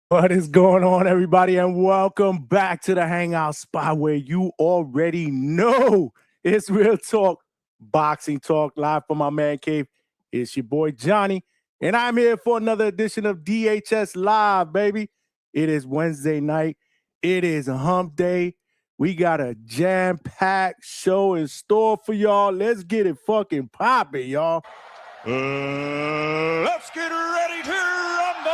What is going on, everybody, and welcome back to the Hangout spot where you already know it's real talk, boxing talk, live from my man cave. It's your boy Johnny, and I'm here for another edition of DHS Live, baby. It is Wednesday night. It is hump day. We got a jam-packed show in store for y'all. Let's get it fucking popping, y'all. Let's get ready to rumble!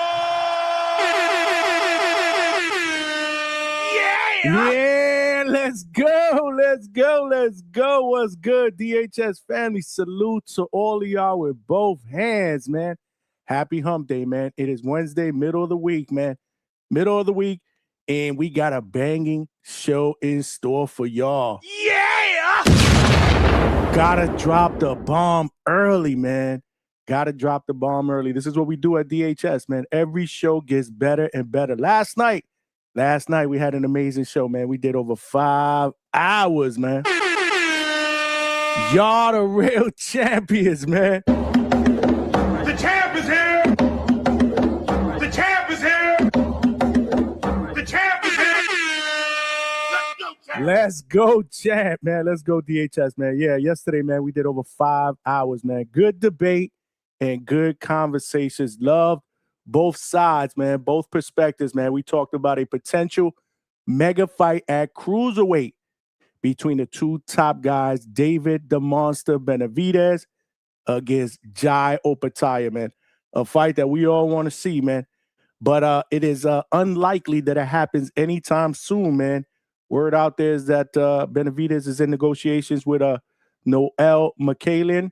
Yeah, let's go. Let's go. Let's go. What's good, DHS family? Salute to all of y'all with both hands, man. Happy hump day, man. It is Wednesday, middle of the week, man. Middle of the week, and we got a banging show in store for y'all. Yeah! Gotta drop the bomb early, man. Gotta drop the bomb early. This is what we do at DHS, man. Every show gets better and better. Last night, we had an amazing show, man. We did over 5 hours, man. Y'all the real champions, man. The champ is here! The champ is here! The champ is here! Let's go, champ, man. Let's go, DHS, man. Yeah, yesterday, man, we did over 5 hours, man. Good debate and good conversations. Love both sides, man, both perspectives, man. We talked about a potential mega fight at cruiserweight between the two top guys, David the Monster Benavidez against Jai Opetaia, man. A fight that we all want to see, man. But it is unlikely that it happens anytime soon, man. Word out there is that Benavidez is in negotiations with Noel McCallan.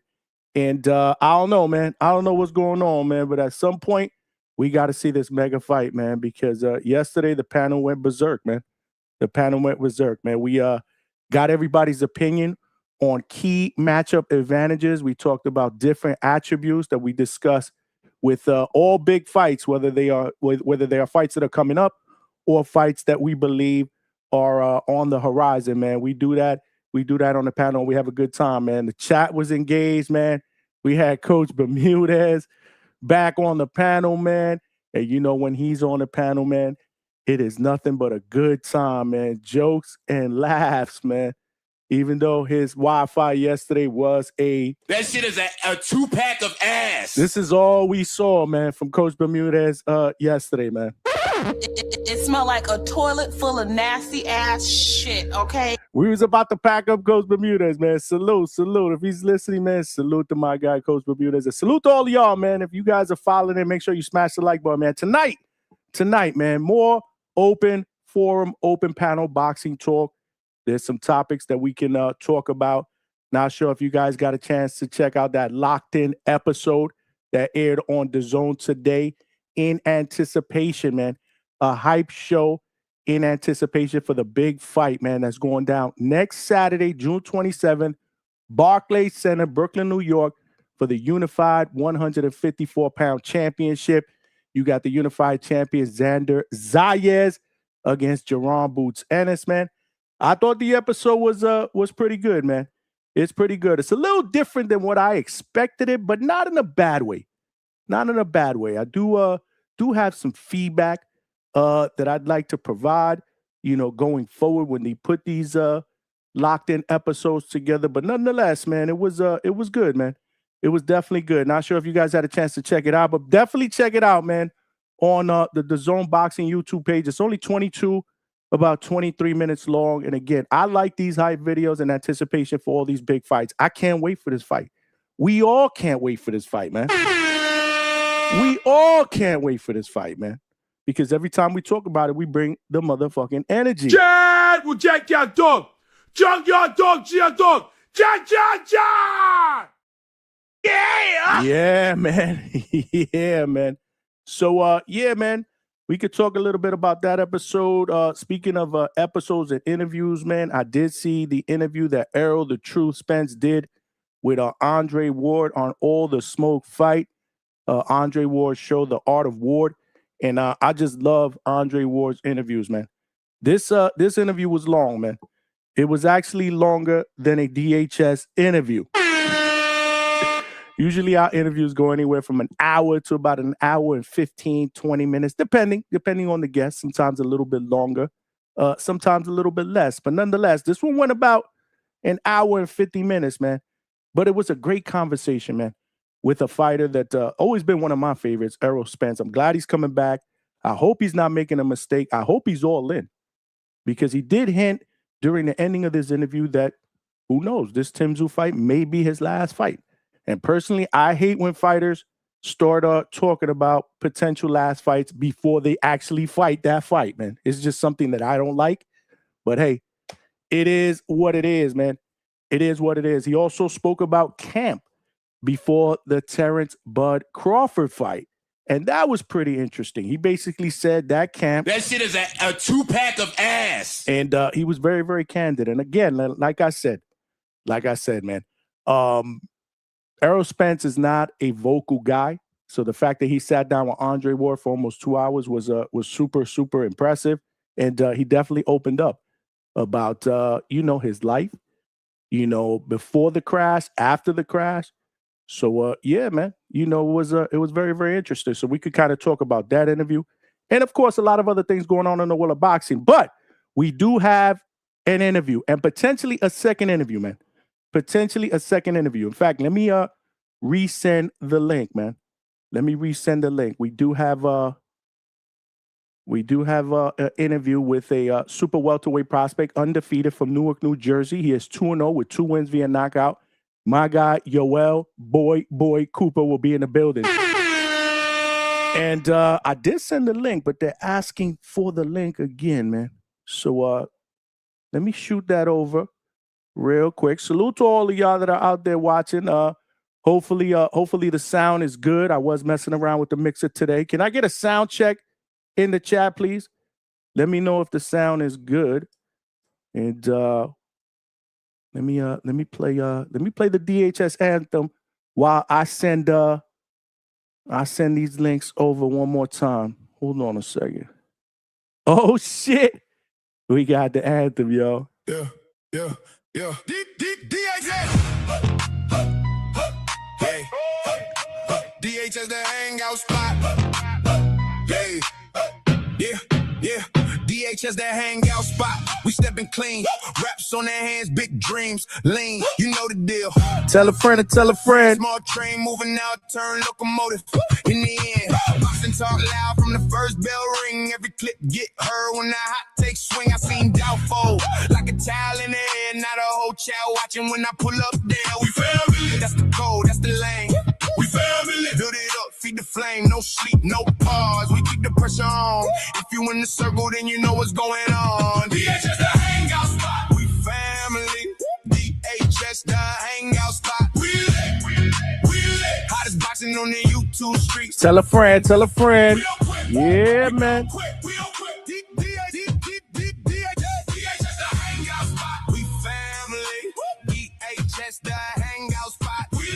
And I don't know, man. I don't know what's going on, man. But at some point, we got to see this mega fight, man, because yesterday the panel went berserk, man. The panel went berserk, man. We got everybody's opinion on key matchup advantages. We talked about different attributes that we discussed with all big fights, whether they are fights that are coming up or fights that we believe are on the horizon, man. We do that. We do that on the panel. We have a good time, man. The chat was engaged, man. We had Coach Bermudez back on the panel, man. And you know, when he's on the panel, man, it is nothing but a good time, man. Jokes and laughs, man. Even though his Wi-Fi yesterday was that shit is a 2-pack of ass. This is all we saw, man, from Coach Bermudez yesterday, man. It smelled like a toilet full of nasty ass shit, okay? We was about to pack up Coach Bermudez, man. Salute. If he's listening, man, salute to my guy, Coach Bermudez. And salute to all of y'all, man. If you guys are following it, make sure you smash the like button, man. Tonight, man, more open forum, open panel boxing talk. There's some topics that we can talk about. Not sure if you guys got a chance to check out that Locked In episode that aired on DAZN today in anticipation, man. A hype show in anticipation for the big fight, man, that's going down next Saturday, June 27th, Barclays Center, Brooklyn, New York, for the Unified 154-pound championship. You got the Unified champion, Xander Zayas, against Boots Ennis, man. I thought the episode was pretty good, man. It's pretty good. It's a little different than what I expected it, but not in a bad way. Not in a bad way. I do have some feedback that I'd like to provide, you know, going forward when they put these Locked In episodes together. But nonetheless, man, it was good, man. It was definitely good. Not sure if you guys had a chance to check it out, but definitely check it out, man, on the DAZN Boxing YouTube page. It's only 22, about 23 minutes long. And again, I like these hype videos in anticipation for all these big fights. I can't wait for this fight. We all can't wait for this fight, man. We all can't wait for this fight, man. Because every time we talk about it, we bring the motherfucking energy. Jack will jack your dog. Jack your dog, Jack dog. Jack. Yeah. Yeah, man. Yeah, man. So, yeah, man. We could talk a little bit about that episode. Speaking of episodes and interviews, man, I did see the interview that Errol the Truth Spence did with Andre Ward on All the Smoke Fight. Andre Ward's show, The Art of Ward. And I just love Andre Ward's interviews, man. This interview was long, man. It was actually longer than a DHS interview. Usually our interviews go anywhere from an hour to about an hour and 15, 20 minutes, depending on the guest, sometimes a little bit longer, sometimes a little bit less. But nonetheless, this one went about an hour and 50 minutes, man. But it was a great conversation, man, with a fighter that always been one of my favorites, Errol Spence. I'm glad he's coming back. I hope he's not making a mistake. I hope he's all in, because he did hint during the ending of this interview that, who knows, this Tim Tszyu fight may be his last fight. And personally, I hate when fighters start talking about potential last fights before they actually fight that fight, man. It's just something that I don't like. But hey, it is what it is, man. It is what it is. He also spoke about camp before the Terrence Bud Crawford fight. And that was pretty interesting. He basically said that camp... That shit is a two-pack of ass. And he was very, very candid. And again, like I said, man, Errol Spence is not a vocal guy. So the fact that he sat down with Andre Ward for almost 2 hours was super, super impressive. And he definitely opened up about, his life, before the crash, after the crash. So, yeah, man, it was very, very interesting. So we could kind of talk about that interview. And, of course, a lot of other things going on in the world of boxing. But we do have an interview and potentially a second interview, man. Potentially a second interview. In fact, let me resend the link, man. Let me resend the link. We do have an interview with a super welterweight prospect, undefeated, from Newark, New Jersey. He is 2-0 with 2 wins via knockout. My guy, Yoell Boy Boy Cooper, will be in the building. And I did send the link, but they're asking for the link again, man. So let me shoot that over real quick. Salute to all of y'all that are out there watching. Hopefully the sound is good. I was messing around with the mixer today. Can I get a sound check in the chat, please? Let me know if the sound is good. And let me play the DHS anthem while I send these links over one more time. Hold on a second. Oh shit. We got the anthem, yo. Yeah. DHS. Hey. DHS the hangout spot. Yeah. DHS that hangout spot. We stepping clean. Raps on their hands, big dreams, lean. You know the deal. Tell a friend to tell a friend. Small train moving out, turn locomotive. In the end, boxing talk loud from the first bell ring. Every clip get heard when the hot take swing. I seen doubtful like a towel in the air. Not a whole child watching when I pull up there. We family. That's the code, that's the lane. We family. Build it up, feed the flame. No sleep, no pause. We keep the pressure on. If you in the circle, then you know what's going on. DHS the hangout spot. We family. DHS the hangout spot. We lit. Hottest boxing on the YouTube streets. Tell a friend. We don't quit. Yeah, man. We don't quit. DHS the hangout spot. We family. DHS the hangout spot. We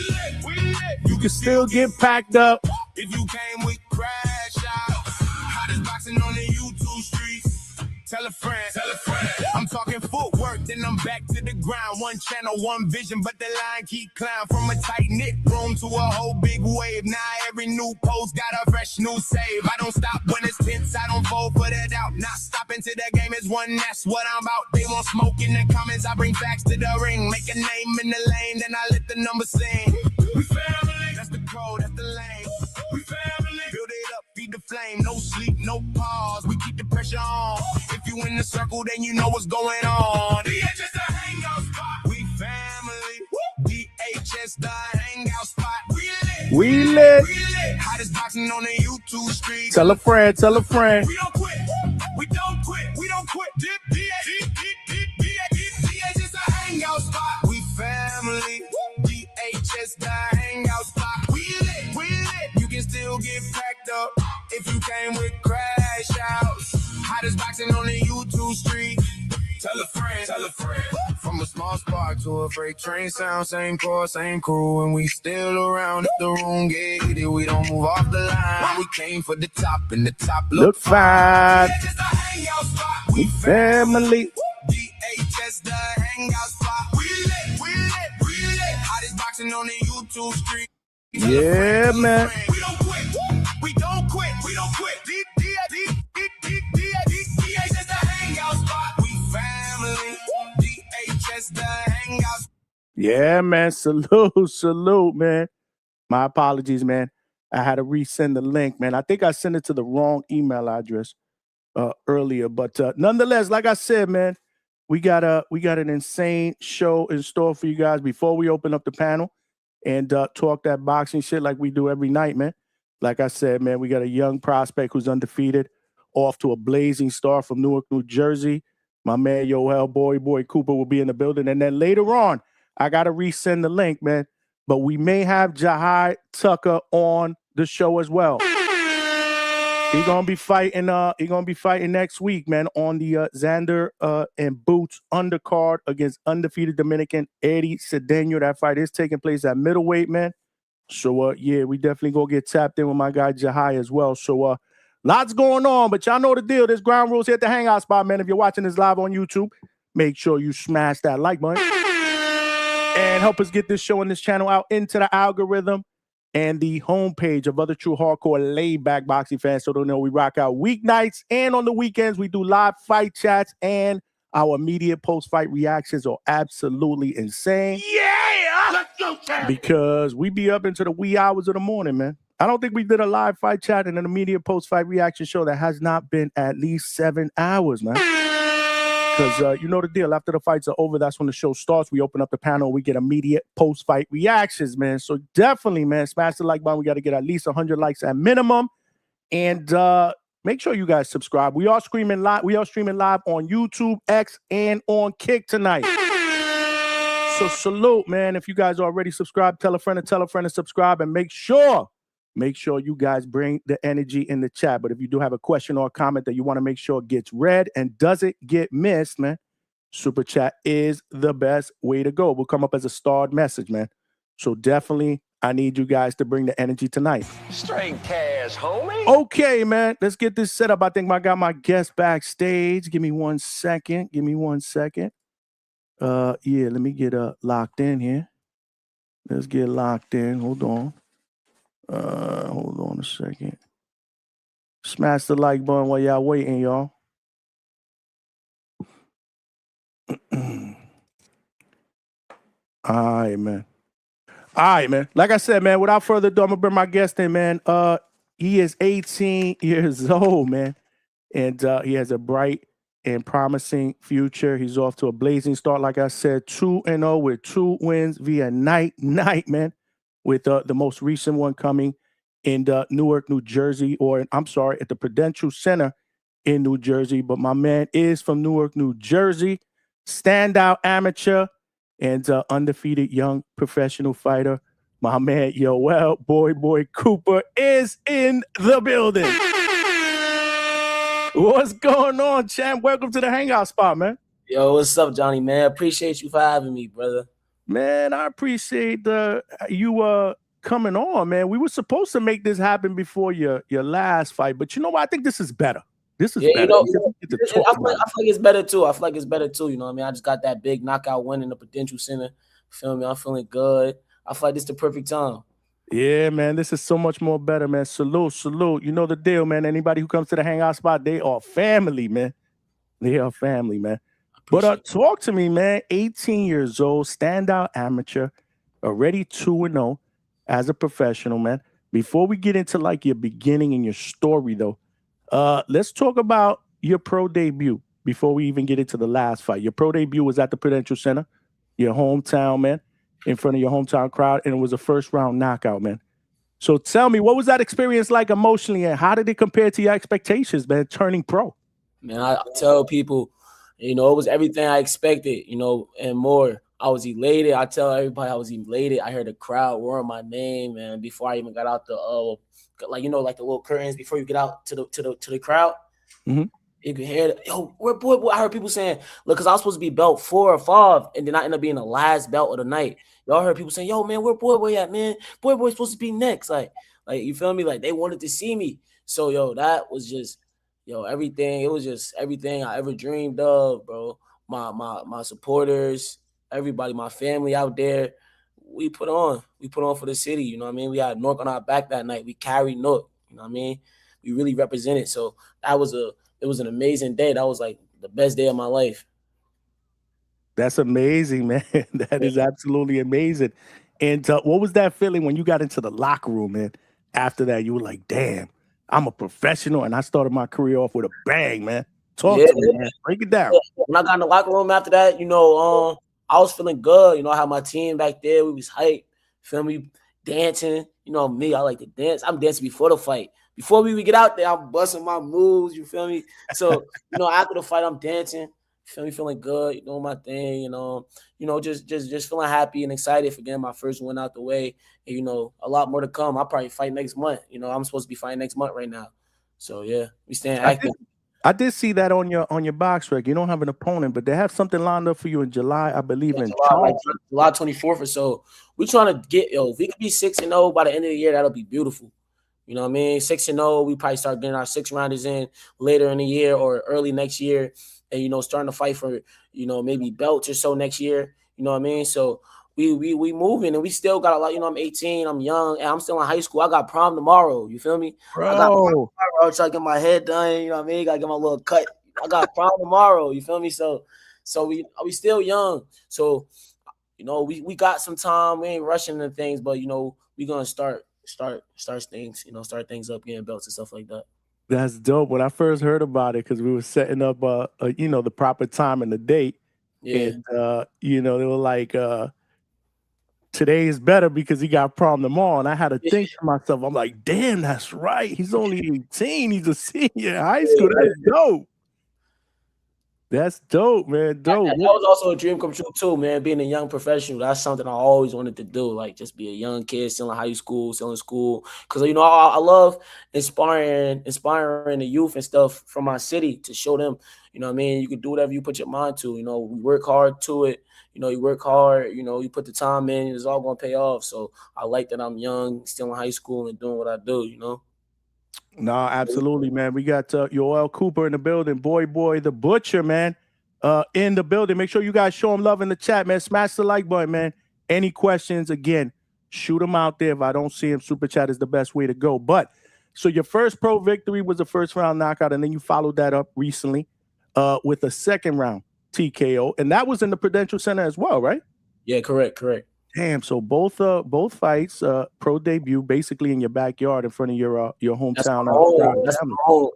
lit. You can still get packed up. If you came with crash out. Hottest boxing on the YouTube streets. Tell a friend. I'm talking footwork, then I'm back to the grind. One channel, one vision, but the line keep climbing. From a tight-knit room to a whole big wave. Now every new post got a fresh new save. I don't stop when it's tense, I don't fold for the doubt. Not stopping till the game is won, that's what I'm about. They want smoke in the comments, I bring facts to the ring. Make a name in the lane, then I let the numbers sing. We family, that's the code, that's the lane. We family, build it up, feed the flame. No sleep, no pause, we keep the pressure on. If you in the circle, then you know what's going on. DHS the hangout spot. We family. DHS the hangout spot. We lit. Hottest boxing on the YouTube street. Tell a friend. We don't quit. We don't quit. DHS the hangout spot. We family. DHS the hangout spot. We lit. You can still get packed up if you came with crash outs. Hottest boxing on the YouTube street. Tell a friend. From a small spark to a freight train sound, same course, same crew, and we still around. If the room gated, we don't move off the line. We came for the top, and the top look fine. DHS the hangout spot. We family. DHS the hangout spot. We lit. Hottest boxing on the YouTube street. Yeah, man. We don't quit. We don't quit. We don't quit. DA is the hangout spot. We family. DHS the hangout. Yeah, man. Salute, man. My apologies, man. I had to resend the link, man. I think I sent it to the wrong email address earlier, but nonetheless, like I said, man, we got an insane show in store for you guys before we open up the panel and talk that boxing shit like we do every night, man. Like I said, man, we got a young prospect who's undefeated, off to a blazing start from Newark, New Jersey. My man Yoell Boy Boy Cooper will be in the building, and then later on, I gotta resend the link, man. But we may have Jahi Tucker on the show as well. He's gonna be fighting. He's gonna be fighting next week, man, on the Xander and Boots undercard against undefeated Dominican Euri Cedeno. That fight is taking place at middleweight, man. So yeah, we definitely gonna get tapped in with my guy Jahi as well. So lots going on, but y'all know the deal. There's ground rules here at the Hangout spot, man. If you're watching this live on YouTube, make sure you smash that like button and help us get this show and this channel out into the algorithm and the homepage of other true hardcore laid-back boxing fans, so they'll know we rock out weeknights, and on the weekends we do live fight chats, and our immediate post-fight reactions are absolutely insane. Yeah, let's go, Sam. Because we be up into the wee hours of the morning, man. I don't think we did a live fight chat and an immediate post-fight reaction show that has not been at least 7 hours, man. Because you know the deal. After the fights are over, that's when the show starts. We open up the panel. We get immediate post-fight reactions, man. So definitely, man, smash the like button. We got to get at least 100 likes at minimum. And make sure you guys subscribe. We are streaming live. We are streaming live on YouTube, X, and on Kick tonight. So salute, man. If you guys already subscribed, tell a friend to subscribe, and make sure you guys bring the energy in the chat. But if you do have a question or a comment that you want to make sure gets read and doesn't get missed, man, super chat is the best way to go. We'll come up as a starred message, man. So definitely, I need you guys to bring the energy tonight. Straight cash, homie. Okay, man, let's get this set up. I think I got my guest backstage. Give me 1 second. Yeah, let me get locked in here. Let's get locked in. Hold on a second. Smash the like button while y'all waiting, y'all. All right, man. Like I said, man, without further ado, I'm gonna bring my guest in, man. He is 18 years old, man, and he has a bright and promising future. He's off to a blazing start, like I said, 2-0 with 2 wins via night, man, with the most recent one coming in Newark, New Jersey, at the Prudential Center in New Jersey. But my man is from Newark, New Jersey, standout amateur and undefeated young professional fighter. My man, Yoell Boy Boy Cooper is in the building. What's going on, champ? Welcome to the Hangout spot, man. Yo, what's up, Johnny, man? Appreciate you for having me, brother. Man, I appreciate you coming on, man. We were supposed to make this happen before your last fight, but you know what? I think this is better. This is better. You know, I feel like it's better too. You know what I mean? I just got that big knockout win in the Prudential Center. Feel me? I'm feeling good. I feel like this is the perfect time. Yeah, man, this is so much more better, man. Salute. You know the deal, man. Anybody who comes to the Hangout spot, they are family, man. But talk to me, man. 18 years old, standout amateur, already 2-0 as a professional, man. Before we get into like your beginning and your story, though, let's talk about your pro debut before we even get into the last fight. Your pro debut was at the Prudential Center, your hometown, man, in front of your hometown crowd, and it was a first-round knockout, man. So tell me, what was that experience like emotionally, and how did it compare to your expectations, man, turning pro? Man, I tell people, you know, it was everything I expected, you know, and more. I was elated. I tell everybody I was elated. I heard the crowd roaring my name, man, before I even got out the like the little curtains before you get out to the crowd. Mm-hmm. You can hear it. Yo, where boy. I heard people saying, look, because I was supposed to be belt 4 or 5, and then I ended up being the last belt of the night. Y'all heard people saying, yo, man, where boy at, man? Boy's supposed to be next. Like you feel me? Like they wanted to see me. So yo, that was just everything. It was just everything I ever dreamed of, bro. My supporters, everybody, my family out there we put on. We put on for the city. You know what I mean? We had Nork on our back that night. We carried Nork. You know what I mean? We really represented. So it was an amazing day. That was like the best day of my life. That's amazing, man. That is absolutely amazing. And what was that feeling when you got into the locker room, man? After that, you were like, damn, I'm a professional, and I started my career off with a bang, man. Talk to me, man. Break it down. When I got in the locker room after that, I was feeling good. You know, I had my team back there. We was hyped. Feel me? Dancing. You know me, I like to dance. I'm dancing before the fight. Before we get out there, I'm busting my moves. You feel me? So, after the fight, I'm dancing. Feel me? Feeling good. Doing my thing. Just feeling happy and excited for getting my first win out the way. And, a lot more to come. I'll probably fight next month. I'm supposed to be fighting next month right now. So, yeah, we staying active. I did see that on your box rec. You don't have an opponent, but they have something lined up for you in July, I believe, in July 24th or so. We're trying to get if we could be 6-0 by the end of the year, that'll be beautiful. You know what I mean? 6-0, we probably start getting our 6-rounders in later in the year or early next year, and starting to fight for maybe belts or so next year. You know what I mean? So we moving, and we still got a lot. I'm 18, I'm young, and I'm still in high school. I got prom tomorrow. You feel me? Bro. I got prom tomorrow. Try to get my head done. You know what I mean? Gotta get my little cut. I got prom tomorrow. You feel me? So we still young. So we got some time. We ain't rushing into things, but we gonna start things. Start things up, getting belts and stuff like that. That's dope. When I first heard about it, because we were setting up the proper time and the date. Yeah. And they were like, today is better because he got prom tomorrow. And I had to think to myself, I'm like, damn, that's right. He's only 18. He's a senior in high school. That's dope. That's dope, man. Dope. That was also a dream come true too, man. Being a young professional, that's something I always wanted to do. Like just be a young kid, still in high school, still in school. Because I love inspiring the youth and stuff from my city to show them. You know what I mean? You can do whatever you put your mind to. We work hard to it. You work hard. You put the time in. It's all gonna pay off. So I like that I'm young, still in high school, and doing what I do. No, absolutely, man. We got Yoell Cooper in the building. Boy, the Butcher, man, in the building. Make sure you guys show him love in the chat, man. Smash the like button, man. Any questions, again, shoot them out there. If I don't see him, Super Chat is the best way to go. But, so your first pro victory was a first-round knockout, and then you followed that up recently with a second-round TKO. And that was in the Prudential Center as well, right? Yeah, correct. Damn, so both fights, pro debut, basically in your backyard in front of your hometown. That's my home.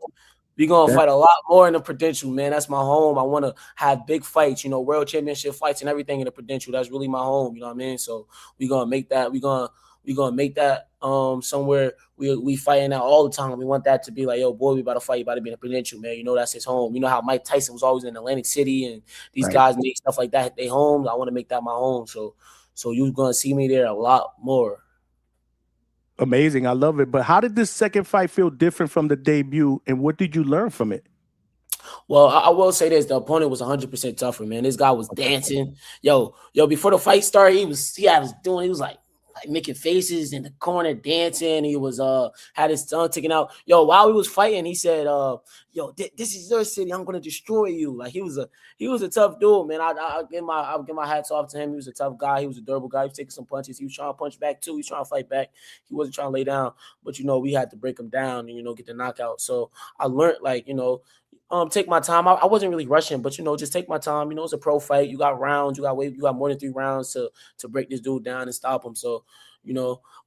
We're going to fight a lot more in the Prudential, man. That's my home. I want to have big fights, world championship fights and everything in the Prudential. That's really my home, you know what I mean? So we're going to make that. We're going to make that somewhere we fighting out all the time. We want that to be like, yo, boy, we about to fight. You about to be in the Prudential, man. That's his home. You know how Mike Tyson was always in Atlantic City and these guys make stuff like that at their homes. I want to make that my home. So you're going to see me there a lot more. Amazing. I love it. But how did this second fight feel different from the debut, and what did you learn from it? Well, I will say this. The opponent was 100% tougher, man. This guy was dancing. Yo, before the fight started, he was like making faces in the corner, dancing. He was had his tongue sticking out. Yo, while we was fighting, he said, "Yo, this is your city. I'm gonna destroy you." Like he was a tough dude, man. I'll give my hats off to him. He was a tough guy. He was a durable guy. He was taking some punches. He was trying to punch back too. He was trying to fight back. He wasn't trying to lay down. But we had to break him down and get the knockout. So I learned take my time. I wasn't really rushing, but just take my time. It's a pro fight. You got rounds. You got more than 3 rounds to break this dude down and stop him. So,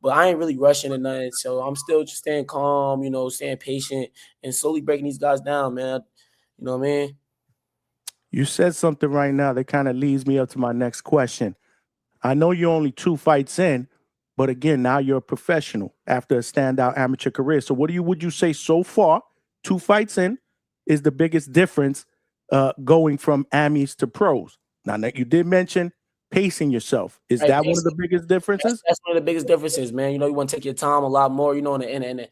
but I ain't really rushing or nothing. So I'm still just staying calm, staying patient and slowly breaking these guys down, man. You know what I mean? You said something right now that kind of leads me up to my next question. I know you're only 2 fights in, but again, now you're a professional after a standout amateur career. So would you say so far, 2 fights in, is the biggest difference going from amis to pros? Now, you did mention pacing yourself. Is that one of the biggest differences? That's one of the biggest differences, man. You want to take your time a lot more. In the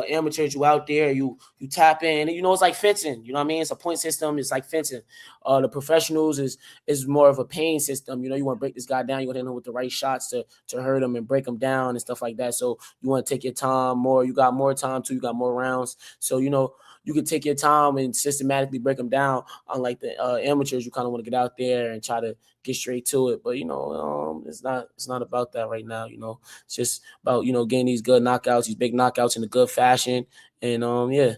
amateurs, you out there, you tap in. It's like fencing. You know what I mean? It's a point system. It's like fencing. The professionals is more of a pain system. You want to break this guy down. You want to hit him with the right shots to hurt him and break him down and stuff like that. So you want to take your time more. You got more time too. You got more rounds. So you could take your time and systematically break them down. Unlike the amateurs, you kind of want to get out there and try to get straight to it. But it's not about that right now. It's just about getting these good knockouts, these big knockouts in a good fashion, and yeah.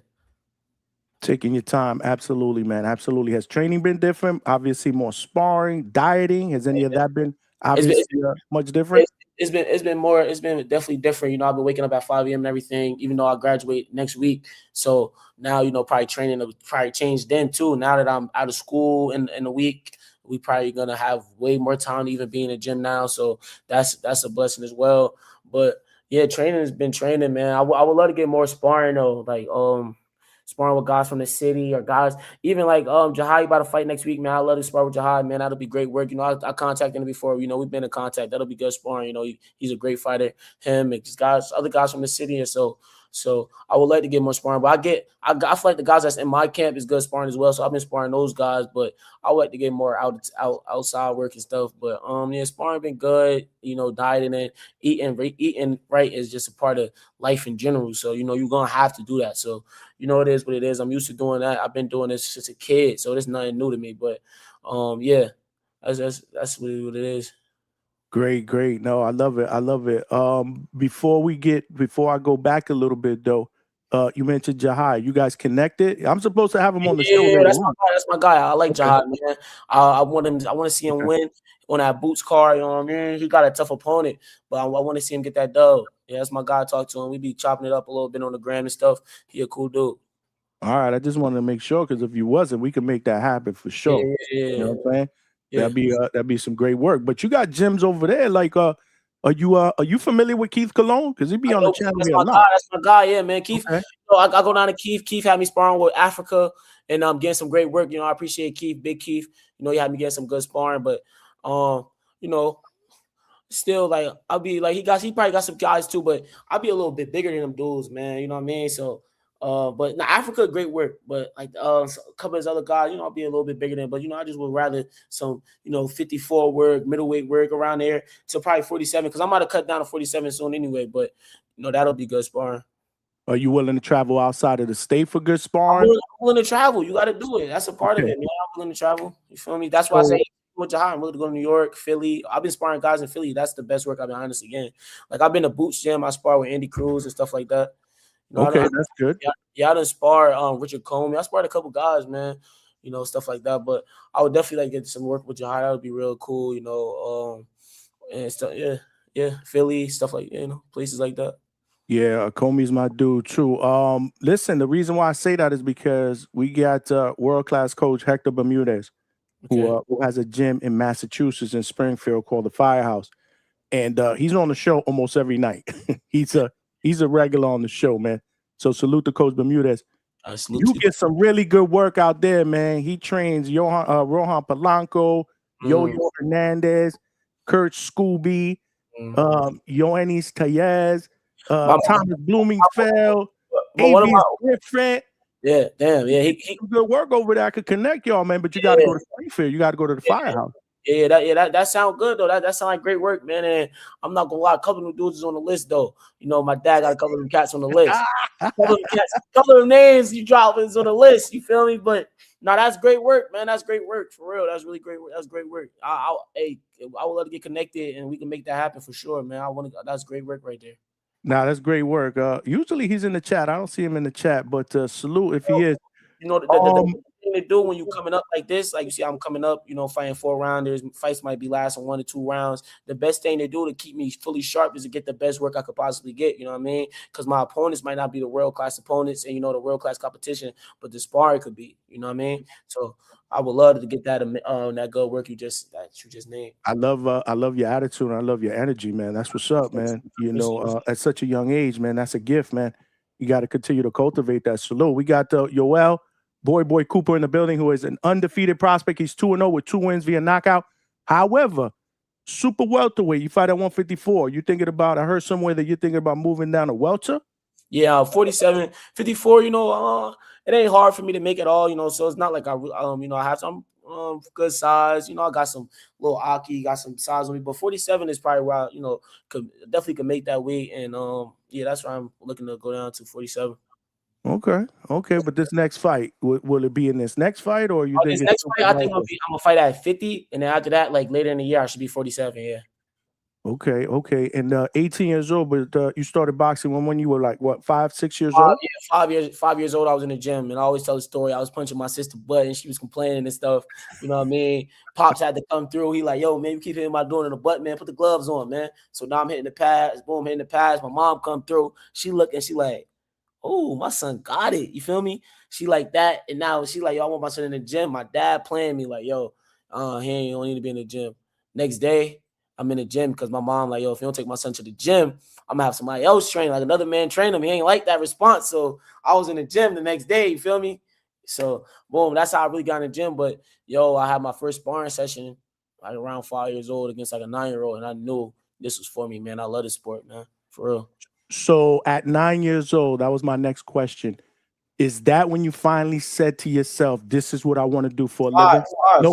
Taking your time, absolutely, man, absolutely. Has training been different? Obviously, more sparring, dieting. Has any of that been obviously much different? It's been definitely different. I've been waking up at 5 a.m. and everything, even though I graduate next week. So now, probably training will probably change then too. Now that I'm out of school in a week, we probably gonna have way more time to even be in the gym now. So that's a blessing as well. But yeah, training has been training, man. I would love to get more sparring though, like sparring with guys from the city or guys even like Jahi about to fight next week, man. I love to spar with Jahi, man. That'll be great work. I contacted him before. We've been in contact. That'll be good sparring. He's a great fighter. Him and just other guys from the city, and so I would like to get more sparring. But I feel like the guys that's in my camp is good sparring as well. So I've been sparring those guys, but I would like to get more outside work and stuff. But yeah, sparring been good. Dieting and eating right is just a part of life in general. So you're gonna have to do that. So it is what it is. I'm used to doing that. I've been doing this since a kid, so there's nothing new to me. But yeah, that's what it is. Great. No, I love it. Before I go back a little bit though, you mentioned Jahi. You guys connected. I'm supposed to have him on the show. Yeah, that's my guy. I like Jahi, man. I want to see him win on that Boots card. You know what I mean? He got a tough opponent, but I want to see him get that dub. Yeah, that's my guy. I talk to him. We be chopping it up a little bit on the gram and stuff. He a cool dude. All right, I just wanted to make sure because if you wasn't, we could make that happen for sure. Yeah. You know what I'm saying? Yeah. That'd be some great work. But you got gyms over there. Like, are you familiar with Keith Cologne? Because he'd be on the channel here a lot. That's my guy. Yeah, man. Keith. Okay. I go down to Keith. Keith had me sparring with Africa, and I'm getting some great work. I appreciate Keith, Big Keith. He had me getting some good sparring, but still like I'll be like he probably got some guys too, but I'll be a little bit bigger than them dudes, man. You know what I mean? So. But Africa, great work. But like a couple of his other guys, I'll be a little bit bigger than. But I just would rather some 54 work, middleweight work around there to probably 47 because I might have cut down to 47 soon anyway. But that'll be good sparring. Are you willing to travel outside of the state for good sparring? I'm willing to travel. You got to do it. That's a part of it. I'm willing to travel. You feel me? That's why I say with Jahi, I'm willing to go to New York, Philly. I've been sparring guys in Philly. That's the best work I've been honest again. Like I've been to Boots Gym. I spar with Andy Cruz and stuff like that. That's good. Yeah, I done spar Richard Comey. I sparred a couple guys, man. Stuff like that. But I would definitely like to get some work with Jahi. That would be real cool. And stuff. Yeah, Philly stuff like places like that. Yeah, Comey's my dude too. Listen, the reason why I say that is because we got world-class coach Hector Bermudez, who has a gym in Massachusetts in Springfield called the Firehouse, and he's on the show almost every night. He's a regular on the show, man. So salute to Coach Bermudez. You get some really good work out there, man. He trains Rohan Polanco, Yo-Yo Hernandez, Kurt Scooby, Yoenis Tellez, Thomas Bloomingfeld, Avius Griffin. Yeah, damn. Yeah, he good work over there. I could connect y'all, man, but you got to go to Springfield. You got to go to the Firehouse. Yeah, that sounds good though. That sounds like great work, man. And I'm not gonna lie, a couple of dudes is on the list though. My dad got a couple of them cats on the list. a couple of names you drop is on the list. You feel me? But no, that's great work, man. That's great work for real. That's really great work. That's great work. I would love to get connected and we can make that happen for sure, man. That's great work right there. Nah, that's great work. Usually he's in the chat. I don't see him in the chat, but salute if he is. The thing to do when you coming up like this, like you see, I'm coming up, fighting 4 rounders. Fights might be lasting 1 to 2 rounds. The best thing to do to keep me fully sharp is to get the best work I could possibly get. You know what I mean? Because my opponents might not be the world class opponents, and the world class competition, but the sparring could be. You know what I mean? So I would love to get that good work you just named. I love your attitude and I love your energy, man. That's what's up, man. At such a young age, man, that's a gift, man. You got to continue to cultivate that. Salute. We got Yoell Boy Boy Cooper in the building, who is an undefeated prospect. He's 2-0 with 2 wins via knockout. However, super welterweight, you fight at 154. You thinking about? I heard somewhere that you're thinking about moving down to welter. Yeah, 47, 54. It ain't hard for me to make it all. So it's not like I have some good size. I got some little Aki, got some size on me, but 47 is probably where I, definitely could make that weight. And that's where I'm looking to go down to 47. Okay. But this next fight, will it be in this next fight, or you think This it's next fight, I think I'm gonna fight at 50, and then after that, like later in the year, I should be 47. Yeah. Okay. And 18 years old, but you started boxing when you were like what, 5, 6 years old? Yeah, 5 years old. I was in the gym, and I always tell the story. I was punching my sister butt, and she was complaining and stuff. You know what I mean? Pops had to come through. He like, yo, man, you keep hitting my door in the butt, man. Put the gloves on, man. So now I'm hitting the pads. Boom, hitting the pads. My mom come through. She look and she like, oh, my son got it. You feel me? She like that, and now she like, yo, I want my son in the gym. My dad playing me like, yo, he don't need to be in the gym. Next day, I'm in the gym because my mom like, yo, if you don't take my son to the gym, I'm gonna have somebody else train, like another man train him. He ain't like that response. So I was in the gym the next day, you feel me? So boom, that's how I really got in the gym. But yo, I had my first sparring session like around 5 years old against like a 9-year-old, and I knew this was for me, man. I love the sport, man, for real. So at 9 years old, that was my next question. Is that when you finally said to yourself, "This is what I want to do for a living"?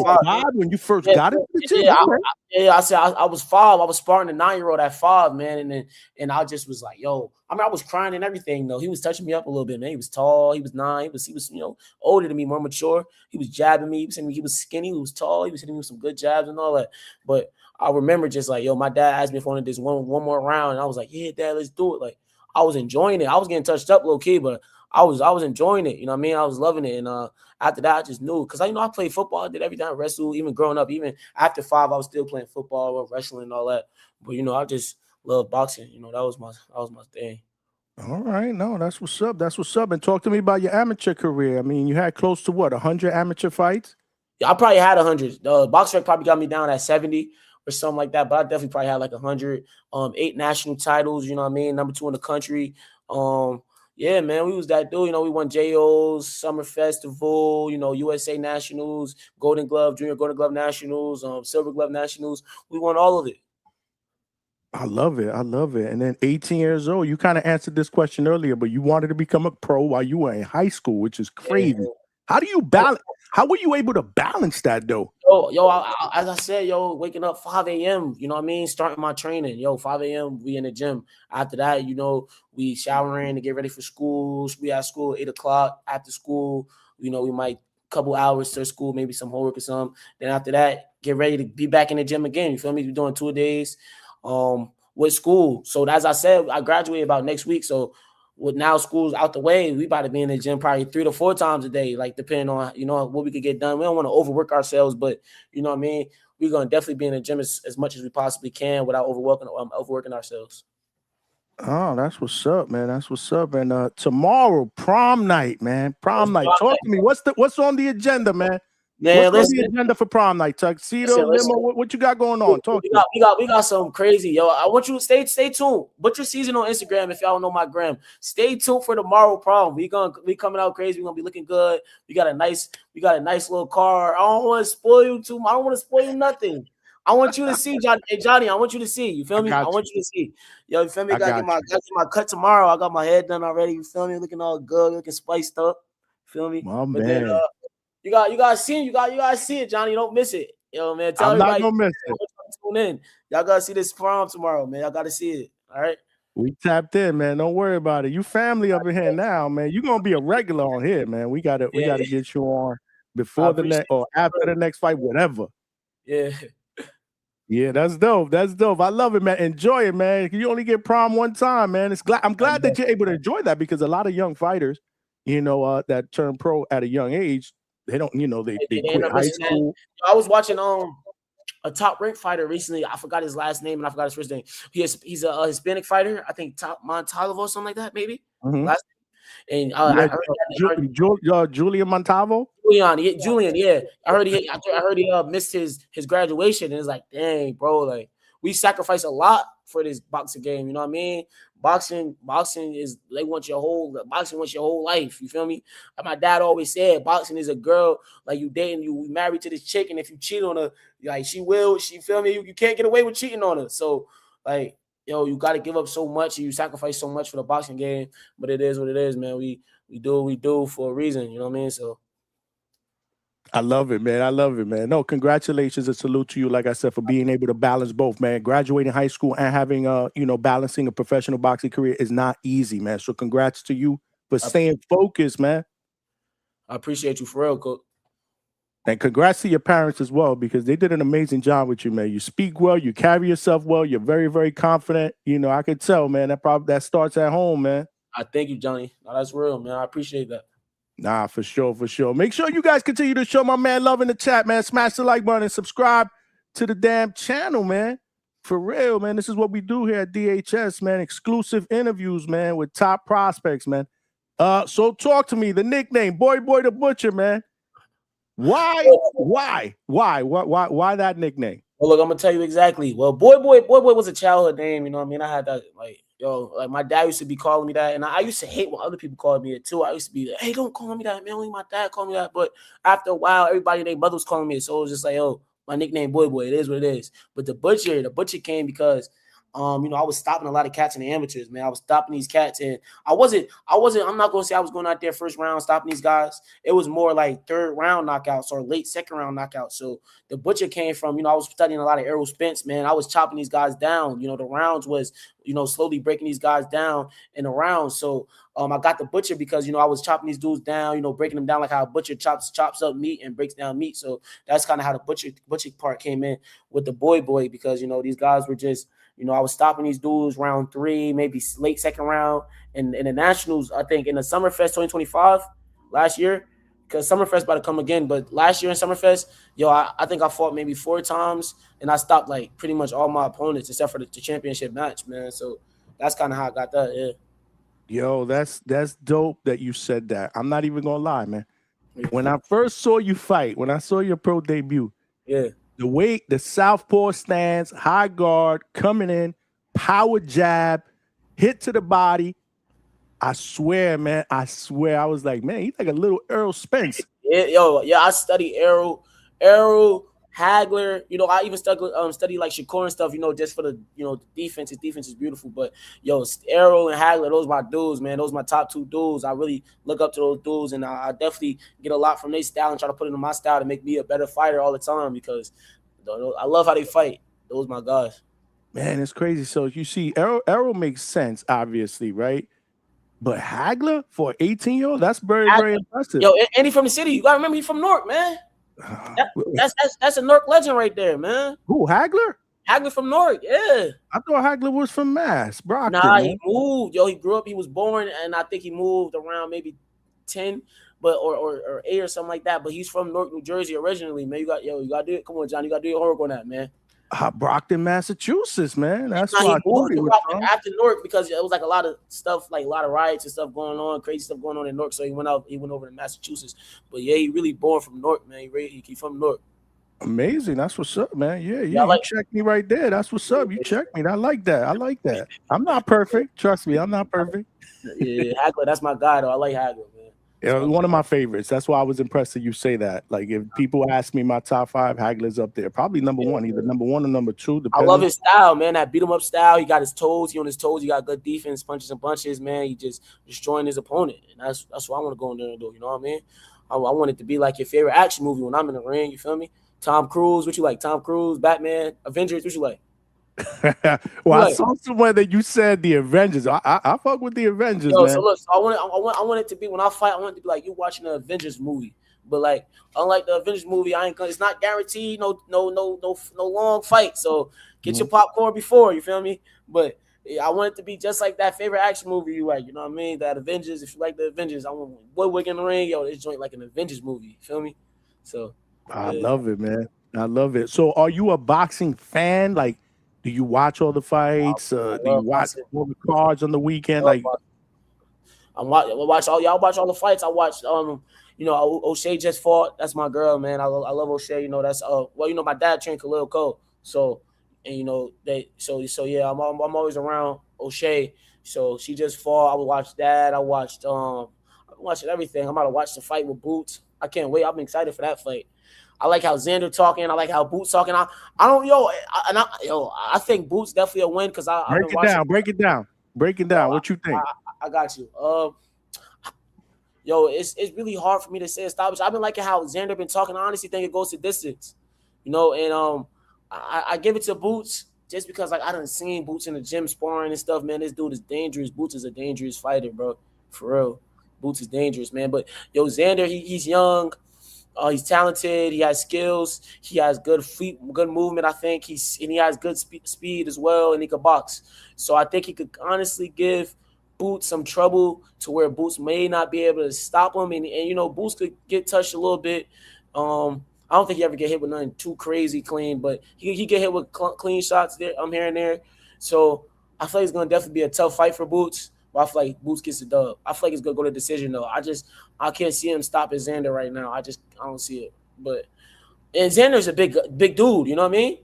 Five when you first got into the gym. I said I was 5. I was sparring a 9-year-old at 5, man, and I just was like, yo. I mean, I was crying and everything. Though he was touching me up a little bit, man. He was tall. He was 9. He was older than me, more mature. He was jabbing me. He was skinny. He was tall. He was hitting me with some good jabs and all that. But I remember just like, yo, my dad asked me if I wanted this one more round, and I was like, yeah, Dad, let's do it. Like I was enjoying it. I was getting touched up low key, but I was enjoying it, you know what I mean? I was loving it. And after that, I just knew because I played football, I did everything. I wrestled, even growing up, even after 5, I was still playing football, wrestling, and all that. But I just love boxing. That was my thing. All right, no, that's what's up. That's what's up. And talk to me about your amateur career. I mean, you had close to what, 100 amateur fights? Yeah, I probably had 100. BoxRec probably got me down at 70 or something like that. But I definitely probably had like 100. 8 national titles. You know what I mean? Number 2 in the country. Yeah, man, we was that dude. We won JOs, Summer Festival, USA Nationals, Golden Glove, Junior Golden Glove Nationals, Silver Glove Nationals. We won all of it. I love it. And then 18 years old, you kind of answered this question earlier, but you wanted to become a pro while you were in high school, which is crazy. Yeah. How do you balance? How were you able to balance that, though? As I said, waking up 5 a.m., you know what I mean? Starting my training. 5 a.m., we in the gym. After that, we showering to get ready for school. We at school 8 o'clock. After school, we might couple hours to school, maybe some homework or something. Then after that, get ready to be back in the gym again. You feel me? We're doing 2 days with school. So as I said, I graduate about next week. So with now school's out the way, we about to be in the gym probably 3 to 4 times a day, like depending on, what we could get done. We don't want to overwork ourselves, but you know what I mean? We're going to definitely be in the gym as much as we possibly can without overworking ourselves. Oh, that's what's up, man. That's what's up. And tomorrow, prom night, man. Prom night. Talk to me. What's on the agenda, man? Man, what's on the agenda for prom night? Tuxedo, limo, what you got going on? We got something crazy, I want you to stay tuned. Butcher Season on Instagram if y'all don't know my gram. Stay tuned for tomorrow prom. We coming out crazy. We're gonna be looking good. We got a nice little car. I don't want to spoil you too. I don't want to spoil you nothing. I want you to see, Johnny. Hey, Johnny, I want you to see. You feel me? I want you to see. You feel me? I gotta get my cut tomorrow. I got my head done already. You feel me? Looking all good, looking spiced up. Feel me? Oh, man. Then, you gotta see it. You gotta see it, Johnny. Don't miss it. Man. I'm not gonna miss it. Tune in. Y'all gotta see this prom tomorrow, man. Y'all gotta see it. All right. We tapped in, man. Don't worry about it. You family up in here now, man. You're gonna be a regular on here, man. We gotta get you on before the next or after the next fight, whatever. Yeah. Yeah, that's dope. That's dope. I love it, man. Enjoy it, man. You only get prom one time, man. I'm glad that you're able to enjoy that because a lot of young fighters, that turn pro at a young age, they don't, they quit high school. I was watching a top ranked fighter recently. I forgot his last name and I forgot his first name. He's a Hispanic fighter. I think Montalvo or something like that, maybe. Mm-hmm. Last name. And Julian Montalvo. Julian, yeah. I heard he missed his graduation, and it's like, dang, bro, like we sacrifice a lot for this boxing game. You know what I mean? Boxing is wants your whole life. You feel me? Like my dad always said, boxing is a girl like you dating, you married to this chick, and if you cheat on her, like she feel me? You can't get away with cheating on her. So like, you got to give up so much, and you sacrifice so much for the boxing game. But it is what it is, man. We do what we do for a reason. You know what I mean? So. I love it, man. I love it, man. No, congratulations and salute to you, like I said, for being able to balance both, man. Graduating high school and having, balancing a professional boxing career is not easy, man. So congrats to you for staying focused, man. I appreciate you for real, Coach. And congrats to your parents as well, because they did an amazing job with you, man. You speak well, you carry yourself well, you're very, very confident. You know, I could tell, man. That starts at home, man. I thank you, Johnny. No, that's real, man. I appreciate that. Nah, for sure, for sure. Make sure you guys continue to show my man love in the chat, man. Smash the like button and subscribe to the damn channel, man. For real, man. This is what we do here at DHS, man. Exclusive interviews, man, with top prospects, man. So talk to me. The nickname, Boy Boy the Butcher, man. Why that nickname? Well, look, I'm gonna tell you exactly. Well, Boy Boy was a childhood name, you know what I mean? I had that, like my dad used to be calling me that, and I used to hate when other people called me it too. I used to be like, hey, don't call me that, man. Only my dad called me that. But after a while, everybody and their mother was calling me it, so it was just like, oh, my nickname Boy Boy. It is what it is. But the butcher came because I was stopping a lot of cats in the amateurs, man. I was stopping these cats, and I'm not gonna say I was going out there first round stopping these guys. It was more like third round knockouts or late second round knockouts. So the butcher came from, I was studying a lot of Errol Spence, man. I was chopping these guys down. The rounds was, slowly breaking these guys down in the rounds. So I got the butcher because, I was chopping these dudes down, breaking them down like how a butcher chops up meat and breaks down meat. So that's kind of how the butcher part came in with the Boy Boy, because, these guys were just, I was stopping these dudes round 3, maybe late second round. And in the Nationals, I think in the Summerfest 2025 last year, because Summerfest about to come again. But last year in Summerfest, I think I fought maybe 4 times, and I stopped like pretty much all my opponents except for the championship match, man. So that's kind of how I got that, yeah. Yo, that's dope that you said that. I'm not even gonna lie, man. When I first saw you fight, when I saw your pro debut, yeah, the weight, the southpaw stance, high guard, coming in, power jab, hit to the body. I swear, man. I was like, man, he's like a little Errol Spence. Yeah, I study Errol, Hagler. I even study like Shakur and stuff, just for the, the defense. His defense is beautiful. But, Errol and Hagler, those are my dudes, man. Those are my top 2 dudes. I really look up to those dudes, and I definitely get a lot from their style and try to put it in my style to make me a better fighter all the time, because I love how they fight. Those my guys. Man, it's crazy. So you see, Errol makes sense, obviously, right? But Hagler for an 18-year-old, that's very, very impressive. And he from the city. You gotta remember he's from Newark, man. That's a Newark legend right there, man. Who, Hagler? Hagler from Newark, yeah. I thought Hagler was from Mass, Brockton. Nah, man. He moved. He grew up. He was born, and I think he moved around maybe 10, or 8 or something like that. But he's from Newark, New Jersey originally, man. You gotta do it. Come on, John. You gotta do your homework on that, man. Brockton, Massachusetts, man. That's why I thought he was from. After Newark, because it was like a lot of stuff, like a lot of riots and stuff going on, crazy stuff going on in Newark. So he went over to Massachusetts. But yeah, he really born from Newark, man. He from Newark. Amazing. That's what's up, man. Yeah. You checked me right there. That's what's up. You checked me. I like that. I'm not perfect. Trust me, I'm not perfect. Yeah, Hagler, that's my guy, though. I like Hagler, man. Yeah, one of my favorites. That's why I was impressed that you say that. Like, if people ask me my top 5, Hagler's up there. Probably number 1, either number 1 or number 2. Depending. I love his style, man. That beat him up style. He got his toes. He on his toes. He got good defense, punches and bunches, man. He just destroying his opponent. And that's what I want to go in there and do. You know what I mean? I want it to be like your favorite action movie when I'm in the ring. You feel me? Tom Cruise, what you like? Tom Cruise, Batman, Avengers, what you like? Well, I saw somewhere that you said the Avengers. I fuck with the Avengers, man. So look, I want it to be, when I fight, I want it to be like you watching the Avengers movie. But like, unlike the Avengers movie, it's not guaranteed no long fight. So get your popcorn before, you feel me? But I want it to be just like that favorite action movie you like. You know what I mean? That Avengers. If you like the Avengers, I want Boy Boy in the ring. This joint like an Avengers movie. You feel me? So I love it, man. I love it. So are you a boxing fan? Like, do you watch all the fights? Do you watch all the cards on the weekend? Like, y'all watch all the fights. I watched O'Shea just fought. That's my girl, man. I love O'Shea. That's my dad trained Khalil Cole. So, and yeah, I'm always around O'Shea. So she just fought. I would watch that. I watched everything. I'm about to watch the fight with Boots. I can't wait. I'm excited for that fight. I like how Xander talking. I like how Boots talking. I think Boots definitely a win because break it down. What you think? I got you. It's really hard for me to say establish. I've been liking how Xander been talking. I honestly think it goes to distance, and I give it to Boots just because I done seen Boots in the gym sparring and stuff. Man, this dude is dangerous. Boots is a dangerous fighter, bro, for real. Boots is dangerous, man. But yo, Xander, he's young. He's talented. He has skills. He has good feet, good movement. I think he has good speed as well, and he can box. So I think he could honestly give Boots some trouble to where Boots may not be able to stop him, and you know Boots could get touched a little bit. I don't think he ever get hit with nothing too crazy clean, but he get hit with clean shots there, here and there. So I feel like it's gonna definitely be a tough fight for Boots. But I feel like Boots gets the dub. I feel like it's gonna go to decision though. I can't see him stopping Xander right now. I don't see it. But and Xander's a big dude. You know what I mean?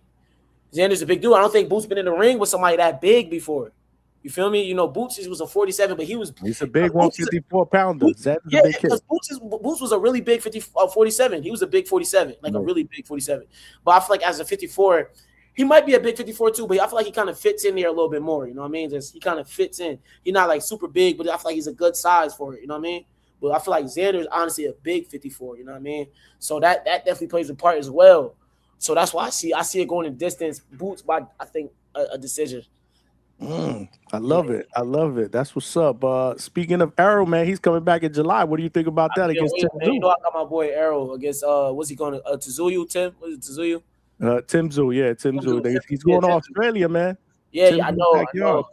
Xander's a big dude. I don't think Boots been in the ring with somebody that big before. You feel me? You know, Boots was a 47, but he's a big 154 pounder. Yeah, because Boots was a really big 47. He was a big 47, like a really big 47. But I feel like as a 54. He might be a big 54 too, but I feel like he kind of fits in there a little bit more. You know what I mean? He kind of fits in. He's not like super big, but I feel like he's a good size for it. You know what I mean? But I feel like Xander is honestly a big 54. You know what I mean? So that definitely plays a part as well. So that's why I see it going in distance. Boots by I think a decision. I love it. I love it. That's what's up. Speaking of Arrow, man, he's coming back in July. What do you think about that against Tim Tszyu? You know, I got my boy Arrow against what's he going to Tszyu? Tim? Was it Tszyu? Tim Tszyu, yeah, Tim Tszyu. He's going to Australia, man. Yeah, I know.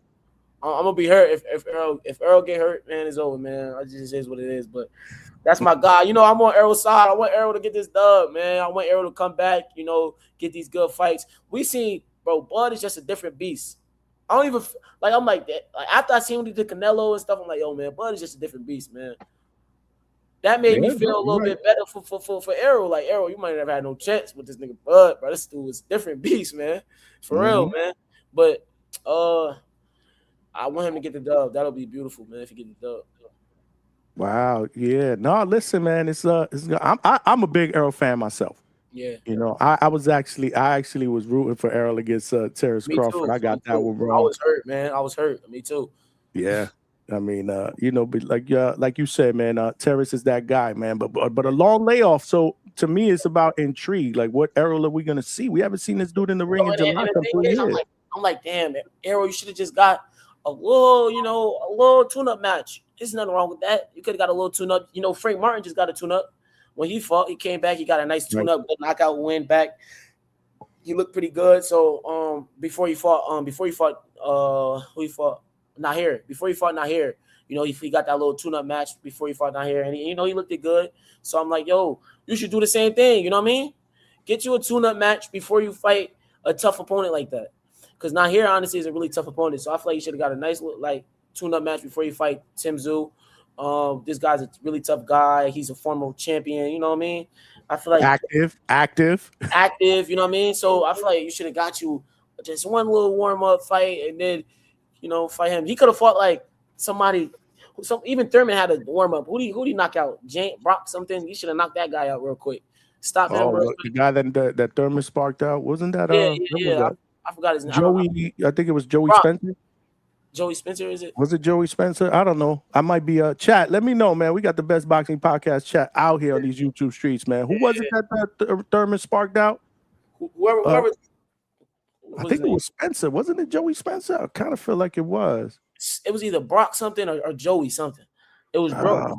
I'm gonna be hurt if Earl get hurt, man. It's over, man. It just is what it is. But that's my guy. You know, I'm on Errol's side. I want Errol to get this dub, man. I want Errol to come back. You know, get these good fights. We seen, bro. Bud is just a different beast. I don't even like. I'm like that. Like after I seen when he did Canelo and stuff, I'm like, yo, man, Bud is just a different beast, man. That made me feel a little bit better for Errol. Like, Errol, you might have had no chance with this nigga Bud, bro. This dude was a different beast, man. For real, man. But I want him to get the dub. That'll be beautiful, man, if he get the dub. Wow. Yeah. No, listen, man. I'm a big Errol fan myself. Yeah. You know, I actually was rooting for Errol against Terrence Crawford. I got that one wrong. I was hurt, man. I was hurt. Me too. Yeah. I mean, you know, but like you said, man, Terrence is that guy, man. But a long layoff. So to me, it's about intrigue. Like, what Errol are we gonna see? We haven't seen this dude in the ring in July for 3 years. I'm like, damn, man, Errol, you should have just got a little tune-up match. There's nothing wrong with that. You could have got a little tune-up. You know, Frank Martin just got a tune-up. When he fought, he came back. He got a nice tune-up, good knockout win back. He looked pretty good. So before he fought Nahir, you know, he got that little tune-up match before he fought Nahir, and you know, he looked good. So I'm like, yo, you should do the same thing. You know what I mean? Get you a tune-up match before you fight a tough opponent like that. Because Nahir, honestly, is a really tough opponent. So I feel like you should have got a nice tune-up match before you fight Tim Tszyu. This guy's a really tough guy. He's a former champion. You know what I mean? I feel like active. You know what I mean? So I feel like you should have got you just one little warm-up fight and then, you know, fight him. He could have fought like somebody. Even Thurman had a warm-up. Who did he knock out? Brock something. You should have knocked that guy out real quick. Stop him. The guy that Thurman sparked out, wasn't that? Yeah. I forgot his name. Joey. I think it was Joey Spencer. Joey Spencer, is it? Was it Joey Spencer? I don't know. I might be chat. Let me know, man. We got the best boxing podcast chat out here on these YouTube streets, man. Who was it that Thurman sparked out? Whoever. I think it was Spencer. Wasn't it Joey Spencer? I kind of feel like it was. It was either Brock something or Joey something. It was Brock.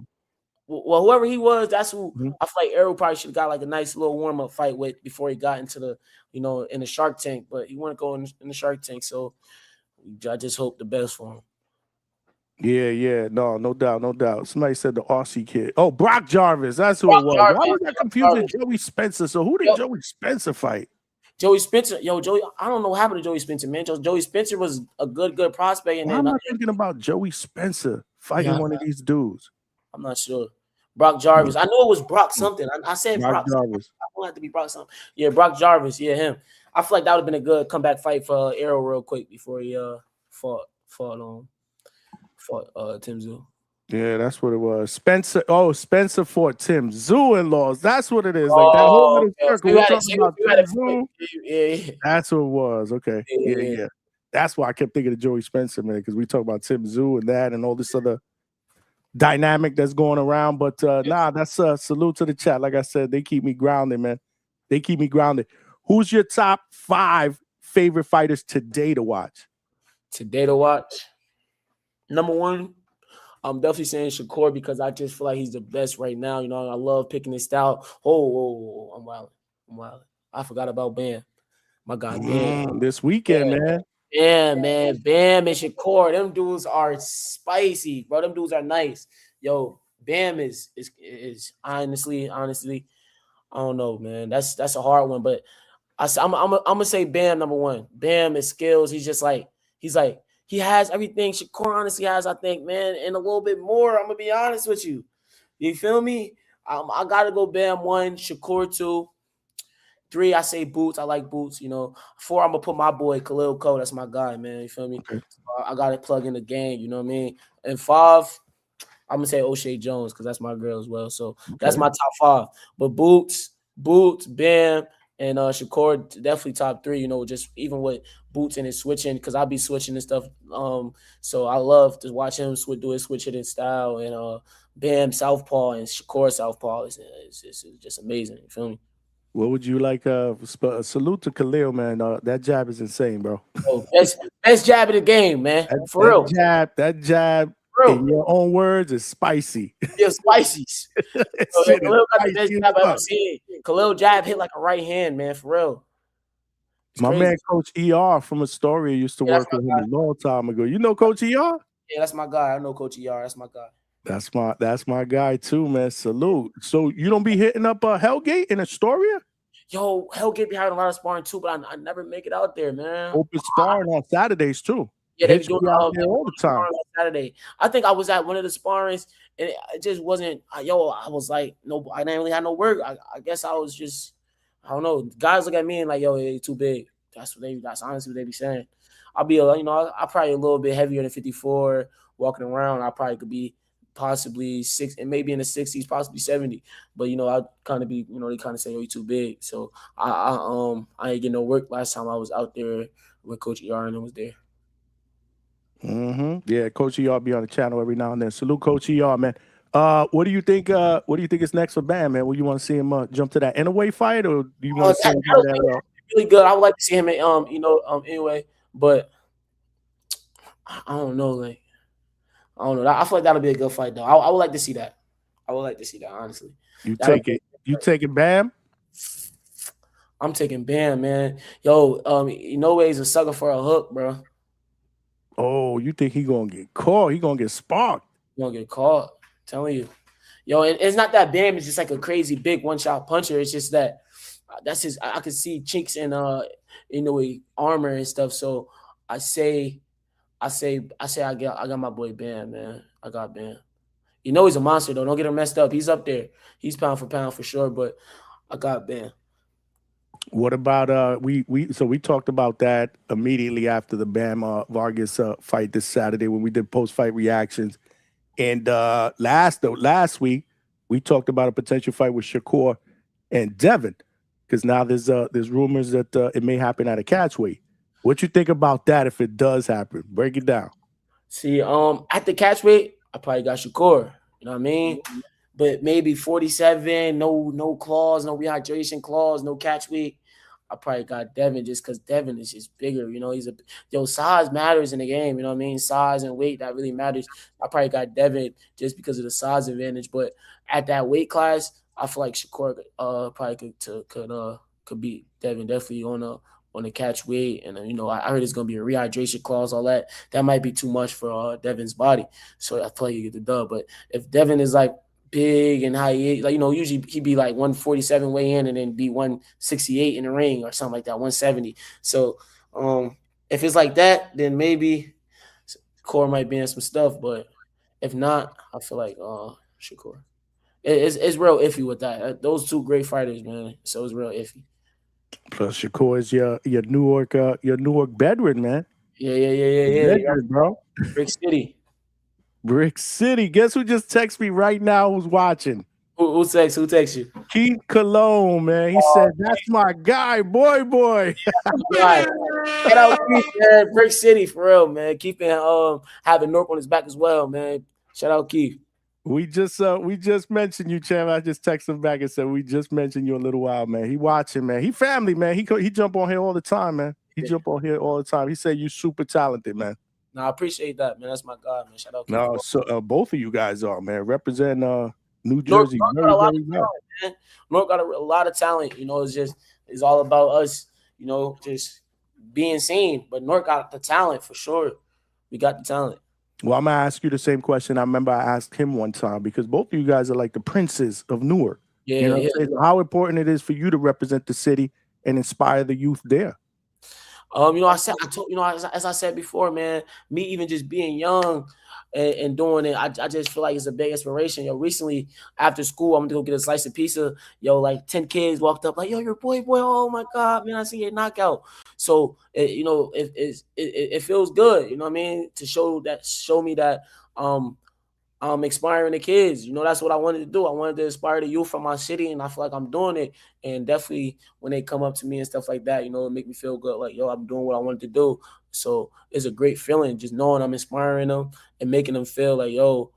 Well, whoever he was, that's who I feel like Errol probably should have got like a nice little warm-up fight with before he got into the, you know, in the Shark Tank. But he wouldn't go in the Shark Tank, so I just hope the best for him. Yeah. No doubt. Somebody said the Aussie kid. Oh, Brock Jarvis. That's who it was. Why was that confusing? Joey Spencer. So who did Joey Spencer fight? Joey Spencer. Joey, I don't know what happened to Joey Spencer, man. Joey Spencer was a good prospect. And why am I thinking about Joey Spencer fighting one of these dudes? I'm not sure. Brock Jarvis. I know it was Brock something. I said Brock Jarvis. I don't have to be Brock something. Yeah, Brock Jarvis. Yeah, him. I feel like that would have been a good comeback fight for Errol real quick before he fought Tim Tszyu. Yeah, that's what it was. Spencer fought Tim Tszyu in laws. That's what it is. Like that whole little circle. We're talking about Tim Tszyu. Yeah. That's what it was. Okay. Yeah. That's why I kept thinking of Joey Spencer, man, because we talk about Tim Tszyu and that and all this other dynamic that's going around. But that's salute to the chat. Like I said, they keep me grounded, man. They keep me grounded. Who's your top 5 favorite fighters today to watch? Number 1, I'm definitely saying Shakur because I just feel like he's the best right now. You know, I love picking his style. Oh, I'm wild. I forgot about Bam. My guy, Bam. This weekend, man. Yeah, man. Bam and Shakur. Them dudes are spicy, bro. Them dudes are nice. Yo, Bam is honestly, I don't know, man. That's a hard one, but I'm gonna say Bam number one. Bam is skills. He has everything Shakur honestly has, I think, man, and a little bit more. I'm gonna be honest with you. You feel me? I gotta go Bam 1, Shakur 2. 3, I say Boots. I like Boots. You know, 4, I'm gonna put my boy Khalil Cole. That's my guy, man. You feel me? Okay. I gotta plug in the game. You know what I mean? And 5, I'm gonna say O'Shea Jones because that's my girl as well. So that's my top 5. But Boots, Bam, and Shakur definitely top 3. You know, just even with Boots and his switching because I'll be switching and stuff. So I love to watch him do his switch hitting style and Bam southpaw and Shakur southpaw is just amazing. You feel me? What would you like? Salute to Khalil, man. That jab is insane, bro. Oh, best jab of the game, man. For real. That jab, in your own words, is spicy. Yeah, spicy. Khalil got the best jab I've ever seen. Khalil jab hit like a right hand, man. For real. My man, Coach ER from Astoria, used to work with him a long time ago. You know Coach ER? Yeah, that's my guy. I know Coach ER. That's my guy. That's my guy too, man. Salute. So you don't be hitting up Hellgate in Astoria? Yo, Hellgate be having a lot of sparring too, but I never make it out there, man. Open sparring on Saturdays too. Yeah, they be doing out there all the time. On Saturday. I think I was at one of the sparrings, and it just wasn't. I was like, no, I didn't really have no work. I guess I was just, I don't know. Guys look at me and like, yo, you're too big. That's honestly what they be saying. I'll be, I probably a little bit heavier than 54 walking around. I probably could be possibly 6 and maybe in the 60s, possibly 70. But I kind of be, they kind of say, "Oh, you too big." So I ain't getting no work last time I was out there when Coach ER and was there. Yeah, Coach ER be on the channel every now and then. Salute Coach ER, man. What do you think? What do you think is next for Bam, man? Would you want to see him jump to that innerweight fight, or do you want to see him do that? Really good. I would like to see him anyway, but I don't know, like. I don't know. I feel like that'll be a good fight, though. I would like to see that. I would like to see that, honestly. You taking Bam? I'm taking Bam, man. Yo, he's a sucker for a hook, bro. Oh, you think he gonna get caught? He gonna get sparked. He gonna get caught. I'm telling you. Yo, and it's not that Bam is just like a crazy big one-shot puncher. It's just that that's his. I can see chinks in armor and stuff. So I got my boy Bam, man. I got Bam. He's a monster though. Don't get him messed up. He's up there. He's pound for pound for sure. But I got Bam. What about we talked about that immediately after the Bam Vargas fight this Saturday when we did post-fight reactions, and last week we talked about a potential fight with Shakur and Devin because now there's rumors that it may happen at a catchweight. What you think about that if it does happen? Break it down. See, at the catchweight, I probably got Shakur. You know what I mean? But maybe 47, no clause, no rehydration clause, no catchweight. I probably got Devin just because Devin is just bigger. Size matters in the game. You know what I mean? Size and weight, that really matters. I probably got Devin just because of the size advantage. But at that weight class, I feel like Shakur probably could beat Devin definitely on the catch weight. And I heard it's gonna be a rehydration clause, all that. That might be too much for Devin's body. So I feel like you get the dub. But if Devin is like big and high, usually he'd be like 147 weigh in and then be 168 in the ring or something like that, 170. So if it's like that, then maybe Shakur might be in some stuff. But if not, I feel like Shakur. It's real iffy with that. Those two great fighters, man. So it's real iffy. Plus Shakur is your Newark veteran, man. Yeah. Veteran, bro. Brick City. Guess who just texted me right now who's watching? Who texts you? Keith Cologne, man. He said, that's my guy, boy. Shout out Keith, man. Brick City, for real, man. Keeping having North on his back as well, man. Shout out Keith. We just mentioned you, Champ. I just texted him back and said we just mentioned you a little while, man. He watching, man. He family, man. He jump on here all the time, man. He jump on here all the time. He said you super talented, man. No, I appreciate that, man. That's my guy, man. Shout out to No, so both of you guys are, man. Represent New North Jersey got very, a lot very of well. talent, man. North got a lot of talent. You know, it's all about us, you know, just being seen. But North got the talent for sure. We got the talent. Well, I'm gonna ask you the same question. I remember I asked him one time because both of you guys are like the princes of Newark. Yeah, You know, yeah. so how important it is for you to represent the city and inspire the youth there. You know, I told, you know, as I said before, man, me even just being young and doing it, I just feel like it's a big inspiration. Yo, recently after school, I'm gonna go get a slice of pizza. Yo, like 10 kids walked up, like, yo, your boy, oh my God, man, I see your knockout. So, you know, it feels good, you know what I mean, to show me that I'm inspiring the kids. You know, that's what I wanted to do. I wanted to inspire the youth from my city, and I feel like I'm doing it. And definitely when they come up to me and stuff like that, you know, it make me feel good. Like, yo, I'm doing what I wanted to do. So it's a great feeling just knowing I'm inspiring them and making them feel like, yo,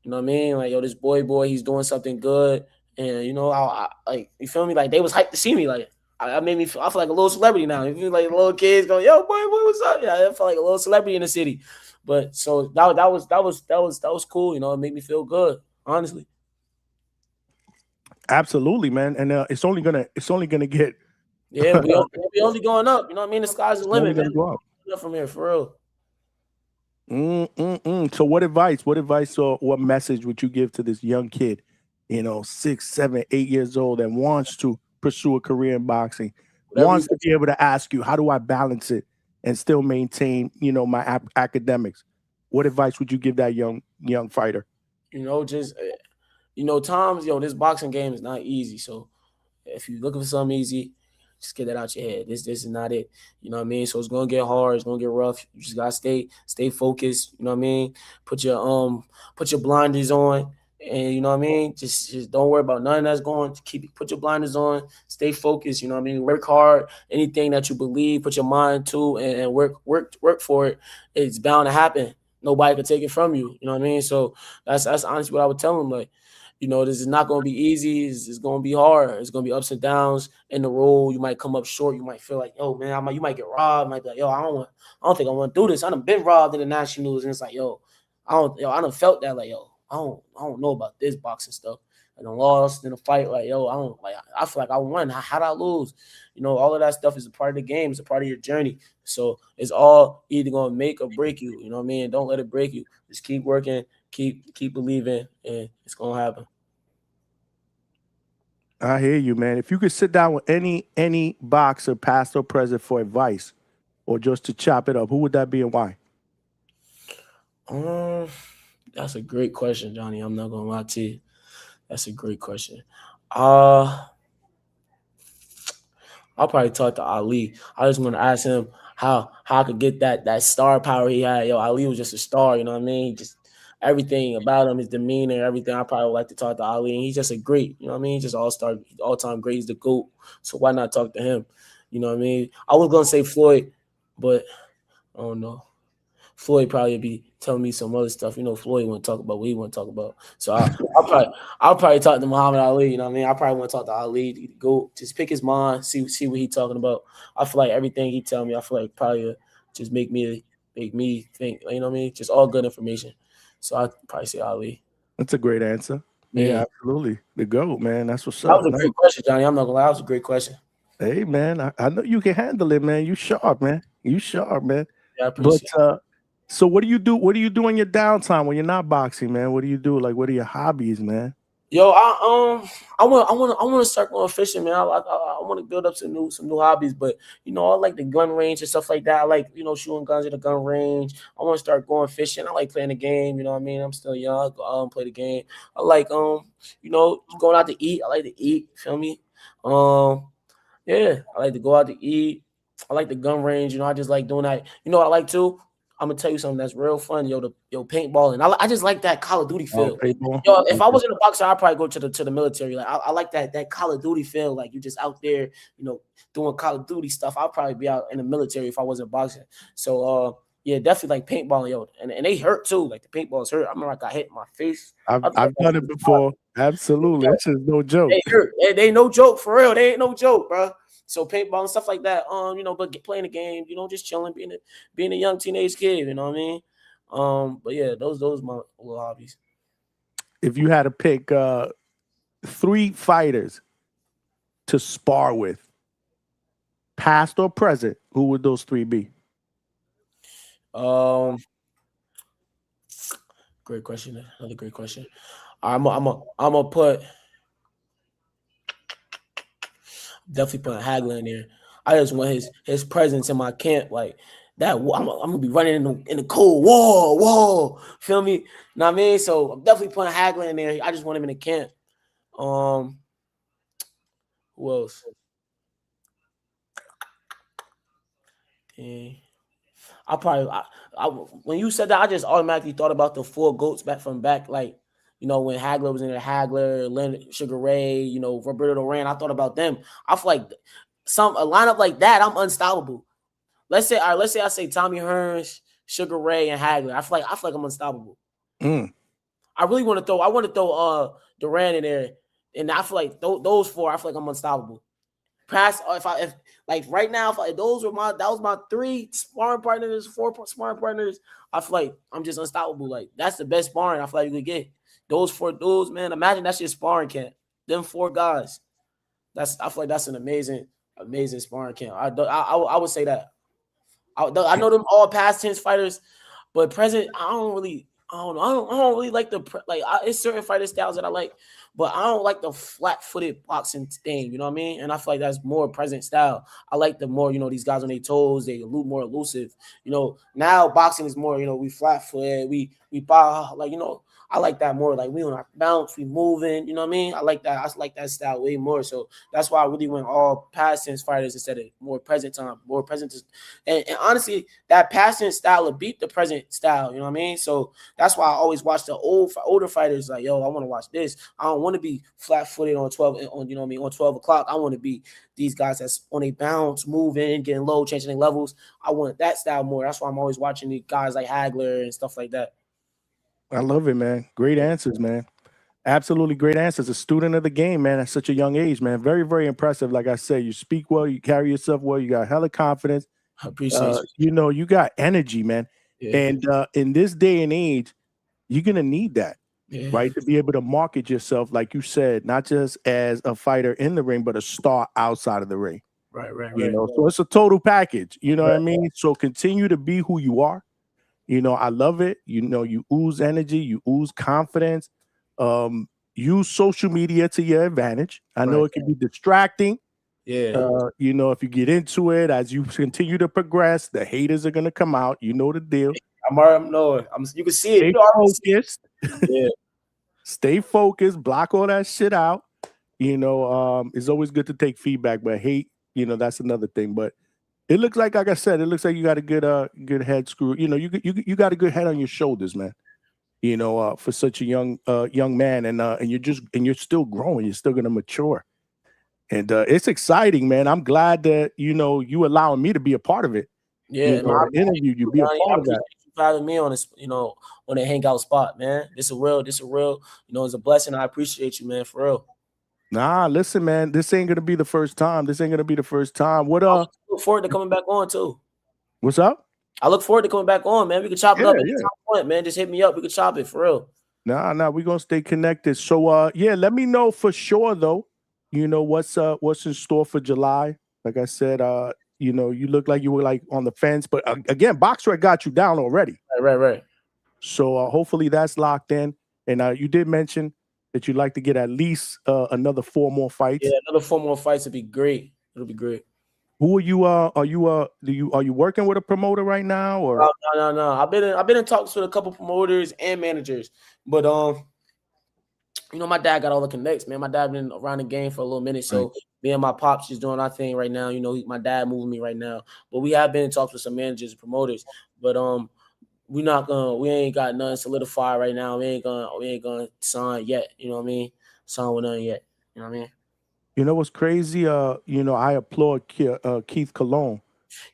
you know what I mean? Like, yo, this boy, he's doing something good. And, you know, I like, you feel me? Like, they was hyped to see me. Like, I made me feel, I feel like a little celebrity now. You feel like little kids going, yo, boy, what's up? Yeah, I feel like a little celebrity in the city. But so that was cool. You know, it made me feel good, honestly. Absolutely, man. And it's only gonna get Yeah, we only going up. You know what I mean? The sky's the limit, man. Go Up from here, for real. So what advice or what message would you give to this young kid, you know, 6, 7, 8 years old that wants to pursue a career in boxing, wants to be able to ask you, how do I balance it and still maintain, you know, my academics? What advice would you give that young fighter? You know, just, you know, times, this boxing game is not easy. So if you're looking for something easy, just get that out your head. This is not it. You know what I mean? So it's gonna get hard. It's gonna get rough. You just gotta stay focused. You know what I mean? Put your blinders on, and you know what I mean. Just don't worry about nothing that's going. Put your blinders on. Stay focused. You know what I mean? Work hard. Anything that you believe, put your mind to, and work for it. It's bound to happen. Nobody can take it from you. You know what I mean? So that's honestly what I would tell them. Like, you know, this is not going to be easy. It's going to be hard. It's going to be ups and downs in the road. You might come up short. You might feel like, yo, man, you might get robbed. You might be like, yo, I don't think I want to do this. I done been robbed in the nationals, and it's like, I done felt that, like, yo, I don't know about this boxing stuff. I done lost in a fight, like, yo, I feel like I won. How did I lose? You know, all of that stuff is a part of the game. It's a part of your journey. So it's all either going to make or break you. You know what I mean? Don't let it break you. Just keep working. Keep believing, and it's gonna happen. I hear you, man. If you could sit down with any boxer, past or present, for advice or just to chop it up, who would that be and why? That's a great question, Johnny. I'm not gonna lie to you. That's a great question. I'll probably talk to Ali. I just want to ask him how I could get that star power he had. Yo, Ali was just a star, you know what I mean? Just everything about him, his demeanor, everything. I probably would like to talk to Ali, and he's just a great, you know what I mean? Just all-star, all-time great. He's the GOAT. So why not talk to him? You know what I mean? I was gonna say Floyd, but I don't know. Floyd probably be telling me some other stuff. You know, Floyd want to talk about what he want to talk about. So I'll probably talk to Muhammad Ali. You know what I mean? I probably want to talk to Ali. Go just pick his mind, see what he's talking about. I feel like everything he tell me, I feel like probably just make me think. You know what I mean? Just all good information. So I'd probably say Ali. That's a great answer. Yeah, absolutely. The GOAT, man. That's what's up. That was a great question, Johnny. I'm not gonna lie. That was a great question. Hey, man. I know you can handle it, man. You sharp, man. Yeah, I appreciate it. So what do you do? What do you do in your downtime when you're not boxing, man? What do you do? Like, what are your hobbies, man? Yo, I want to start going fishing, man. I want to build up some new hobbies, but you know, I like the gun range and stuff like that. I like, you know, shooting guns at the gun range. I want to start going fishing. I like playing the game. You know what I mean? I'm still young. I go out and play the game. I like you know, going out to eat. I like to eat. Feel me? Yeah, I like to go out to eat. I like the gun range. You know, I just like doing that. You know what I like too? I'm gonna tell you something that's real fun, paintballing. I just like that Call of Duty feel. Yo, if I wasn't a boxer, I'd probably go to the military. Like I like that Call of Duty feel. Like you just out there, you know, doing Call of Duty stuff. I'd probably be out in the military if I wasn't boxing. So yeah, definitely like paintballing, yo, and they hurt too. Like the paintballs hurt. I remember I got hit in my face. I've done it before. Absolutely, this is no joke. They hurt. They ain't no joke for real. They ain't no joke, bro. So paintball and stuff like that. But playing the game, just chilling, being a young teenage kid. You know what I mean? But yeah, those my little hobbies. If you had to pick 3 fighters to spar with, past or present, who would those 3 be? Great question. Another great question. I'm gonna put definitely put Hagler in there. I just want his presence in my camp, like that. I'm gonna be running in the cold. Whoa, feel me? Know what I mean? So I'm definitely putting Hagler in there. I just want him in the camp. Who else? Dang. When you said that, I just automatically thought about the 4 GOATs back, like, when Hagler was in there, Hagler, Leonard, Sugar Ray, Roberto Duran. I thought about them. I feel like a lineup like that, I'm unstoppable. Let's say I say Tommy Hearns, Sugar Ray, and Hagler. I feel like I'm unstoppable. I really want to throw Duran in there, and I feel like those 4, I feel like I'm unstoppable. If right now, that was my 3 sparring partners, 4 sparring partners, I feel like I'm just unstoppable. Like, that's the best sparring I feel like you could get. Those 4 dudes, man. Imagine that's your sparring camp. Them 4 guys. I feel like that's an amazing sparring camp. I would say that. I know them all past tense fighters, but present, I don't really like it's certain fighter styles that I like, but I don't like the flat-footed boxing thing, you know what I mean? And I feel like that's more present style. I like the more, these guys on their toes, they look more elusive. Now boxing is more, we flat-footed, we bow, I like that more. Like, we on our bounce, we moving, you know what I mean? I like that. I like that style way more. So that's why I really went all past tense fighters instead of more present time, more present. And honestly, that past tense style will beat the present style, you know what I mean? So that's why I always watch the older fighters. Like, yo, I want to watch this. I don't want to be flat-footed on 12 o'clock. I want to be these guys that's on a bounce, moving, getting low, changing their levels. I want that style more. That's why I'm always watching the guys like Hagler and stuff like that. I love it, man. Great answers, man. Absolutely great answers. A student of the game, man, at such a young age, man. Very, very impressive. Like I said, you speak well, you carry yourself well, you got hella confidence. I appreciate you. You got energy, man. Yeah. And in this day and age, you're going to need that, right? To be able to market yourself, like you said, not just as a fighter in the ring, but a star outside of the ring. Right. So it's a total package, you know what I mean? So continue to be who you are. I love it. You ooze energy, you ooze confidence. Use social media to your advantage. I know it can be distracting. Yeah. If you get into it, as you continue to progress, the haters are gonna come out. You know the deal. You can see it. Stay focused. Yeah. Stay focused. Block all that shit out. It's always good to take feedback, but hate, that's another thing. But it looks like I said, you got a good head screw. You got a good head on your shoulders, man. For such a young man, and you're still growing. You're still gonna mature, and it's exciting, man. I'm glad that you allowing me to be a part of it. Yeah, interview you be a part of that. You having me on this, on the hangout spot, man. This a real. It's a blessing. I appreciate you, man, for real. Nah, listen, man. This ain't gonna be the first time. What I look forward to coming back on too. What's up? I look forward to coming back on, man. We can chop it up at some point, man. Just hit me up. We can chop it for real. Nah, we're gonna stay connected. So let me know for sure though. What's in store for July. Like I said, you look like you were like on the fence, but again, BoxRec got you down already. Right. So hopefully that's locked in. And you did mention that you'd like to get at least another 4 more fights. Yeah, another 4 more fights would be great. It'll be great. Who are you? Are you working with a promoter right now? Or no. I've been in talks with a couple promoters and managers, but my dad got all the connects, man. My dad been around the game for a little minute, so me and my pops just doing our thing right now. My dad moving me right now, but we have been in talks with some managers and promoters, but we ain't got nothing solidified right now. We ain't gonna sign yet. You know what I mean? Sign with nothing yet. You know what I mean? You know what's crazy? I applaud Keith Cologne.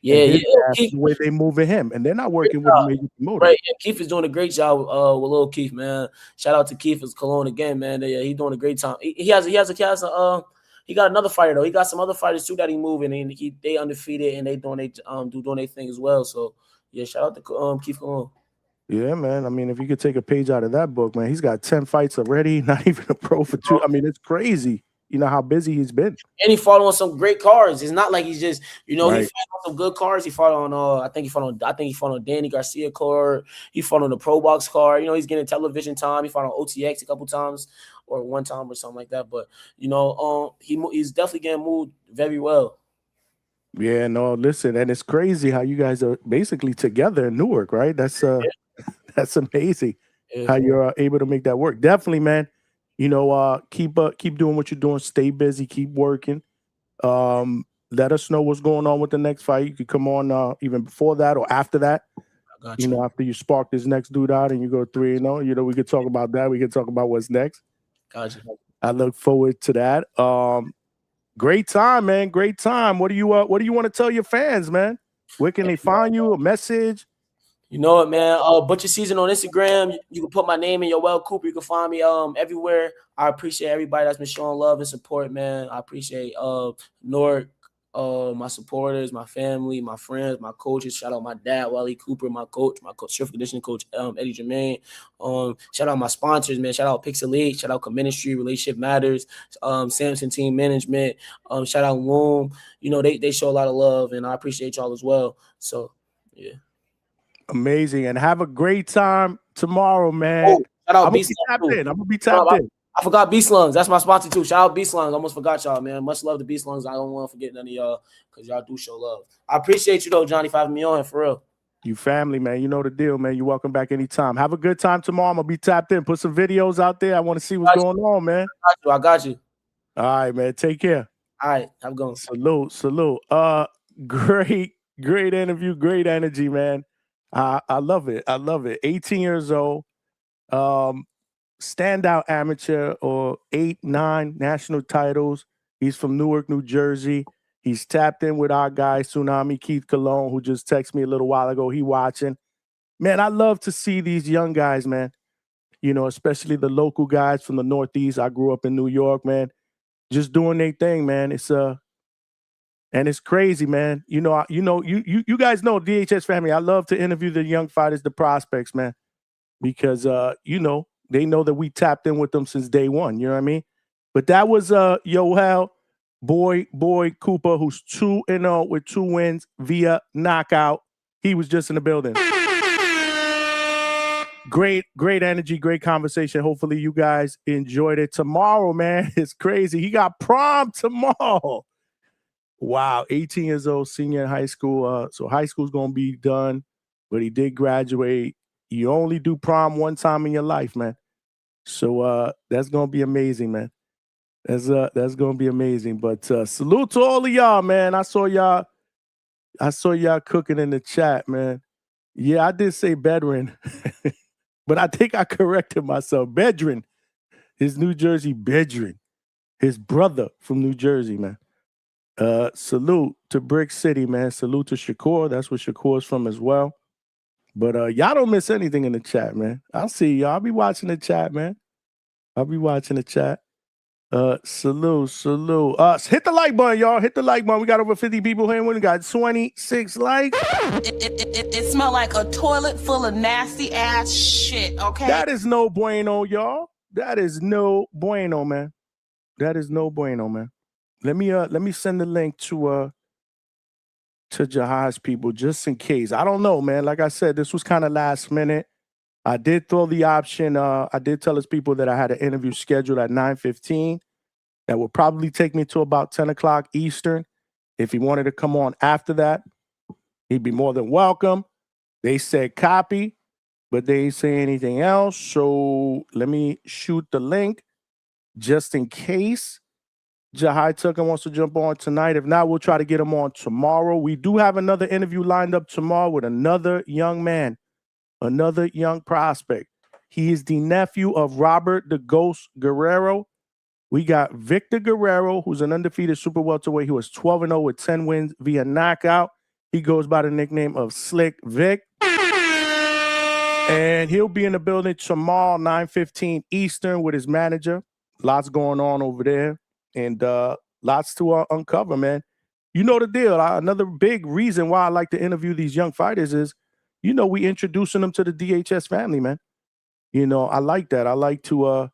Yeah. The way they moving him, and they're not working with a major promoter. Right. Yeah, Keith is doing a great job with little Keith, man. Shout out to Keith Cologne again, man. Yeah, he's doing a great time. He has a He got another fighter though. He got some other fighters too that he moving, and they undefeated and they doing their thing as well. So yeah, shout out to Keith Cologne. Yeah, man. I mean, if you could take a page out of that book, man, he's got 10 fights already, not even a pro for 2. I mean, it's crazy. You know how busy he's been. And he fought on some great cards. It's not like he's just, he fought on some good cards. He fought on I think he fought on Danny Garcia card. He fought on the Pro Box card. He's getting television time. He fought on OTX a couple times or one time or something like that. But he's definitely getting moved very well. Yeah, no, listen, and it's crazy how you guys are basically together in Newark, right? That's that's amazing how you're able to make that work. Definitely, man. Keep doing what you're doing. Stay busy. Keep working. Let us know what's going on with the next fight. You could come on even before that or after that. After you spark this next dude out and you go 3-0. We could talk about that. We could talk about what's next. Gotcha. I look forward to that. Great time, man. Great time. What do you want to tell your fans, man? Where can they find you? A message? You know what, man? Butcher Season on Instagram. You can put my name in Yoell Cooper. You can find me everywhere. I appreciate everybody that's been showing love and support, man. I appreciate Newark, my supporters, my family, my friends, my coaches. Shout out my dad, Wally Cooper, my coach, strength conditioning coach, Eddie Jermaine. Shout out my sponsors, man. Shout out Pix Elite. Shout out Comministry, Relationship Matters, Samson Team Management. Shout out Womb. They show a lot of love, and I appreciate y'all as well. So, yeah. Amazing. And have a great time tomorrow, man. Oh, shout out I'm gonna be tapped in. I forgot Beast Lungs. That's my sponsor too. Shout out Beast Lungs. Almost forgot y'all, man. Much love to Beast Lungs. I don't want to forget none of y'all because y'all do show love. I appreciate you though, Johnny, for having me on for real. You family, man. You know the deal, man. You're welcome back anytime. Have a good time tomorrow. I'm gonna be tapped in. Put some videos out there. I want to see what's going on, man. I got you. All right, man. Take care. All right. Have a good one. Salute. Great interview. Great energy, man. I love it. 18 years old. Standout amateur or 8-9 national titles. He's from Newark, New Jersey. He's tapped in with our guy, Tsunami Keith Cologne, who just texted me a little while ago. He watching. Man, I love to see these young guys, man. Especially the local guys from the Northeast. I grew up in New York, man. Just doing their thing, man. And it's crazy, man. You guys know DHS family. I love to interview the young fighters, the prospects, man, because they know that we tapped in with them since day one. You know what I mean? But that was Yoell Boy Boy Cooper, who's 2-0 with 2 wins via knockout. He was just in the building. Great energy, great conversation. Hopefully you guys enjoyed it. Tomorrow, man, it's crazy. He got prom tomorrow. Wow, 18 years old, senior in high school. So high school's going to be done, but he did graduate. You only do prom one time in your life, man. So that's going to be amazing, man. That's going to be amazing. But salute to all of y'all, man. I saw y'all cooking in the chat, man. Yeah, I did say Bedrin, but I think I corrected myself. Bedrin, his New Jersey Bedrin, his brother from New Jersey, man. Salute to Brick City, man. Salute to Shakur. That's where Shakur's from as well. But y'all don't miss anything in the chat, man. I'll see y'all. I'll be watching the chat, man. Salute. Hit the like button, y'all. Hit the like button. We got over 50 people here. We got 26 likes. It smelled like a toilet full of nasty ass shit, okay? That is no bueno, y'all. That is no bueno, man. Let me send the link to Jahi's people just in case. I don't know, man. Like I said, this was kind of last minute. I did throw the option. I did tell his people that I had an interview scheduled at 9:15. That would probably take me to about 10 o'clock Eastern. If he wanted to come on after that, he'd be more than welcome. They said copy, but they ain't say anything else. So let me shoot the link just in case Jahi Tucker wants to jump on tonight. If not, we'll try to get him on tomorrow. We do have another interview lined up tomorrow with another young man, another young prospect. He is the nephew of Robert the Ghost Guerrero. We got Victor Guerrero, who's an undefeated super welterweight. He was 12-0 with 10 wins via knockout. He goes by the nickname of Slick Vic. And he'll be in the building tomorrow, 9:15 Eastern, with his manager. Lots going on over there. And lots to uncover, man. You know the deal. Another big reason why I like to interview these young fighters is, we introducing them to the DHS family, man. I like that. I like to,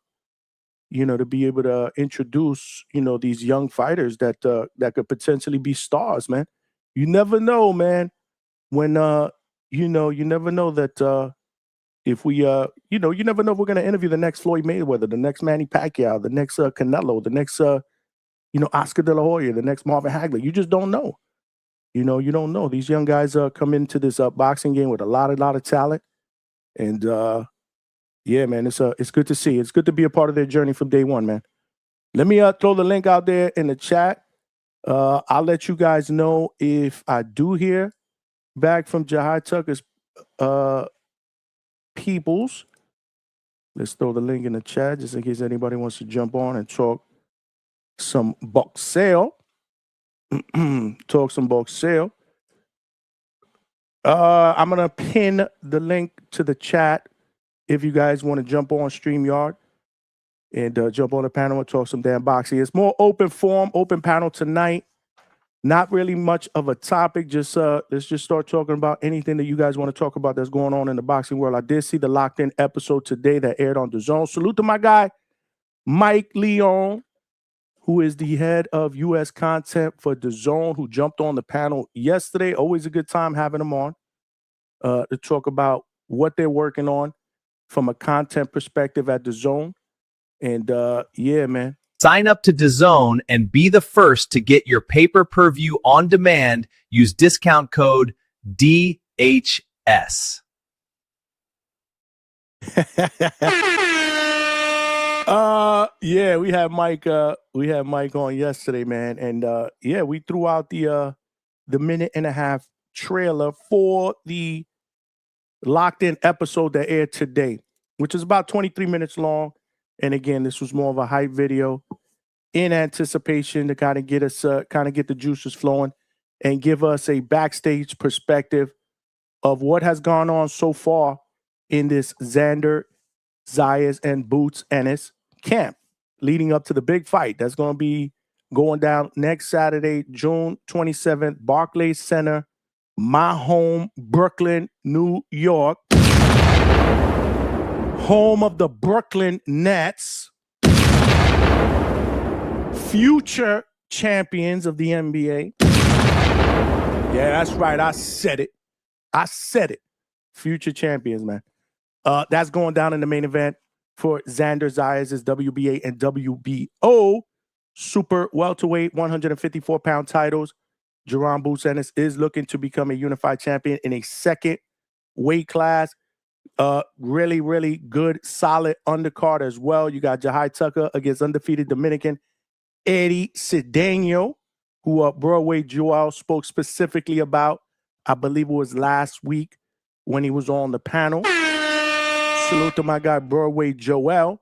to be able to introduce, these young fighters that could potentially be stars, man. You never know, man. When you never know that if we you never know if we're gonna interview the next Floyd Mayweather, the next Manny Pacquiao, the next Canelo, the next Oscar De La Hoya, the next Marvin Hagler. You just don't know. You don't know. These young guys come into this boxing game with a lot of talent, and yeah, man, it's good to see. It's good to be a part of their journey from day one, man. Let me throw the link out there in the chat. I'll let you guys know if I do hear back from Jahi Tucker's peoples. Let's throw the link in the chat just in case anybody wants to jump on and talk some boxeo. Talk some boxeo. I'm gonna pin the link to the chat if you guys want to jump on StreamYard and jump on the panel and talk some damn boxing. It's more open form, open panel tonight. Not really much of a topic. Just let's just start talking about anything that you guys want to talk about that's going on in the boxing world. I did see the Locked In episode today that aired on DAZN. Salute to my guy, Mike Leon, who is the head of U.S. content for DAZN, who jumped on the panel yesterday. Always a good time having him on to talk about what they're working on from a content perspective at DAZN. And yeah, man. Sign up to DAZN and be the first to get your pay-per-view on demand. Use discount code DHS. Yeah, we had Mike on yesterday, man. And yeah, we threw out the minute and a half trailer for the Locked In episode that aired today, which is about 23 minutes long. And again, this was more of a hype video in anticipation to kind of get us, get the juices flowing and give us a backstage perspective of what has gone on so far in this Xander Zayas and Boots Ennis camp leading up to the big fight that's going to be going down next Saturday, June 27th, Barclays Center, my home, Brooklyn, New York. Home of the Brooklyn Nets, future champions of the NBA. Yeah, that's right. I said it. Future champions, man. That's going down in the main event for Xander Zayas' WBA and WBO super welterweight 154-pound titles. Jerome Boots Ennis is looking to become a unified champion in a second weight class. Really, really good, solid undercard as well. You got Jahi Tucker against undefeated Dominican Euri Cedeno, who Broadway Yoell spoke specifically about. I believe it was last week when he was on the panel. Salute to my guy, Broadway Yoell.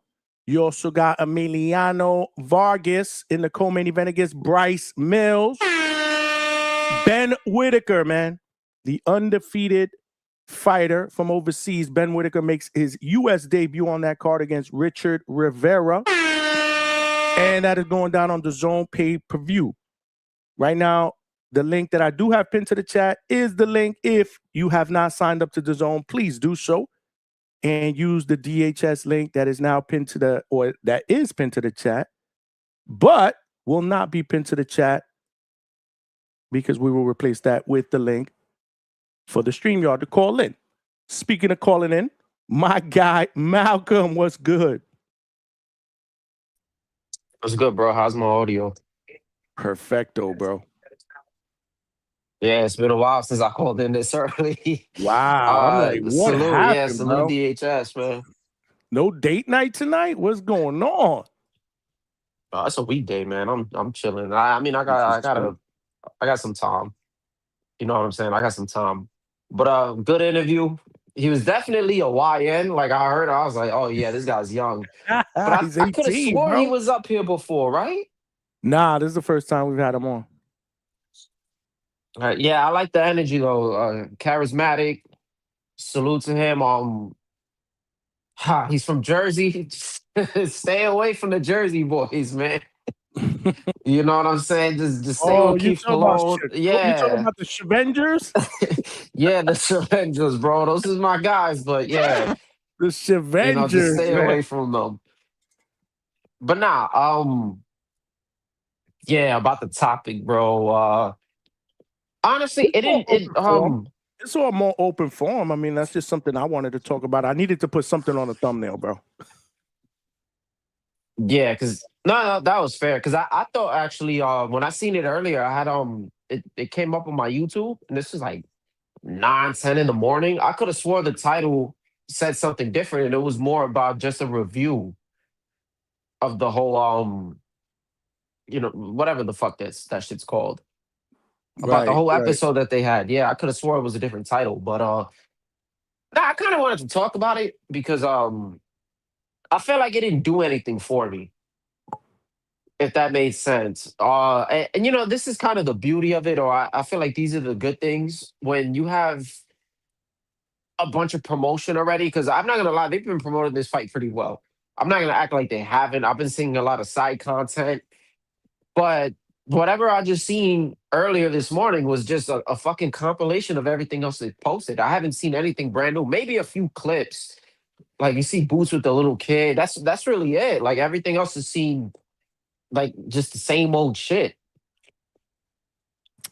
You also got Emiliano Vargas in the co-main event against Bryce Mills. Ben Whitaker, man, the undefeated fighter from overseas. Ben Whitaker makes his U.S. debut on that card against Richard Rivera. And that is going down on DAZN pay-per-view. Right now, the link that I do have pinned to the chat is the link. If you have not signed up to DAZN, please do so. And use the DHS link that is now pinned to that is pinned to the chat, but will not be pinned to the chat because we will replace that with the link for the StreamYard to call in. Speaking of calling in, my guy, Malcolm, what's good? What's good, bro? How's my audio? Perfecto, bro. Yeah, it's been a while since I called in this early. Wow. I'm like, what happened, salute bro? DHS, man. No date night tonight? What's going on? It's a weekday, man. I'm chilling. I got some time. You know what I'm saying? I got some time. But good interview. He was definitely a YN. Like I heard, I was like, oh yeah, this guy's young. But I could have sworn he was up here before, right? Nah, this is the first time we've had him on. Yeah, I like the energy though. Charismatic. Salute to him. He's from Jersey. Stay away from the Jersey boys, man. You know what I'm saying? Just stay Oh, with you Keith talking about Malone. you talking Yeah. about the Scavengers? Yeah, the Avengers, bro. Those is my guys, but yeah, The just Scavengers, stay man. away from them. But nah, yeah, about the topic, bro. Honestly, It's more open forum. It's all more open forum. I mean, that's just something I wanted to talk about. I needed to put something on the thumbnail, bro. yeah, because no, that was fair. Because I thought actually, when I seen it earlier, I had it came up on my YouTube, and this was like 9, 10 in the morning. I could have swore the title said something different, and it was more about just a review of the whole whatever the fuck that shit's called, about the Right, whole right. episode that they had. Yeah, I could have swore it was a different title, but nah, I kind of wanted to talk about it because I felt like it didn't do anything for me, if that made sense. And this is kind of the beauty of it, or I feel like these are the good things when you have a bunch of promotion already. Because I'm not gonna lie, they've been promoting this fight pretty well. I'm not gonna act like they haven't. I've been seeing a lot of side content, but whatever I just seen earlier this morning was just a fucking compilation of everything else they posted. I haven't seen anything brand new. Maybe a few clips. Like you see Boots with the little kid. That's really it. Like everything else is seen like just the same old shit.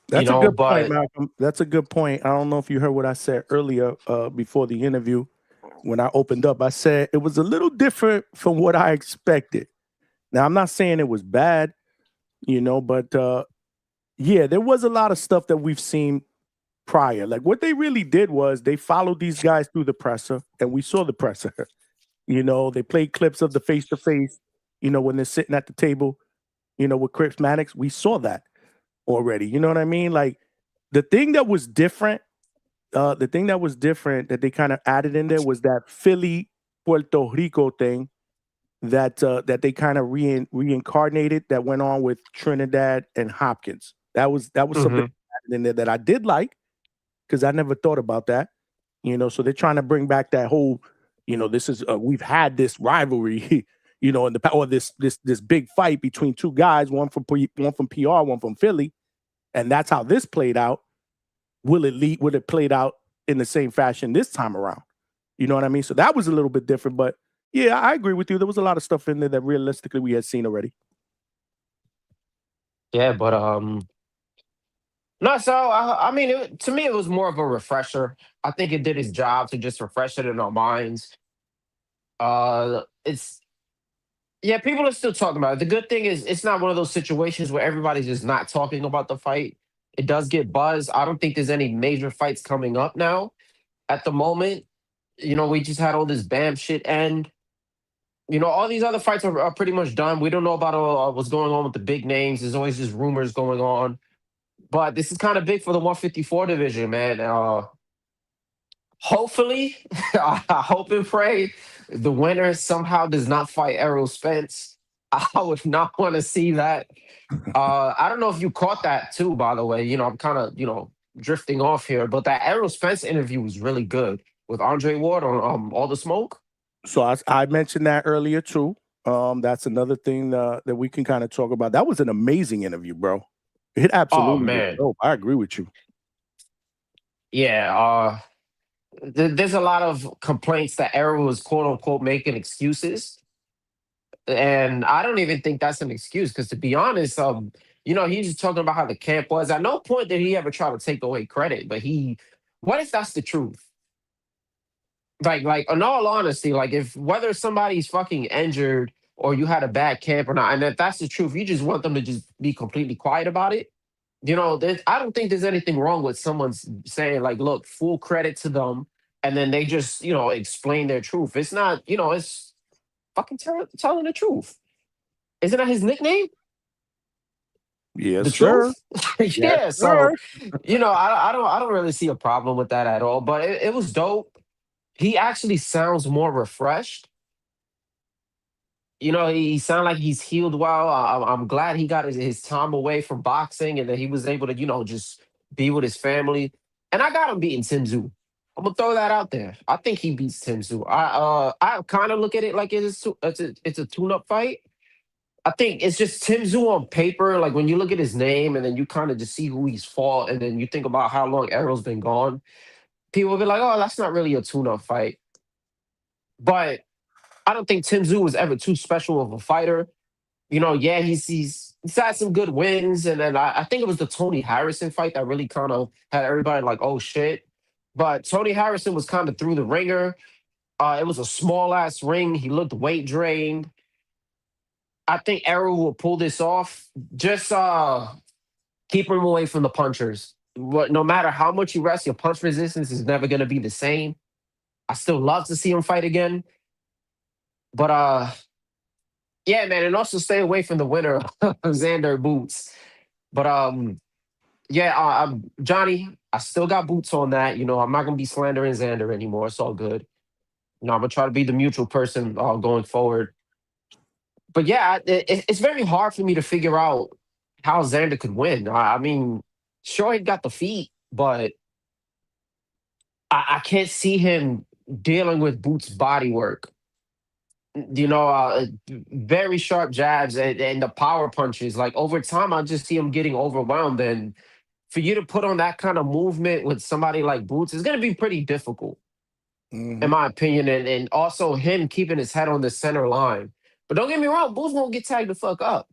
That's a good point, But Malcolm. That's a good point. I don't know if you heard what I said earlier before the interview. When I opened up, I said it was a little different from what I expected. Now, I'm not saying it was bad, but yeah, there was a lot of stuff that we've seen prior. Like what they really did was they followed these guys through the presser, and we saw the presser. They played clips of the face-to-face, when they're sitting at the table, with Chris Mannix. We saw that already. You know what I mean? Like the thing that was different that they kind of added in there was that Philly Puerto Rico thing that they kind of reincarnated that went on with Trinidad and Hopkins. That was something mhm. added in there that I did like because I never thought about that. So they're trying to bring back that whole, this is we've had this rivalry, in the or this big fight between two guys, one from PR, one from Philly, and that's how this played out. Will it played out in the same fashion this time around? You know what I mean? So that was a little bit different, but yeah, I agree with you. There was a lot of stuff in there that realistically we had seen already. Yeah, but no. So I mean, to me, it was more of a refresher. I think it did its job to just refresh it in our minds. It's Yeah, people are still talking about it. The good thing is it's not one of those situations where everybody's just not talking about the fight. It does get buzz. I don't think there's any major fights coming up now at the moment. We just had all this BAM shit end. All these other fights are pretty much done. We don't know about what's going on with the big names. There's always just rumors going on. But this is kind of big for the 154 division, man. Hopefully, I hope and pray the winner somehow does not fight Errol Spence. I would not want to see that. I don't know if you caught that too, by the way. I'm kind of, drifting off here, but that Errol Spence interview was really good with Andre Ward on All the Smoke. So I mentioned that earlier too. That's another thing that we can kind of talk about. That was an amazing interview, bro. It Oh, absolutely was man. dope. I agree with you. Yeah. There's a lot of complaints that Errol was quote unquote making excuses. And I don't even think that's an excuse because, to be honest, he's just talking about how the camp was. At no point did he ever try to take away credit, but what if that's the truth? Like, in all honesty, like if whether somebody's fucking injured or you had a bad camp or not, and if that's the truth, you just want them to just be completely quiet about it. I don't think there's anything wrong with someone's saying like, look, full credit to them, and then they just explain their truth. It's not, it's fucking telling the truth. Isn't that his nickname? Yes, The sir. truth. Yes, Yeah. So, sir. I don't really see a problem with that at all. But it was dope. He actually sounds more refreshed. He sounds like he's healed well. I'm glad he got his time away from boxing and that he was able to, just be with his family. And I got him beating Tim Tszyu. I'm gonna throw that out there. I think he beats Tim Tszyu. I kind of look at it like it's a tune-up fight. I think it's just Tim Tszyu on paper. Like when you look at his name and then you kind of just see who he's fought, and then you think about how long Errol's been gone, people will be like, "Oh, that's not really a tune-up fight." But I don't think Tim Tszyu was ever too special of a fighter. Yeah, he's had some good wins, and then I think it was the Tony Harrison fight that really kind of had everybody like, "Oh shit." But Tony Harrison was kind of through the ringer. It was a small ass ring. He looked weight drained. I think Errol will pull this off. Just keep him away from the punchers. No matter how much you rest, your punch resistance is never going to be the same. I still love to see him fight again. But yeah, man, and also stay away from the winner of Xander Boots. But yeah, Johnny, I still got Boots on that. I'm not gonna be slandering Xander anymore. It's all good. I'm gonna try to be the mutual person going forward. But yeah, it's very hard for me to figure out how Xander could win. I mean, sure he got the feet, but I can't see him dealing with Boots' body work. Very sharp jabs and the power punches. Like over time, I just see him getting overwhelmed. And for you to put on that kind of movement with somebody like Boots is going to be pretty difficult, in my opinion. And also him keeping his head on the center line. But don't get me wrong, Boots won't get tagged the fuck up.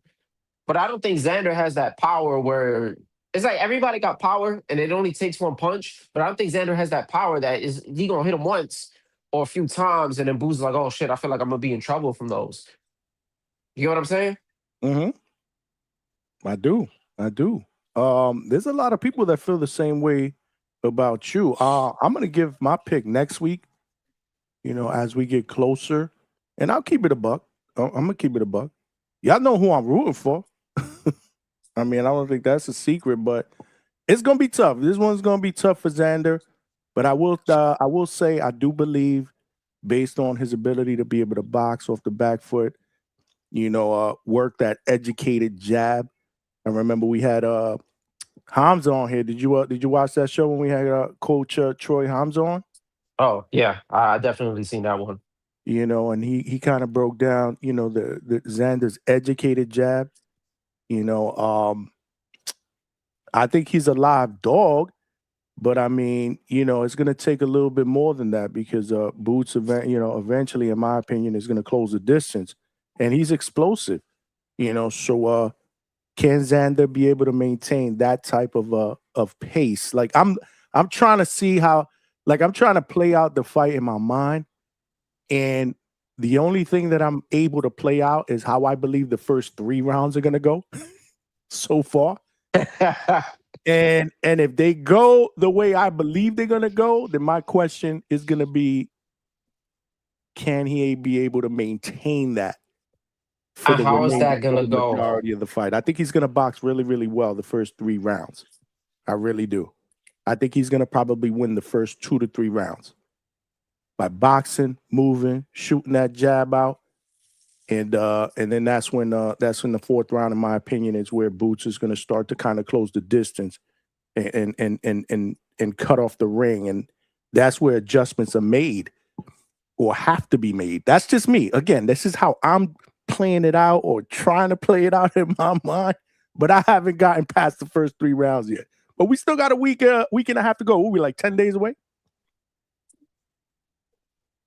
But I don't think Xander has that power where it's like everybody got power and it only takes one punch. But I don't think Xander has that power that is he gonna hit him once or a few times and then Boots is like, oh shit, I feel like I'm gonna be in trouble from those. You know what I'm saying? I do. There's a lot of people that feel the same way about you. I'm gonna give my pick next week, as we get closer. And I'll keep it a buck. I'm gonna keep it a buck. Y'all know who I'm rooting for. I mean, I don't think that's a secret, but it's gonna be tough. This one's gonna be tough for Xander. But I will say I do believe, based on his ability to be able to box off the back foot, work that educated jab. I remember we had Hamza on here. Did you watch that show when we had Coach Troy Hamza on? Oh yeah, I definitely seen that one. And he kind of broke down, the Xander's educated jab. I think he's a live dog, but I mean, it's going to take a little bit more than that because Boots, eventually, in my opinion, is going to close the distance, and he's explosive. So can Xander be able to maintain that type of pace? Like I'm trying to see how, like I'm trying to play out the fight in my mind. And the only thing that I'm able to play out is how I believe the first 3 rounds are going to go so far. And if they go the way I believe they're going to go, then my question is going to be, can he be able to maintain that? How is that going to go? Majority of the fight. I think he's going to box really, really well the first 3 rounds. I really do. I think he's going to probably win the first 2 to 3 rounds. By boxing, moving, shooting that jab out, and then that's when the 4th round, in my opinion, is where Boots is going to start to kind of close the distance and cut off the ring, and that's where adjustments are made or have to be made. That's just me. Again, this is how I'm playing it out or trying to play it out in my mind, but I haven't gotten past the first 3 rounds yet. But we still got a week and a half to go. We'll be like 10 days away.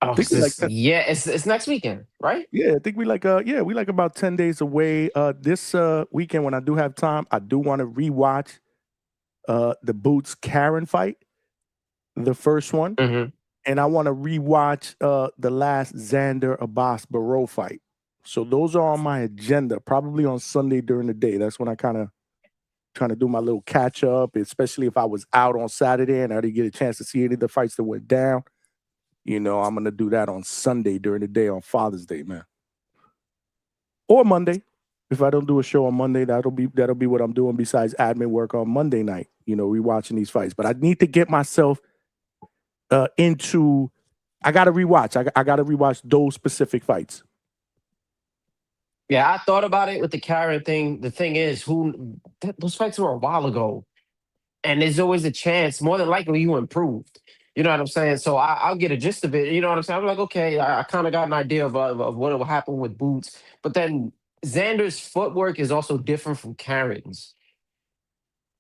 Oh, it's next weekend, right? Yeah, I think we like about 10 days away. This weekend, when I do have time, I do want to rewatch the Boots Karen fight, the first one, and I want to rewatch the last Xander Abbas Barrow fight. So those are on my agenda, probably on Sunday during the day. That's when I kind of trying to do my little catch up, especially if I was out on Saturday and I didn't get a chance to see any of the fights that went down. I'm going to do that on Sunday during the day on Father's Day, man. Or Monday. If I don't do a show on Monday, that'll be what I'm doing besides admin work on Monday night, rewatching these fights. But I need to get myself into I got to rewatch. I got to rewatch those specific fights. Yeah, I thought about it with the Karen thing. The thing is, those fights were a while ago. And there's always a chance, more than likely, you improved. You know what I'm saying? So I'll get a gist of it. You know what I'm saying? I'm like, okay, I kind of got an idea of what will happen with Boots. But then Xander's footwork is also different from Karen's.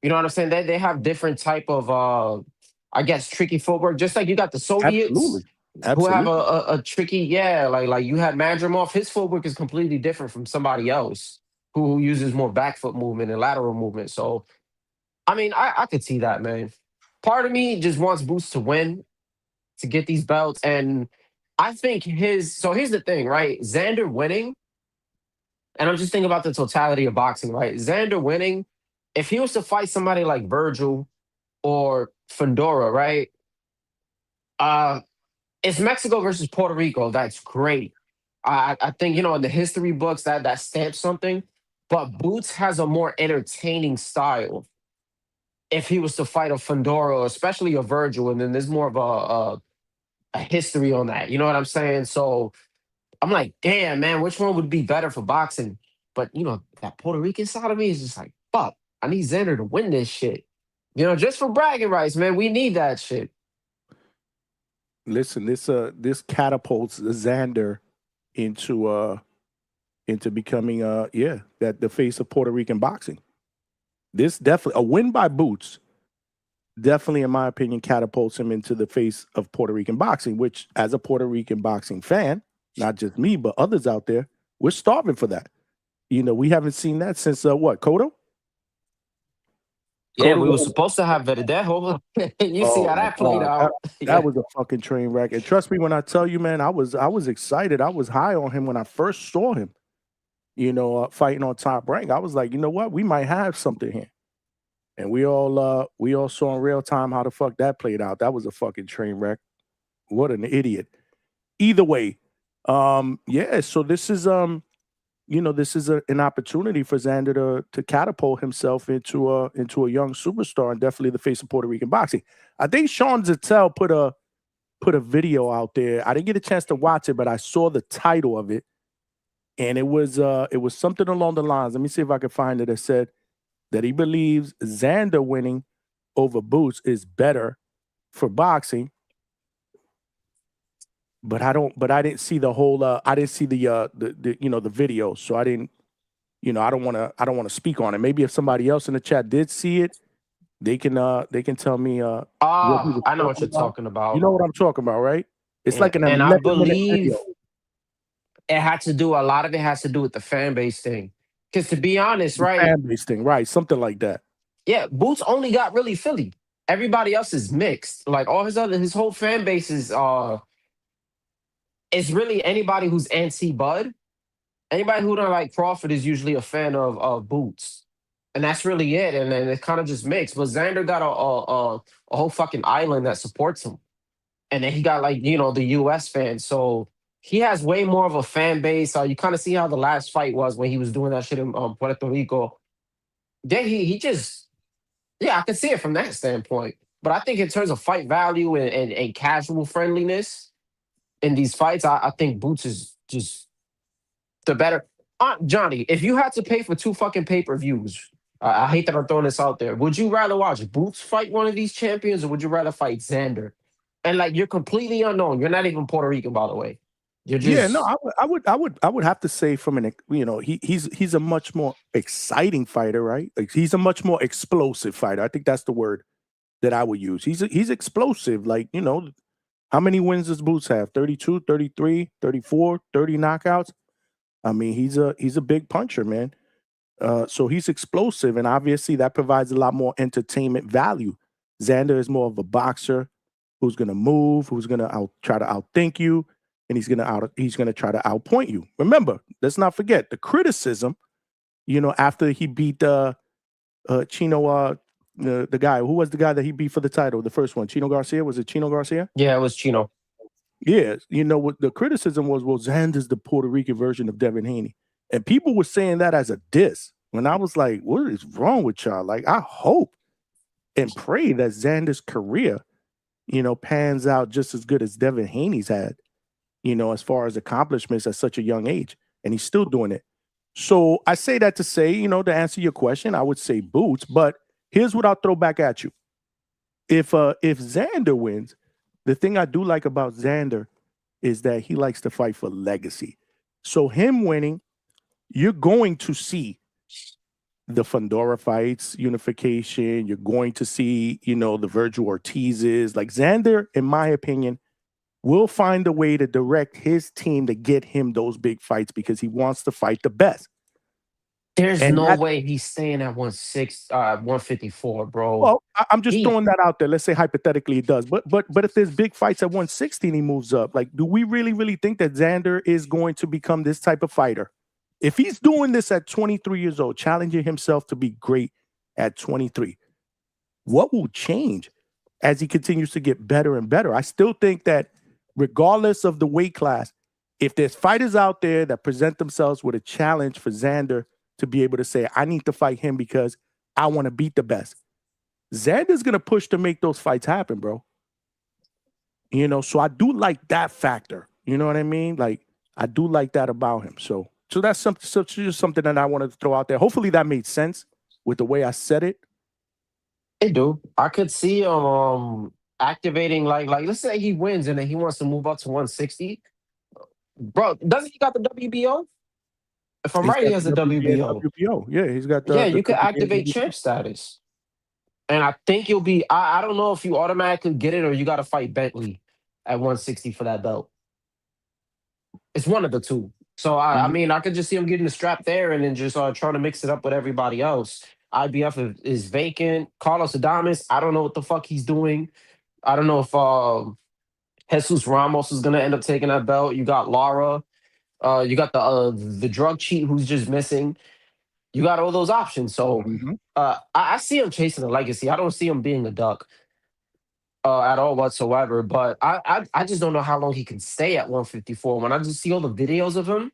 You know what I'm saying? They have different type of I guess tricky footwork. Just like you got the Absolutely. Soviets who have a tricky, like you had Madrimov. His footwork is completely different from somebody else who uses more back foot movement and lateral movement. So I mean, I could see that, man. Part of me just wants Boots to win, to get these belts. And I think so here's the thing, right? Xander winning, and I'm just thinking about the totality of boxing, right? Xander winning, if he was to fight somebody like Virgil or Fedora, right? It's Mexico versus Puerto Rico. That's great. I think, in the history books that stamps something. But Boots has a more entertaining style if he was to fight a Fedora, especially a Virgil, and then there's more of a history on that. You know what I'm saying? So I'm like, damn, man, which one would be better for boxing? But that Puerto Rican side of me is just like, fuck, I need Xander to win this shit. Just for bragging rights, man. We need that shit. Listen, this catapults Xander into becoming the face of Puerto Rican boxing. This definitely a win by Boots. Definitely, in my opinion, catapults him into the face of Puerto Rican boxing, which, as a Puerto Rican boxing fan, not just me, but others out there, we're starving for that. We haven't seen that since what, Cotto? Yeah, we were supposed to have Verdejo. You see how that played out. That was a fucking train wreck. And trust me when I tell you, man, I was excited. I was high on him when I first saw him, fighting on Top Rank. I was like, you know what? We might have something here. And we all saw in real time how the fuck that played out. That was a fucking train wreck. What an idiot. Either way, so this is this is an opportunity for Xander to catapult himself into a young superstar and definitely the face of Puerto Rican boxing. I think Sean Zattel put a video out there. I didn't get a chance to watch it, but I saw the title of it, and it was something along the lines. Let me see if I can find it. That said that he believes Xander winning over Boots is better for boxing. But I didn't see the whole. I didn't see the video, so I didn't. I don't want to speak on it. Maybe if somebody else in the chat did see it, they can tell me. I know what you're talking about. You know what I'm talking about, right? It's like an and I 11-minute believe video. A lot of it has to do with the fan base thing. Because to be honest, right? Fan base thing, right? Something like that. Yeah, Boots only got really Philly. Everybody else is mixed. Like all his whole fan base is it's really anybody who's anti-Bud. Anybody who don't like Crawford is usually a fan of Boots. And that's really it. And then it kind of just mixed. But Xander got a whole fucking island that supports him. And then he got the US fans. So he has way more of a fan base. You kind of see how the last fight was when he was doing that shit in Puerto Rico. Then he just, I can see it from that standpoint. But I think in terms of fight value and casual friendliness in these fights, I think Boots is just the better. Johnny, if you had to pay for 2 fucking pay-per-views, I hate that I'm throwing this out there. Would you rather watch Boots fight one of these champions, or would you rather fight Xander? And you're completely unknown. You're not even Puerto Rican, by the way. You're just I would have to say from an he's a much more exciting fighter, right? Like he's a much more explosive fighter. I think that's the word that I would use. He's explosive. How many wins does Boots have? 32, 33, 34, 30 knockouts. I mean, he's a big puncher, man. So he's explosive, and obviously that provides a lot more entertainment value. Xander is more of a boxer who's going to move, who's going to try to outthink you, and he's going to try to outpoint you. Remember, let's not forget the criticism. After he beat Chino, the guy who was the guy that he beat for the title, the first one, Chino Garcia. Was it Chino Garcia? Yeah, it was Chino. Yeah, what the criticism was, well, Xander's the Puerto Rican version of Devin Haney. And people were saying that as a diss. When I was like, what is wrong with y'all? I hope and pray that Xander's career, pans out just as good as Devin Haney's had, as far as accomplishments at such a young age. And he's still doing it. So I say that to say, to answer your question, I would say Boots. But here's what I'll throw back at you. If Xander wins, the thing I do like about Xander is that he likes to fight for legacy. So him winning you're going to see the Fundora fights, unification. You're going to see, the Virgil Ortizes. Like Xander, in my opinion, will find a way to direct his team to get him those big fights because he wants to fight the best. There's And no way he's staying at 154, bro. Well, I'm just throwing that out there. Let's say hypothetically it does. But if there's big fights at 160 and he moves up, like, do we really think that Xander is going to become this type of fighter? If he's doing this at 23 years old, challenging himself to be great at 23, what will change as he continues to get better and better? I still think that regardless of the weight class, if there's fighters out there that present themselves with a challenge for Xander to be able to say, I need to fight him because I want to beat the best, Xander's going to push to make those fights happen, bro. So I do like that factor. You know what I mean? Like, I do like that about him. So that's just something that I wanted to throw out there. Hopefully that made sense with the way I said it. It do. I could see him activating like let's say he wins and then he wants to move up to 160. Bro, doesn't he got the WBO? If I'm right, he has the WBO. Yeah, he's got the. Yeah, you could activate champ status. And I think you'll be. I don't know if you automatically get it or you got to fight Bentley at 160 for that belt. It's one of the two. So I mean, I could just see him getting the strap there and then just trying to mix it up with everybody else. IBF is vacant. Carlos Adames, I don't know what the fuck he's doing. I don't know if Jesus Ramos is gonna end up taking that belt. You got Lara. You got the drug cheat who's just missing. You got all those options. So I see him chasing a legacy. I don't see him being a duck at all whatsoever. But I just don't know how long he can stay at 154. When I just see all the videos of him,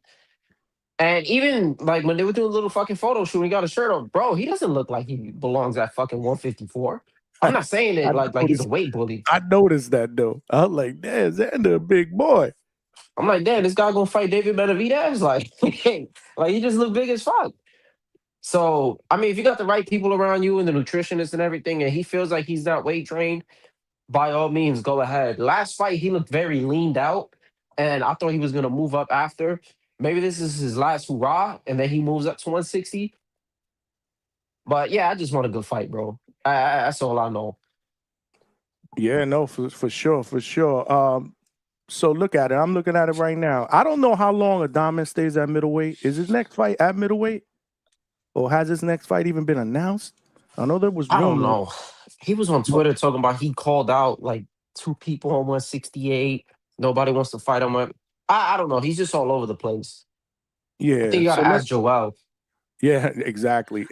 and even like when they were doing a little fucking photo shoot, and he got a shirt on, bro, he doesn't look like he belongs at fucking 154. I'm not saying it like he's a weight bully. I noticed that though. I was like, damn, Xander, a big boy. I'm like, damn, this guy gonna fight David Benavidez? Like, like he just look big as fuck. So, I mean, if you got the right people around you and the nutritionist and everything, and he feels like he's not weight trained, by all means, go ahead. Last fight, he looked very leaned out, and I thought he was gonna move up after. Maybe this is his last hurrah, and then he moves up to 160. But yeah, I just want a good fight, bro. That's all I know. Yeah, no, for sure. So look at it. I'm looking at it right now. I don't know how long Adames stays at middleweight. Is his next fight at middleweight? Or has his next fight even been announced? I know there was rumors. I don't know. He was on Twitter talking about he called out like 2 people on 168. Nobody wants to fight him. I don't know. He's just all over the place. Yeah. I think you got to ask Yoell. Yeah, exactly.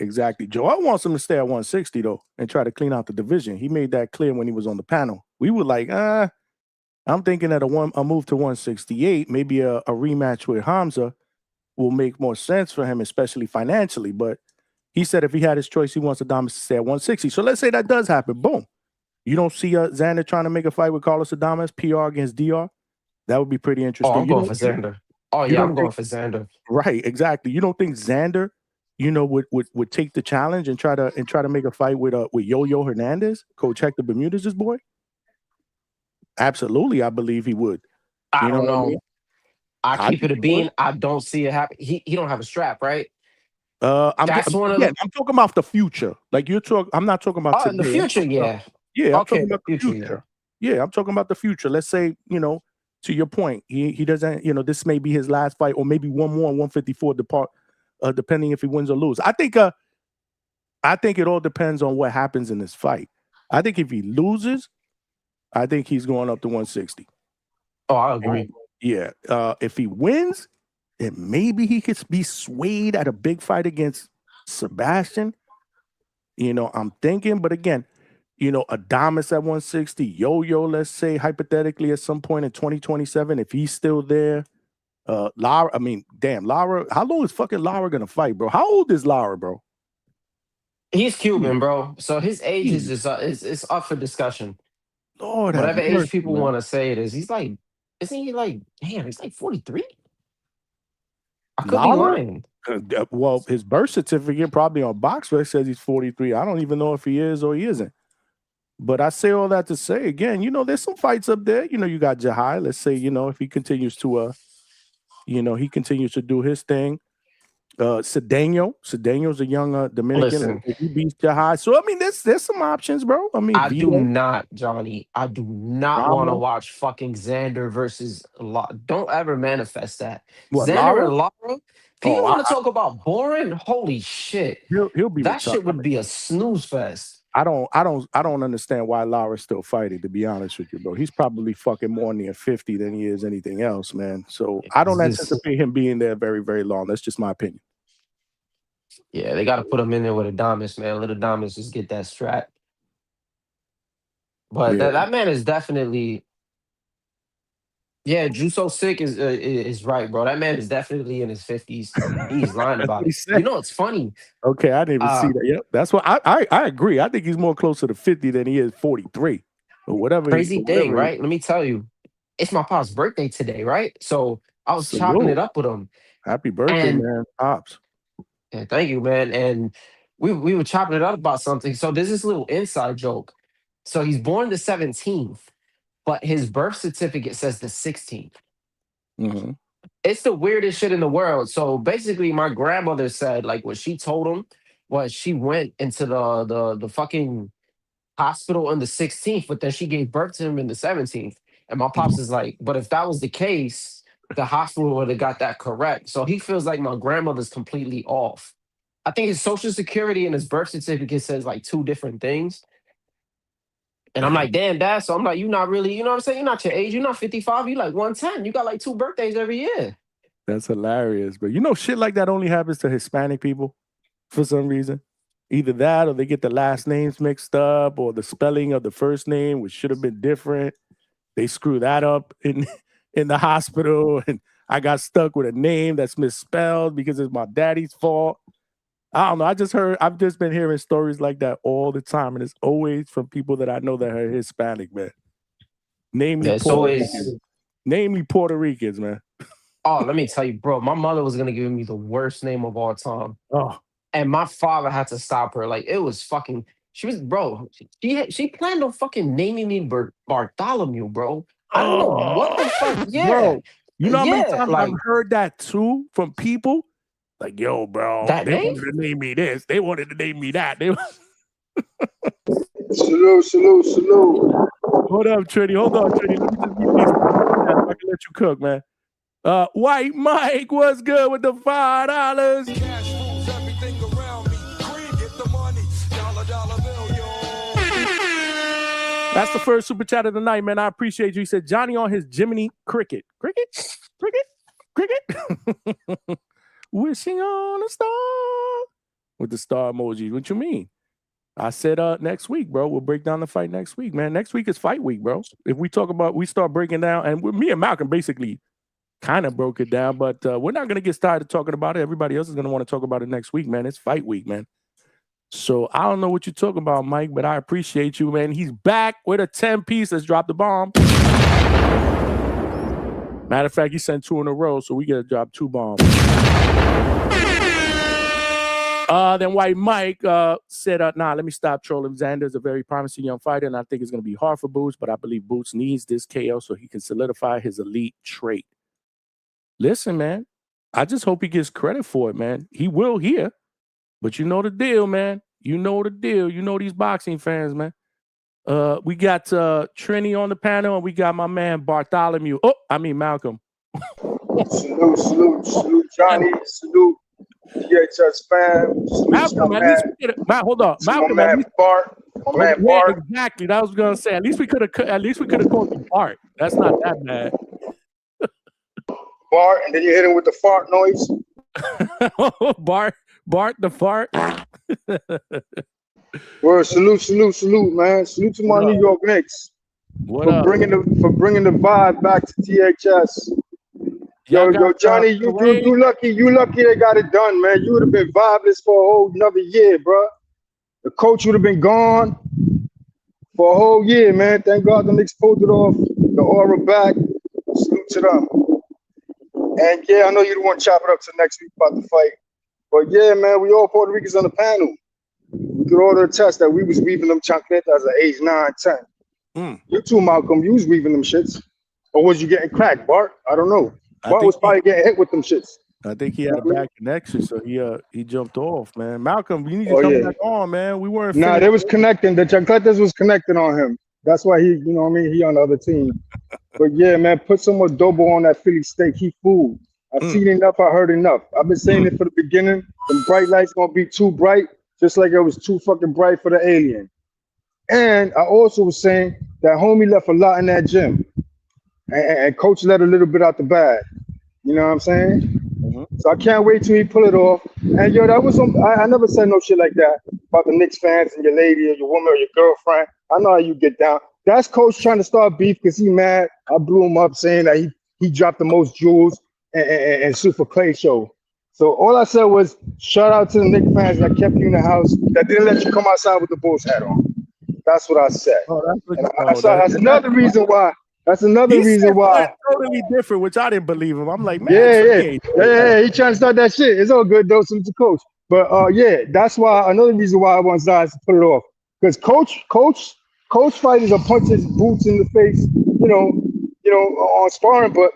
Joel wants him to stay at 160, though, and try to clean out the division. He made that clear when he was on the panel. We were like, I'm thinking that a move to 168, maybe a rematch with Hamza will make more sense for him, especially financially. But he said if he had his choice, he wants Adames to stay at 160. So let's say that does happen. Boom. You don't see Xander trying to make a fight with Carlos Adames, PR against DR? That would be pretty interesting. Oh, I'm going for Xander. Oh, yeah, I'm going for Xander. Right, exactly. You don't think Xander, would take the challenge and try to make a fight with Yo-Yo Hernandez, Coach Hector Bermudez's boy? Absolutely, I believe he would. I don't know. I mean? I keep it a bean. I don't see it happen. He don't have a strap, right? I'm talking about the future. Like I'm not talking about today. In the future, yeah. Yeah, I'm talking about the future. Yeah, I'm talking about the future. Let's say, to your point, he doesn't, this may be his last fight, or maybe one more on 154 depending if he wins or loses. I think it all depends on what happens in this fight. I think if he loses, I think he's going up to 160. Oh, I agree. Yeah. If he wins, then maybe he could be swayed at a big fight against Sebastian. I'm thinking, but again, Adames at 160, Yo-Yo, let's say hypothetically at some point in 2027, if he's still there. Lara, Lara, how long is fucking Lara gonna fight, bro? How old is Lara, bro? He's Cuban, bro. So his age is up for discussion. Lord, whatever age people want to say it is. He's like, isn't he like, damn, he's like 43? I could be lying. Well, his birth certificate probably on BoxRec says he's 43. I don't even know if he is or he isn't. But I say all that to say, again, there's some fights up there. You got Jahi. Let's say, if he continues to, he continues to do his thing. Cedeno's a young Dominican. Listen. If he beats Jahi. So I mean, there's some options, bro. I mean, I do Vito, not, Johnny. I do not want to Ramos. watch fucking Xander versus Don't ever manifest that. What, Xander Lara? and Lara. Oh, People want to talk about boring. Holy shit. he'll be That retired. shit would be a snooze fest. I don't understand why Lara's still fighting, to be honest with you, bro. He's probably fucking more near 50 than he is anything else, man. So I don't anticipate him being there very, very long. That's just my opinion. Yeah, they got to put him in there with Adamas, man. Let Adamas just get that strap. But Yeah. that man is definitely, yeah, Juso Sick is right, bro. That man is definitely in his 50s. He's lying about it. You know, it's funny. Okay, I didn't even see that. Yep, that's what I agree. I think he's more closer to 50 than he is 43. Or whatever. Crazy thing, right? Let me tell you. It's my pop's birthday today, right? So I was chopping it up with him. Happy birthday, man, Pops. Yeah, thank you, man. And we were chopping it up about something. So there's this little inside joke. So he's born the 17th, but his birth certificate says the 16th. Mm-hmm. It's the weirdest shit in the world. So basically, my grandmother said, like, what she told him was she went into the fucking hospital on the 16th, but then she gave birth to him in the 17th. And my pops is like, but if that was the case, the hospital would have got that correct. So he feels like my grandmother's completely off. I think his social security and his birth certificate says like two different things. And I'm like, damn, Dad. So I'm like, you're not really, you know what I'm saying? You're not your age. You're not 55. You're like 110. You got like 2 birthdays every year. That's hilarious. But you know, shit like that only happens to Hispanic people for some reason. Either that or they get the last names mixed up or the spelling of the first name, which should have been different. They screw that up in the hospital. And I got stuck with a name that's misspelled because it's my daddy's fault. I don't know. I've just been hearing stories like that all the time. And it's always from people that I know that are Hispanic, man. Namely Puerto Ricans, man. Oh, let me tell you, bro. My mother was going to give me the worst name of all time. Oh. And my father had to stop her. Like, it was fucking... She planned on fucking naming me Bartholomew, bro. I don't know what the fuck. Yeah. Bro, you know how many times like, I've heard that too from people? Like, yo, bro, they wanted to name me this. They wanted to name me that. Salute. Hold up, Trinity. Hold on, Trinity. Let me just read these. I can let you cook, man. White Mike, what's good with the $5? Cash rules everything around me. Cream, get the money. Dollar bill, yo. That's the first super chat of the night, man. I appreciate you. He said Johnny on his Jiminy Cricket. Cricket. Wishing on a star with the star emoji. What you mean? I said next week, bro. We'll break down the fight next week, man. Next week is fight week, bro. If we start breaking down, and me and Malcolm basically kind of broke it down, but we're not going to get started talking about it. Everybody else is going to want to talk about it next week, man. It's fight week, man. So I don't know what you're talking about, Mike, but I appreciate you, man. He's back with a 10-piece. Let's drop the bomb. Matter of fact, he sent 2 in a row, so we got to drop 2 bombs. Then White Mike said, nah, let me stop trolling. Xander's a very promising young fighter, and I think it's going to be hard for Boots, but I believe Boots needs this KO so he can solidify his elite trait. Listen, man, I just hope he gets credit for it, man. He will here, but you know the deal, man. You know the deal. You know these boxing fans, man. We got Trini on the panel, and we got my man Bartholomew. Malcolm. Salute, Johnny. Salute, DHS fam. Malcolm, at least we could have. Hold on, Malcolm. My man Bart. Exactly. That was gonna say. At least we could have called you Bart. That's not that bad. Bart, and then you hit him with the fart noise. Bart the fart. Well, salute, man. Salute to my New York Knicks for bringing the vibe back to THS. Yo, Johnny, you lucky they got it done, man. You would have been vibeless for a whole another year, bro. The coach would have been gone for a whole year, man. Thank God the Knicks pulled it off. The aura back. Salute to them. And yeah, I know you don't want to chop it up to next week about the fight. But yeah, man, we all Puerto Ricans on the panel. We could all attest that we was weaving them chancletas at age 9, 10. You too, Malcolm. You was weaving them shits. Or was you getting cracked, Bart? I don't know. Bart was probably getting hit with them shits. I think he had a bad connection, so he jumped off, man. Malcolm, you need to come back on, man. We weren't. Nah, they was connecting. The Chancletas was connecting on him. That's why he, you know what I mean? He on the other team. But yeah, man, put some more adobo on that Philly steak. He fooled. I seen enough. I heard enough. I've been saying it for the beginning. The bright lights gonna be too bright, just like it was too fucking bright for the alien. And I also was saying that homie left a lot in that gym, and coach let a little bit out the bag. You know what I'm saying? So I can't wait till he pull it off. And yo, that was I never said no shit like that about the Knicks fans and your lady or your woman or your girlfriend. I know how you get down. That's coach trying to start beef because he mad. I blew him up saying that he dropped the most jewels and Super Clay show. So all I said was shout out to the Knicks fans that kept you in the house, that didn't let you come outside with the Bulls hat on. That's what I said. That's another reason why. That's another reason why. Totally different, which I didn't believe him. I'm like, man, yeah. He trying to start that shit. It's all good though, since the coach. But yeah, that's why another reason why I want Zayas to put it off. Because coach fighters are punching Boots in the face, you know, on sparring. But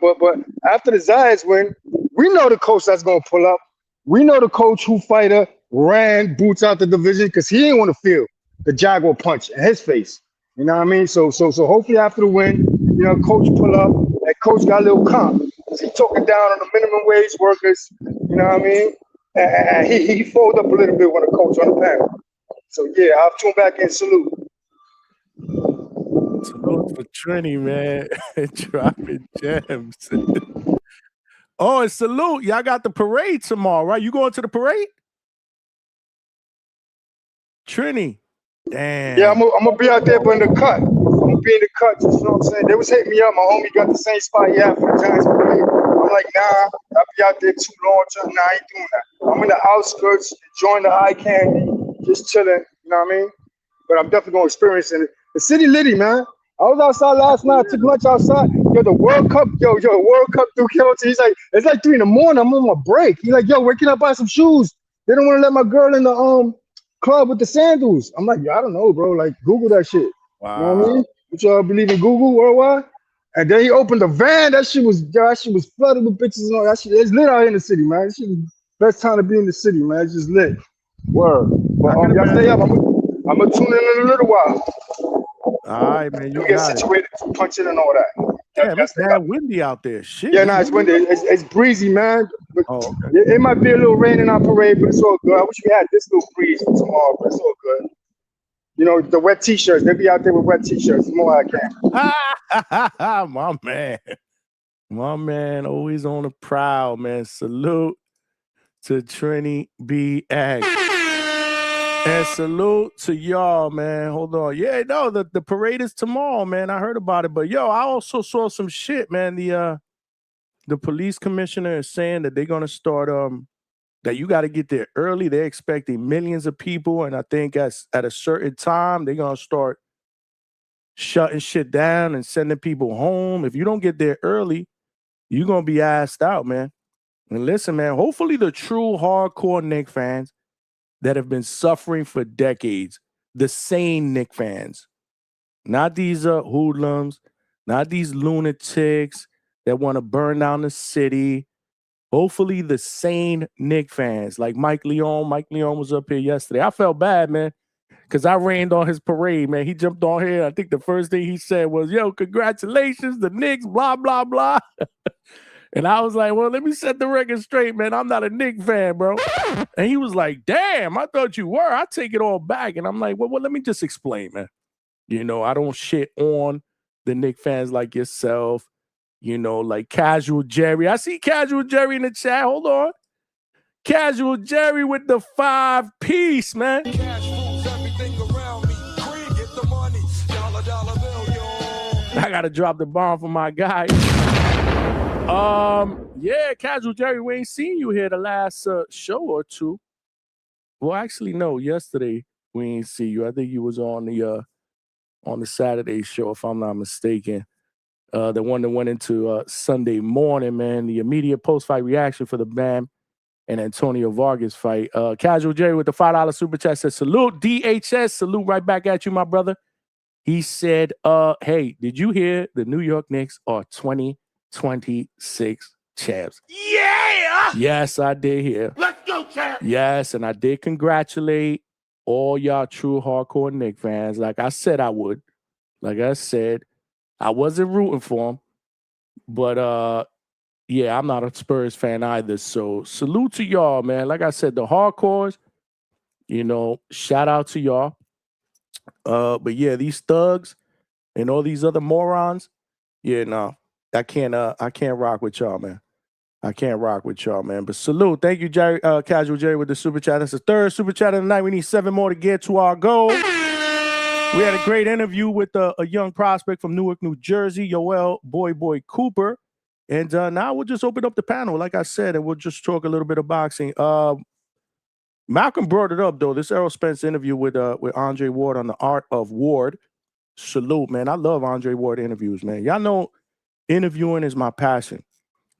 after the Zayas win, we know the coach that's gonna pull up. We know the coach who fighter ran Boots out the division because he didn't want to feel the Jaguar punch in his face. You know what I mean? So hopefully after the win, you know, coach pull up, and coach got a little comp. He talking down on the minimum wage workers, you know what I mean? And he folded up a little bit when the coach on the panel. So yeah, I'll tune back and salute. Salute for Trini, man. Dropping gems. Oh, and salute. Y'all got the parade tomorrow, right? You going to the parade? Trini. Damn. Yeah, I'm gonna be out there, but in the cut. I'm gonna be in the cut. You know what I'm saying? They was hitting me up. My homie got the same spot he had for the Giants parade. I'm like, nah, I'll be out there too long. Nah, I ain't doing that. I'm in the outskirts, enjoying the eye candy, just chilling. You know what I mean? But I'm definitely gonna experience it. The city litty, man. I was outside last night. I took lunch outside. Yo, the World Cup. Yo, World Cup through Kyoto. He's like, it's like 3 a.m. I'm on my break. He's like, yo, where can I buy some shoes? They don't want to let my girl in the club with the sandals. I'm like, I don't know, bro. Like, Google that shit. Wow. You know what I mean? But y'all believe in Google worldwide? And then he opened the van. That shit was flooded with bitches and all that shit. It's lit out here in the city, man. This shit is the best time to be in the city, man. It's just lit. Word. But y'all stay up. I'm gonna tune in a little while. All right, man. You get situated to punch it and all that. Yeah, it's bad windy out there. Shit. Yeah, it's windy. It's breezy, man. But it might be a little rain in our parade, but it's all good. I wish we had this little breeze for tomorrow, but it's all good. You know, the wet t-shirts. They be out there with wet t-shirts. The more I can. My man, always on the prowl, man. Salute to Trini BX. And salute to y'all, man. Hold on. Yeah, no, the parade is tomorrow, man. I heard about it. But yo, I also saw some shit, man. The police commissioner is saying that they're gonna start that you got to get there early. They're expecting millions of people, and I think at a certain time they're gonna start shutting shit down and sending people home. If you don't get there early, you're gonna be asked out, man. And listen, man, hopefully the true hardcore Knicks fans that have been suffering for decades, the sane Knicks fans, not these hoodlums, not these lunatics that want to burn down the city. Hopefully the sane Knicks fans, like Mike Leon. Mike Leon was up here yesterday. I felt bad, man, because I rained on his parade, man. He jumped on here. I think the first thing he said was, yo, congratulations, the Knicks, blah, blah, blah. And I was like, well, let me set the record straight, man. I'm not a Knicks fan, bro. And he was like, damn, I thought you were. I take it all back. And I'm like, well, let me just explain, man. You know, I don't shit on the Knicks fans like yourself. You know, like Casual Jerry. I see Casual Jerry in the chat. Hold on. Casual Jerry with the 5-piece, man. Cash rules everything around me. Green, get the money. Dollar bill, yo. I gotta drop the bomb for my guy. Yeah, Casual Jerry, we ain't seen you here the last show or two. Well, actually, no, yesterday we ain't see you. I think you was on the Saturday show, if I'm not mistaken. The one that went into Sunday morning, man. The immediate post-fight reaction for the Bam and Antonio Vargas fight. Casual Jerry with the $5 super chat says, salute, DHS. Salute right back at you, my brother. He said, hey, did you hear the New York Knicks are 20-26 Champs. Yeah! Yes, I did hear. Let's go, champ! Yes, and I did congratulate all y'all true hardcore Knicks fans. Like I said I would. Like I said, I wasn't rooting for him. But yeah, I'm not a Spurs fan either. So salute to y'all, man. Like I said, the hardcores, shout out to y'all. But yeah, these thugs and all these other morons, yeah, no, I can't rock with y'all, man. I can't rock with y'all, man. But salute. Thank you, Jerry, Casual Jerry, with the super chat. That's the third super chat of the night. We need 7 more to get to our goal. We had a great interview with a young prospect from Newark, New Jersey, Yoell Boy Boy Cooper. And now we'll just open up the panel, like I said, and we'll just talk a little bit of boxing. Malcolm brought it up, though. This Errol Spence interview with Andre Ward on the Art of Ward. Salute, man. I love Andre Ward interviews, man. Y'all know interviewing is my passion.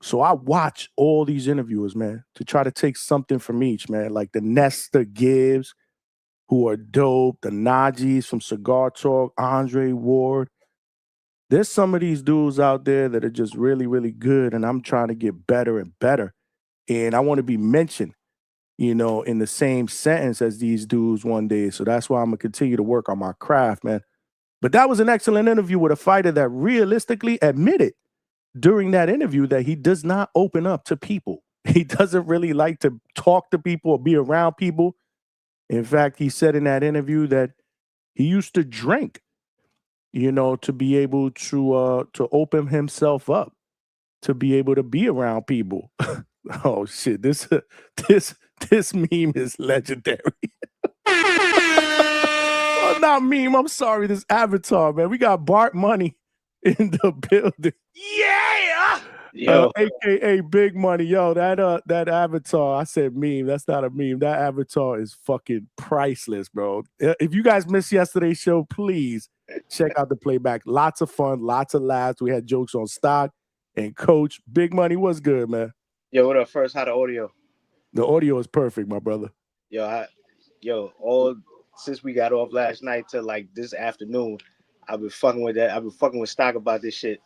So I watch all these interviewers, man, to try to take something from each, man. Like the Nesta Gibbs, who are dope, the Najis from Cigar Talk, Andre Ward. There's some of these dudes out there that are just really, really good, and I'm trying to get better and better. And I want to be mentioned, in the same sentence as these dudes one day. So that's why I'm going to continue to work on my craft, man. But that was an excellent interview with a fighter that realistically admitted during that interview that he does not open up to people. He doesn't really like to talk to people or be around people. In fact, he said in that interview that he used to drink, to be able to open himself up, to be able to be around people. Oh shit! This meme is legendary. Oh, not meme. I'm sorry. This avatar, man. We got Bart Money in the building. Yeah! AKA Big Money. Yo, that avatar, I said meme. That's not a meme. That avatar is fucking priceless, bro. If you guys missed yesterday's show, please check out the playback. Lots of fun, lots of laughs. We had jokes on Stock and Coach. Big Money, what's good, man? Yo, what up? First, how the audio? The audio is perfect, my brother. All since we got off last night to like this afternoon, I've been fucking with that. I've been fucking with Stock about this shit.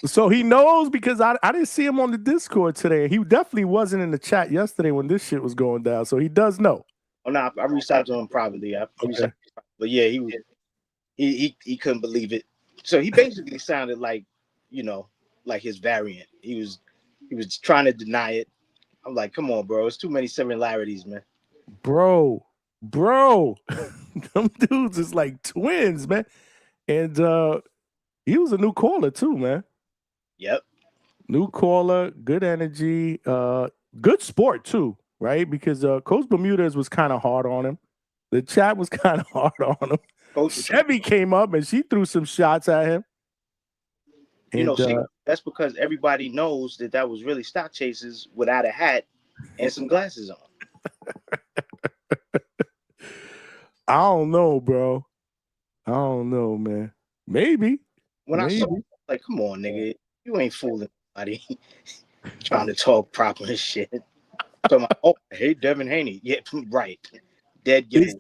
So he knows, because I didn't see him on the Discord today. He definitely wasn't in the chat yesterday when this shit was going down. So he does know. Oh no, I reached out to him privately. But yeah, he couldn't believe it. So he basically sounded like, like his variant. He was trying to deny it. I'm like, come on, bro. It's too many similarities, man. Bro. Them dudes is like twins, man. And he was a new caller too, man. Yep. New caller, good energy, good sport too, right? Because Coach Bermudez was kind of hard on him. The chat was kind of hard on him. Chevy came up and she threw some shots at him. And, that's because everybody knows that was really Stock Chasers without a hat and some glasses on. I don't know, bro. I don't know, man. Maybe. I saw, like, come on, nigga. You ain't fooling nobody. Trying to talk proper and shit. So I hate Devin Haney. Yeah, right. Dead giveaway.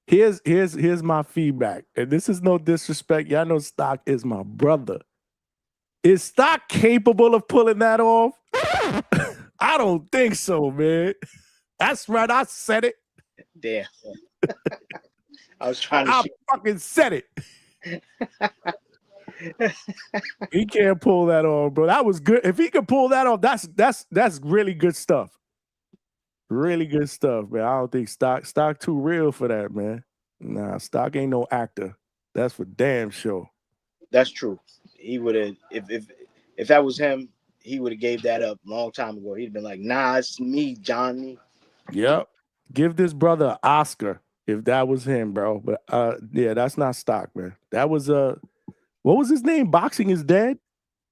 Here's my feedback. And this is no disrespect. Y'all know Stock is my brother. Is Stock capable of pulling that off? I don't think so, man. That's right. I said it. Damn. I was trying to. I fucking said it. He can't pull that off, bro. That was good. If he could pull that off, that's really good stuff. Really good stuff, man. I don't think Stock too real for that, man. Nah, Stock ain't no actor. That's for damn sure. That's true. He would have, if that was him, he would have gave that up a long time ago. He'd been like, nah, it's me, Johnny. Yep. Give this brother an Oscar if that was him, bro. But yeah, that's not Stock, man. That was what was his name? Boxing is Dead?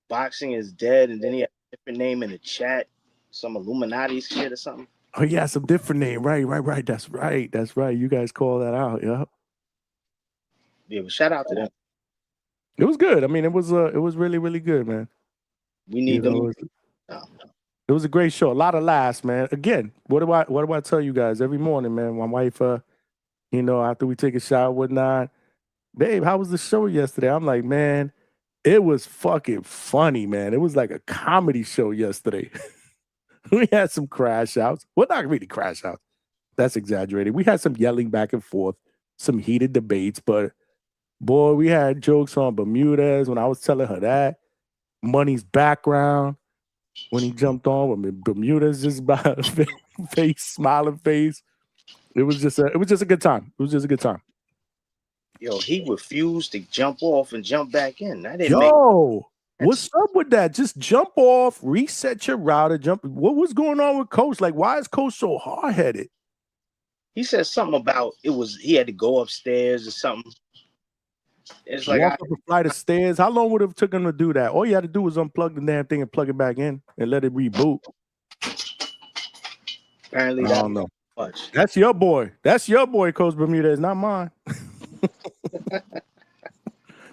Boxing is Dead, and then he had a different name in the chat. Some Illuminati shit or something. Oh yeah, some different name. Right. That's right. You guys call that out, yeah. Yeah, but shout out to them. It was good. I mean, it was really, really good, man. We need them. It was a great show. A lot of laughs, man. Again, what do I tell you guys every morning, man? My wife, after we take a shower, whatnot, babe, how was the show yesterday? I'm like, man, It was fucking funny, man. It was like a comedy show yesterday. We had some crash outs. Well, not really crash outs. That's exaggerated. We had some yelling back and forth, some heated debates, but boy, we had jokes on Bermudez when I was telling her that. Money's background when he jumped on with Bermudez just by face, smiling face. It was just a good time. It was just a good time. Yo, he refused to jump off and jump back in. That didn't What's up with that? Just jump off, reset your router, jump. What was going on with Coach? Like, why is Coach so hard-headed? He said something about he had to go upstairs or something. It's like walk up a flight of stairs. How long would it have taken him to do that? All you had to do was unplug the damn thing and plug it back in and let it reboot. Apparently, I don't know. Much. That's your boy. That's your boy, Coach Bermudez, not mine.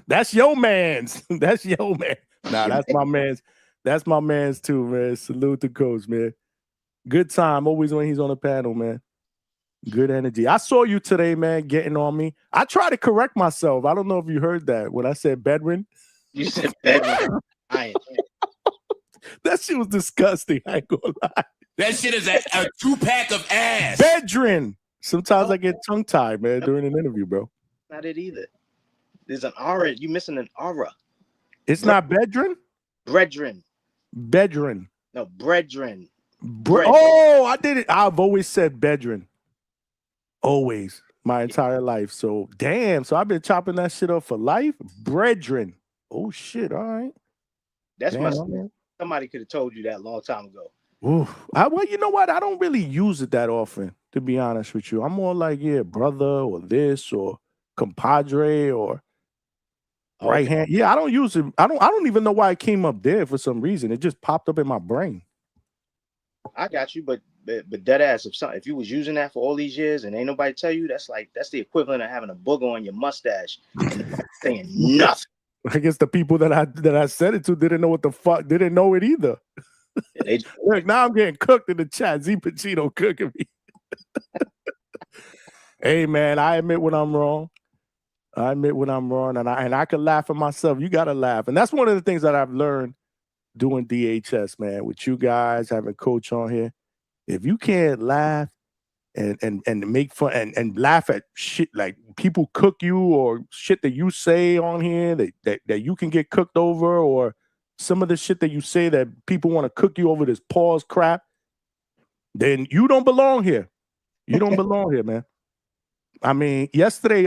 That's your man's. That's your man. Nah, that's my man's. That's my man's too, man. Salute to Coach, man. Good time always when he's on the panel, man. Good energy. I saw you today, man, getting on me. I try to correct myself. I don't know if you heard that when I said bedroom. You said bedroom. That shit was disgusting. I ain't gonna lie. That shit is a 2-pack of ass. Bedroom. Sometimes I get tongue-tied, man, during an interview, bro. Not it either. There's an aura. You missing an aura. It's not bedroom? Brethren. Bedroom. No, brethren. Oh, I did it. I've always said bedroom. Always. My entire life. So, damn. So, I've been chopping that shit up for life. Brethren. Oh, shit. All right. That's somebody could have told you that a long time ago. Ooh. Well, you know what? I don't really use it that often, to be honest with you. I'm more like, yeah, brother or this or compadre or right hand. Yeah, I don't use it. I don't even know why it came up there for some reason. It just popped up in my brain. I got you, but dead ass, if you was using that for all these years and ain't nobody tell you, that's the equivalent of having a booger on your mustache and saying nothing. I guess the people that I said it to didn't know what the fuck, didn't know it either. Yeah, look, now I'm getting cooked in the chat. Z Pacino cooking me. Hey man, I admit when I'm wrong. I admit when I'm wrong, and I can laugh at myself. You gotta laugh, and that's one of the things that I've learned doing DHS, man. With you guys having Coach on here, if you can't laugh and make fun and laugh at shit like people cook you or shit that you say on here that you can get cooked over, or some of the shit that you say that people want to cook you over this pause crap, then you don't belong here. You don't belong here, man. I mean, yesterday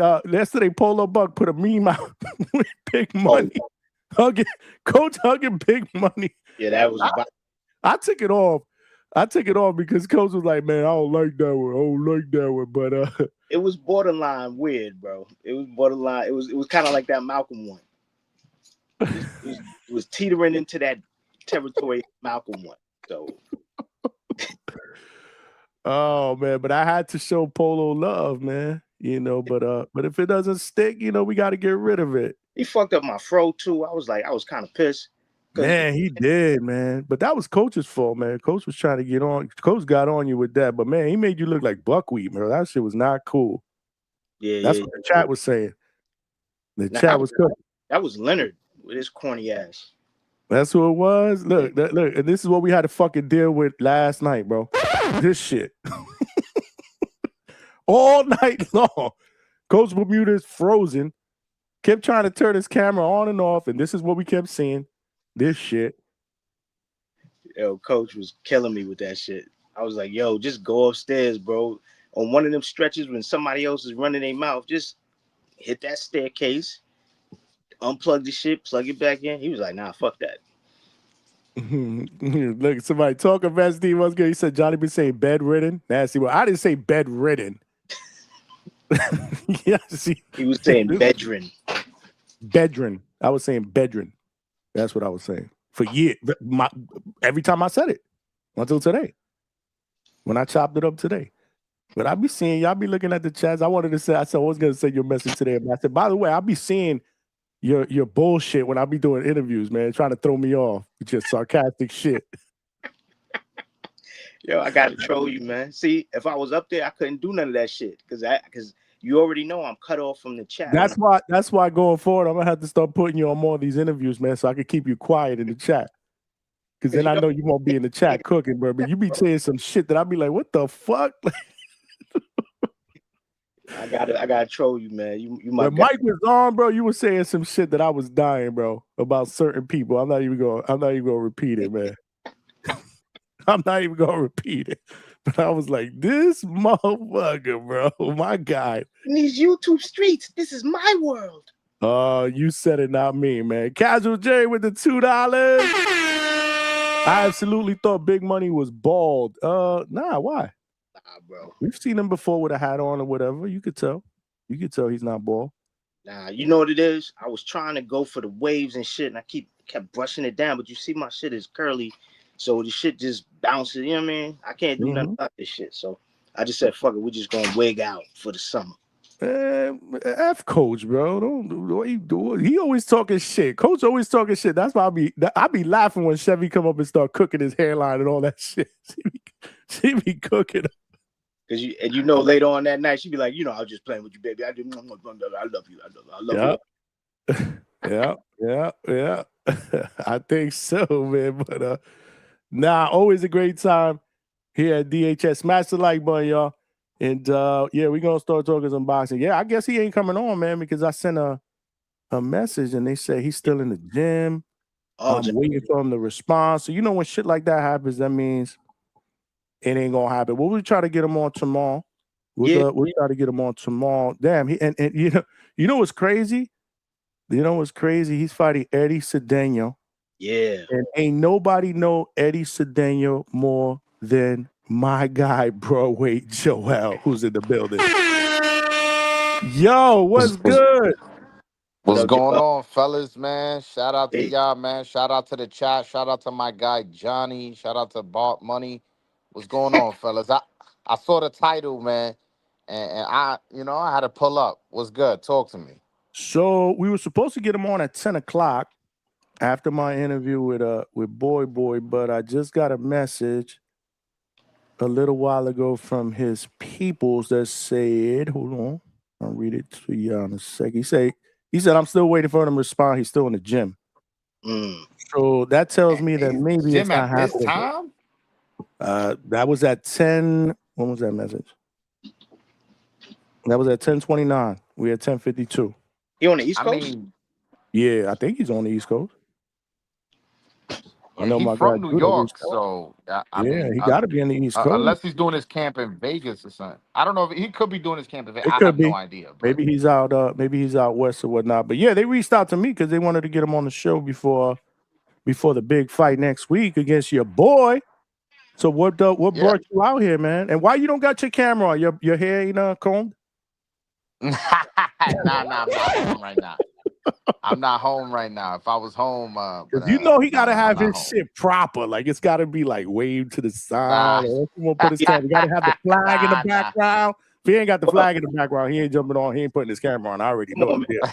Polo Buck put a meme out with Big Money. Coach hugging Big Money. Yeah, that was I took it off. I took it off because Coach was like, man, I don't like that one. I don't like that one. But it was borderline weird, bro. It was borderline. It was kind of like that Malcolm one. It was teetering into that territory Malcolm one. So oh man, but I had to show Polo love, man. You know, but if it doesn't stick, you know, we got to get rid of it. He fucked up my fro too. I was kind of pissed. Man, he did, man. But that was Coach's fault, man. Coach was trying to get on. Coach got on you with that, but man, he made you look like buckwheat, man. That shit was not cool. Yeah, that's what the chat was saying. The chat was cooking. That was Leonard with his corny ass. That's who it was. Look, look, and this is what we had to fucking deal with last night, bro. This shit. All night long. Coach Bermudez frozen. Kept trying to turn his camera on and off, and this is what we kept seeing. This shit. Yo, Coach was killing me with that shit. I was like, yo, just go upstairs, bro. On one of them stretches when somebody else is running their mouth, just hit that staircase, unplug the shit, plug it back in. He was like, nah, fuck that. Look, somebody talking fast. Steve was good. He said Johnny been saying bedridden. Nasty. Well, I didn't say bedridden. Yeah, see, he was saying bedridden. Bedridden. I was saying bedridden. That's what I was saying for years. Every time I said it until today, when I chopped it up today. But I be seeing y'all be looking at the chats. I wanted to say, I was going to say your message today. But I said, by the way, I be seeing your bullshit when I be doing interviews, man, trying to throw me off with your sarcastic shit. Yo, I gotta troll you, man. See, if I was up there, I couldn't do none of that shit because you already know I'm cut off from the chat. That's why going forward, I'm gonna have to start putting you on more of these interviews, man, so I can keep you quiet in the chat. Because then I know you won't be in the chat cooking, bro. But you be saying some shit that I'll be like, what the fuck? I gotta troll you, man. You might. When Mike was on, bro, you were saying some shit that I was dying, bro, about certain people. I'm not even gonna repeat it, man. I'm not even gonna repeat it. But I was like, this motherfucker, bro, my guy. In these YouTube streets, this is my world. You said it, not me, man. Casual J with the $2. I absolutely thought Big Money was bald. Nah, why? Nah, bro. We've seen him before with a hat on or whatever. You could tell. You could tell he's not bald. Nah, you know what it is? I was trying to go for the waves and shit, and I kept brushing it down. But you see, my shit is curly, so the shit just bounces. You know what I mean? I can't do nothing about this shit. So I just said, fuck it. We're just gonna wig out for the summer. F Coach, bro. Don't do what you do. He always talking shit. Coach always talking shit. That's why I be laughing when Chevy come up and start cooking his hairline and all that shit. She be cooking. Cause you know later on that night she be like, I was just playing with you, baby. I love you. I love you. Yeah. I think so, man. But always a great time here at DHS. Smash the like button, y'all. And we're gonna start talking some boxing. Yeah, I guess he ain't coming on, man, because I sent a message and they say he's still in the gym. I'm waiting for him to respond. So when shit like that happens, that means it ain't gonna happen. We'll try to get him on tomorrow. We'll try to get him on tomorrow. Damn, and you know what's crazy? You know what's crazy? He's fighting Euri Cedeno. Yeah. And ain't nobody know Euri Cedeno more than my guy, Broadway Yoell, who's in the building. Yo, what's good? What's going on, fellas, man? Shout out to y'all, man. Shout out to the chat. Shout out to my guy, Johnny. Shout out to Bart Money. What's going on, fellas? I saw the title, man, and I had to pull up. What's good? Talk to me. So we were supposed to get him on at 10 o'clock after my interview with Boy Boy, but I just got a message a little while ago from his peoples that said, hold on, I'll read it to you in a sec. He said, I'm still waiting for him to respond. He's still in the gym. So that tells me that maybe it's not happening. This time? That was at 10. When was that message? That was at 10:29. We at 10:52. He on the East Coast? Yeah, I think he's on the East Coast. I know he's my from guy New York, so I mean, he got to be in the East Coast. Unless he's doing his camp in Vegas or something. I don't know if he could be doing his camp in Vegas. I have no idea. But maybe he's out. Maybe he's out west or whatnot. But yeah, they reached out to me because they wanted to get him on the show before the big fight next week against your boy. So what brought you out here, man? And why you don't got your camera on? Your hair ain't combed? Nah, I'm not home right now. I'm not home right now. If I was home, he gotta have his shit proper. Like it's gotta be like waved to the side. Or put his camera. You gotta have the flag in the background. If he ain't got the flag in the background, he ain't jumping on. He ain't putting his camera on. I already know it.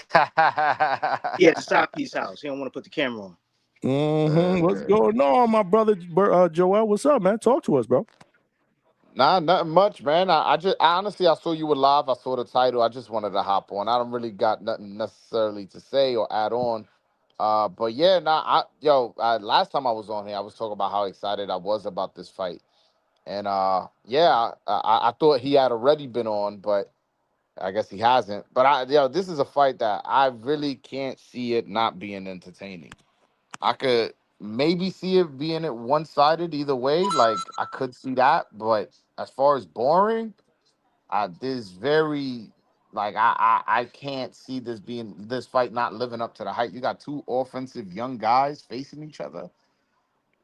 Yeah, the side piece house. He don't want to put the camera on. What's going on, my brother Yoell? What's up, man? Talk to us, bro. Nah, nothing much, man. I honestly, I saw you were live. I saw the title. I just wanted to hop on. I don't really got nothing necessarily to say or add on. But yeah, last time I was on here, I was talking about how excited I was about this fight. And I thought he had already been on, but I guess he hasn't. But this is a fight that I really can't see it not being entertaining. I could maybe see it being it one-sided either way. Like I could see that, but as far as boring, this very I can't see this fight not living up to the hype. You got two offensive young guys facing each other.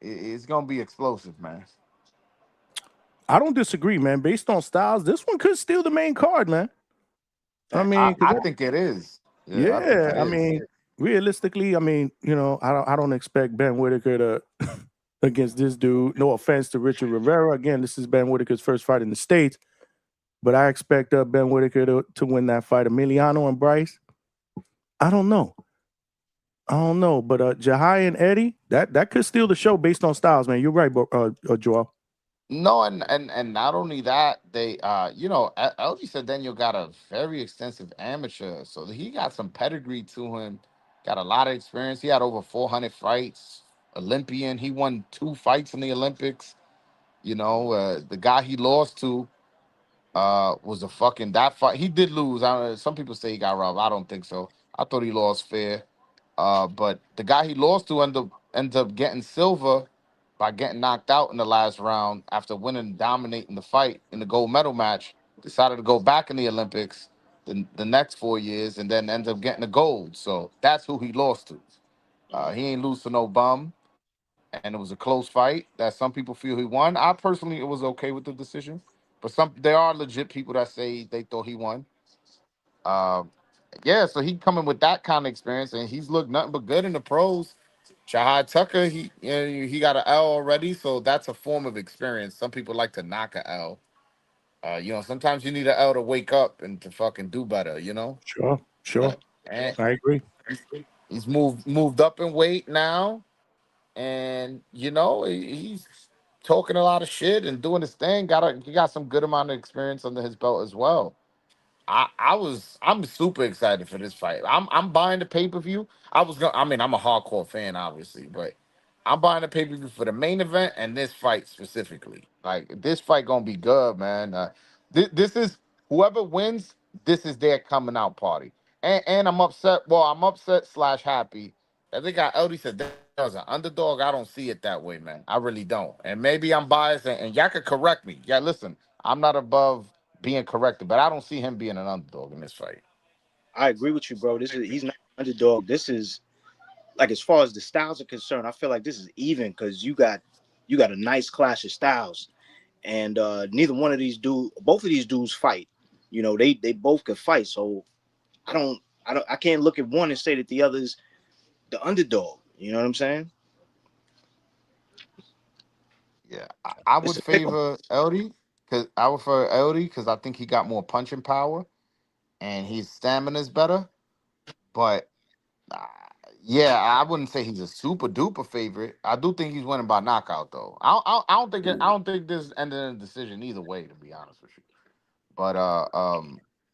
It's gonna be explosive, man. I don't disagree, man. Based on styles, this one could steal the main card, man. I mean, I think it is. I mean, realistically, I mean, I don't expect Ben Whitaker to against this dude. No offense to Richard Rivera. Again, this is Ben Whitaker's first fight in the States, but I expect Ben Whitaker to win that fight. Emiliano and Bryce, I don't know. But Jahi and Eddie, that could steal the show based on styles, man. You're right, Joel. No, and not only that, they LG Cedeno got a very extensive amateur, so he got some pedigree to him. Got a lot of experience. He had over 400 fights. Olympian. He won 2 fights in the Olympics. The guy he lost to was a fucking that fight. He did lose. Some people say he got robbed. I don't think so. I thought he lost fair. But the guy he lost to ended up getting silver by getting knocked out in the last round after winning, dominating the fight in the gold medal match. Decided to go back in the Olympics the next 4 years and then ended up getting the gold. So that's who he lost to. He ain't lose to no bum, and it was a close fight that some people feel he won. I personally it was okay with the decision, but there are legit people that say they thought he won. Uh, yeah, so he coming with that kind of experience, and he's looked nothing but good in the pros. Jahi Tucker, he got an L already, so that's a form of experience. Some people like to knock a L. Sometimes you need an L to wake up and to fucking do better. Sure. And I agree. he's moved up in weight now, and he's talking a lot of shit and doing his thing. He got some good amount of experience under his belt as well. I'm super excited for this fight. I'm buying the pay-per-view. I'm a hardcore fan, obviously, but I'm buying the pay-per-view for the main event and this fight specifically. Like this fight gonna be good, man. This is whoever wins, this is their coming out party. And I'm upset. Well, I'm upset / happy. I think Eddie said that was an underdog. I don't see it that way, man. I really don't. And maybe I'm biased, and y'all could correct me. Yeah, listen, I'm not above being corrected, but I don't see him being an underdog in this fight. I agree with you, bro. He's not an underdog. This is like as far as the styles are concerned, I feel like this is even because you got a nice clash of styles, and both of these dudes fight. They both could fight. So I can't look at one and say that the other's the underdog. You know what I'm saying? Yeah, I It's would a pick 'em. favor Eldy because I think he got more punching power and his stamina is better. But uh, yeah, I wouldn't say he's a super duper favorite. I do think he's winning by knockout though. I don't think this ended in a decision either way, to be honest with you. But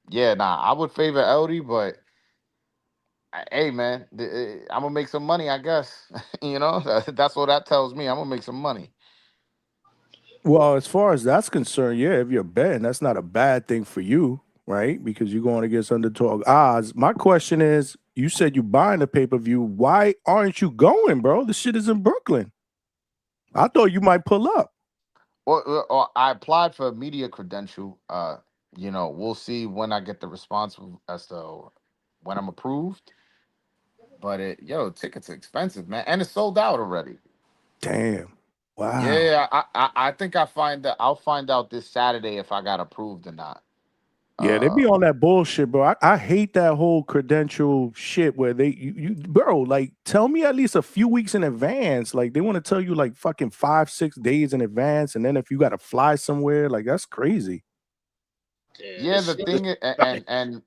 yeah, nah, I would favor Eldy, but hey, man, I'm gonna make some money, I guess. That's what that tells me. I'm gonna make some money. Well, as far as that's concerned, yeah, if you're betting, that's not a bad thing for you, right? Because you're going against underdog odds. My question is, you said you buying the pay-per-view. Why aren't you going, bro? This shit is in Brooklyn. I thought you might pull up. Well, I applied for a media credential. We'll see when I get the response as to when I'm approved. But tickets are expensive, man, and it's sold out already. Damn. Wow. Yeah, I think I'll find out this Saturday if I got approved or not. Yeah, they be on that bullshit, bro. I hate that whole credential shit where bro, like tell me at least a few weeks in advance. Like they want to tell you like fucking 5-6 days in advance, and then if you got to fly somewhere, like that's crazy. Yeah, the thing is, and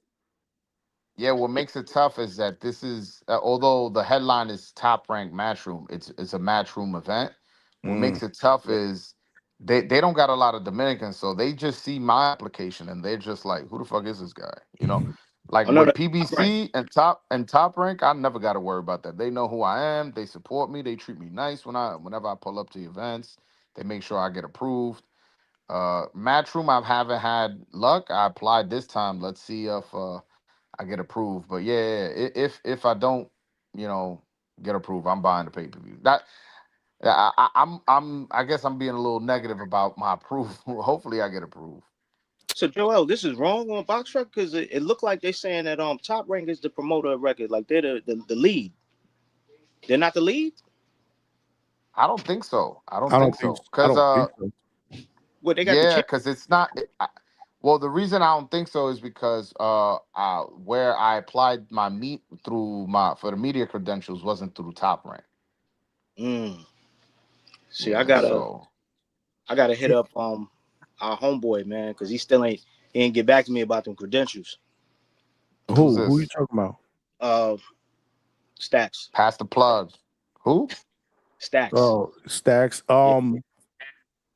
yeah, what makes it tough is that this is although the headline is Top Rank Matchroom, it's a Matchroom event. What makes it tough is they don't got a lot of Dominicans, so they just see my application and they're just like, who the fuck is this guy? Like Oh no, with right. PBC and Top Rank, I never got to worry about that. They know who I am. They support me. They treat me nice whenever I pull up to events. They make sure I get approved. Matchroom, I haven't had luck. I applied this time. Let's see if I get approved. But yeah, if I don't, get approved, I'm buying the pay per view. I guess I'm being a little negative about my approval. Hopefully, I get approved. So Joel, this is wrong on BoxRec because it looked like they're saying that Top Rank is the promoter of record, like they're the lead. They're not the lead. I don't think so. I don't I think don't think so. I Cause don't think so. Well, they got the yeah, champ. cause it's not. Well, the reason I don't think so is because where I applied my for the media credentials wasn't through Top Rank. See, Yeah, I gotta hit up our homeboy, man, because he ain't get back to me about them credentials. Who's Who you this? talking about? Stacks. Pass the plug. Who? Stacks. Oh, Stacks. Yeah.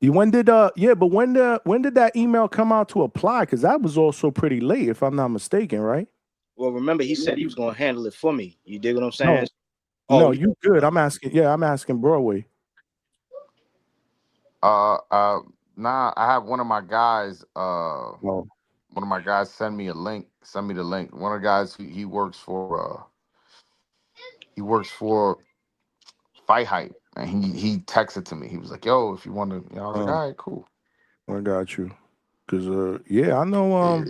When did but when did that email come out to apply? Because that was also pretty late, if I'm not mistaken, right? Well, remember he said he was gonna handle it for me. You dig what I'm No, saying? no, you good. I'm asking Broadway. Nah, I have one of my guys. Oh. One of my guys send me the link. One of the guys he works for. He works for Fight Hype, and he texted to me. He was like, "Yo, if you want to," I was like, "All right, cool." I got you. Cause I know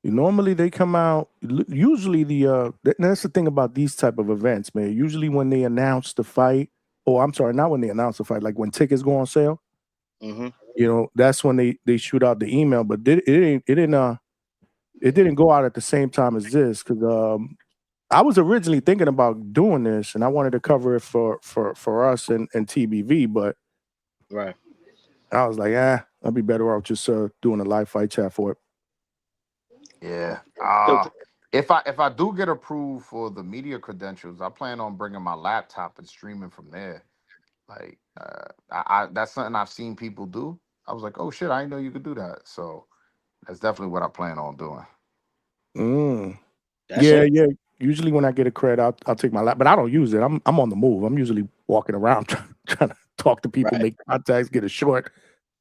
Yeah. normally they come out. Usually that's the thing about these type of events, man. Usually when they announce the fight, I'm sorry, not when they announce the fight, like when tickets go on sale. Mm-hmm. That's when they shoot out the email. But it didn't go out at the same time as this, because I was originally thinking about doing this, and I wanted to cover it for us and TBV, but right. I was like, I'd be better off just doing a live fight chat for it. Yeah. If I do get approved for the media credentials, I plan on bringing my laptop and streaming from there. Like, I that's something I've seen people do. I was like, oh shit, I didn't know you could do that. So that's definitely what I plan on doing. Yeah. Usually when I get a credit, I'll take my lap, but I don't use it. I'm on the move. I'm usually walking around trying to talk to people, make contacts, get a short,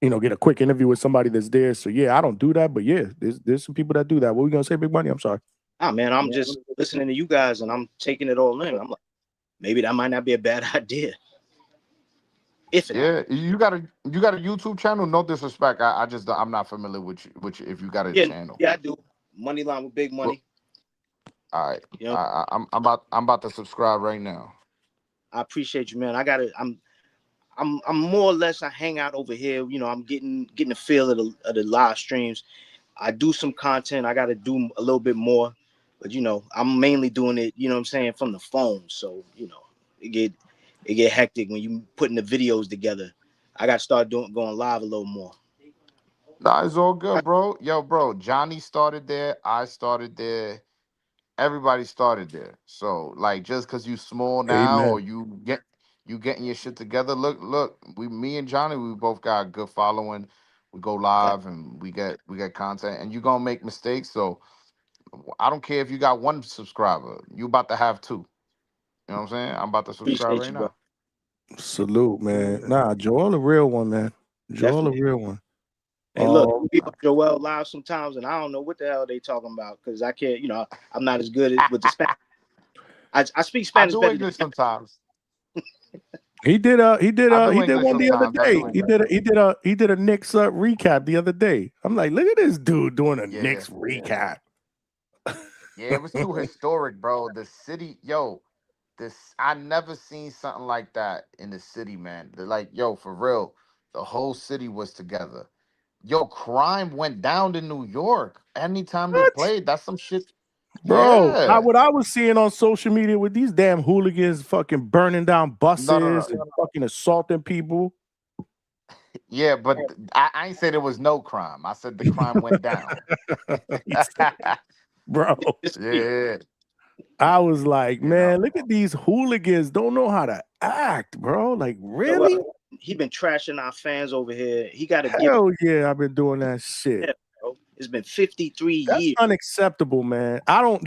get a quick interview with somebody that's there. So yeah, I don't do that, but yeah, there's some people that do that. What were we gonna say, Big Money? I'm sorry. Man, I'm just listening to you guys and I'm taking it all in. I'm like, maybe that might not be a bad idea. You got a YouTube channel? No disrespect, I'm not familiar with you, if you got a channel. Yeah, I do. Moneyline with Big Money. All right, I'm about to subscribe right now. I appreciate you, man. I'm more or less a hangout over here. I'm getting the feel of the live streams. I do some content. I got to do a little bit more, but I'm mainly doing it. You know what I'm saying, from the phone. So it get hectic when you putting the videos together. I got to start going live a little more. Nah, it's all good, bro. Yo, bro, Johnny started there. I started there. Everybody started there. So, like, just because you small now, Amen. or you getting your shit together. Look, me and Johnny, we both got a good following. We go live and we get content, and you gonna make mistakes. So I don't care if you got 1 subscriber. You about to have 2. You know what I'm saying? I'm about to subscribe right now. Salute, man. Nah, Joel a real one, man. Joel a real one. Hey, look, people Yoell live sometimes, and I don't know what the hell they talking about because I can't. I'm not as good with the Spanish. I speak Spanish better English sometimes. He did one the other day. He did a Knicks recap the other day. I'm like, look at this dude doing a Knicks recap. Yeah, it was too historic, bro. The city, I never seen something like that in the city, man. For real, the whole city was together. Yo, crime went down in New York anytime they played. That's some shit. Bro, Yeah. what I was seeing on social media with these damn hooligans fucking burning down buses and fucking assaulting people. Yeah, but I ain't said there was no crime. I said the crime went down. Bro. Yeah. I was like, man, look at these hooligans. Don't know how to act, bro. Like, really? Well, he been trashing our fans over here. He got to give. Hell yeah, I've been doing that shit. Yeah, bro. It's been 53 That's years. Unacceptable, man. I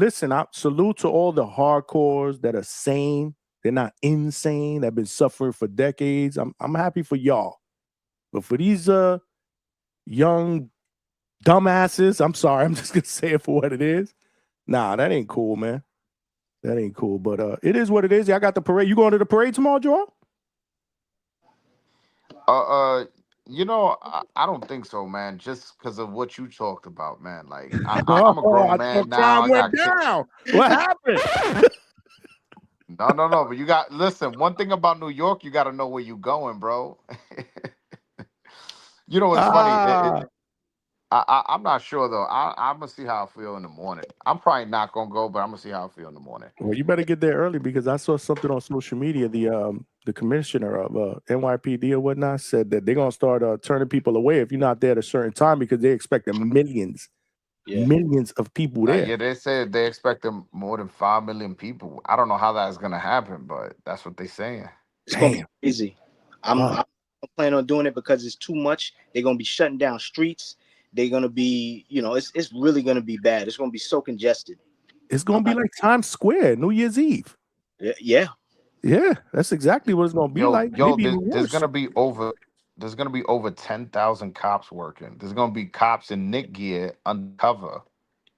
salute to all the hardcores that are sane. They're not insane. They've been suffering for decades. I'm happy for y'all. But for these young dumbasses, I'm sorry, I'm just gonna say it for what it is. Nah, that ain't cool, man. That ain't cool. But it is what it is. I got the parade. You going to the parade tomorrow, Joel? I don't think so, man. Just because of what you talked about, man. Like, I'm a grown man now. Went down. What happened? No. But listen. One thing about New York, you got to know where you going, bro. It's funny. I'm not sure though. I'm gonna see how I feel in the morning. I'm probably not gonna go, but I'm gonna see how I feel in the morning. Well, you better get there early because I saw something on social media. The commissioner of NYPD or whatnot said that they're gonna start turning people away if you're not there at a certain time because they expect millions of people there. Yeah, they said they expecting more than 5 million people. I don't know how that's gonna happen, but that's what they're saying. It's gonna be crazy. I'm don't plan on doing it because it's too much. They're gonna be shutting down streets. They're gonna be, it's really gonna be bad. It's gonna be so congested. It's gonna be like Times Square, New Year's Eve. Yeah. Yeah, that's exactly what it's gonna be like. Maybe even there's worse. gonna be over 10,000 cops working. There's gonna be cops in Nick gear undercover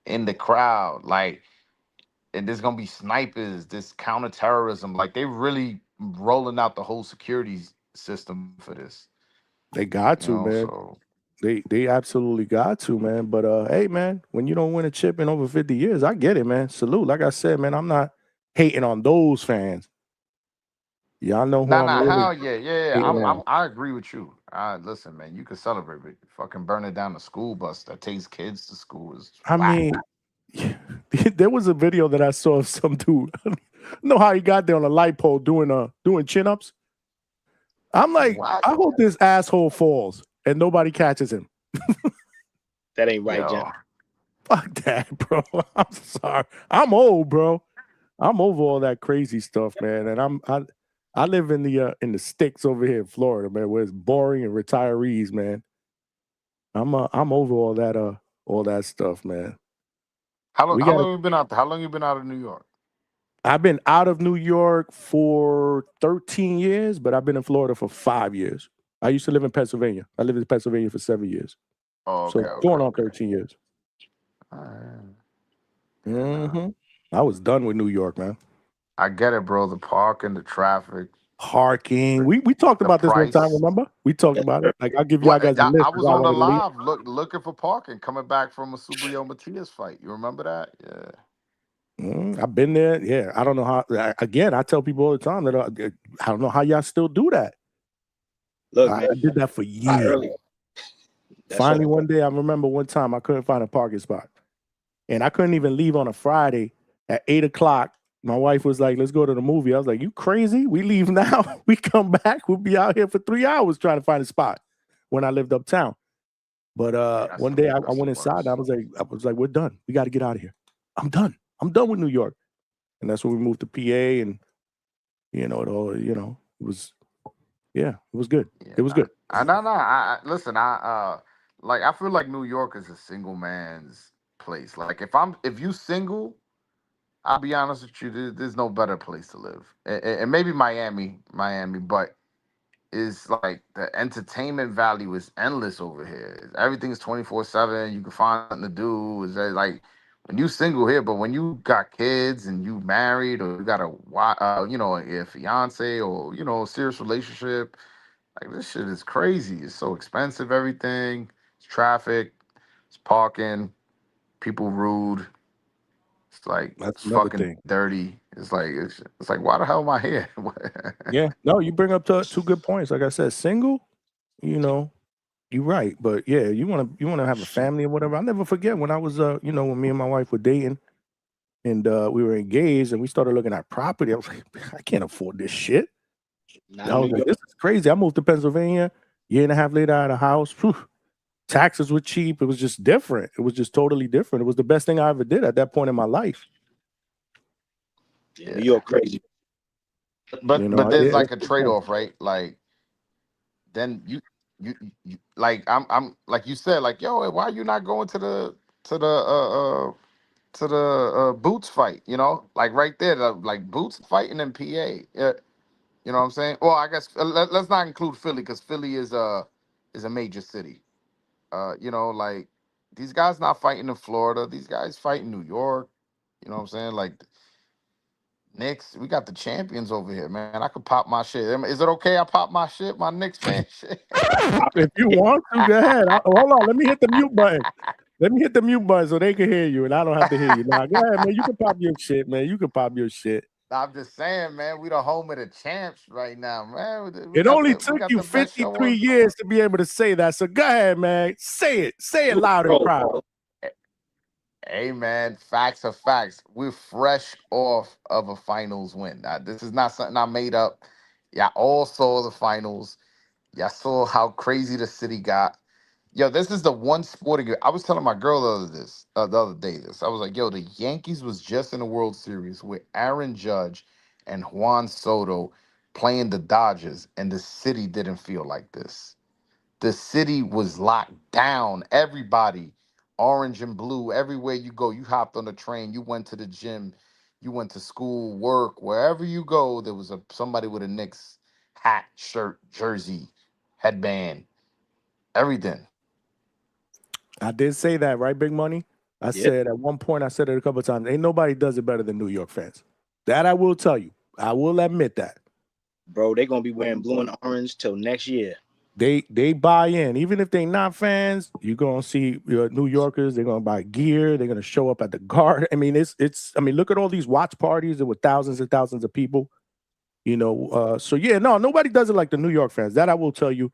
in the crowd, like, and there's gonna be snipers. This counterterrorism, like they really rolling out the whole security system for this. They got You to, know, man. so They absolutely got to, man. But hey, man, when you don't win a chip in over 50 years, I get it, man. Salute. Like I said, man, I'm not hating on those fans. Y'all know who I'm really hell yeah. hating on. I agree with you. Listen, man, you can celebrate, but fucking burning down the school bus that takes kids to school is I whack. mean, there was a video that I saw of some dude. I don't know how he got there on a light pole doing chin-ups. I'm like, What? I hope this asshole falls and nobody catches him. That ain't right, John. Fuck that, bro. I'm sorry. I'm old, bro. I'm over all that crazy stuff, man. And I live in the sticks over here in Florida, man, where it's boring and retirees, man. I'm over all that stuff, man. How long you been out there? How long you been out of New York? I've been out of New York for 13 years, but I've been in Florida for 5 years. I used to live in Pennsylvania. I lived in Pennsylvania for 7 years. Oh, okay. So going on 13 years. All right. Mm-hmm. I was done with New York, man. I get it, bro. The parking, the traffic. Parking. We talked about this one time, remember? We talked about it. Like, I'll give y'all guys a list. I was on the live looking for parking, coming back from a Subriel Matias fight. You remember that? Yeah. I've been there. Yeah. I don't know how. Again, I tell people all the time that I don't know how y'all still do that. Look, man, I did that for years. Finally, one day, I remember one time I couldn't find a parking spot. And I couldn't even leave on a Friday at 8 o'clock. My wife was like, let's go to the movie. I was like, you crazy? We leave now. We come back. We'll be out here for 3 hours trying to find a spot when I lived uptown. But one day I went inside. And I was like, we're done. We got to get out of here. I'm done. I'm done with New York. And that's when we moved to PA. And, it was, it was good. It was good. Listen, I feel like New York is a single man's place. Like if you single, I'll be honest with you, there's no better place to live. And maybe Miami, but it's like the entertainment value is endless over here. Everything's 24/7. You can find something to do. Is that like when you single here, but when you got kids and you married or you got a fiance or a serious relationship, like this shit is crazy. It's so expensive. Everything. It's traffic. It's parking. People rude. It's like that's it's fucking dirty. It's like why the hell am I here? Yeah, no, you bring up two good points. Like I said, single, you're right. But yeah, you want to have a family or whatever. I'll never forget when I was when me and my wife were dating and we were engaged and we started looking at property. I was like, I can't afford this shit. I was like, this is crazy. I moved to Pennsylvania, year and a half later out of the house. Whew. Taxes were cheap. It was just different. It was just totally different. It was the best thing I ever did at that point in my life. Yeah, you're crazy. But there's like a trade-off, right? Like then you like I'm like you said, like, yo, why are you not going to the Boots fight? Like right there, like Boots fighting in PA. You know what I'm saying? Well, I guess let's not include Philly because Philly is a major city. Like these guys not fighting in Florida. These guys fight in New York. You know what I'm saying? Like Knicks, we got the champions over here, man. I could pop my shit. Is it okay I pop my shit, my Knicks fan shit? If you want to, go ahead. Hold on, let me hit the mute button. Let me hit the mute button so they can hear you and I don't have to hear you. Now, go ahead, man. You can pop your shit, man. You can pop your shit. I'm just saying, man, we the home of the champs right now, man. It only took you 53 years to be able to say that. So go ahead, man. Say it. Say it loud and proud. Hey, man, facts are facts. We're fresh off of a finals win. Now, this is not something I made up. Y'all all saw the finals. Y'all saw how crazy the city got. Yo, this is the one sporting. I was telling my girl the other day this. I was like, yo, the Yankees was just in the World Series with Aaron Judge and Juan Soto. playing the Dodgers, and the city didn't feel like this. The city was locked down. Everybody, orange and blue, everywhere you go. You hopped on the train, you went to the gym, you went to school, work, wherever you go, there was somebody with a Knicks hat, shirt, jersey, headband, everything. I did say that, right, Big Money? I said at one point, I said it a couple of times, ain't nobody does it better than New York fans. That I will tell you. I will admit that. Bro, they're going to be wearing blue and orange till next year. They buy in. Even if they're not fans, you're going to see New Yorkers, they're going to buy gear. They're going to show up at the Garden. I mean, look at all these watch parties with thousands and thousands of people. So yeah, no, nobody does it like the New York fans. That I will tell you.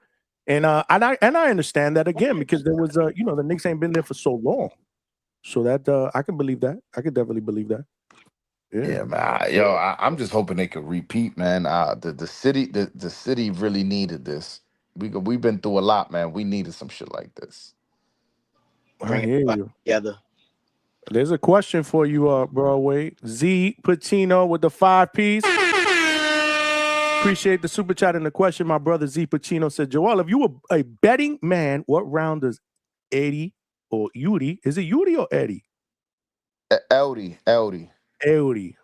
And I understand that again because there was the Knicks ain't been there for so long. So that I can believe that. I can definitely believe that. Yeah, man. Yo, I'm just hoping they could repeat, man. The city really needed this. We've been through a lot, man. We needed some shit like this. I hear you. Together. There's a question for you, Broadway. Z Pacino with the 5 piece. Appreciate the super chat and the question. My brother Z Pacino said, Joel, if you were a betting man, what round does Eddie or Yuri? Is it Yuri or Eddie? Euri.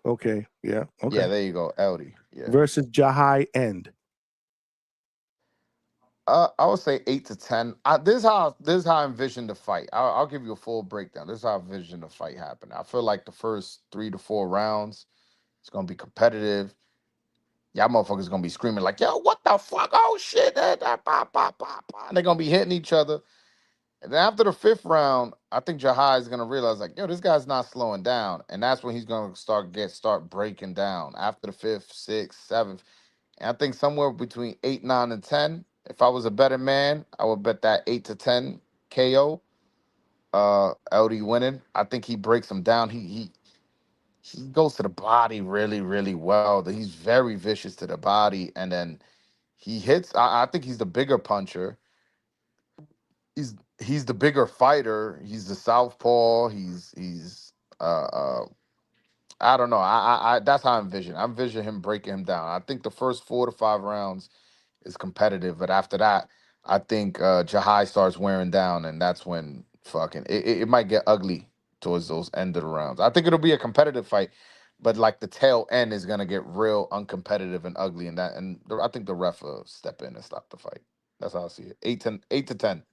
Okay. Yeah. Okay. Yeah, there you go. Euri. Yeah. Versus Jahi end. I would say 8 to 10. This is how I envision the fight. I'll give you a full breakdown. This is how I envision the fight happening. I feel like the first 3 to 4 rounds, it's gonna be competitive. Y'all motherfuckers gonna be screaming like, yo, what the fuck? Oh shit. And they're gonna be hitting each other. And then after the 5th round, I think Jahi is gonna realize like, yo, this guy's not slowing down. And that's when he's gonna start breaking down. After the 5th, 6th, 7th. And I think somewhere between 8, 9, and 10. If I was a better man, I would bet that 8 to 10 KO. LD winning. I think he breaks him down. He goes to the body really, really well. He's very vicious to the body, and then he hits. I think he's the bigger puncher. He's the bigger fighter. He's the southpaw. He's I don't know. I that's how I envision. I envision him breaking him down. I think the first 4 to 5 rounds is competitive, but after that, I think Jahi starts wearing down, and that's when fucking it might get ugly towards those end of the rounds. I think it'll be a competitive fight, but like the tail end is gonna get real uncompetitive and ugly, and I think the ref will step in and stop the fight. That's how I see it. 8 to 10.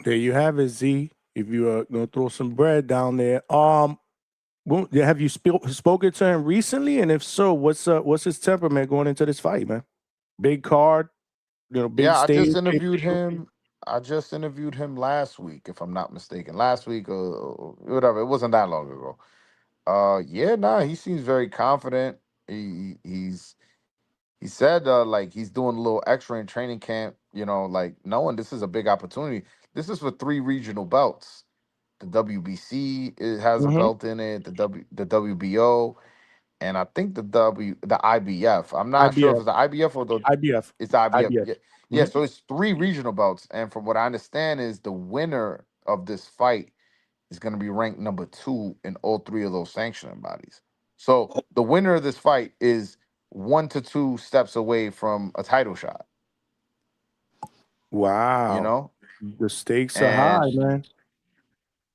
There you have it, Z. If you are gonna throw some bread down there, have you spoken to him recently? And if so, what's his temperament going into this fight, man? Big card, big stage. I just interviewed him. I just interviewed him last week, if I'm not mistaken. Last week or whatever. It wasn't that long ago. He seems very confident. He said like he's doing a little extra in training camp, like knowing this is a big opportunity. This is for 3 regional belts. The WBC has a belt in it, the WBO, and I think the IBF. I'm not sure if it's the IBF or the IBF. It's the IBF. Yeah, so it's 3 regional belts, and from what I understand is the winner of this fight is going to be ranked number 2 in all 3 of those sanctioning bodies. So the winner of this fight is 1 to 2 steps away from a title shot. Wow. The stakes are high, man.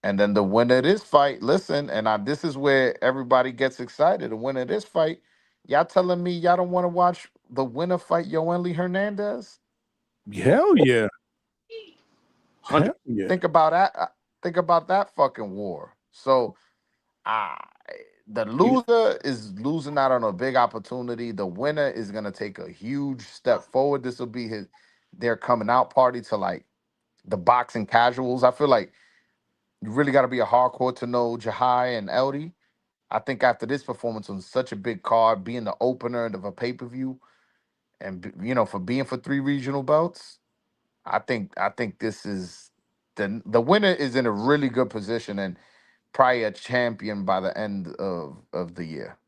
And then the winner of this fight, listen, and this is where everybody gets excited. The winner of this fight, y'all telling me y'all don't want to watch the winner fight Yoeli Hernandez? Hell yeah. Hell yeah. Think about that. Think about that fucking war. So the loser is losing out on a big opportunity. The winner is gonna take a huge step forward. This will be their coming out party to like the boxing casuals. I feel like you really got to be a hardcore to know Jahi and LD. I think after this performance on such a big card, being the opener of a pay-per-view, and for being for 3 regional belts, I think this is the winner is in a really good position and probably a champion by the end of the year.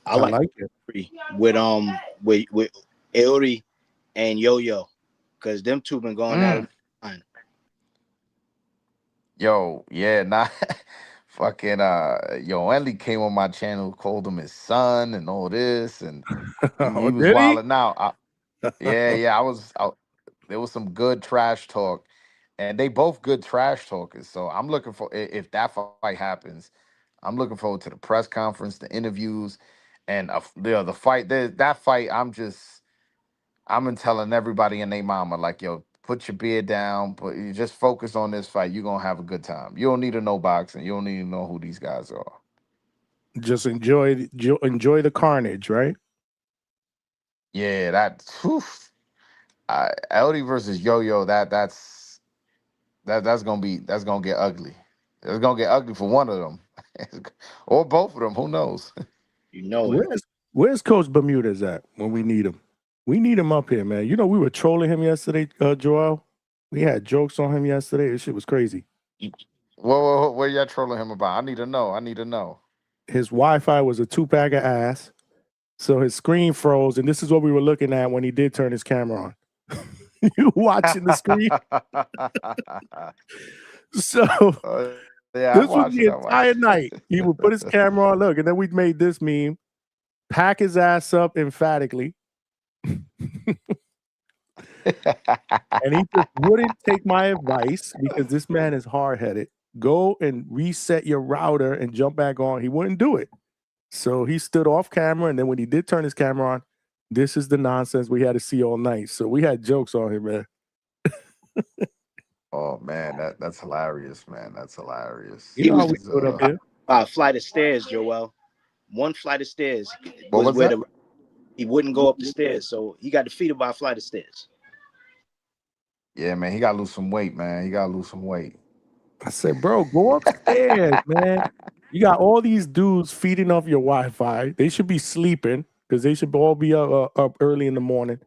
I like it with Euri and Yo-Yo, because them two been going at it. Yo, yeah, nah. fucking Yoeli came on my channel, called him his son and all this, and he was Did he? wilding out. There was some good trash talk, and they both good trash talkers. So I'm looking for if that fight happens, I'm looking forward to the press conference, the interviews, and the fight. That fight, I'm been telling everybody and their mama like, yo, put your beard down, but you just focus on this fight. You're gonna have a good time. You don't need to know boxing. You don't need to know who these guys are. Just enjoy the carnage, right? Yeah, LD versus Yo-Yo, that's gonna get ugly. It's gonna get ugly for one of them, or both of them. Who knows? You know it. Where's Coach Bermudez at when we need him? We need him up here, man. You know, we were trolling him yesterday, Joel. We had jokes on him yesterday. This shit was crazy. What are y'all trolling him about? I need to know. His Wi-Fi was a 2-pack of ass, so his screen froze, and this is what we were looking at when he did turn his camera on. You watching the screen? So this was the entire night. He would put his camera on, look, and then we made this meme, pack his ass up emphatically. And he just wouldn't take my advice because this man is hard-headed. Go and reset your router and jump back on. He wouldn't do it. So he stood off camera, and then when he did turn his camera on, this is the nonsense we had to see all night. So we had jokes on him, man. Oh man, that's hilarious, man. That's hilarious. You know how we do it up here. A flight of stairs, Joel. One flight of stairs was where that? he wouldn't go up the stairs, so he got defeated by a flight of stairs. Yeah, man, he gotta lose some weight, man. He gotta lose some weight. I said, bro, go upstairs, man. You got all these dudes feeding off your Wi-Fi. They should be sleeping because they should all be up early in the morning.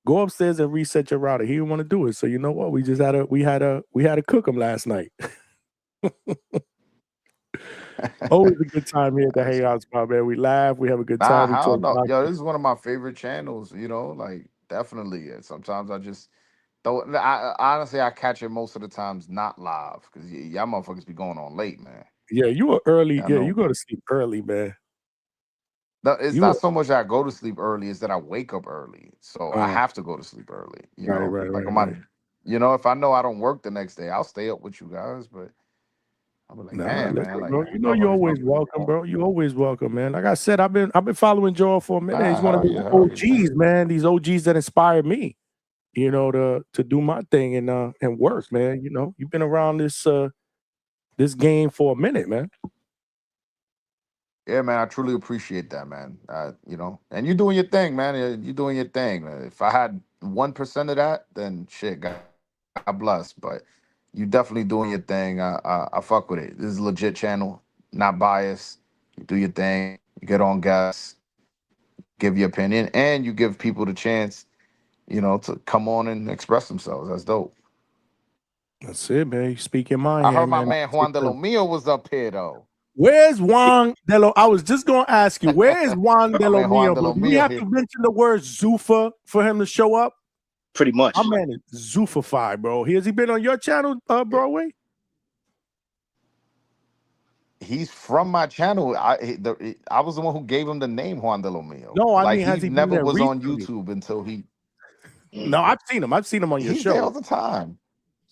Go upstairs and reset your router. He didn't want to do it. So you know what? We just had to cook him last night. Always a good time here at the Hangout spot, man. We laugh, we have a good time. I don't know. Yo, this is one of my favorite channels, you know, like definitely. Sometimes I just honestly I catch it most of the times not live because y'all motherfuckers be going on late, man. Yeah, you were early. Yeah, you go to sleep early, man. No, it's not so much that I go to sleep early, it's that I wake up early. So I have to go to sleep early. You know, right. You know, if I know I don't work the next day, I'll stay up with you guys, but I'll be like, man, like, bro. You know you're always welcome, bro. You're always welcome, man. Like I said, I've been following Joel for a minute. He's one of the OGs, man. These OGs that inspired me, you know, to do my thing and work, man. You know, you've been around this game for a minute, man. Yeah, man, I truly appreciate that, man. You know, and you're doing your thing, man. You're doing your thing. If I had 1% of that, then shit, God bless. But you definitely doing your thing. I fuck with it. This is a legit channel, not biased. You do your thing. You get on guests, give your opinion, and you give people the chance, you know, to come on and express themselves. That's dope. That's it, man. You speak your mind. I heard my man Juan De Lo Mio was up here though. Where's Juan De Lo? I was just gonna ask you, where is Juan De Lo Mio? Do we have to mention the word Zuffa for him to show up? Pretty much. My man is Zuffified, bro. Has he been on your channel, Broadway? He's from my channel. I was the one who gave him the name Juan De Lo Mio. No, I mean, he never was on YouTube until he. No, I've seen him. I've seen him on your show. He's there all the time.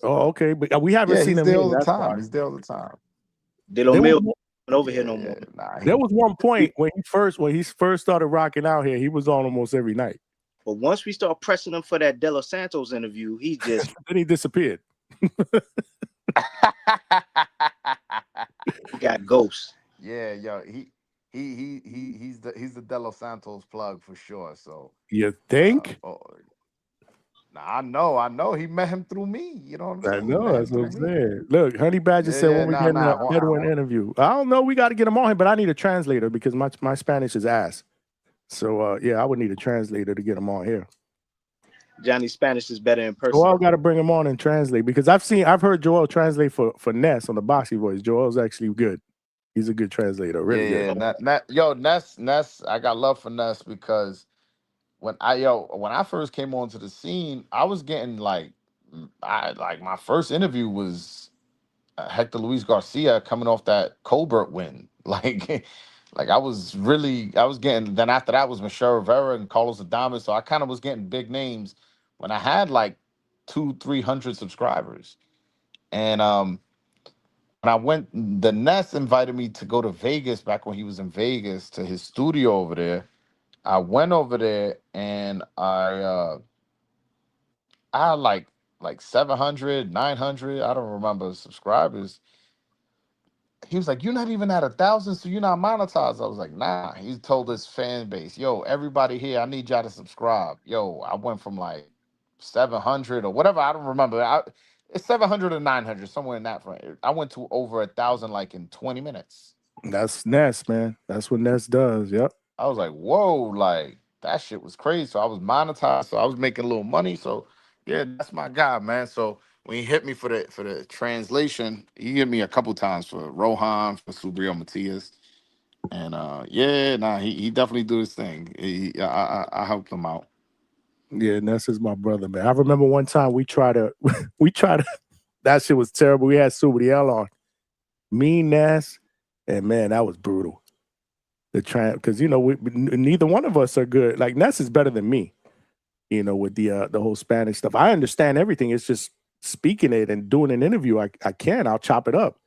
Oh, okay, but we haven't seen him. He's there all the time. He's there all the time. De Lo Mio over here no more. There was one point when he first started rocking out here. He was on almost every night. But once we start pressing him for that De Los Santos interview, he just then he disappeared. He got ghosts. Yeah, yo, he's the De Los Santos plug for sure. So you think? I know. He met him through me. You know what I'm saying? I know. That's what I'm saying. Look, Honey Badger said when we get an Edwin interview, I don't know. We got to get him on here, but I need a translator because my Spanish is ass. So yeah, I would need a translator to get him on here. Johnny's Spanish is better in person. Joel got to bring him on and translate because I've heard Joel translate for Ness on the Boxy Voice. Joel's actually good. He's a good translator. Really good. Ness. I got love for Ness because when I first came onto the scene, I was getting my first interview was Hector Luis Garcia coming off that Colbert win. Like I was getting. Then after that was Michelle Rivera and Carlos Adames. So I kind of was getting big names when I had like 200-300 subscribers. And when I went, the Ness invited me to go to Vegas back when he was in Vegas to his studio over there. I went over there and I had like 700, 900, I don't remember subscribers. He was like, "You're not even at 1,000, so you're not monetized." I was like, "Nah." He told his fan base, "Yo, everybody here, I need y'all to subscribe." Yo, I went from like 700 or whatever. I don't remember. It's 700 or 900, somewhere in that frame. I went to over 1,000 like in 20 minutes. That's Ness, man. That's what Ness does. Yep. I was like, "Whoa!" Like that shit was crazy. So I was monetized. So I was making a little money. So yeah, that's my guy, man. So when he hit me for the translation, he hit me a couple times for Rohan, for Subriel Matias, and he definitely do his thing. I helped him out. Yeah, Ness is my brother, man. I remember one time we tried to that shit was terrible. We had Subriel on, me, Ness, and man, that was brutal. Because neither one of us are good. Like Ness is better than me, with the whole Spanish stuff. I understand everything. It's just speaking it and doing an interview. I'll chop it up.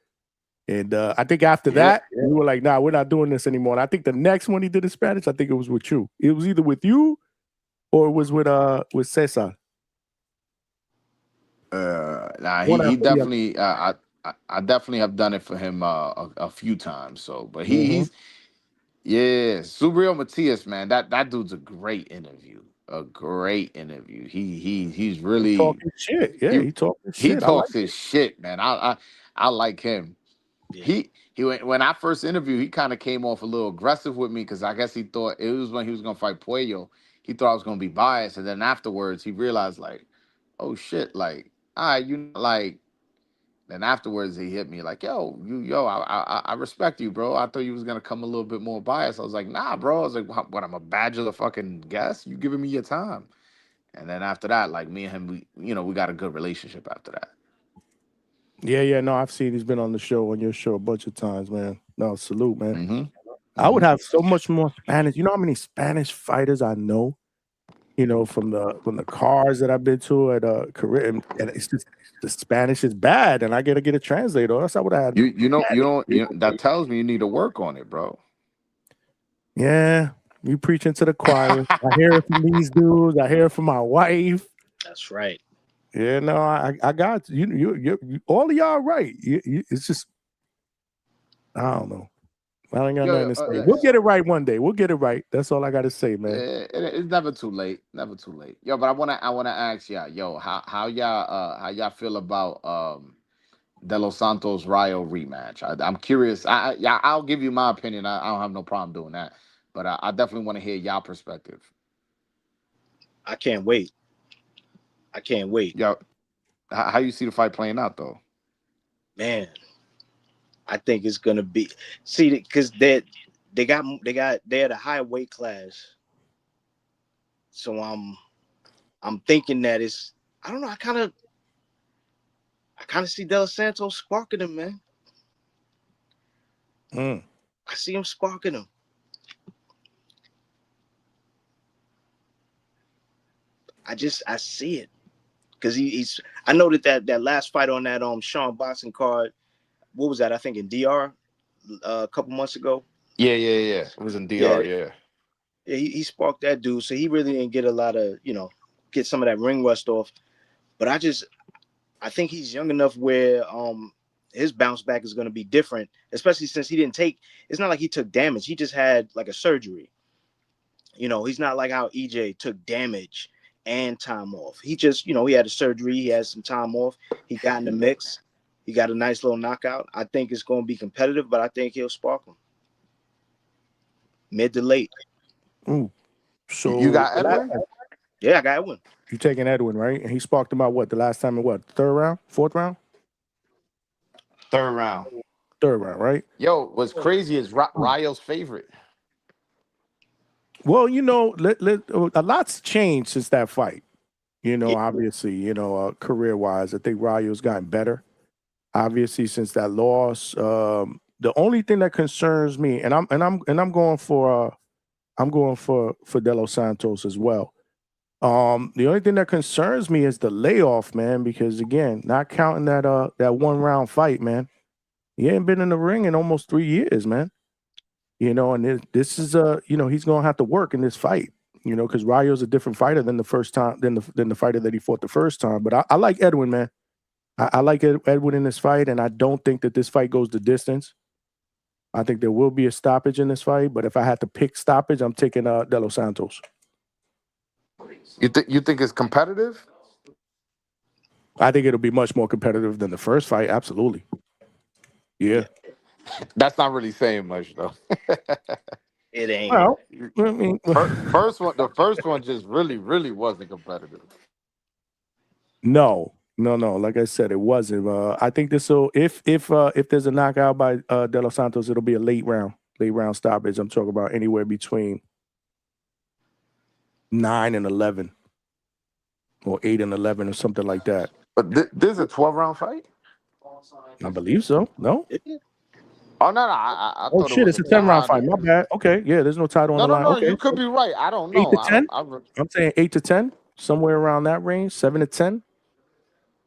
And I think after that, we were like, nah, we're not doing this anymore. And I think the next one he did in Spanish, I think it was with you. It was either with you or it was with Cesar. He definitely. I definitely have done it for him a few times. So, but he's. Yeah, Subriel Matias, man, that dude's a great interview. A great interview. He's really talking shit. Yeah, he talking shit. He talks his shit, man. I like him. Yeah. He when I first interviewed, he kind of came off a little aggressive with me because I guess he thought it was when he was gonna fight Puello. He thought I was gonna be biased, and then afterwards he realized like, oh shit, like, all right, like. Then afterwards he hit me like, yo, I respect you, bro. I thought you was gonna come a little bit more biased. I was like, nah, bro. I was like, what? I'm a bachelor fucking guest? You giving me your time? And then after that, like me and him, we got a good relationship after that. Yeah. No, I've seen he's been on your show a bunch of times, man. No, salute, man. Mm-hmm. I would have so much more Spanish. You know how many Spanish fighters I know? From the cars that I've been to at Korea, and it's just the Spanish is bad, and I gotta get a translator. That's I would have had. That tells me you need to work on it, bro. Yeah, you preaching to the choir. I hear it from these dudes. I hear it from my wife. That's right. Yeah, no, I got you. All of y'all right. It's just I don't know. I ain't got nothing to say. We'll get it right one day. We'll get it right. That's all I got to say, man. It's never too late. Never too late. Yo, but I wanna ask y'all, how y'all feel about De Los Santos Rayo rematch? I'm curious. I'll give you my opinion. I don't have no problem doing that, but I definitely want to hear y'all perspective. I can't wait. Yo, how you see the fight playing out though? Man, I think it's gonna be because they had a high weight class, so I'm thinking that it's I don't know. I kind of see De Los Santos sparking him, man. I see him sparking him. I see it because he's. I know that last fight on that Sean boxing card. What was that? I think in DR a couple months ago. Yeah. It was in DR. Yeah. He sparked that dude, so he really didn't get a lot of get some of that ring rust off. But I think he's young enough where his bounce back is going to be different, especially since he didn't take. It's not like he took damage. He just had like a surgery. He's not like how EJ took damage and time off. He just he had a surgery. He had some time off. He got in the mix. He got a nice little knockout. I think it's going to be competitive, but I think he'll spark him. Mid to late. Ooh. So you got Edwin? Yeah, I got Edwin. You taking Edwin, right? And he sparked him out the last time in third round, fourth round? Third round, right? Yo, what's crazy is Rayo's favorite. Well, a lot's changed since that fight. Obviously, career-wise, I think Rayo's gotten better. obviously since that loss. The only thing that concerns me, and I'm going for De Los Santos as well. The only thing that concerns me is the layoff, man, because again, not counting that 1-round fight, man. He ain't been in the ring in almost 3 years, man. And this is he's gonna have to work in this fight, because Rayo's a different fighter than the first time than the fighter that he fought the first time. But I like Edwin, man. I like Edwin in this fight, and I don't think that this fight goes the distance. I think there will be a stoppage in this fight, but if I had to pick stoppage, I'm taking De Los Santos. You think it's competitive? I think it'll be much more competitive than the first fight. Absolutely. Yeah. That's not really saying much, though. It ain't. Well, I mean, the first one just really wasn't competitive. No. Like I said, it wasn't. I think this will. If there's a knockout by De Los Santos, it'll be a late round stoppage. I'm talking about anywhere between 9 and 11, or 8 and 11, or something like that. But this is a 12-round fight. I believe so. No. Oh no! I Oh thought shit! it was It's a 10-round fight. My bad. Okay, yeah. There's no title on the line. No, okay, you could be right. I don't know. 8 to 10. I'm saying 8 to 10, somewhere around that range. 7 to 10.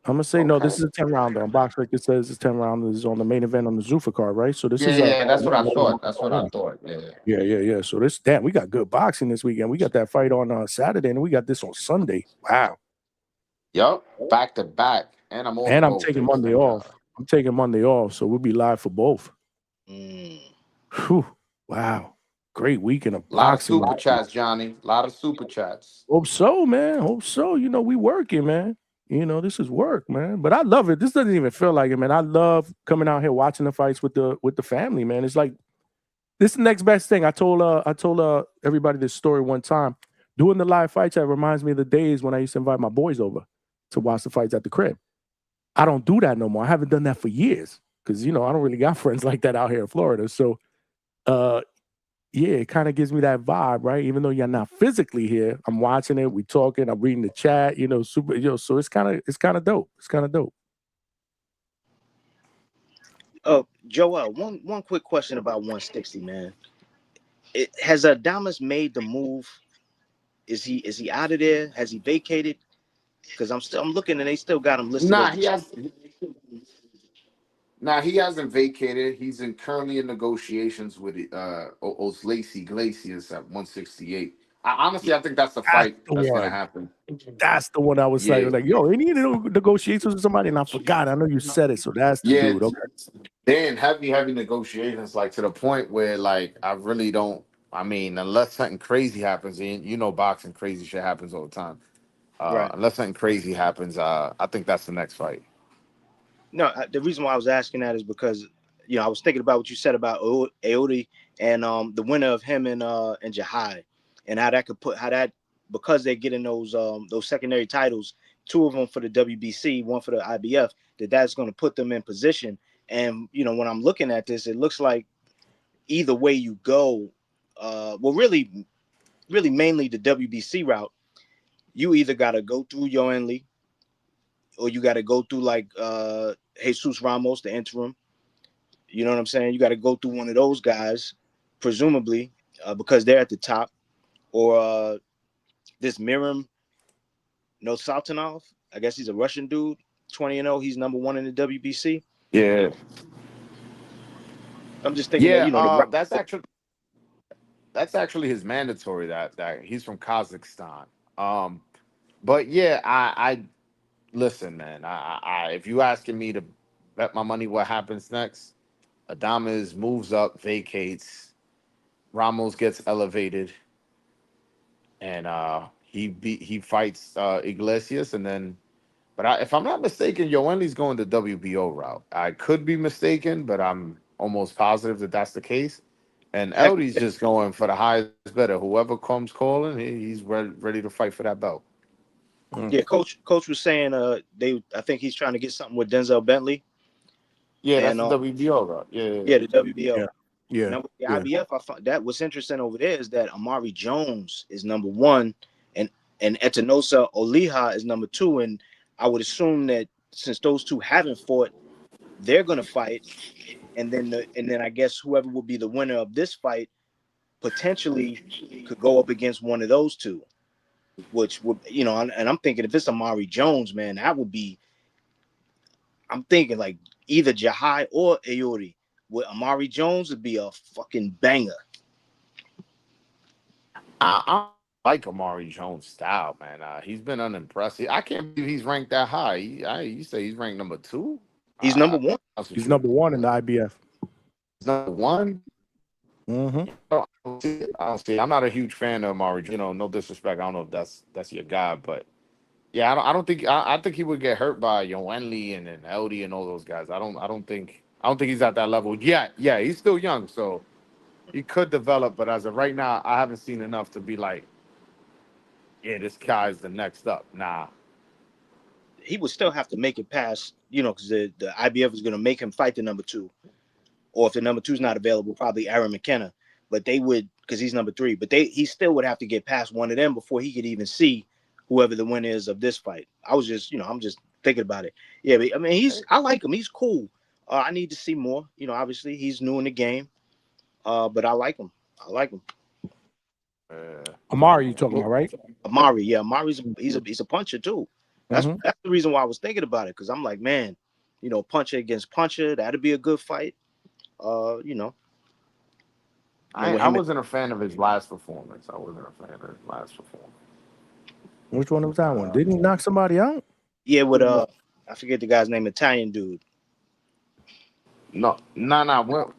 I'm gonna say no. This is a 10-round though. Box Breaker says it's 10-round. This is on the main event on the Zuffa card, right? So this is that's what I thought. That's what I thought. Yeah. So we got good boxing this weekend. We got that fight on Saturday, and we got this on Sunday. Wow. Yup, back to back, and I'm taking Monday off. I'm taking Monday off, so we'll be live for both. Whew. Wow. Great weekend of boxing. A lot of super chats, Johnny. A lot of super chats. Hope so, man. Hope so. We working, man. This is work, man. But I love it. This doesn't even feel like it, man. I love coming out here watching the fights with the family, man. It's like this is the next best thing. I told everybody this story one time. Doing the live fight chat reminds me of the days when I used to invite my boys over to watch the fights at the crib. I don't do that no more. I haven't done that for years because I don't really got friends like that out here in Florida. So it kind of gives me that vibe, right? Even though you're not physically here, I'm watching it, we talking, I'm reading the chat, so it's kind of dope. It's kind of dope. Joel, one quick question about 160, man. Has Adames made the move? Is he out of there? Has he vacated? Because I'm looking and they still got him listed. He hasn't vacated. He's currently in negotiations with Oslacey Iglesias at 168. I think that's the fight that's going to happen. That's the one I was saying. Like, yo, they need to negotiate with somebody, and I forgot. I know you said it, so that's the dude. Okay. They're in heavy negotiations, like to the point where, like, I really don't. I mean, unless something crazy happens, and boxing crazy shit happens all the time. Right. Unless something crazy happens, I think that's the next fight. No, the reason why I was asking that is because I was thinking about what you said about Euri and the winner of him and Jahi, and how that because they're getting those secondary titles, 2 of them for the WBC, 1 for the IBF, that's going to put them in position. And when I'm looking at this, it looks like either way you go, really mainly the WBC route, you either got to go through Yoell, or you got to go through like Jesus Ramos, the interim. You know what I'm saying? You got to go through one of those guys, presumably, because they're at the top. Or this Mirim Sultanov. I guess he's a Russian dude, 20-0. He's number 1 in the WBC. Yeah. I'm just thinking that, that's actually his mandatory that he's from Kazakhstan. But yeah, I listen, man. I if you asking me to bet my money what happens next, Adames moves up, vacates, Ramos gets elevated, and he fights Iglesias, and then. But if I'm not mistaken, Yoel's going the WBO route. I could be mistaken, but I'm almost positive that that's the case. And Eldy's just going for the highest bidder. Whoever comes calling, he's ready to fight for that belt. Yeah, coach was saying I think he's trying to get something with Denzel Bentley. Yeah, that's the WBO route. Yeah, the WBO. Yeah. Now with the IBF, I found that what's interesting over there is that Amari Jones is number 1, and Etanosa Oliha is number 2, and I would assume that since those two haven't fought, they're gonna fight, and then I guess whoever will be the winner of this fight potentially could go up against one of those two, which would, and I'm thinking if it's Amari Jones, man, that would be. I'm thinking like either Jahi or Euri. With Amari Jones would be a fucking banger. I like Amari Jones' style, man. He's been unimpressive. I can't believe he's ranked that high. You say he's ranked number 2? He's number 1. He's number 1 in the IBF. He's number 1? Mm-hmm. I don't see it. I'm not a huge fan of Amari. No disrespect. I don't know if that's your guy, but yeah, I don't think I think he would get hurt by Yoeli and LD and all those guys. I don't think he's at that level yet. Yeah, he's still young, so he could develop, but as of right now, I haven't seen enough to be like, yeah, this guy's the next up. Nah. He would still have to make it past, because the IBF is going to make him fight the number 2. Or if the number 2 is not available, probably Aaron McKenna. But they would, because he's number 3. But he still would have to get past one of them before he could even see whoever the winner is of this fight. I was just, I'm just thinking about it. Yeah, but, I mean, I like him. He's cool. I need to see more. Obviously, he's new in the game. But I like him. Amari, you talking about, right? Amari, yeah. Amari's he's a puncher too. That's the reason why I was thinking about it, because I'm like, man, puncher against puncher, that'd be a good fight. I wasn't a fan of his last performance. Which one was that one? Didn't he knock somebody out? Yeah, with I forget the guy's name, Italian dude. No. Well,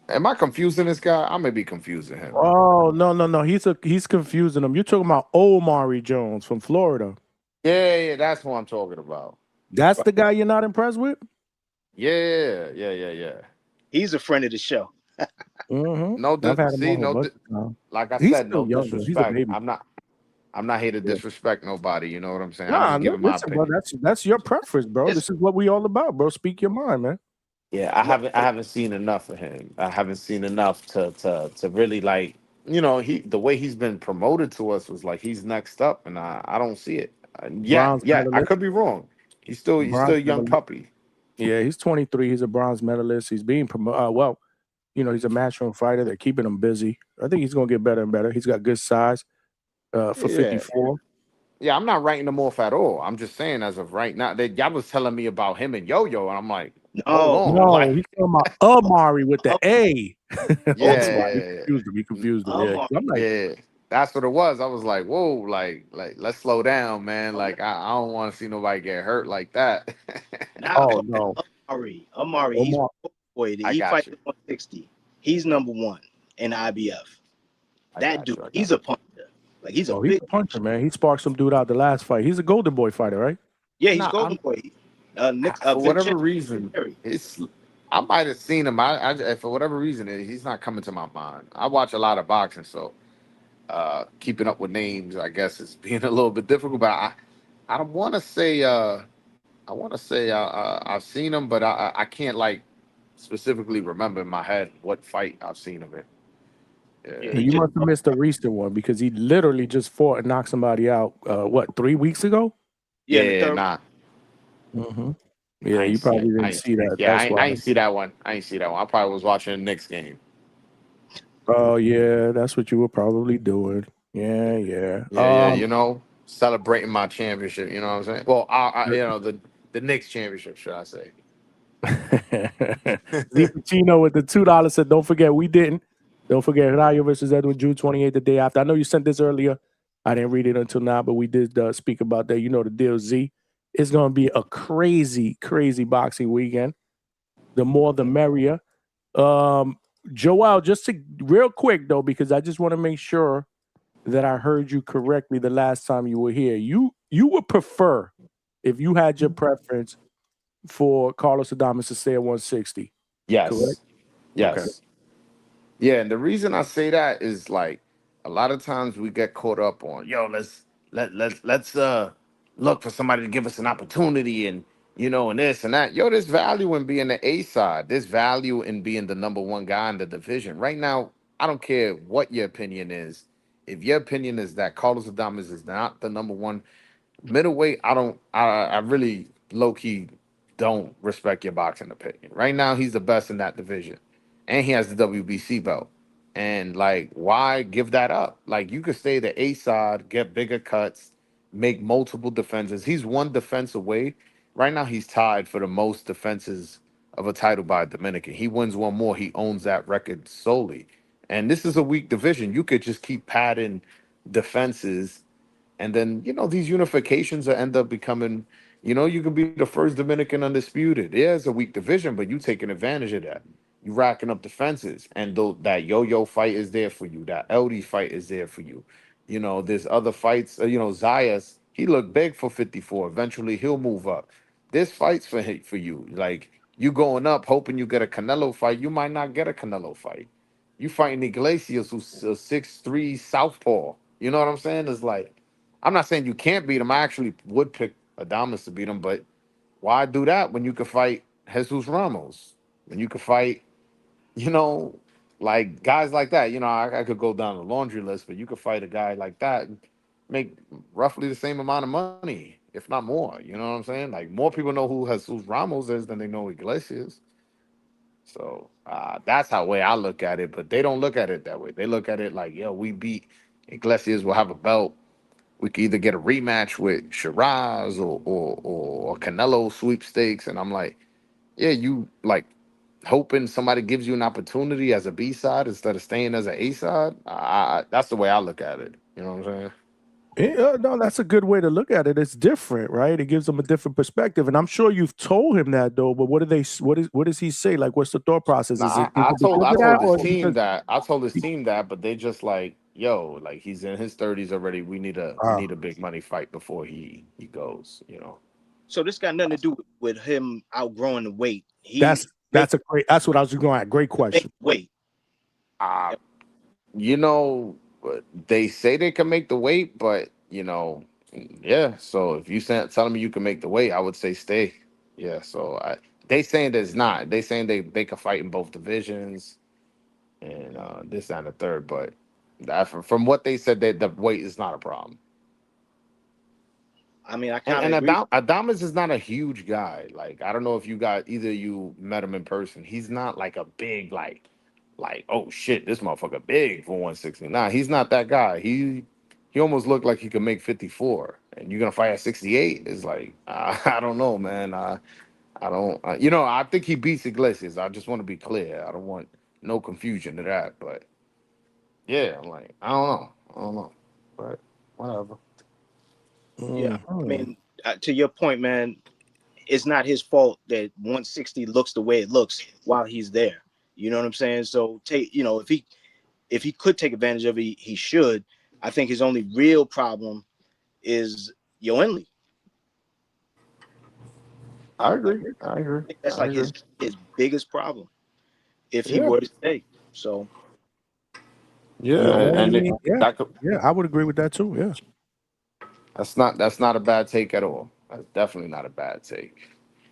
am I confusing this guy? I may be confusing him. Oh, no. He's confusing him. You're talking about Omari Jones from Florida. Yeah, that's what I'm talking about. That's the guy you're not impressed with? Yeah. He's a friend of the show. Like I said, no disrespect. I'm not here to disrespect nobody. You know what I'm saying? Nah, listen, bro, that's your preference, bro. This is what we all about, bro. Speak your mind, man. Yeah, I haven't seen enough of him. I haven't seen enough to really like, the way he's been promoted to us was like he's next up, and I don't see it. Yeah, I could be wrong. He's still a young puppy. Yeah, he's 23. He's a bronze medalist. He's being promoted. He's a matchroom fighter. They're keeping him busy. I think he's gonna get better and better. He's got good size for 54. Yeah, I'm not writing him off at all. I'm just saying, as of right now, y'all was telling me about him and Yo-Yo, and I'm like, he's talking about Amari with the A. He confused him. Yeah, I'm like, that's what it was. I was like, whoa, like let's slow down, man. Like I don't want to see nobody get hurt like that. No, Amari, he's boy. He fights at 160. He's number 1 in IBF. That dude, he's a puncher. Like he's a big puncher, man. He sparked some dude out the last fight. He's a Golden Boy fighter, right? Yeah, he's Golden Boy. For whatever reason, I might have seen him. I for whatever reason, he's not coming to my mind. I watch a lot of boxing, so keeping up with names, I guess, is being a little bit difficult. But I don't want to say I've seen him, but I can't like specifically remember in my head what fight I've seen of it. Yeah, you must have missed the recent one because he literally just fought and knocked somebody out. 3 weeks ago? Yeah. Yeah, you probably didn't see that. Yeah, I ain't see that one. I probably was watching the Knicks game. Oh yeah, that's what you were probably doing. Yeah. Celebrating my championship. You know what I'm saying? Well, the Knicks championship, should I say? Pacino with the $2 said, "Don't forget, we didn't. Don't forget, Rayo versus Edwin, June 28th, the day after." I know you sent this earlier. I didn't read it until now, but we did speak about that. You know the deal, Z. It's going to be a crazy, crazy boxing weekend. The more, the merrier. Joel, just real quick, though, because I just want to make sure that I heard you correctly the last time you were here. You would prefer, if you had your preference, for Carlos Adames to stay at 160. Yes. Correct? Yes. Okay. Yeah, and the reason I say that is like a lot of times we get caught up on, let's look for somebody to give us an opportunity and and this and that. There's value in being the A side. There's value in being the number 1 guy in the division. Right now, I don't care what your opinion is. If your opinion is that Carlos Adames is not the number 1 middleweight, I really low key don't respect your boxing opinion. Right now, he's the best in that division, and he has the WBC belt. And like, why give that up? Like, you could stay the A side, get bigger cuts, make multiple defenses. He's one defense away. Right now, he's tied for the most defenses of a title by a Dominican. He wins one more, he owns that record solely. And this is a weak division. You could just keep padding defenses, and then these unifications will end up becoming. You can be the first Dominican undisputed. Yeah, it's a weak division, but you taking advantage of that. You racking up defenses, and that yo-yo fight is there for you. That LD fight is there for you. There's other fights. Zayas, he looked big for 54. Eventually, he'll move up. There's fights for you. Like, you going up, hoping you get a Canelo fight. You might not get a Canelo fight. You fighting Iglesias, who's a 6'3" southpaw. You know what I'm saying? It's like, I'm not saying you can't beat him. I actually would pick Adames to beat him, but why do that when you could fight Jesus Ramos? When you could fight, you know, like guys like that. I could go down the laundry list, but you could fight a guy like that and make roughly the same amount of money, if not more. You know what I'm saying? Like, more people know who Jesus Ramos is than they know Iglesias. So that's how way I look at it, but they don't look at it that way. They look at it like, yo, we beat Iglesias, we'll have a belt. We could either get a rematch with Shiraz or Canelo sweepstakes. And I'm like, yeah, you like hoping somebody gives you an opportunity as a B side instead of staying as an A side. That's the way I look at it. You know what I'm saying? Yeah, no, that's a good way to look at it. It's different, right? It gives them a different perspective, and I'm sure you've told him that though. But what does he say? Like, what's the thought process? Is Nah, it because I of that, told his or team because? that. I told his team that, but they just like, yo, like he's in his 30s already. We need a big money fight before he goes. So this got nothing to do with him outgrowing the weight. That's He make that's a great. That's what I was going at. Great make question. weight. Uh, you know, they say they can make the weight, but yeah. So if you telling me you can make the weight, I would say stay. Yeah. So they saying there's not. They saying they can fight in both divisions and this and the third. But from what they said, that the weight is not a problem. I mean, I And kind of and agree. Adamas is not a huge guy. Like, I don't know if either you met him in person. He's not like a big like, oh shit, this motherfucker big for 160. Nah, he's not that guy. He almost looked like he could make 54. And you're gonna fight at 68? It's like, I don't know, man. I don't. I think he beats Iglesias. I just want to be clear. I don't want no confusion to that. But yeah, I'm like, I don't know. I don't know. But whatever. Yeah, I Mhm. mean, to your point, man, it's not his fault that 160 looks the way it looks while he's there. You know what I'm saying? So if he could take advantage of it, he should. I think his only real problem is Yoenli. I agree. I agree. That's I like agree. his biggest problem if he Yeah. were to stay. So Your Yeah, and only, yeah, that could, yeah, I would agree with that too. Yeah. that's not a bad take at all. That's definitely not a bad take.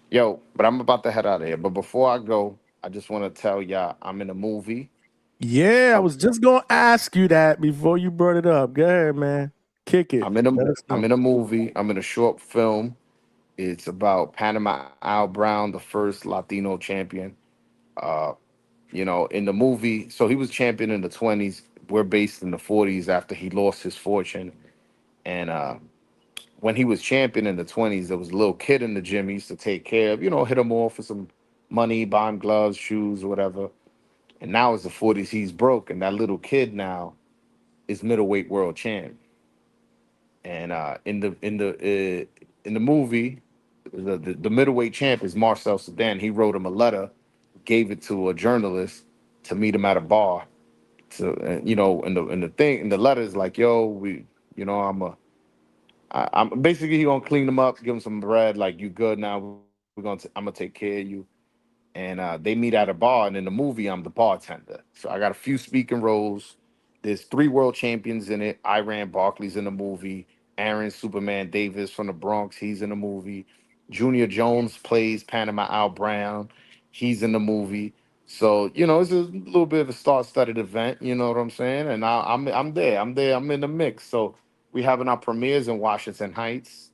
Yo, but I'm about to head out of here. But before I go, I just want to tell y'all I'm in a movie. Yeah, I I'm, was just gonna ask you that before you brought it up. Go ahead, man. Kick it. I'm in a Let us I'm know. in a movie. I'm in a short film. It's about Panama Al Brown, the first Latino champion. Uh, in the movie, so he was champion in the 20s. We're based in the 40s after he lost his fortune. And when he was champion in the 20s, there was a little kid in the gym he used to take care of, hit him off for some money, buy him gloves, shoes, or whatever. And now it's the 40s, he's broke, and that little kid now is middleweight world champ. And in the movie, the middleweight champ is Marcel Sedan. He wrote him a letter, gave it to a journalist to meet him at a bar. To in the letter is like, yo, I'm basically he gonna clean him up, give him some bread, like, you good now? I'm gonna take care of you. And they meet at a bar, and in the movie, I'm the bartender. So I got a few speaking roles. There's 3 world champions in it. Iran Barkley's in the movie. Aaron Superman Davis from the Bronx, he's in the movie. Junior Jones plays Panama Al Brown. He's in the movie. So it's a little bit of a star-studded event. You know what I'm saying? And I'm there. I'm there. I'm in the mix. So we having our premieres in Washington Heights.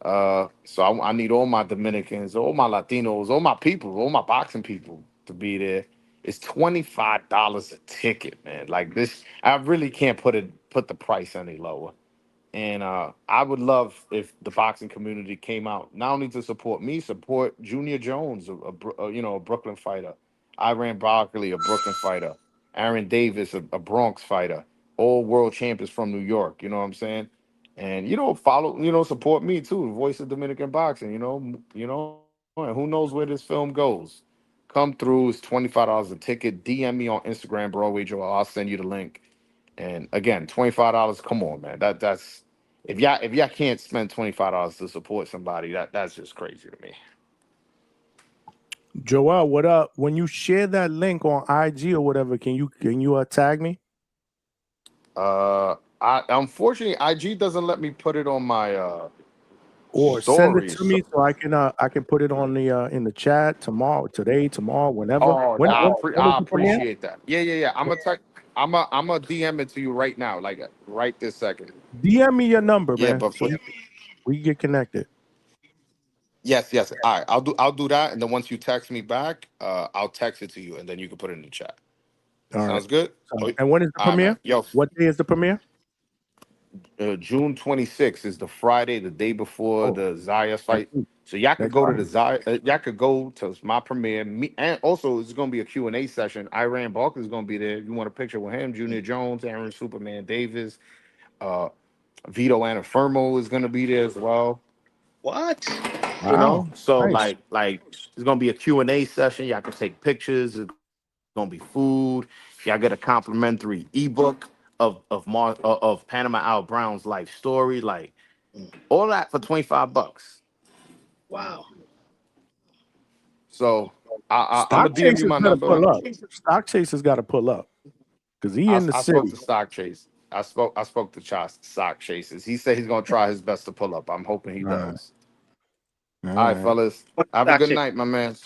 So I need all my Dominicans, all my Latinos, all my people, all my boxing people to be there. It's $25 a ticket, man. Like this, I really can't put the price any lower. And I would love if the boxing community came out not only to support me, support Junior Jones, a Brooklyn fighter, Iran Barkley, a Brooklyn fighter, Aaron Davis, a Bronx fighter, all world champions from New York. You know what I'm saying? And support me too, voice of Dominican boxing. And who knows where this film goes? Come through. It's $25 a ticket. DM me on Instagram, Broadway Joe. I'll send you the link. And again, $25. Come on, man. That's if y'all can't spend $25 to support somebody, that's just crazy to me. Joel, what up? When you share that link on IG or whatever, can you tag me? I unfortunately IG doesn't let me put it on my or stories. send it to me so I can put it on the in the chat tomorrow, whenever. Oh, When I is the premiere? appreciate that. Yeah. I'm a DM it to you right now, like right this second. DM me your number, Yeah, man. but So we get connected. Yes. All right, I'll do that, and then once you text me back, I'll text it to you, and then you can put it in the chat. All Sounds right. good. And when is the All right, premiere? man. Yo, What day is the premiere? June 26th is the Friday, the day before the Zayas fight. So y'all could That's go to fine. the Zayas. Y'all could go to my premiere. And also it's going to be a Q&A session. Iran Barkley is going to be there. If you want a picture with him, Junior Jones, Aaron Superman Davis, Vito Anafirmo is going to be there as well. What? Wow. So Nice. like it's going to be a Q&A session. Y'all can take pictures. It's going to be food. Y'all get a complimentary ebook of Panama Al Brown's life story, like all that for $25. Wow. So I'm Stock gonna DM you Chaser's my got to number. pull up. Stock Chaser's got to pull up because he in the I spoke city. to Stock Chase. I spoke to Stock Chasers. He said he's gonna try his best to pull up. I'm hoping he All right. does. All All right, right. fellas. Have a good night, my man.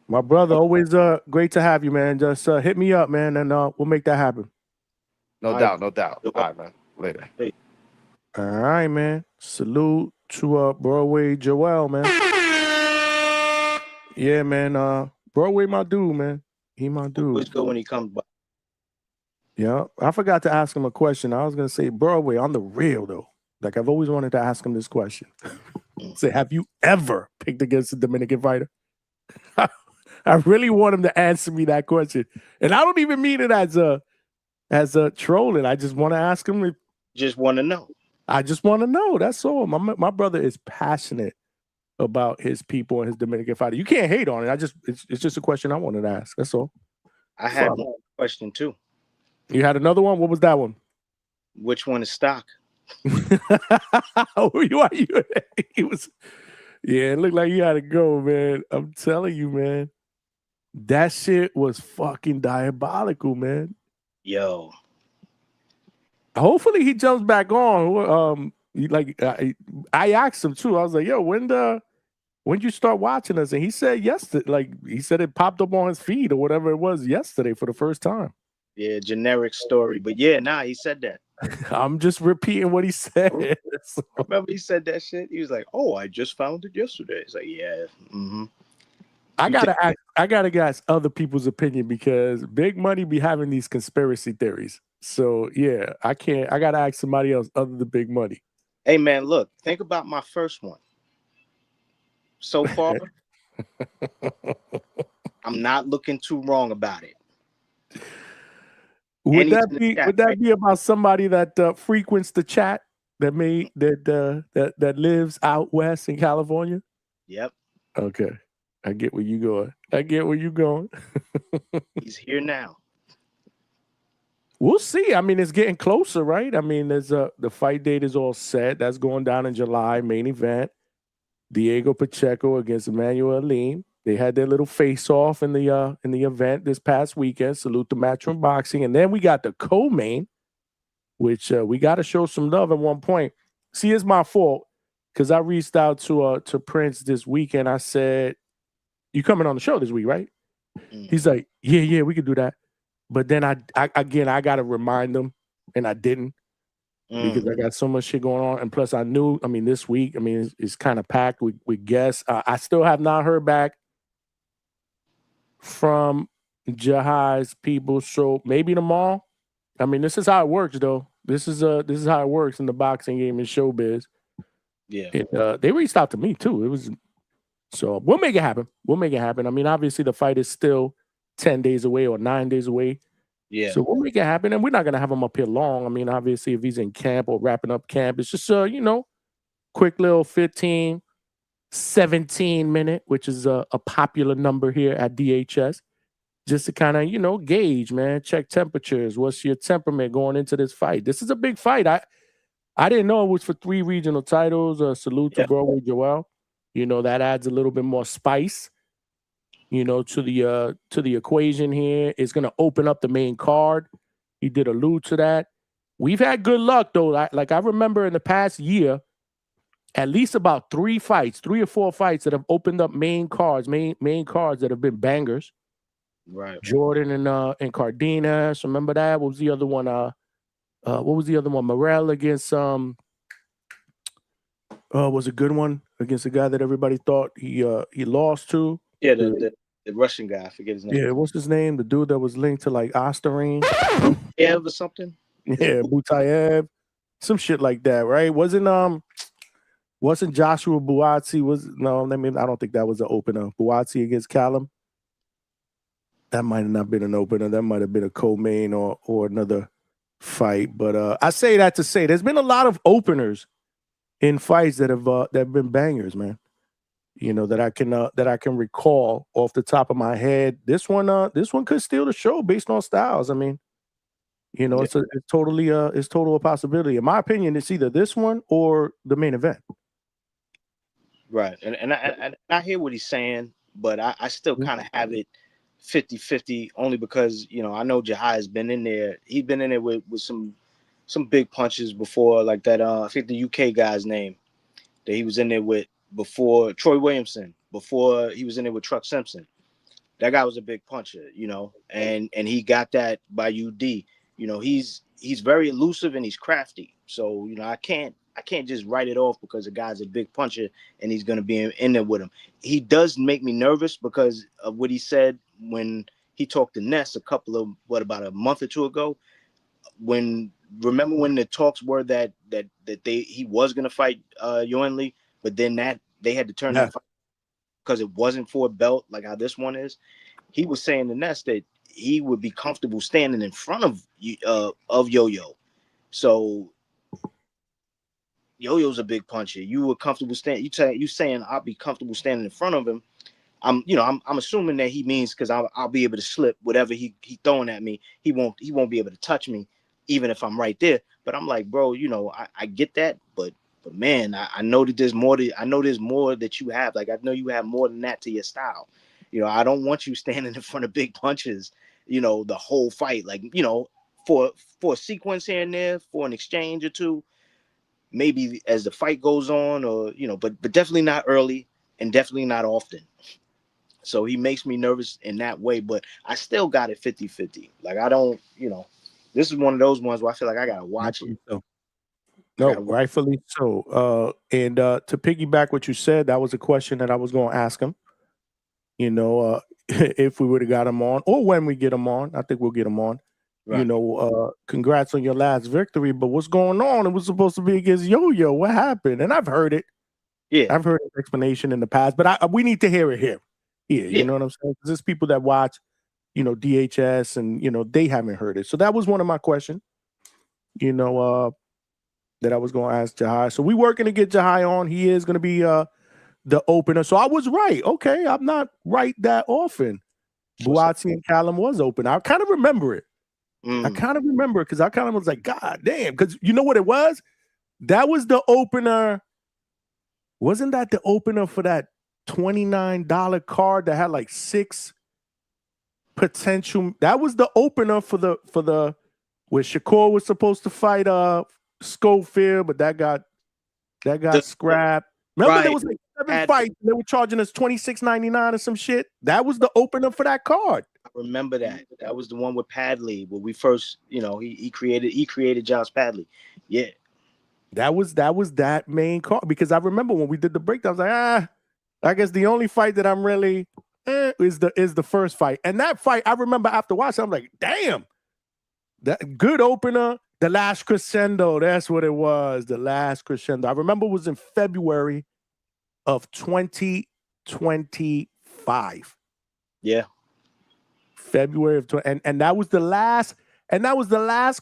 My brother, always great to have you, man. Just hit me up, man, and we'll make that happen. No doubt. All right, man. Later. All right, man. Salute to Broadway Joel, man. Yeah, man. Broadway, my dude, man. He my dude. Always good when he comes by. Yeah, I forgot to ask him a question. I was gonna say, Broadway, on the real though. Like I've always wanted to ask him this question. Say, have you ever picked against a Dominican fighter? I really want him to answer me that question, and I don't even mean it as a trolling. I just want to ask him. Just want to know. I just want to know. That's all. My brother is passionate about his people and his Dominican fighter. You can't hate on it. It's just a question I wanted to ask. That's all. I had one question too. You had another one? What was that one? Which one is stock? He was. Yeah, it looked like you had to go, man. I'm telling you, man. That shit was fucking diabolical, man. Yo. Hopefully he jumps back on. I asked him too. I was like, yo, when you start watching us? And he said yesterday, he said it popped up on his feed or whatever it was yesterday for the first time. Yeah, generic story. But yeah, he said that. I'm just repeating what he said. Remember he said that shit? He was like, oh, I just found it yesterday. It's like, yeah. Mm-hmm. I gotta ask other people's opinion because Big Money be having these conspiracy theories. So yeah, I gotta ask somebody else other than Big Money. Hey man, look, think about my first one. So far, I'm not looking too wrong about it. Would that be about somebody that frequents the chat that lives out west in California? Yep. Okay. I get where you going. He's here now. We'll see. I mean, it's getting closer, right? I mean, there's the fight date is all set. That's going down in July, main event. Diego Pacheco against Emmanuel Alim. They had their little face-off in the event this past weekend. Salute to Matchroom Boxing. And then we got the co-main, which we got to show some love at one point. See, it's my fault because I reached out to Prince this weekend. I said, you coming on the show this week, right? He's like, yeah, we could do that. But then I got to remind him, and I didn't. because I got so much shit going on. And plus, I knew, I mean, this week, I mean, it's kind of packed with guests. I still have not heard back from Jahi's people, so maybe tomorrow. I mean, this is how it works, though. This is how it works in the boxing game in showbiz. Yeah, they reached out to me too. It was so we'll make it happen. We'll make it happen. I mean, obviously the fight is still 10 days away or 9 days away. yeah. So we'll make it happen, and we're not gonna have him up here long. I mean, obviously, if he's in camp or wrapping up camp, it's just quick little 15, 17 minute, which is a popular number here at DHS. Just to kind of, gauge, man, check temperatures. What's your temperament going into this fight? This is a big fight. I didn't know it was for 3 regional titles. Salute to Broadway Yoell. That adds a little bit more spice, to the equation here. It's going to open up the main card. He did allude to that. We've had good luck, though. I remember in the past year, at least about 3 or 4 fights that have opened up main cards that have been bangers. Right. Jordan and Cardenas. Remember that? What was the other one? Morel against was a good one against a guy that everybody thought he lost to. Yeah, the Russian guy. I forget his name. Yeah, what's his name? The dude that was linked to like Osterine. Ev or something. Yeah, Butayev. Some shit like that, right? Wasn't Joshua Buatsi I don't think that was an opener. Buatsi against Callum. That might have not been an opener. That might have been a co-main or another fight. But I say that to say there's been a lot of openers in fights that have been bangers, man. That I can recall off the top of my head. This one could steal the show based on styles. I mean, it's totally a possibility. In my opinion, it's either this one or the main event. Right, and I hear what he's saying, but I still kind of have it 50-50 only because I know Jahi has been in there. He's been in there with some big punches before, like that. I think the UK guy's name that he was in there with before, Troy Williamson. Before he was in there with Truck Simpson. That guy was a big puncher, and he got that by UD. He's very elusive and he's crafty. So I can't just write it off because the guy's a big puncher and he's going to be in there with him. He does make me nervous because of what he said when he talked to Ness about a month or 2 ago. Remember when the talks were that he was going to fight Yoell Lee, but then that they had to turn that fight because it wasn't for a belt like how this one is. He was saying to Ness that he would be comfortable standing in front of Yo-Yo. So Yo-Yo's a big puncher. You were comfortable standing. You saying I'll be comfortable standing in front of him. I'm assuming that he means because I'll be able to slip whatever he throwing at me. He won't be able to touch me, even if I'm right there. But I'm like, bro, I get that, but man, I know that there's more. I know there's more that you have. Like I know you have more than that to your style. I don't want you standing in front of big punches. The whole fight. Like for a sequence here and there, for an exchange or two. Maybe as the fight goes on, or but definitely not early and definitely not often. So he makes me nervous in that way, but I still got it 50-50. Like I don't, this is one of those ones where I feel like I gotta watch it. No, rightfully so. And to piggyback what you said, that was a question that I was going to ask him. If we would have got him on, or when we get him on, I think we'll get him on. Right. Congrats on your last victory, but what's going on? It was supposed to be against Yo-Yo. What happened? And I've heard it. Yeah, I've heard an explanation in the past, but we need to hear it here. Yeah, you know what I'm saying? Because there's people that watch, DHS, and they haven't heard it. So that was one of my questions. That I was going to ask Jahi. So we working to get Jahi on. He is going to be the opener. So I was right. Okay, I'm not right that often. Buatsi and Callum was open. I kind of remember it. I kind of remember it because I kind of was like, God damn. Because you know what it was? That was the opener. Wasn't that the opener for that $29 card that had like 6 potential? That was the opener for the where Shakur was supposed to fight Schofield, but that got scrapped. Remember, there was like 7 fights. They were charging us $26.99 or some shit. That was the opener for that card. I remember that. That was the one with Padley when we first, he created Josh Padley. Yeah. That was that main card because I remember when we did the breakdown, I was like, I guess the only fight that I'm really is the first fight. And that fight, I remember after watching, I'm like, damn, that good opener. The last crescendo, that's what it was. The last crescendo. I remember it was in February of 2025. Yeah. February of 20, and that was the last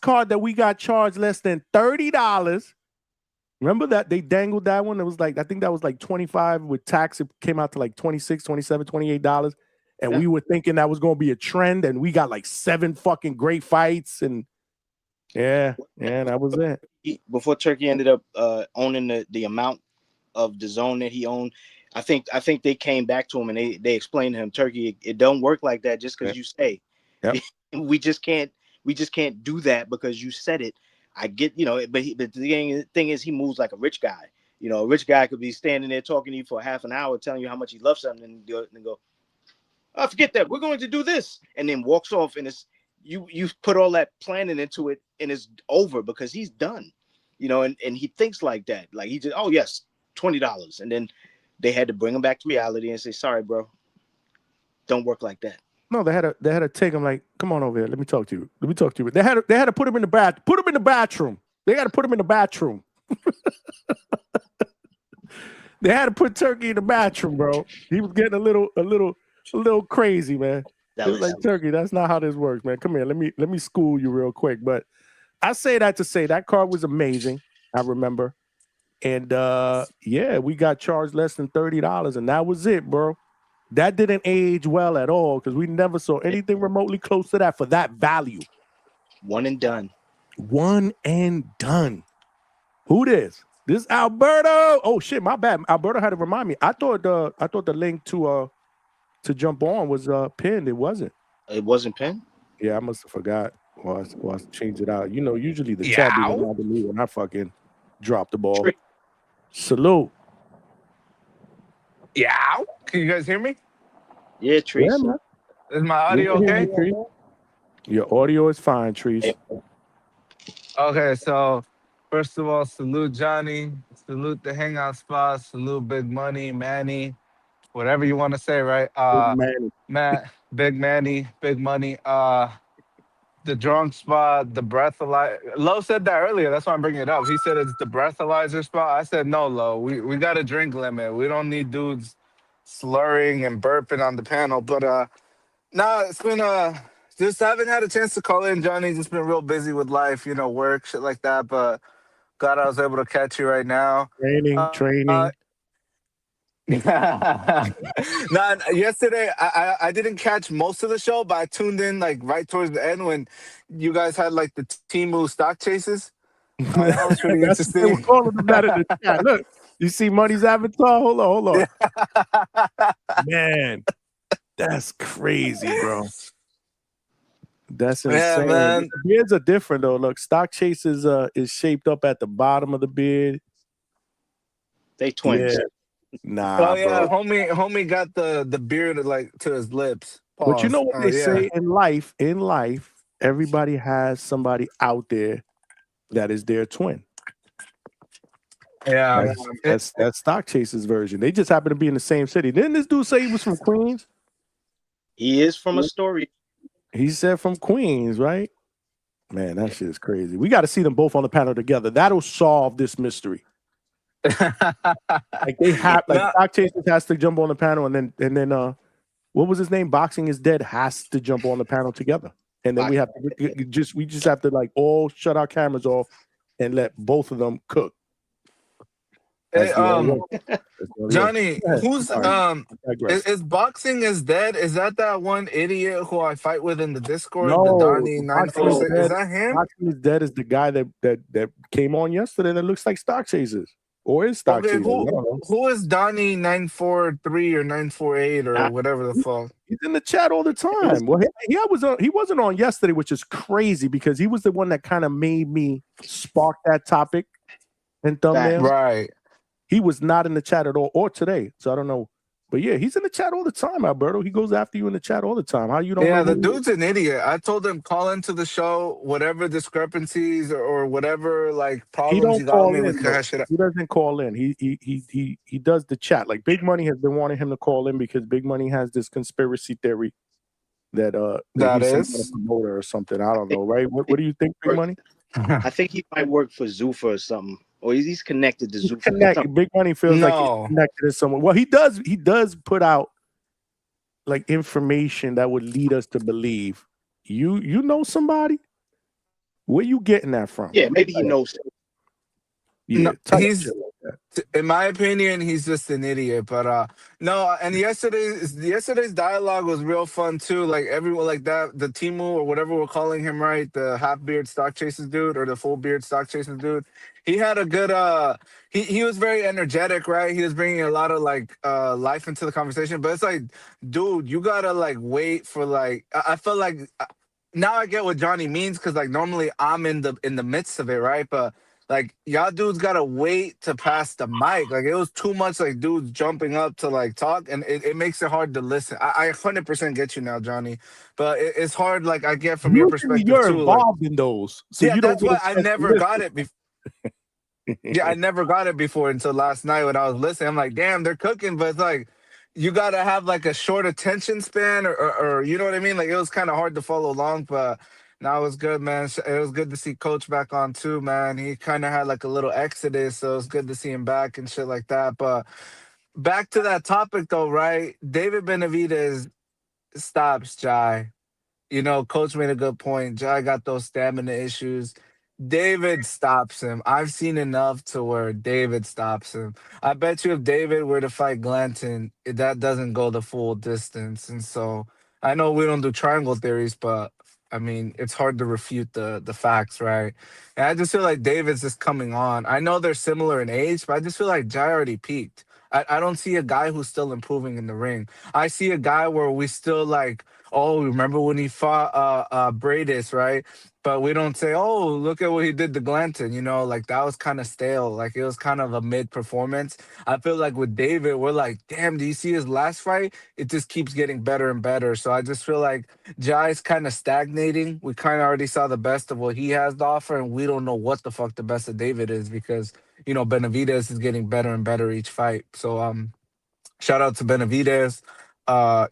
card that we got charged less than $30. Remember that they dangled that one? It was like, I think that was like 25 with tax. It came out to like $26, $27, $28. And we were thinking that was going to be a trend. And we got like 7 fucking great fights. And yeah, that was it. Before Turkey ended up owning the amount of DAZN that he owned, I think they came back to him and they explained to him, Turkey, it don't work like that just because you say. Yep. We just can't do that because you said it. I get, but the thing is, he moves like a rich guy. A rich guy could be standing there talking to you for half an hour, telling you how much he loves something, and go, oh, forget that, we're going to do this, and then walks off, and it's you put all that planning into it, and it's over because he's done. And he thinks like that, like he just, oh yes, $20, and then they had to bring him back to reality and say, sorry, bro, don't work like that. No, they had to take him like, come on over here. Let me talk to you. They had to put him in the bathroom. They got to put him in the bathroom. They had to put Turkey in the bathroom, bro. He was getting a little crazy, man. It was like, Turkey, that's not how this works, man. Come here, let me school you real quick. But I say that to say that card was amazing. I remember, and we got charged less than $30, and that was it, bro. That didn't age well at all because we never saw anything remotely close to that for that value. One and done. Who this? This Alberto. Oh shit, my bad. Alberto had to remind me. I thought the link to jump on was pinned. It wasn't. It wasn't pinned? Yeah, I must have forgot. Well, I changed it out. Usually the chat be reminding me when I fucking drop the ball. Salute. Yeah. Can you guys hear me? Yeah, Trees. Yeah, is my audio okay? Your audio is fine, Trees. Okay, so first of all, salute Johnny, salute the Hangout spot, salute Big Money, Manny, whatever you want to say, right? Big Manny, Big Money. The drunk spot, the breathalyzer. Lo said that earlier. That's why I'm bringing it up. He said it's the breathalyzer spot. I said, no, Lo. We got a drink limit. We don't need dudes slurring and burping on the panel. But it's been just haven't had a chance to call in, Johnny. Just been real busy with life, work, shit like that. But glad I was able to catch you right now. Training. Yesterday I didn't catch most of the show, but I tuned in like right towards the end when you guys had like the Temu stock chases. That was pretty interesting. Look, you see Money's avatar? Hold on. Man, that's crazy, bro. That's insane. Yeah, man. The beards are different though. Look, stock chases is shaped up at the bottom of the beard. They twins. Yeah. Nah, oh yeah, bro. homie got the beard like to his lips. Pause. But you know what they say in life? In life, everybody has somebody out there that is their twin. Yeah, that's Stock Chase's version. They just happen to be in the same city. Didn't this dude say he was from Queens? He is from Astoria. He said from Queens, right? Man, that shit is crazy. We got to see them both on the panel together. That'll solve this mystery. Like they have, like Stock Chasers has to jump on the panel, and then what was his name? Boxing is Dead has to jump on the panel together, and then we just have to like all shut our cameras off and let both of them cook. Hey, Johnny, who's is Boxing is Dead? Is that one idiot who I fight with in the Discord? No, the Donnie 946. Is that him? Boxing is Dead is the guy that came on yesterday that looks like Stock Chasers. Or is Stock Chasers? Who is Donnie 943 or 948 or whatever the fuck? He's in the chat all the time. Well, he wasn't on yesterday, which is crazy because he was the one that kind of made me spark that topic and thumbnail. Right. He was not in the chat at all, or today. So I don't know. But yeah, he's in the chat all the time, Alberto. He goes after you in the chat all the time. How you don't Yeah, know? the dude's an idiot. I told him call into the show, whatever discrepancies or whatever like He problems don't you got with call me, we in. can Though. hash it out. He doesn't call in. He does the chat. Like Big Money has been wanting him to call in because Big Money has this conspiracy theory that That he's some is kind of promoter or something. I don't know, right? What do you think, Big Money? I think he might work for Zuffa or something, or he's connected to Zuffa. Connected. Big Money feels like he's connected to someone. Well, he does put out like information that would lead us to believe you know somebody. Where you getting that from? Yeah, maybe he knows. Yeah, no, he's in my opinion, he's just an idiot. But no, and yesterday's dialogue was real fun too. Like everyone, like that, the Timu or whatever we're calling him, right? The half beard stock chasers dude or the full beard stock chasers dude. He had a good. He was very energetic, right? He was bringing a lot of like life into the conversation. But it's like, dude, you gotta like wait for like. I feel like now I get what Johnny means because like normally I'm in the midst of it, right? But like y'all dudes gotta wait to pass the mic. Like it was too much like dudes jumping up to like talk, and it makes it hard to listen. I 100% get you now, Johnny, but it's hard. Like I get from your perspective you're too. Like, involved in those, so yeah, you don't that's get why a I chance to never got listen. it. Yeah, I never got it before until last night when I was listening. I'm like, damn, they're cooking, but it's like you gotta have like a short attention span, or you know what I mean. Like it was kind of hard to follow along, but. No, it was good, man. It was good to see Coach back on too, man. He kind of had like a little exodus, so it was good to see him back and shit like that. But back to that topic though, right? David Benavidez stops Jai. You know, Coach made a good point. Jai got those stamina issues. David stops him. I've seen enough to where David stops him. I bet you if David were to fight Glanton, that doesn't go the full distance. And so I know we don't do triangle theories, but I mean, it's hard to refute the facts, right? And I just feel like David's just coming on. I know they're similar in age, but I just feel like Jai already peaked. I don't see a guy who's still improving in the ring. I see a guy where we still like, oh, remember when he fought Bradis, right? But we don't say, oh, look at what he did to Glanton. You know, like that was kind of stale. Like it was kind of a mid performance. I feel like with David, we're like, damn, do you see his last fight? It just keeps getting better and better. So I just feel like Jai's kind of stagnating. We kind of already saw the best of what he has to offer, and we don't know what the fuck the best of David is because, you know, Benavidez is getting better and better each fight. So shout out to Benavidez.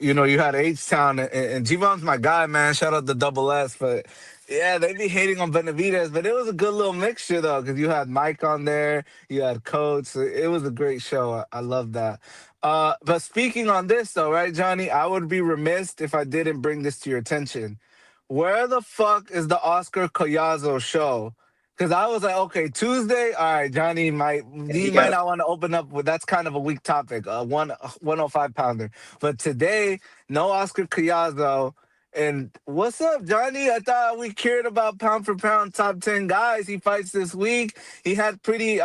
You know, you had H-Town and G-Von's my guy, man. Shout out to Double S. But yeah, they be hating on Benavidez, but it was a good little mixture though, because you had Mike on there, you had Coach. So it was a great show. I love that. But speaking on this though, right, Johnny, I would be remiss if I didn't bring this to your attention. Where the fuck is the Oscar Collazo show? Because I was like, okay, Tuesday, all right, Johnny might not want to open up with, that's kind of a weak topic, 105 pounder. But today, no Oscar Collazo. And what's up, Johnny? I thought we cared about pound for pound top 10 guys. He fights this week. He had pretty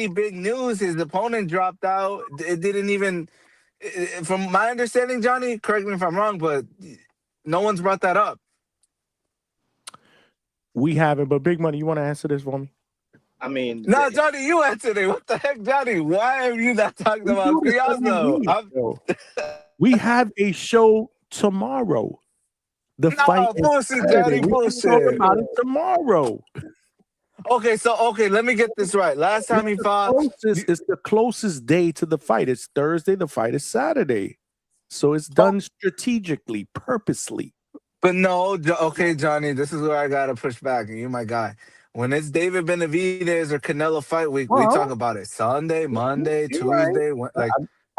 big news. His opponent dropped out. It didn't even, from my understanding, Johnny, correct me if I'm wrong, but no one's brought that up. We haven't, but Big Money, you want to answer this for me? I mean, no, Johnny, you answered it. What the heck, Johnny? Why are you not talking about Collazo? We have a show tomorrow. The fight bullshit, Johnny, bullshit. Talk about it tomorrow. Okay, let me get this right. Last time he fought, it's the closest day to the fight. It's Thursday. The fight is Saturday, so it's done strategically, purposely. But no, okay, Johnny, this is where I gotta push back, and you're my guy. When it's David Benavidez or Canelo fight week, we talk about it Sunday, Monday, Tuesday. Right. Like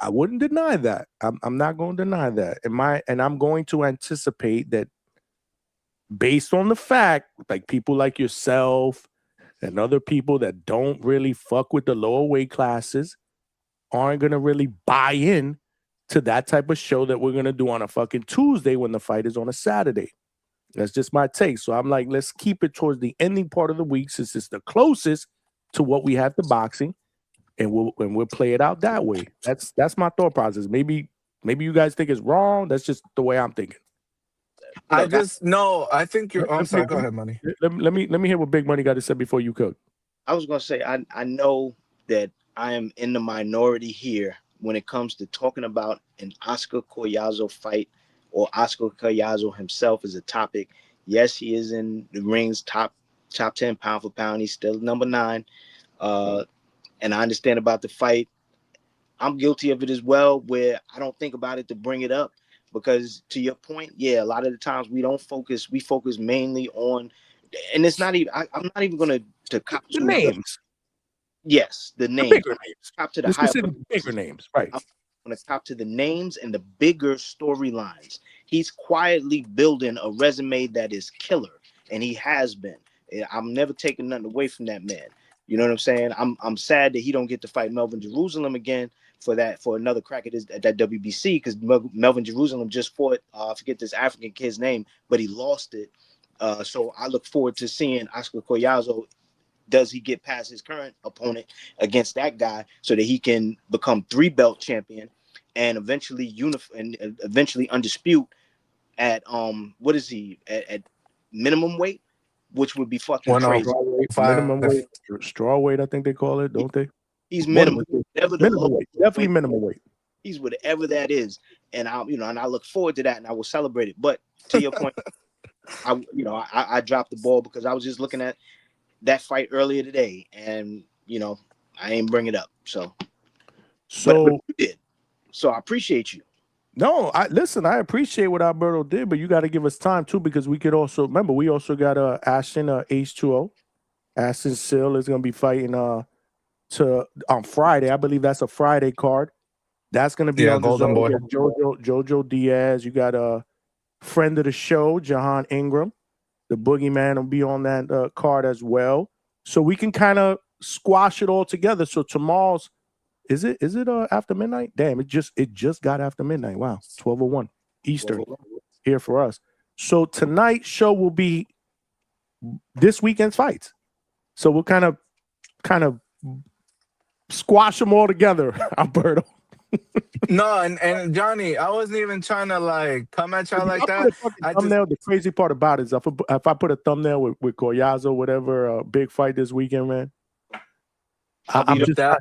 I wouldn't deny that. I'm not going to deny that. And I'm going to anticipate that based on the fact, like people like yourself and other people that don't really fuck with the lower weight classes aren't gonna really buy in to that type of show that we're gonna do on a fucking Tuesday when the fight is on a Saturday. That's just my take. So I'm like, let's keep it towards the ending part of the week since it's the closest to what we have to boxing, and we'll play it out that way. That's my thought process. Maybe you guys think it's wrong. That's just the way I'm thinking. I think you're. I'm sorry. Go ahead, Money. Let me hear what Big Money got to say before you cook. I was gonna say I know that I am in the minority here when it comes to talking about an Oscar Collazo fight or Oscar Collazo himself as a topic. Yes, he is in the ring's top 10 pound for pound. He's still number 9. And I understand about the fight. I'm guilty of it as well, where I don't think about it to bring it up because, to your point, yeah, a lot of the times we don't focus. We focus mainly on, and it's not even. I'm not even going to cop The to names. Yes, the names. Bigger names. Cop to the Let's higher. consider bigger names, right? I'm going to cop to the names and the bigger storylines. He's quietly building a resume that is killer, and he has been. I'm never taking nothing away from that man. You know what I'm saying? I'm sad that he don't get to fight Melvin Jerusalem again for another crack at that WBC, because Melvin Jerusalem just fought I forget this African kid's name, but he lost it. So I look forward to seeing Oscar Collazo. Does he get past his current opponent against that guy so that he can become 3-belt champion and eventually eventually undispute at what is he at minimum weight, which would be fucking crazy. Minimum weight, straw weight, I think they call it, don't they? He's minimum, minimum weight, definitely minimum weight. He's whatever that is, and I look forward to that, and I will celebrate it. But to your point, I dropped the ball because I was just looking at that fight earlier today, and I ain't bring it up. So but you did. So I appreciate you. No, I appreciate what Alberto did, but you got to give us time too, because we could also remember we also got Ashton H2O. Ashton Sill is gonna be fighting on Friday. I believe that's a Friday card. That's gonna be on Golden Boy. Jojo Diaz. You got a friend of the show, Jahan Ingram. The Boogeyman will be on that card as well. So we can kind of squash it all together. So tomorrow's, is it after midnight? Damn, it just got after midnight. Wow, 12:01 Eastern here for us. So tonight's show will be this weekend's fights. So we'll kind of squash them all together, Alberto. No, and Johnny, I wasn't even trying to come at y'all like that. The crazy part about it is if I put a thumbnail with Collazo, whatever, big fight this weekend, man. I'm just that.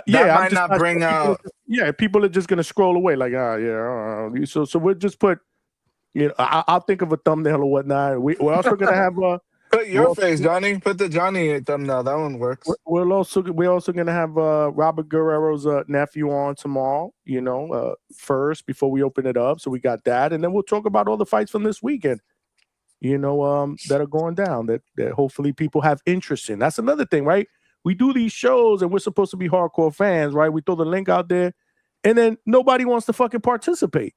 Might not bring out. Yeah, people are just gonna scroll away So we'll just put, I'll think of a thumbnail or whatnot. We're also gonna have put your face, Johnny. Put the Johnny thumbnail. That one works. We're also gonna have Robert Guerrero's nephew on tomorrow. First before we open it up. So we got that, and then we'll talk about all the fights from this weekend. That are going down that hopefully people have interest in. That's another thing, right? We do these shows and we're supposed to be hardcore fans, right? We throw the link out there and then nobody wants to fucking participate.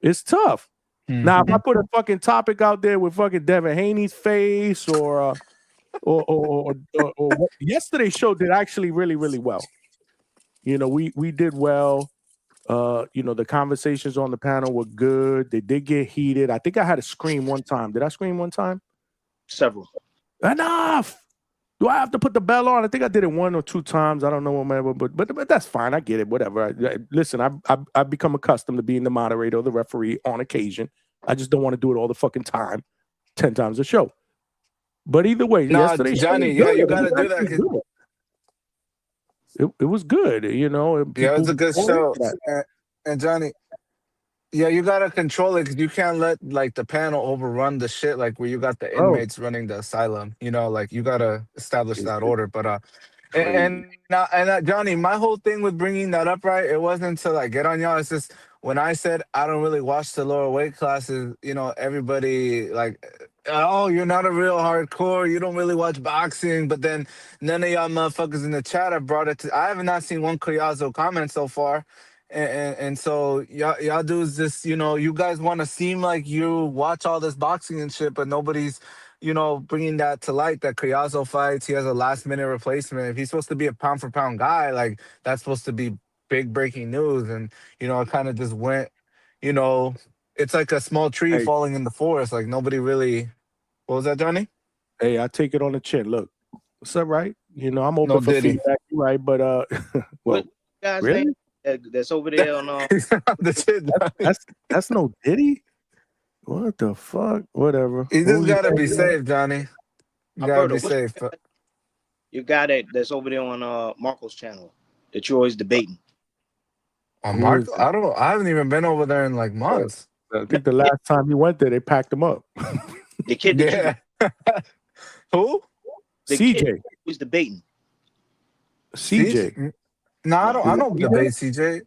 It's tough. Mm-hmm. Now, if I put a fucking topic out there with fucking Devin Haney's face or yesterday's show did actually really, really well. We did well. The conversations on the panel were good. They did get heated. I think I had to scream one time. Did I scream one time? Several. Enough. Do I have to put the bell on? I think I did it 1 or 2 times. I don't know, whatever, but that's fine. I get it. Whatever. Listen, I've become accustomed to being the moderator or the referee on occasion. I just don't want to do it all the fucking time, 10 times a show. But either way, yesterday, Johnny, you got to do that. It was good, it was a good show. And Johnny, you got to control it because you can't let the panel overrun the shit where you got the inmates running the asylum. You got to establish that order. But Johnny, my whole thing with bringing that up, right? It wasn't to get on y'all. It's just when I said I don't really watch the lower weight classes, everybody oh, you're not a real hardcore. You don't really watch boxing. But then none of y'all motherfuckers in the chat have brought it to. I have not seen one Collazo comment so far. And so y'all dudes just, you guys want to seem like you watch all this boxing and shit, but nobody's, bringing that to light, that Collazo fights. He has a last-minute replacement. If he's supposed to be a pound-for-pound guy, that's supposed to be big breaking news. And, it kind of just went, it's like a small tree falling in the forest. Nobody really. What was that, Johnny? Hey, I take it on the chin. Look, what's up, right? I'm open for feedback, right? But what guys really? That's over there on that's no Diddy. What the fuck? Whatever. You just gotta be safe, Johnny. You gotta be safe. Your guy that's over there on Marco's channel that you're always debating. Marco, I haven't even been over there in like months. I think the last time he went there, they packed him up. The kid that Who? the CJ. kid was debating. CJ. No, I don't debate CJ.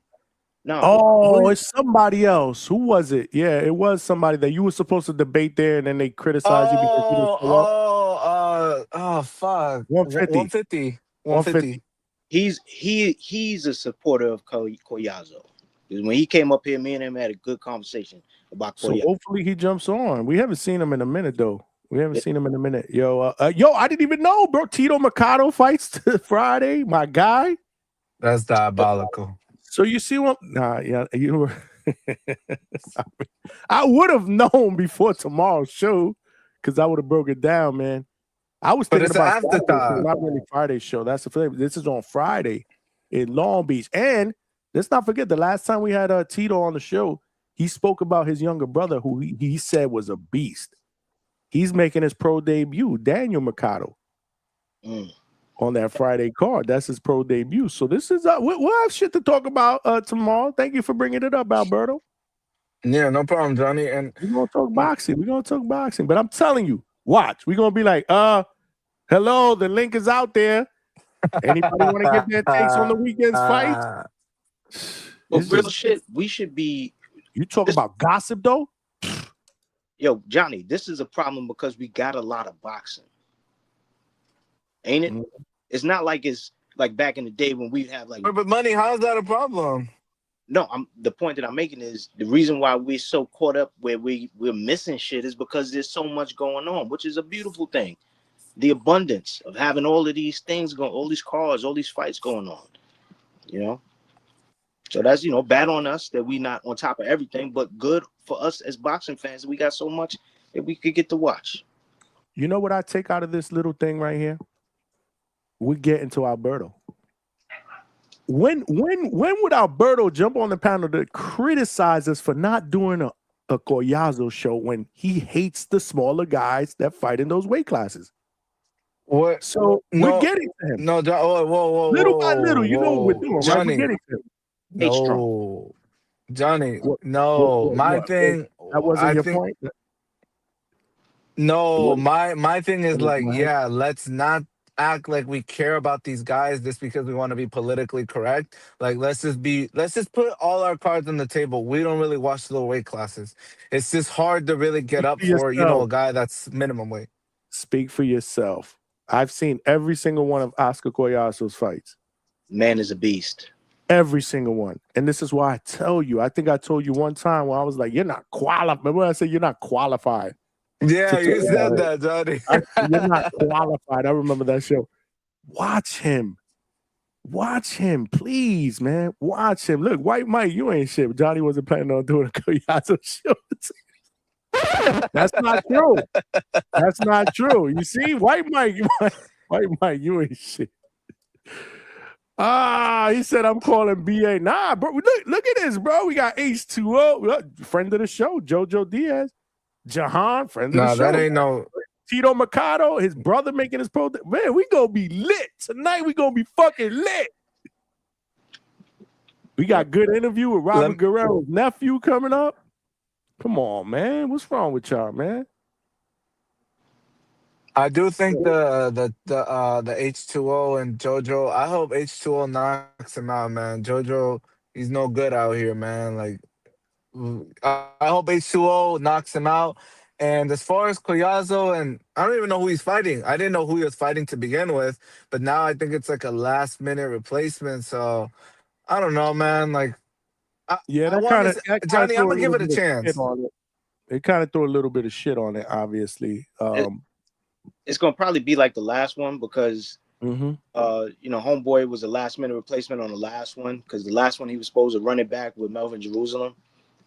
No. Oh, it's somebody else. Who was it? Yeah, it was somebody that you were supposed to debate there, and then they criticized you because you didn't show up. Fuck. 150. 150. He's a supporter of Collazo. Because when he came up here, me and him had a good conversation about So Collazo. hopefully he jumps on. We haven't seen him in a minute though. Yo, I didn't even know, bro. Tito Mercado fights Friday. My guy. That's diabolical. So you see what? Nah, yeah, you were. I would have known before tomorrow's show because I would have broke it down, man. I was thinking about Friday, not really Friday's show. That's the thing. This is on Friday in Long Beach, and let's not forget the last time we had Tito on the show. He spoke about his younger brother, who he said was a beast. He's making his pro debut, Daniel Mercado. On that Friday card. That's his pro debut. So this is we'll have shit to talk about tomorrow. Thank you for bringing it up, Alberto. Yeah, no problem, Johnny. And we're gonna talk boxing. But I'm telling you, watch. We're gonna be like, hello, the link is out there. Anybody want to get their takes on the weekend's fight? But real shit, we should be. You talk about gossip though? Yo, Johnny, this is a problem because we got a lot of boxing. Ain't it? It's not like it's like back in the day when we have like. But money, how's that a problem? No, the point that I'm making is the reason why we're so caught up where we're missing shit is because there's so much going on, which is a beautiful thing. The abundance of having all of these things going, all these cars, all these fights going on. You know, so that's bad on us that we not on top of everything, but good for us as boxing fans that we got so much that we could get to watch. You know what I take out of this little thing right here? We get into Alberto. When would Alberto jump on the panel to criticize us for not doing a Collazo show when he hates the smaller guys that fight in those weight classes? What? So we're getting to him. No, whoa, little by little, you know what we're doing, Johnny, right? We're getting to him. No, Johnny, no. My thing. That wasn't your point. No, my thing is like, yeah, let's not act like we care about these guys just because we want to be politically correct. Like, let's just put all our cards on the table. We don't really watch the weight classes. It's just hard to really get up for, a guy that's minimum weight. Speak for yourself. I've seen every single one of Oscar Collazo's fights. Man is a beast. Every single one. And this is why I tell you, I think I told you one time when I was like, you're not qualified. Remember when I said you're not qualified? Yeah, you said that, Johnny. You're not qualified. I remember that show. Watch him. Watch him, please, man. Watch him. Look, White Mike, you ain't shit. Johnny wasn't planning on doing a Collazo show. That's not true. That's not true. You see, White Mike, you ain't shit. He said I'm calling BA. Nah, bro. Look at this, bro. We got H2O, friend of the show, Jojo Diaz. Jahan, friend of the show. That ain't no Tito Mercado, his brother making his pro. Man, we gonna be lit tonight. We gonna be fucking lit. We got good interview with Robert Guerrero's nephew coming up. Come on, man. What's wrong with y'all, man? I do think the H2O and JoJo. I hope H2O knocks him out, man. JoJo, he's no good out here, man. Like, I hope H2O knocks him out. And as far as Collazo, and I don't even know who he's fighting. I didn't know who he was fighting to begin with, but now I think it's like a last-minute replacement. So I don't know, man. Like, Johnny, I'm gonna give it a chance. They kind of threw a little bit of shit on it, obviously. It's gonna probably be like the last one because Homeboy was a last-minute replacement on the last one because the last one he was supposed to run it back with Melvin Jerusalem,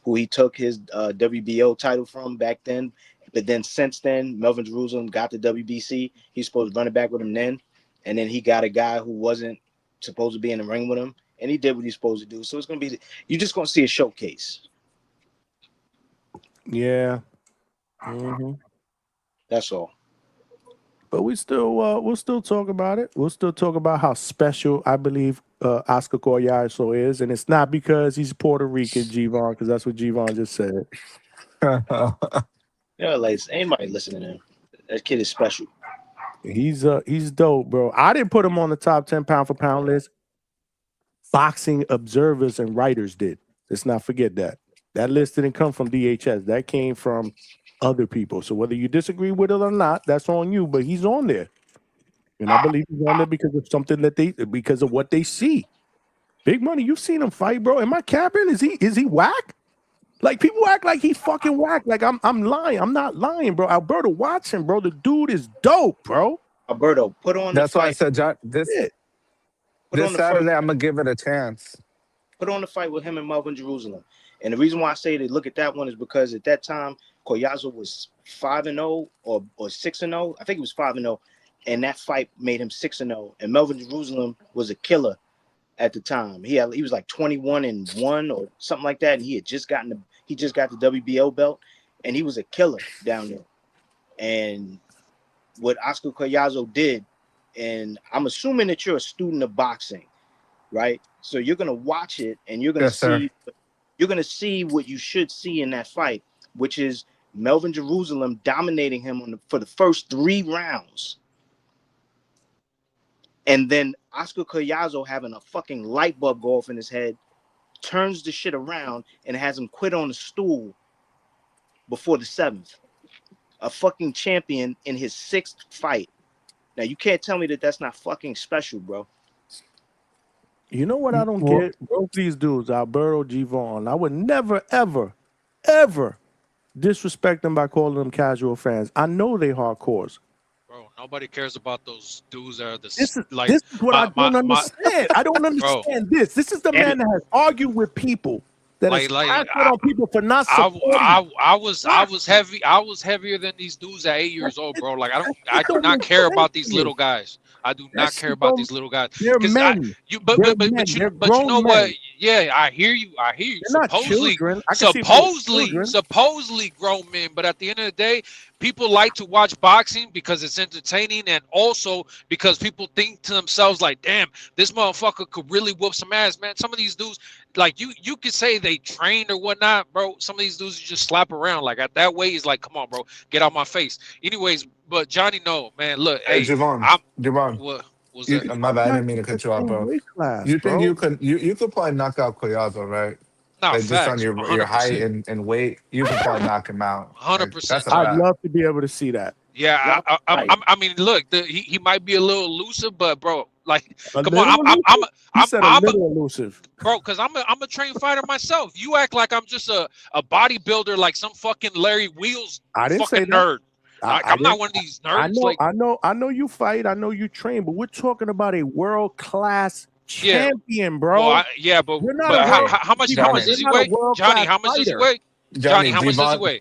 who he took his WBO title from back then. But then since then, Melvin Jerusalem got the WBC. He's supposed to run it back with him then. And then he got a guy who wasn't supposed to be in the ring with him. And he did what he's supposed to do. So it's going to be, you're just going to see a showcase. Yeah. That's all. But we'll still talk about it. We'll still talk about how special I believe Oscar Collazo is, and it's not because he's Puerto Rican, G-Von, because that's what G-Von just said. Like anybody listening to him, that kid is special. He's dope, bro. I didn't put him on the top 10 pound for pound list. Boxing observers and writers did. Let's not forget that. That list didn't come from DHS. That came from other people. So whether you disagree with it or not, that's on you. But he's on there. And I believe he's on there because of something because of what they see. Big Money, you've seen him fight, bro. Am I capping? Is he whack? Like, people act like he fucking whack. Like I'm lying. I'm not lying, bro. Alberto Watson, bro. The dude is dope, bro. Alberto, put on. That's the why fight. I said, John, this Saturday I'm gonna give it a chance. Put on the fight with him and Melvin Jerusalem. And the reason why I say to look at that one is because at that time Collazo was 5-0 or 6-0. I think it was 5-0, and that fight made him 6-0. And Melvin Jerusalem was a killer at the time. He was like 21-1 or something like that, and he just got the WBO belt, and he was a killer down there. And what Oscar Collazo did, and I'm assuming that you're a student of boxing, right? So you're gonna watch it, and you're gonna see what you should see in that fight, which is Melvin Jerusalem dominating him for the first 3 rounds. And then Oscar Collazo having a fucking light bulb go off in his head, turns the shit around and has him quit on the stool before the 7th. A fucking champion in his 6th fight. Now, you can't tell me that that's not fucking special, bro. You know what I don't get? Both these dudes, Alberto, G-Von, I would never, ever, ever disrespect them by calling them casual fans. I know they hardcores. Bro, nobody cares about those dudes that are This is what I don't understand. I don't understand this. This is the man that has argued with people that has on people for not supporting. I was heavier than these dudes at 8 years old, bro. Like I do not care about these little guys. I do not care about these little guys. They're men. But you know what? Yeah, I hear you. Supposedly grown men, but at the end of the day, people like to watch boxing because it's entertaining, and also because people think to themselves like, damn, this motherfucker could really whoop some ass, man. Some of these dudes, like you could say they trained or whatnot, bro. Some of these dudes you just slap around. Like at that way, he's like, come on, bro, get out my face. Anyways, but Johnny, no, man, look, hey, Javon, what was that? My bad, I didn't mean to cut you off, bro. You think you could probably knock out Collazo, right? No, like facts, just on your height and weight, you can probably knock him out. 100%. I'd love to be able to see that. Yeah, I mean, look, he might be a little elusive, but bro, like, come on, I'm a little elusive, bro, because I'm a trained fighter myself. You act like I'm just a bodybuilder, like some fucking Larry Wheels fucking nerd. I'm not one of these nerds. I know you fight. I know you train, but we're talking about a world-class champion, bro. Well, but how much does he weigh? Johnny, how much does he weigh? Johnny, how much does he weigh?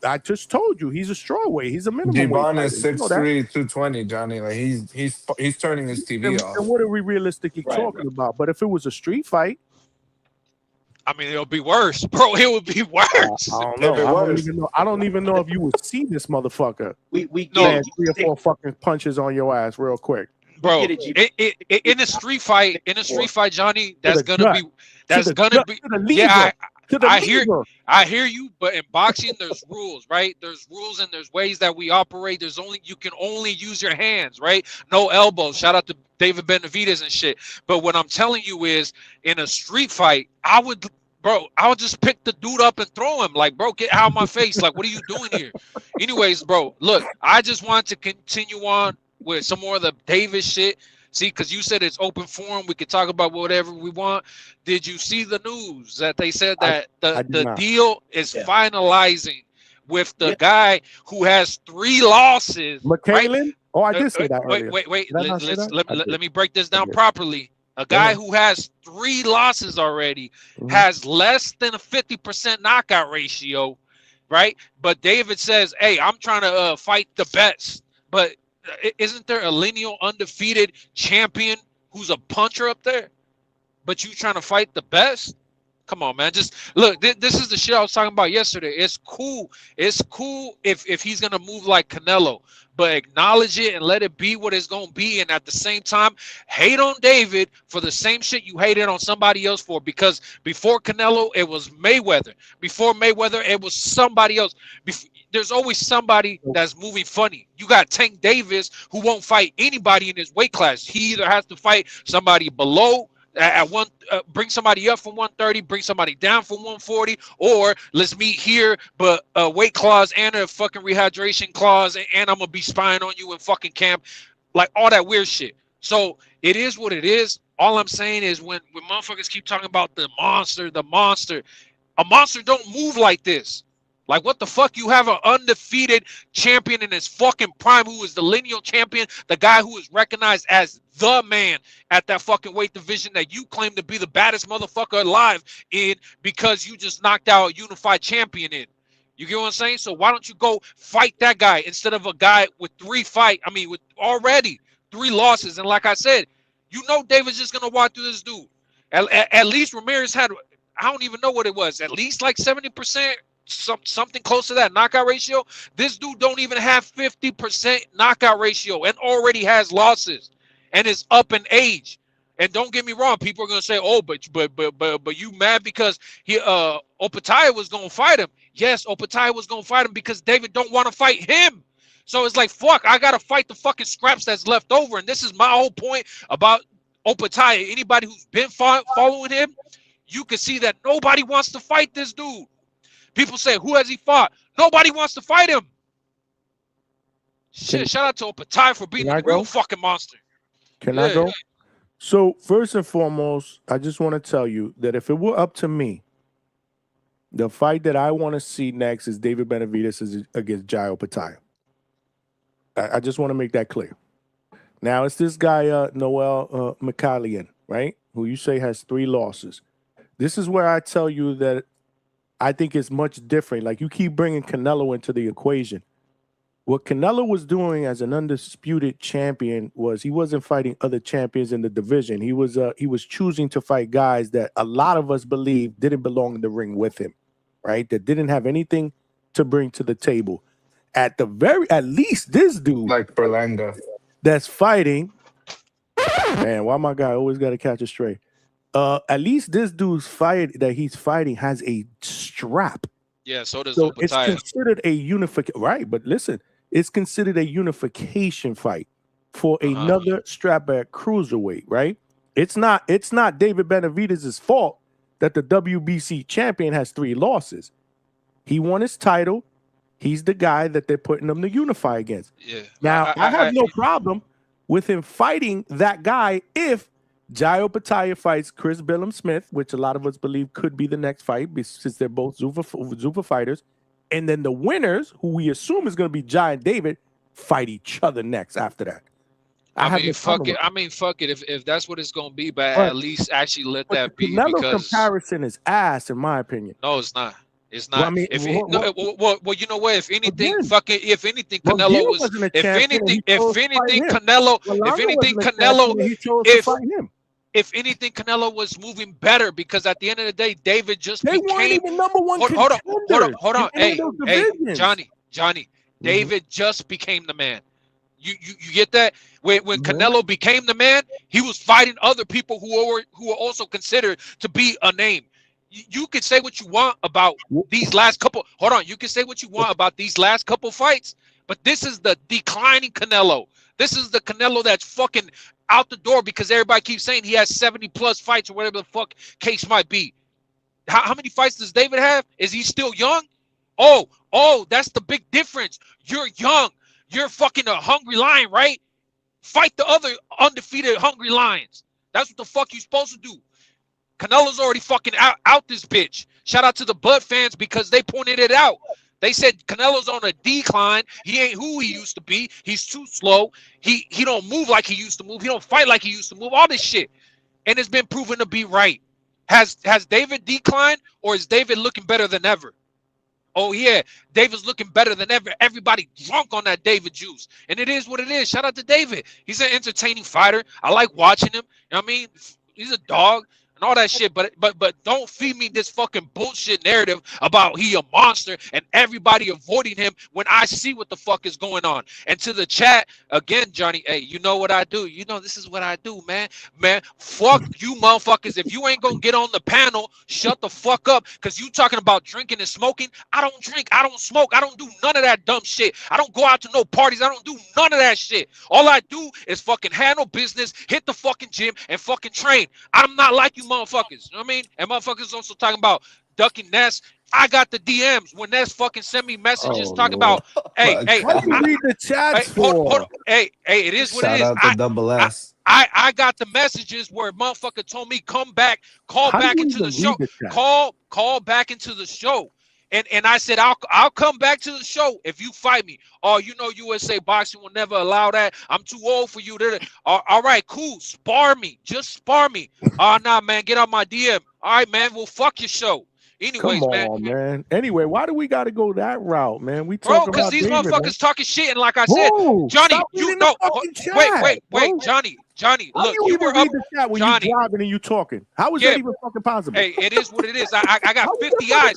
I just told you he's a strawweight. He's a minimum. Devon is 6'3", 220. Johnny, like he's turning his TV off. And what are we realistically talking about? But if it was a street fight, I mean, it'll be worse, bro. It would be worse. I don't know. I don't even know if you would see this motherfucker. We land 3 or 4 fucking punches on your ass real quick, bro. In a street fight, Johnny, that's gonna be. Yeah, I hear you, but in boxing there's rules, right? There's rules and there's ways that we operate. You can only use your hands, right? No elbows. Shout out to David Benavidez and shit. But what I'm telling you is, in a street fight, I would just pick the dude up and throw him. Like, bro, get out of my face. Like, what are you doing here? Anyways, bro, look, I just want to continue on with some more of the Davis shit. See, because you said it's open forum, we could talk about whatever we want. Did you see the news that they said that the deal is finalizing with the guy who has 3 losses? McCallan? Right? Oh, I did say that. Wait. Let me break this down properly. A guy who has 3 losses already has less than a 50% knockout ratio, right? But David says, hey, I'm trying to fight the best. But isn't there a lineal undefeated champion who's a puncher up there? But you trying to fight the best? Come on, man. Just look. This is the shit I was talking about yesterday. It's cool. It's cool if he's gonna move like Canelo, but acknowledge it and let it be what it's gonna be. And at the same time, hate on David for the same shit you hated on somebody else for. Because before Canelo, it was Mayweather. Before Mayweather, it was somebody else. There's always somebody that's moving funny. You got Tank Davis, who won't fight anybody in his weight class. He either has to fight somebody below at one, bring somebody up from 130, bring somebody down from 140, or let's meet here, but a weight clause and a fucking rehydration clause, and I'm gonna be spying on you in fucking camp, like all that weird shit. So it is what it is. All I'm saying is when motherfuckers keep talking about the monster, a monster don't move like this. Like, what the fuck? You have an undefeated champion in his fucking prime who is the lineal champion, the guy who is recognized as the man at that fucking weight division that you claim to be the baddest motherfucker alive in because you just knocked out a unified champion in. You get what I'm saying? So why don't you go fight that guy instead of a guy with with already 3 losses? And like I said, you know David's just going to walk through this dude. At least Ramirez had, I don't even know what it was, at least like 70%. Something close to that knockout ratio. This dude don't even have 50% knockout ratio and already has losses and is up in age. And don't get me wrong, people are gonna say, "Oh, but you mad because he Opataya was gonna fight him?" Yes, Opataya was gonna fight him because David don't want to fight him. So it's like, fuck, I gotta fight the fucking scraps that's left over. And this is my whole point about Opataya. Anybody who's been following him, you can see that nobody wants to fight this dude. People say, who has he fought? Nobody wants to fight him. Shit, shout out to Opataya for being a real fucking monster. Can I go? So, first and foremost, I just want to tell you that if it were up to me, the fight that I want to see next is David Benavidez against Jahi Tucker. I just want to make that clear. Now, it's this guy, Yoell Boy, right? Who you say has 3 losses. This is where I tell you that I think it's much different. Like, you keep bringing Canelo into the equation. What Canelo was doing as an undisputed champion was he wasn't fighting other champions in the division. He was choosing to fight guys that a lot of us believe didn't belong in the ring with him, right? That didn't have anything to bring to the table. At least this dude, like Berlanga, that's fighting. Man, why my guy always got to catch a stray? At least this dude's fight that he's fighting has a strap. Yeah, so does so Opataya. It's considered a unification, right? But listen, it's considered a unification fight for another strap at cruiserweight, right? It's not David Benavidez' fault that the WBC champion has 3 losses. He won his title. He's the guy that they're putting him to unify against. Yeah. Now, I have no problem with him fighting that guy if Jahi Tucker fights Chris Billum-Smith, which a lot of us believe could be the next fight since they're both Zuffa fighters. And then the winners, who we assume is going to be Jai and David, fight each other next after that. I mean, fuck it. If that's what it's going to be, but at least actually let that be. The because comparison is ass, in my opinion. No, it's not. It's not. Well, I mean, well, you know what? If anything, Canelo was. If anything, Canelo was moving better because at the end of the day, David just became even number 1 Hold on. Hey, Johnny. David just became the man. You get that? When Canelo became the man, he was fighting other people who were also considered to be a name. You can say what you want about these last couple. Hold on. You can say what you want about these last couple fights, but this is the declining Canelo. This is the Canelo that's fucking out the door because everybody keeps saying he has 70+ fights or whatever the fuck case might be. How many fights does David have? Is he still young? Oh, that's the big difference. You're young. You're fucking a hungry lion, right? Fight the other undefeated hungry lions. That's what the fuck you're supposed to do. Canelo's already fucking out this bitch. Shout out to the Bud fans because they pointed it out. They said Canelo's on a decline. He ain't who he used to be. He's too slow. He don't move like he used to move. He don't fight like he used to move. All this shit. And it's been proven to be right. Has David declined or is David looking better than ever? Oh, yeah. David's looking better than ever. Everybody drunk on that David juice. And it is what it is. Shout out to David. He's an entertaining fighter. I like watching him. You know what I mean? He's a dog. and all that shit. But don't feed me this fucking bullshit narrative about he a monster and everybody avoiding him when I see what the fuck is going on. And to the chat again, Johnny, hey, you know what I do? You know this is what I do, man. Man, fuck you motherfuckers. If you ain't gonna get on the panel, shut the fuck up. Cause you talking about drinking and smoking. I don't drink, I don't smoke, I don't do none of that dumb shit. I don't go out to no parties, I don't do none of that shit. All I do is fucking handle business, hit the fucking gym, and fucking train. I'm not like you motherfuckers. You know what I mean? And motherfuckers also talking about ducking Ness. I got the DMs when Ness fucking send me messages talking about, hey, why do you read the chats for? Hold on. Hey, it is what it is. Shout out to Double S. I got the messages where motherfucker told me call back into the show. Call back into the show. And I said I'll come back to the show if you fight me. Oh, you know USA Boxing will never allow that. I'm too old for you. All right, cool. Spar me. Just spar me. Oh, nah, man. Get out my DM. All right, man. Well, fuck your show. Anyways, come on, man. Anyway, why do we got to go that route, man? We bro, because these David, motherfuckers man. Talking shit, and like I said, Johnny, you know, wait, Johnny, look, you were up, the chat when Johnny, you driving and you talking. How is that even fucking possible? Hey, it is what it is. I got 50 eyes.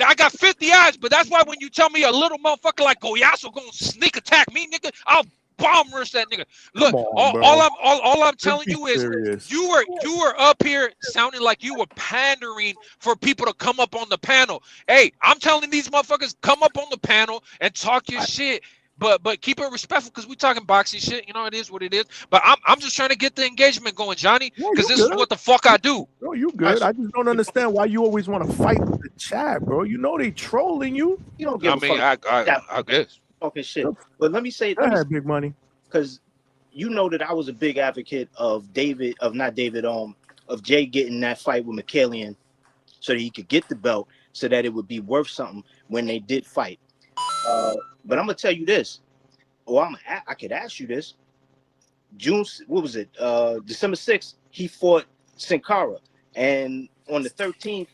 I got 50 eyes, but that's why when you tell me a little motherfucker like Goyasso gonna sneak attack me, nigga, I'll bomb rush that nigga. Look, all I'm telling you is you were up here sounding like you were pandering for people to come up on the panel. Hey, I'm telling these motherfuckers come up on the panel and talk your shit. But keep it respectful because we talking boxing shit. You know, it is what it is. But I'm just trying to get the engagement going, Johnny, because this is what the fuck I do. Bro, you good. I just don't understand why you always want to fight with the chat, bro. You know they trolling you. You don't give I guess. Talking shit. But let me say big money. Because you know that I was a big advocate of Jay getting that fight with McKellian so that he could get the belt so that it would be worth something when they did fight. But I'm gonna tell you this. I could ask you this. December 6th, he fought Sin Cara, and on the 13th,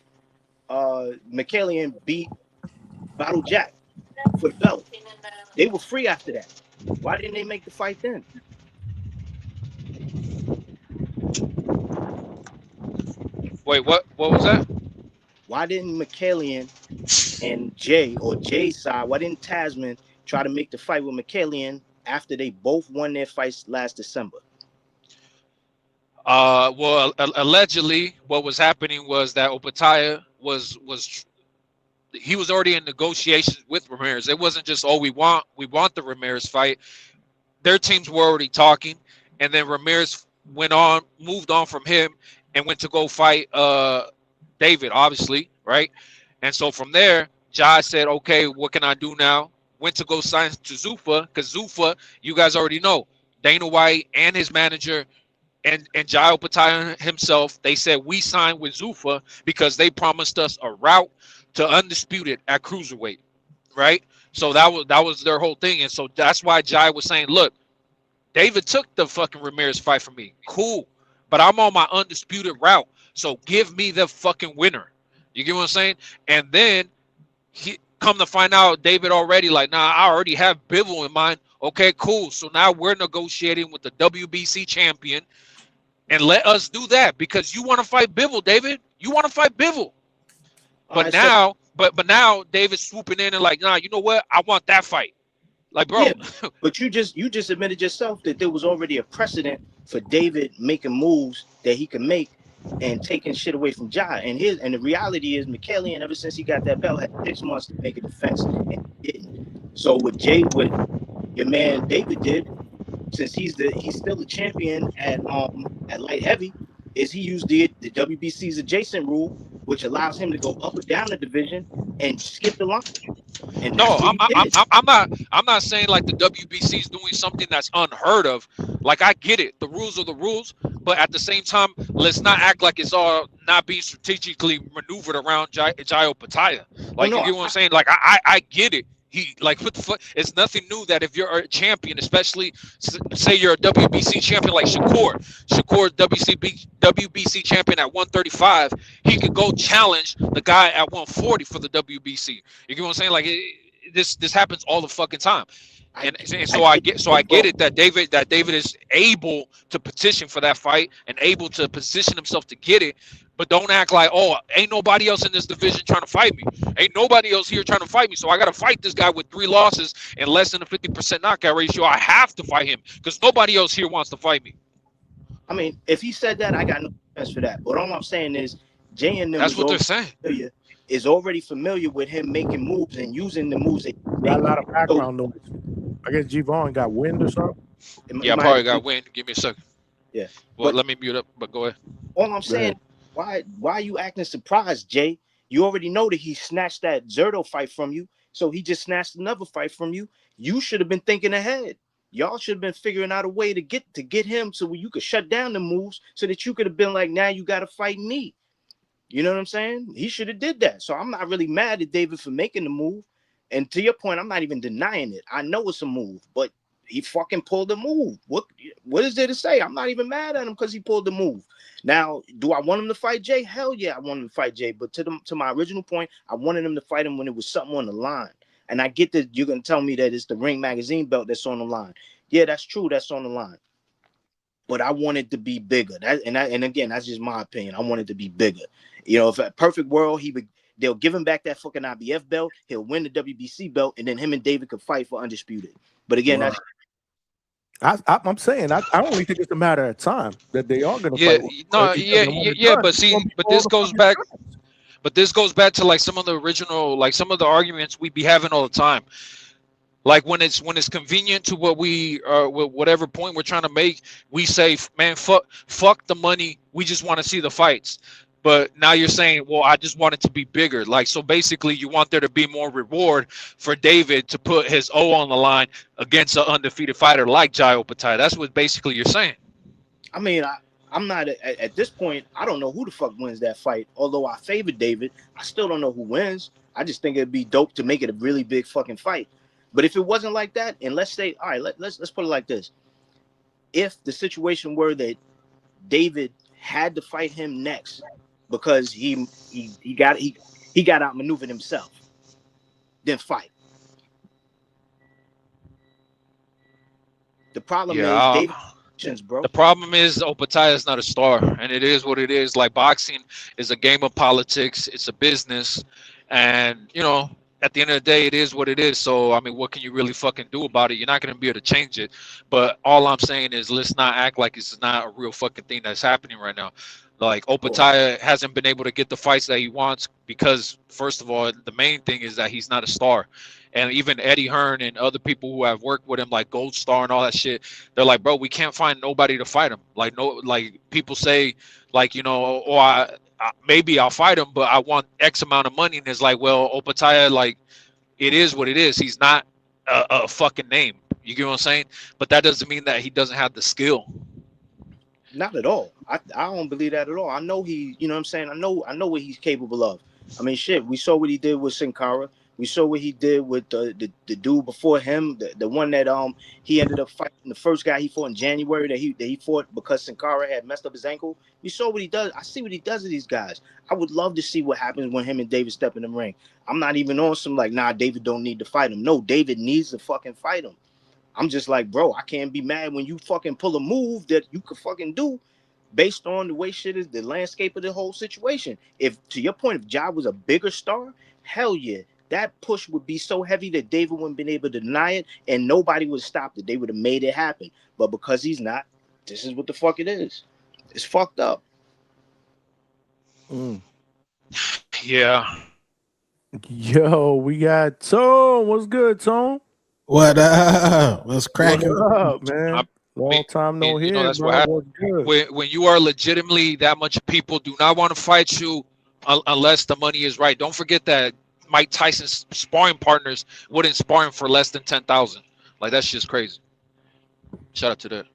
McKellian beat Battle Jack for the belt. They were free after that. Why didn't they make the fight then? Wait, what was that? Why didn't McKellian and Jay's side, why didn't Tasman try to make the fight with McKellian after they both won their fights last December? Well, allegedly, what was happening was that Opataya was already in negotiations with Ramirez. It wasn't just, we want the Ramirez fight. Their teams were already talking, and then Ramirez moved on from him and went to go fight David, obviously, right? And so from there, Jai said, okay, what can I do now? Went to go sign to Zuffa, because Zuffa, you guys already know, Dana White and his manager and Jai Opataya himself, they said we signed with Zuffa because they promised us a route to Undisputed at cruiserweight, right? So that was their whole thing. And so that's why Jai was saying, look, David took the fucking Ramirez fight from me. Cool. But I'm on my Undisputed route. So give me the fucking winner. You get what I'm saying? And then he come to find out David already like, nah, I already have Bivol in mind. Okay, cool. So now we're negotiating with the WBC champion. And let us do that because you want to fight Bivol, David. You want to fight Bivol. But now, but now David's swooping in and like, nah, you know what? I want that fight. Like, bro. Yeah, but you just admitted yourself that there was already a precedent for David making moves that he could make and taking shit away from Jai. And the reality is McKellian, ever since he got that belt, had 6 months to make a defense and he didn't. So what your man David did, since he's still the champion at light heavy, is he used the WBC's adjacent rule, which allows him to go up or down the division and skip the line. And no, I'm not saying like the WBC is doing something that's unheard of. Like I get it, the rules are the rules, but at the same time, let's not act like it's all not being strategically maneuvered around Jai Opataya. Like you get what I'm saying? Like I get it. He like what the fuck? It's nothing new that if you're a champion, especially say you're a WBC champion like Shakur WBC champion at 135, he could go challenge the guy at 140 for the WBC. You get what I'm saying? Like this happens all the fucking time. And so I get it that David is able to petition for that fight and able to position himself to get it, but don't act like, oh, ain't nobody else in this division trying to fight me. Ain't nobody else here trying to fight me. So I got to fight this guy with 3 losses and less than a 50% knockout ratio. I have to fight him because nobody else here wants to fight me. I mean, if he said that, I got no defense for that. But all I'm saying is, Jay and them that's what they're saying. Is already familiar with him making moves and using the moves. Got a lot of background noise. I guess G-Vaughn got wind or something. Yeah, I probably got wind. Give me a second. Yeah. Well, let me mute up, but go ahead. All I'm saying, why are you acting surprised, Jay? You already know that he snatched that Zerto fight from you, so he just snatched another fight from you. You should have been thinking ahead. Y'all should have been figuring out a way to get him so you could shut down the moves so that you could have been like, now you got to fight me. You know what I'm saying? He should have did that. So I'm not really mad at David for making the move. And to your point, I'm not even denying it. I know it's a move, but he fucking pulled the move. What is there to say? I'm not even mad at him because he pulled the move. Now, do I want him to fight Jay? Hell yeah, I want him to fight Jay. But to my original point, I wanted him to fight him when it was something on the line. And I get that you're going to tell me that it's the Ring Magazine belt that's on the line. Yeah, that's true. That's on the line. But I want it to be bigger. And again, that's just my opinion. I want it to be bigger. You know, if a perfect world, they'll give him back that fucking IBF belt. He'll win the WBC belt, and then him and David could fight for Undisputed. But again, I'm saying I only think it's a matter of time that they are going to fight. But this goes back. But this goes back to like some of the original, like some of the arguments we be having all the time. Like when it's convenient to what we whatever point we're trying to make, we say, man, fuck the money. We just want to see the fights. But now you're saying, well, I just want it to be bigger. Like, so basically you want there to be more reward for David to put his O on the line against an undefeated fighter like Jai Opetaia. That's what basically you're saying. I mean, I'm not at this point. I don't know who the fuck wins that fight. Although I favor David, I still don't know who wins. I just think it'd be dope to make it a really big fucking fight. But if it wasn't like that, and let's say, all right, let's put it like this: if the situation were that David had to fight him next because he got outmaneuvered himself, then fight. The problem is David. Bro. The problem is Opetaia is not a star, and it is what it is. Like boxing is a game of politics, it's a business, and you know, at the end of the day, it is what it is. So I mean, what can you really fucking do about it? You're not gonna be able to change it. But all I'm saying is, let's not act like it's not a real fucking thing that's happening right now. Like Opetaia hasn't been able to get the fights that he wants because, first of all, the main thing is that he's not a star. And even Eddie Hearn and other people who have worked with him, like Gold Star and all that shit, they're like, bro, we can't find nobody to fight him. Like, no, like people say, like, you know, oh, maybe I'll fight him, but I want X amount of money. And it's like, well, Opetaia, like, it is what it is. He's not a fucking name. You get what I'm saying? But that doesn't mean that he doesn't have the skill. Not at all. I don't believe that at all. I know he, you know what I'm saying? I know what he's capable of. I mean, shit, we saw what he did with Sin Cara. We saw what he did with the dude before him, the one that he ended up fighting, the first guy he fought in January that he fought because Sin Cara had messed up his ankle. We saw what he does. I see what he does to these guys. I would love to see what happens when him and David step in the ring. I'm not even on some like, nah, David don't need to fight him. No, David needs to fucking fight him. I'm just like, bro, I can't be mad when you fucking pull a move that you could fucking do based on the way shit is, the landscape of the whole situation. If, to your point, if Jai was a bigger star, hell yeah. That push would be so heavy that David wouldn't have been able to deny it and nobody would have stopped it. They would have made it happen. But because he's not, this is what the fuck it is. It's fucked up. Yeah. Yo, we got Tone. What's good, Tone? What up? What's cracking? What up, man? Long time no hear, that's bro. what happens. When you are legitimately that much people do not want to fight you unless the money is right. Don't forget that Mike Tyson's sparring partners wouldn't spar him for less than 10,000. Like, that's just crazy. Shout out to that.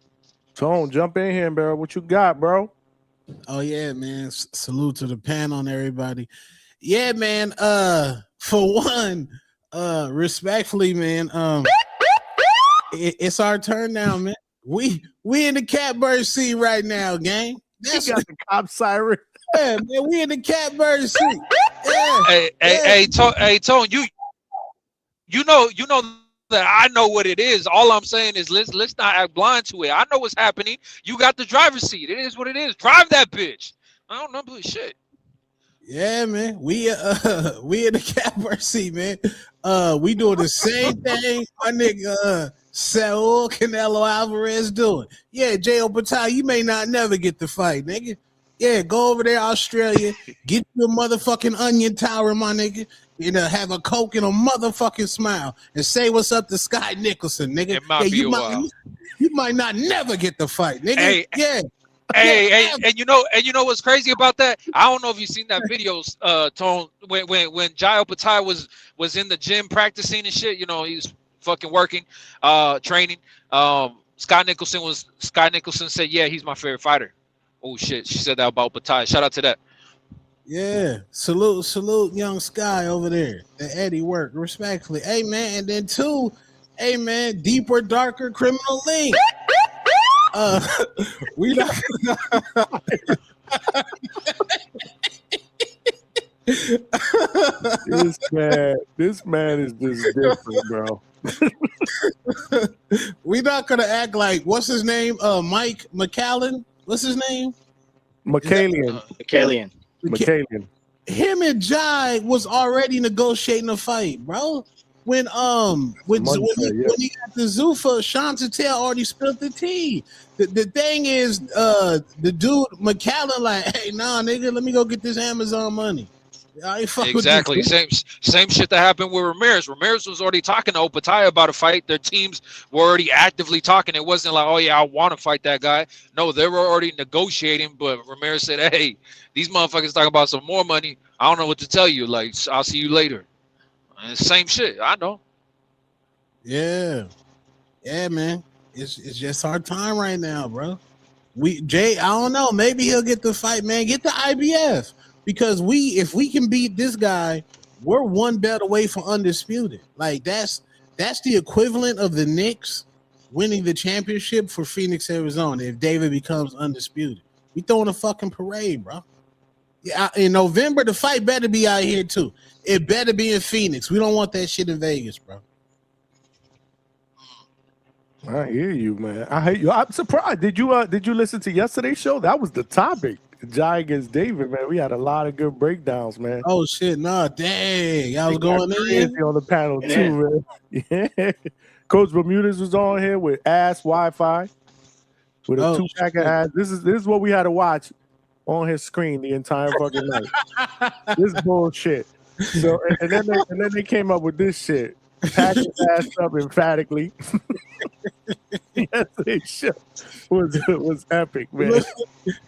Tone, jump in here, bro. What you got, bro? Oh yeah, man. Salute to the panel and everybody. Yeah, man. For one, respectfully, man. It's our turn now, man. We in the catbird seat right now, gang. That's got the cop siren. Yeah, man, we in the catbird seat. Yeah. Hey, Tone, you know I know what it is. All I'm saying is let's not act blind to it. I know what's happening. You got the driver's seat. It is what it is. Drive that bitch. I don't know shit. Yeah, man. We in the catbird seat, man. We doing the same thing my nigga Saul Canelo Alvarez doing. Yeah, J.O. Batai, you may not never get the fight, nigga. Yeah, go over there, Australia, get you a motherfucking onion tower, my nigga. You know, have a Coke and a motherfucking smile and say what's up to Scott Nicholson, nigga. It might be a while. You might not never get the fight, nigga. Hey, yeah. Hey, and you know what's crazy about that? I don't know if you've seen that video, Tone, when Jahi Tucker was in the gym practicing and shit. You know, he's fucking working, training. Scott Nicholson said, yeah, he's my favorite fighter. Oh shit, she said that about Batai. Shout out to that. Yeah, salute young Sky over there. The Eddie work, respectfully. Hey man, and then two, hey man, deeper, darker criminal link. We not this man is just different, bro. We not gonna act like what's his name? Mike McCallan. What's his name? McCallion. Him and Jai was already negotiating a fight, bro. When he got the Zuffa, Sean Tatel already spilled the tea. The thing is, the dude McCallan like, hey, nah, nigga, let me go get this Amazon money. I ain't fuck Exactly. with you. Same shit that happened with Ramirez. Ramirez was already talking to Opataya about a fight. Their teams were already actively talking. It wasn't like, oh yeah, I want to fight that guy. No, they were already negotiating. But Ramirez said, hey, these motherfuckers talking about some more money. I don't know what to tell you. Like, I'll see you later. And same shit. I know. Yeah, man. It's just our time right now, bro. I don't know. Maybe he'll get the fight, man. Get the IBF. Because if we can beat this guy, we're one belt away from undisputed. Like that's the equivalent of the Knicks winning the championship for Phoenix, Arizona. If David becomes undisputed, we throwing a fucking parade, bro. Yeah, in November the fight better be out here too. It better be in Phoenix. We don't want that shit in Vegas, bro. I hear you, man. I hate you. I'm surprised. Did you listen to yesterday's show? That was the topic. Jai against David, man. We had a lot of good breakdowns, man. Oh shit, nah, dang. I was going in on the panel too, man. Yeah. Coach Bermudez was on here with ass Wi-Fi with a 2-pack of ass. This is what we had to watch on his screen the entire fucking night. This bullshit. So and then they came up with this shit. Pack his ass up emphatically. Yesterday's show was epic, man.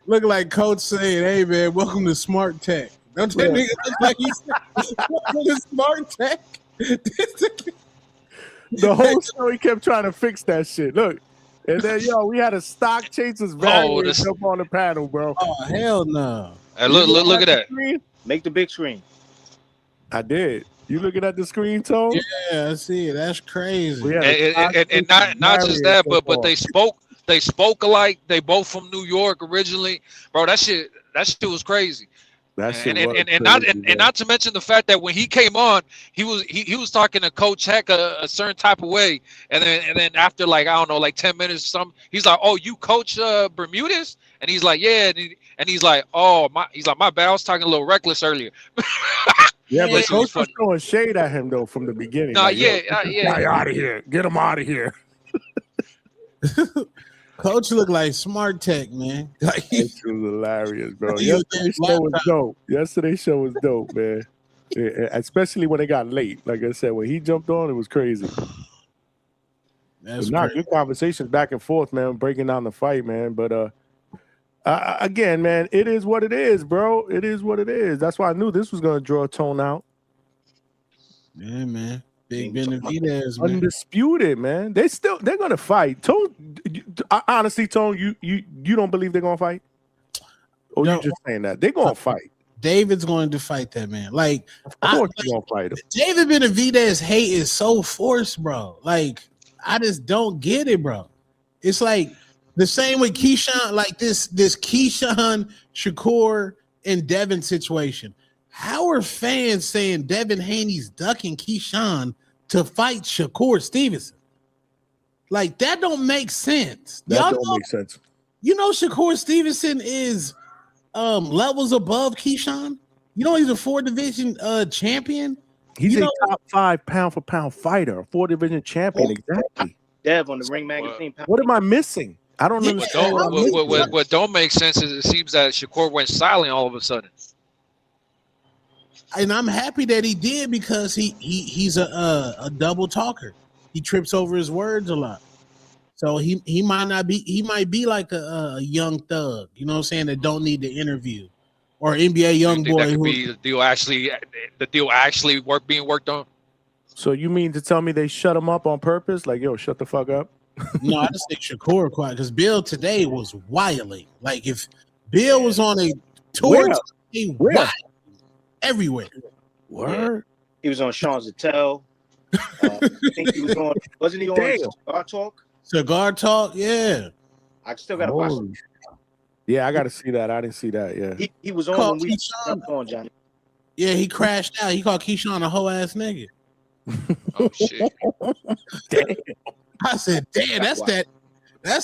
Look like Coach saying, "Hey, man, welcome to Smart Tech." Don't tell me like he said, "Welcome to Smart Tech." The whole show he kept trying to fix that shit. Look, and then we had a stock chasers variant jump on the panel, bro. Oh hell no! Hey, look at that. Screen? Make the big screen. I did. You looking at the screen, Tone? Yeah, I see it. That's crazy. And not just that, but they spoke alike. They both from New York originally, bro. That shit was crazy. And not to mention the fact that when he came on, he was talking to Coach Heck a certain type of way, and then after like I don't know, like 10 minutes or something, he's like, "Oh, you coach Bermudez?" And he's like, "Yeah," and he's like, "Oh, my bad. I was talking a little reckless earlier." Yeah, but Coach was throwing shade at him though from the beginning. Nah, like, yeah. Out of here. Get him out of here. Coach looked like Smart Tech, man. Like, it was hilarious, bro. Yesterday's show was dope, man. Yeah, especially when it got late. Like I said, when he jumped on, it was crazy. Good conversations back and forth, man. Breaking down the fight, man. But again, man, it is what it is, bro. It is what it is. That's why I knew this was gonna draw a Tone out. Yeah, man. Big Benavidez, man. Undisputed, man. They're gonna fight. Tone, honestly, Tone, you don't believe they're gonna fight? Or you just saying that they're gonna fight? David's going to fight that man. Like, of course, he's gonna fight him. David Benavidez hate is so forced, bro. Like, I just don't get it, bro. It's like the same with Keyshawn, like this Keyshawn, Shakur, and Devin situation. How are fans saying Devin Haney's ducking Keyshawn to fight Shakur Stevenson. Like, that don't make sense. That don't make sense. You know Shakur Stevenson is levels above Keyshawn. You know he's a 4-division champion. He's a top 5 pound for pound fighter, a 4-division champion. Exactly. Dev on the Ring Magazine. What am I missing? I don't understand. What don't make sense is it seems that Shakur went silent all of a sudden. And I'm happy that he did because he's a double talker. He trips over his words a lot. So he might be like a young thug, you know what I'm saying, that don't need the interview. Or NBA young boy. That could be the deal actually being worked on. So you mean to tell me they shut him up on purpose? Like, yo, shut the fuck up. No, I just think Shakur quiet because Bill today was wilding. Like, if Bill was on a tour, everywhere. Word. He was on Sean Zattel. I think he was on. Wasn't he on Cigar Talk? Cigar Talk, yeah. I still gotta watch it. Yeah, I gotta see that. I didn't see that. Yeah. He was on when we jumped on, Johnny. Yeah, he crashed out. He called Keyshawn a whole ass nigga. Oh shit. Damn. I said, damn, that's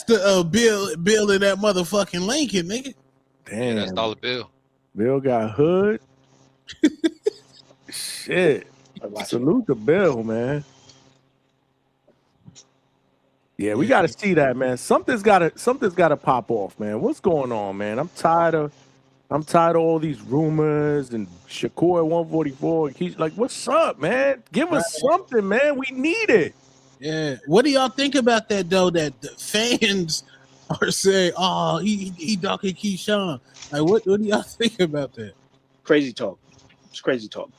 the Bill in that motherfucking Lincoln, nigga. Damn, yeah, that's Dollar Bill. Bill got hood. Shit. Salute to Bill, man. Yeah, we gotta see that, man. Something's gotta pop off, man. What's going on, man? I'm tired of all these rumors and Shakur at 144. He's like, what's up, man? Give us something, man. We need it. Yeah. What do y'all think about that though? That the fans are saying, "Oh, he ducking Keyshawn." Like, what do y'all think about that? Crazy talk. It's crazy talk.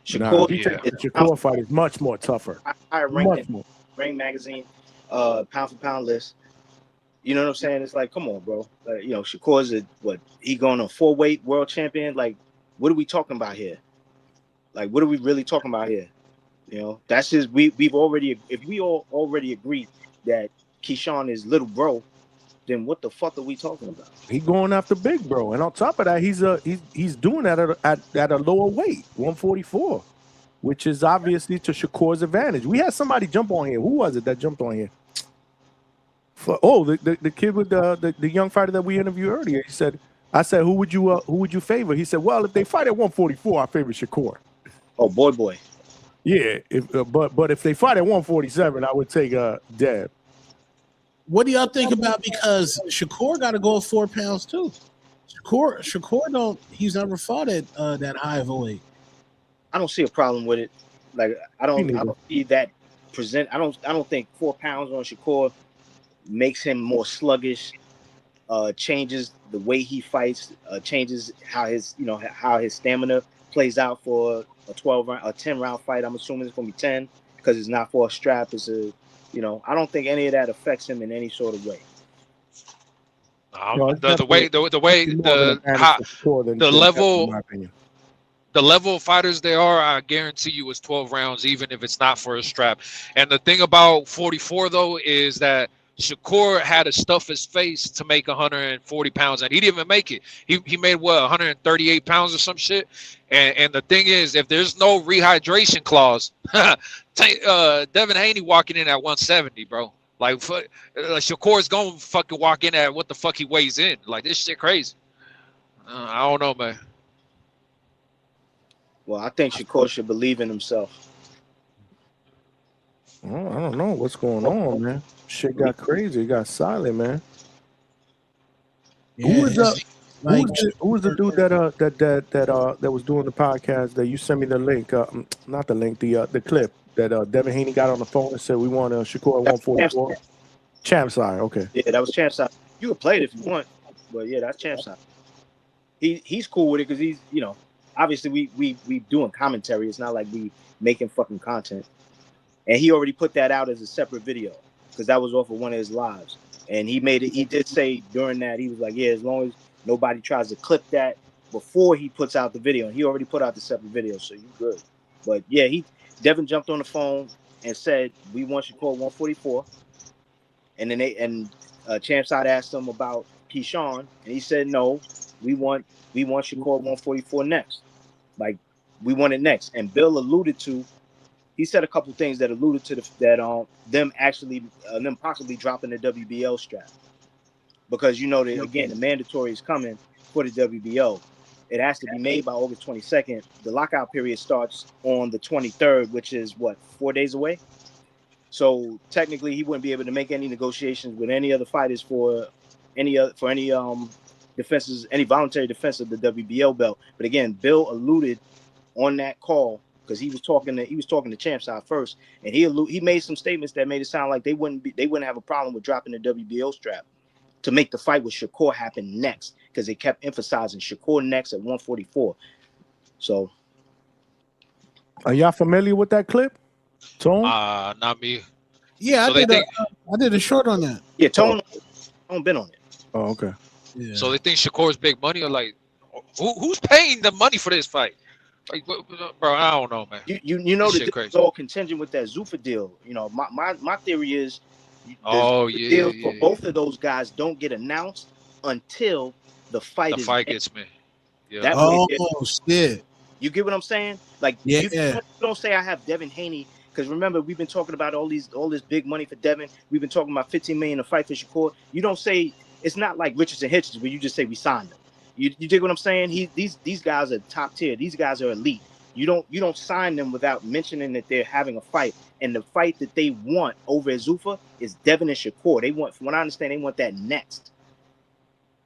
Shakur fight is much more tougher. I ranked him. Ring Magazine, pound for pound list. You know what I'm saying? It's like, come on, bro. Like, you know, Shakur's he going on 4-weight world champion. Like, what are we talking about here? Like, what are we really talking about here? You know, that's just if we all already agreed that Keyshawn is little bro, then what the fuck are we talking about? He going after big bro, and on top of that, he's doing that at a lower weight, 144, which is obviously to Shakur's advantage. We had somebody jump on here. Who was it that jumped on here? The kid with the young fighter that we interviewed earlier. He said, "I said, who would you favor?" He said, "Well, if they fight at 144, I favor Shakur." Oh, boy. Yeah, but if they fight at 147, I would take Deb. What do y'all think about, because Shakur got to go at 4 pounds too? Shakur he's never fought at that high of a weight. I don't see a problem with it. Like, I don't see that present. I don't think 4 pounds on Shakur makes him more sluggish. Changes the way he fights. Changes how his stamina plays out for a 10-round fight. I'm assuming it's gonna be 10 because it's not for a strap. It's I don't think any of that affects him in any sort of way. The level of fighters they are, I guarantee you, is 12 rounds, even if it's not for a strap. And the thing about 44 though is that Shakur had to stuff his face to make 140 pounds, and he didn't even make it. He made 138 pounds or some shit. And the thing is, if there's no rehydration clause, Devin Haney walking in at 170, bro. Like Shakur's gonna fucking walk in at what the fuck he weighs in. Like, this shit crazy. I don't know, man. Well, I think Shakur should believe in himself. I don't know what's going on, man. Shit got crazy. It got silent, man. Yeah, who was the dude that was doing the podcast that you sent me the link? Not the link, the clip that Devin Haney got on the phone and said we want Shakur at 144. Champ side, okay. Yeah, that was champ side. You can play it if you want, but yeah, that's champ side. He's cool with it because he's, obviously we doing commentary. It's not like we making fucking content. And he already put that out as a separate video because that was off of one of his lives. And he did say during that, he was like, yeah, as long as nobody tries to clip that before he puts out the video. And he already put out the separate video, so you good. But yeah, Devin jumped on the phone and said, we want Shakur 144. And then Champ Side asked him about Keyshawn, and he said, no, we want Shakur 144 next. Like, we want it next. And Bill alluded to, he said a couple things that alluded to them possibly dropping the WBO strap, because you know that again the mandatory is coming for the WBO. It has to be made by August 22nd. The lockout period starts on the 23rd, which is what, 4 days away. So technically, he wouldn't be able to make any negotiations with any other fighters for any defenses, any voluntary defense of the WBO belt. But again, Bill alluded on that call, because he was talking to Champ Side first, and he made some statements that made it sound like they wouldn't have a problem with dropping the WBO strap to make the fight with Shakur happen next, because they kept emphasizing Shakur next at 144. So, are y'all familiar with that clip? Tone? Not me. Yeah, So I did a short on that. Yeah, Tone been on it. Oh, okay. Yeah. So they think Shakur's big money, or like, who's paying the money for this fight? Like, bro, I don't know, man. You know that crazy. it's all contingent with that Zuffa deal. You know, my theory is, deals for both of those guys don't get announced until the fight gets made. Yeah. That shit. You get what I'm saying? Like, you don't say I have Devin Haney, because remember, we've been talking about all this big money for Devin. We've been talking about $15 million to fight for Shakur. You don't say, it's not like Richardson Hitchens where you just say we signed them. You dig what I'm saying? These guys are top tier. These guys are elite. You don't sign them without mentioning that they're having a fight. And the fight that they want over at Zuffa is Devin and Shakur. They want, from what I understand, they want that next.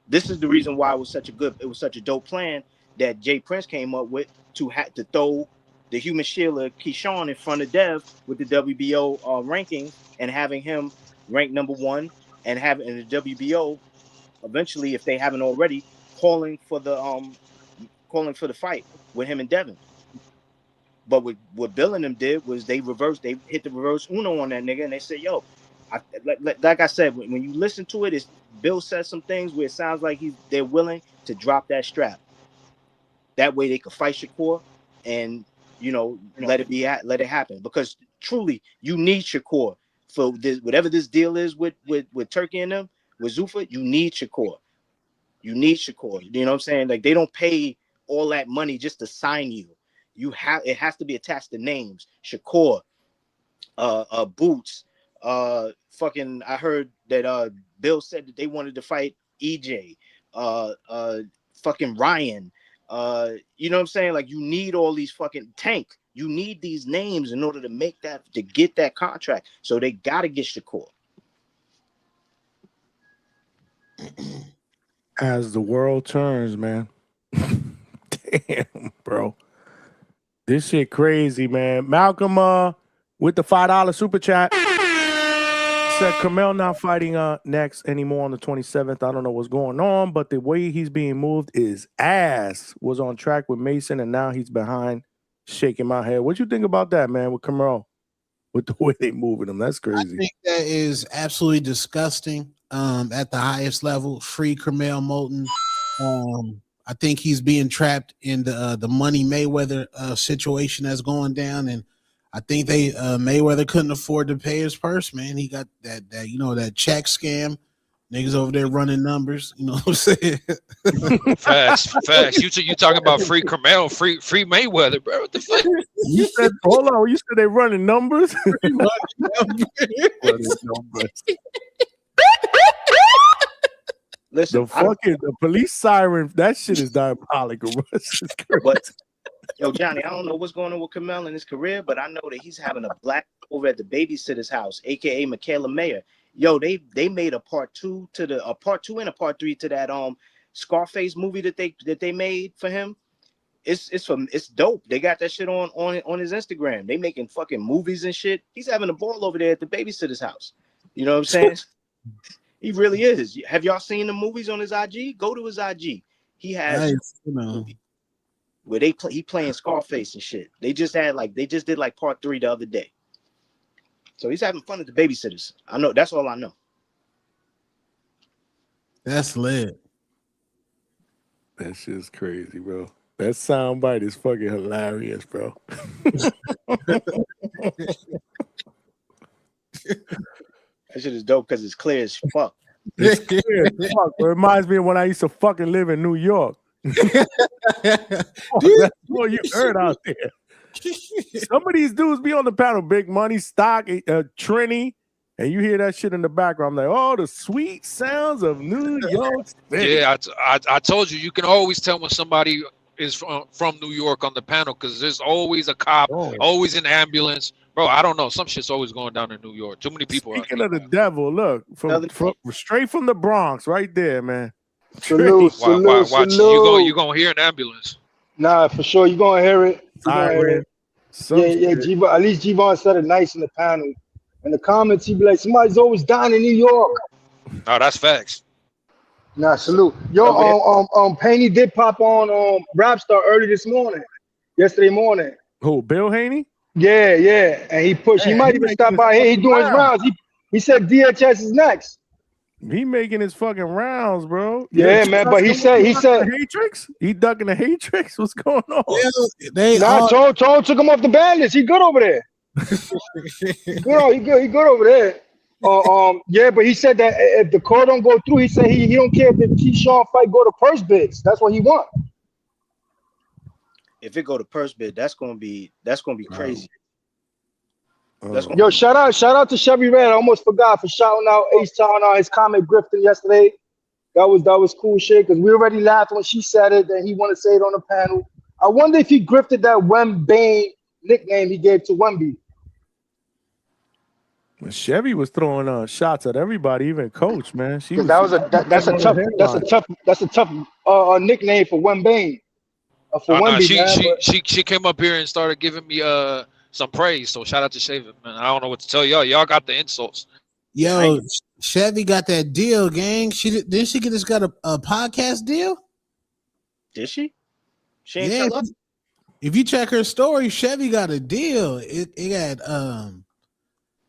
This is the reason why it was such a dope plan that Jay Prince came up with to throw the human shield of Keyshawn in front of Dev with the WBO ranking, and having him ranked number 1, and having the WBO eventually, if they haven't already, calling for the fight with him and Devin. But what Bill and them did was they hit the reverse Uno on that nigga, and they said, yo, like I said, when you listen to it, Bill says some things where it sounds like they're willing to drop that strap. That way they could fight Shakur and, let it happen. Because truly, you need Shakur for this, whatever this deal is with Turkey and them, with Zuffa, you need Shakur. You need Shakur. You know what I'm saying? Like, they don't pay all that money just to sign you. It has to be attached to names. Shakur, Boots, fucking, I heard that Bill said that they wanted to fight EJ, fucking Ryan. You know what I'm saying? Like, you need all these fucking Tank. You need these names in order to get that contract. So they gotta get Shakur. As the world turns, man. Damn, bro. This shit crazy, man. Malcolm with the $5 super chat said Carmel not fighting next anymore on the 27th. I don't know what's going on, but the way he's being moved is ass. Was on track with Mason, and now he's behind. Shaking my head. What you think about that, man, with Carmel? With the way they moving him? That's crazy. I think that is absolutely disgusting. At the highest level, free Carmel Moulton. I think he's being trapped in the Money Mayweather situation that's going down, and I think Mayweather couldn't afford to pay his purse, man. He got that check scam. Niggas over there running numbers, you know what I'm saying? Facts. You talking about free Carmel, free Mayweather, bro? What the fuck? You said, hold on. You said they running numbers. Listen, the police siren, that shit is diabolical. But yo, Johnny, I don't know what's going on with Carmel in his career, but I know that he's having a black over at the babysitter's house, aka Michaela Mayer. Yo, they made a part 2 and a part 3 to that Scarface movie that they made for him. It's dope. They got that shit on his Instagram. They making fucking movies and shit. He's having a ball over there at the babysitter's house. You know what I'm saying? He really is. Have y'all seen the movies on his IG? Go to his IG. He has where he playing Scarface and shit. They just did like part 3 the other day. So he's having fun at the babysitters. I know. That's all I know. That's lit. That shit's crazy, bro. That soundbite is fucking hilarious, bro. That shit is dope because it's clear as fuck. It's clear as fuck. It reminds me of when I used to fucking live in New York. That's what you heard out there. Some of these dudes be on the panel, Big Money, Stock, Trini, and you hear that shit in the background. I'm like, oh, the sweet sounds of New York City. Yeah, I told you can always tell when somebody is from New York on the panel because there's always a cop, always an ambulance. Bro, I don't know. Some shit's always going down in New York. Too many people. Speaking of the devil, look, from straight from the Bronx, right there, man. Salute. Watch, you gonna hear an ambulance. Nah, for sure, you gonna hear it. Siren. Yeah. At least G-Von said it nice in the panel. In the comments, he'd be like, somebody's always dying in New York. No, that's facts. Nah, salute. Yo, Paney did pop on Rapstar early yesterday morning. Who, Bill Haney? Yeah. And he pushed. He might even stop by here. He doing his rounds. He said DHS is next. He making his fucking rounds, bro. Yeah, man. But he said Hatrix? He ducking the Hatrix? What's going on? Tone took him off the bandits. He good over there. He good over there. Yeah, but he said that if the call don't go through, he said he don't care if the Keyshawn fight go to purse bids. That's what he want. If it go to purse bid, that's gonna be crazy. Yo, shout out to Chevy Red. I almost forgot for shouting out H-Town on his comment grifting yesterday. That was cool shit because we already laughed when she said it. Then he want to say it on the panel. I wonder if he grifted that Wembane nickname he gave to Wemby. Chevy was throwing shots at everybody, even Coach, man. That's a tough nickname for Wembane. She came up here and started giving me some praise. So shout out to Chevy, man. I don't know what to tell y'all. Y'all got the insults. Yo, Chevy got that deal, gang. Didn't she just got a podcast deal? Did she? She ain't tell us. If you check her story, Chevy got a deal. It got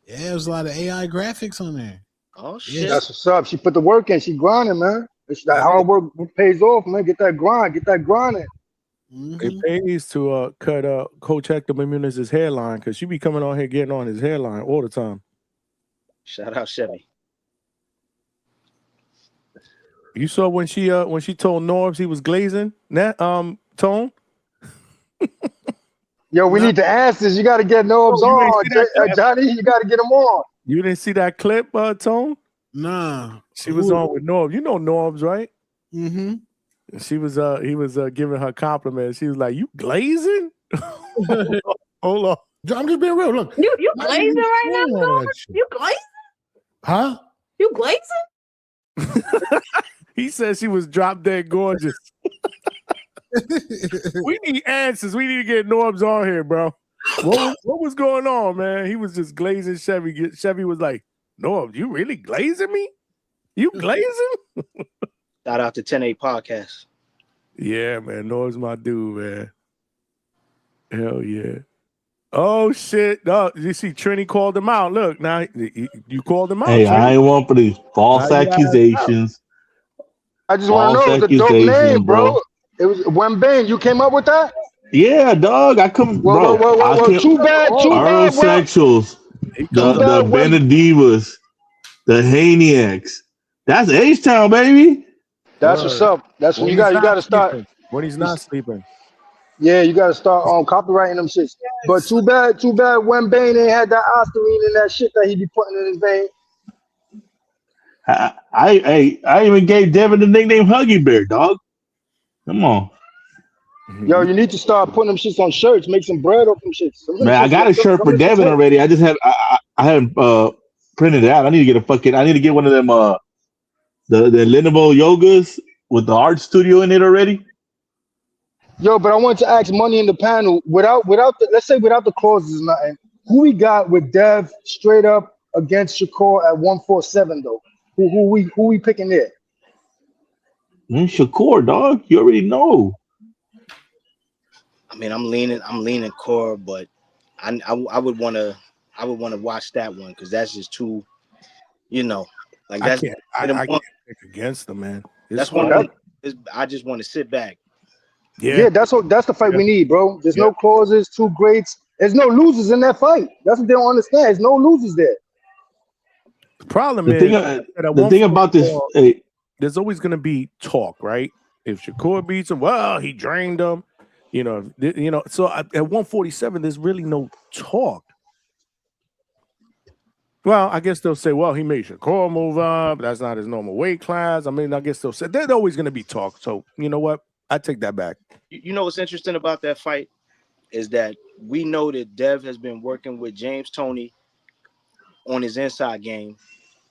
it was a lot of AI graphics on there. Oh shit. Yeah, that's what's up. She put the work in. She grinding, man. It's that hard work pays off, man. Get that grinding. It pays to cut Coach Hector Bermudez's hairline because she be coming on here getting on his hairline all the time. Shout out Chevy. You saw when she told Norbs he was glazing that Tone? Yo, we need the answers. You got to get Norbs on, Johnny. You got to get him on. You didn't see that clip, Tone? Nah. She was on with Norbs. You know Norbs, right? Mm-hmm. She was he was giving her compliments. She was like, "You glazing?" Hold on. I'm just being real. Look, you glazing right now, Norbs? You glazing? Huh? You glazing? He said she was drop dead gorgeous. We need answers. We need to get Norbs on here, bro. What was going on, man? He was just glazing Chevy. Chevy was like, "Norbs, you really glazing me? You glazing?" Shout out to 10-8 podcast. Yeah, man. Norbs my dude, man. Hell yeah. Oh shit. No, you see Trini called him out. Look, now you called him out. Hey, Trini. I ain't one for these false accusations. I just want to know the dope name, bro. It was Wembane. You came up with that? Yeah, dog. I come, bro. Too bad. Our Essentials, the Benedivas, the Haniacs. That's H-Town, baby. That's what's up. That's when you got to start. When he's not sleeping. Yeah, you got to start copywriting them shits. But too bad Wembane ain't had that ostarine in that shit that he be putting in his vein. I even gave Devin the nickname Huggy Bear, dog. Come on. Yo, you need to start putting them shits on shirts. Make some bread off them shits. Man, I got a shirt for Devin already. I just have I haven't printed it out. I need to get one of them the Lenovo Yogas with the art studio in it already. Yo, but I wanted to ask Money in the panel without the clauses, nothing. Who we got with Dev straight up against Shakur at 147 though? Who we picking there? Shakur, dog. You already know. I mean, I'm leaning core, but I would want to watch that one because that's just too, like that's I can't pick against them, man. That's one. I just want to sit back. Yeah, that's the fight we need, bro. There's no clauses, two greats. There's no losers in that fight. That's what they don't understand. There's no losers there. The problem the thing about this, there's always going to be talk, right? If Shakur beats him, well, he drained him. So at 147, there's really no talk. Well, I guess they'll say, well, he made Shakur move up. That's not his normal weight class. I mean, I guess they'll say there's always going to be talk. So you know what? I take that back. You know what's interesting about that fight is that we know that Dev has been working with James Toney on his inside game,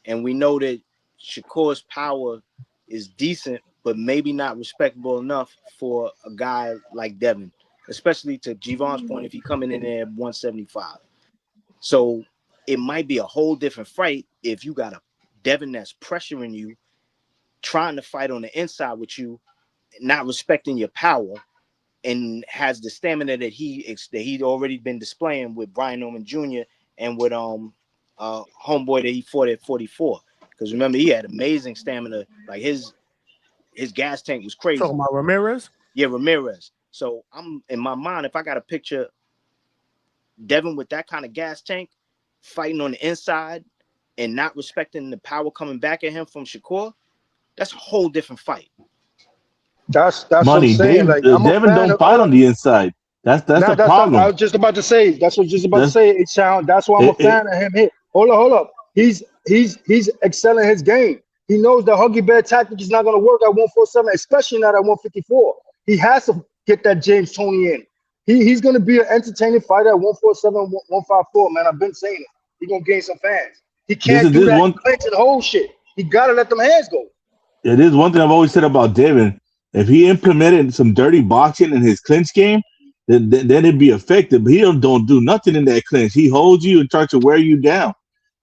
and we know that Shakur's power is decent, but maybe not respectable enough for a guy like Devin, especially to Javon's point, if he coming in there at 175. So it might be a whole different fight if you got a Devin that's pressuring you, trying to fight on the inside with you, not respecting your power, and has the stamina that he'd already been displaying with Brian Norman Jr. and with homeboy that he fought at 44. Because remember, he had amazing stamina. Like his gas tank was crazy. Talking about Ramirez? Yeah, Ramirez. So I'm in my mind, if I got a picture Devin with that kind of gas tank fighting on the inside and not respecting the power coming back at him from Shakur, that's a whole different fight. That's Money. what I'm saying. Like, Devin don't fight on the inside. That's the problem. I was just about to say. That's what I was just about to say. It sound. That's why I'm a fan of him. Here, hold up. He's excelling his game. He knows the Huggy Bear tactic is not going to work at 147, especially not at 154. He has to get that James Toney in. He's going to be an entertaining fighter at 147, 154. Man, I've been saying it. He's going to gain some fans. He can't do that clinch and whole shit. He got to let them hands go. It is one thing I've always said about Devin. If he implemented some dirty boxing in his clinch game, then it'd be effective. But he don't do nothing in that clinch. He holds you and tries to wear you down.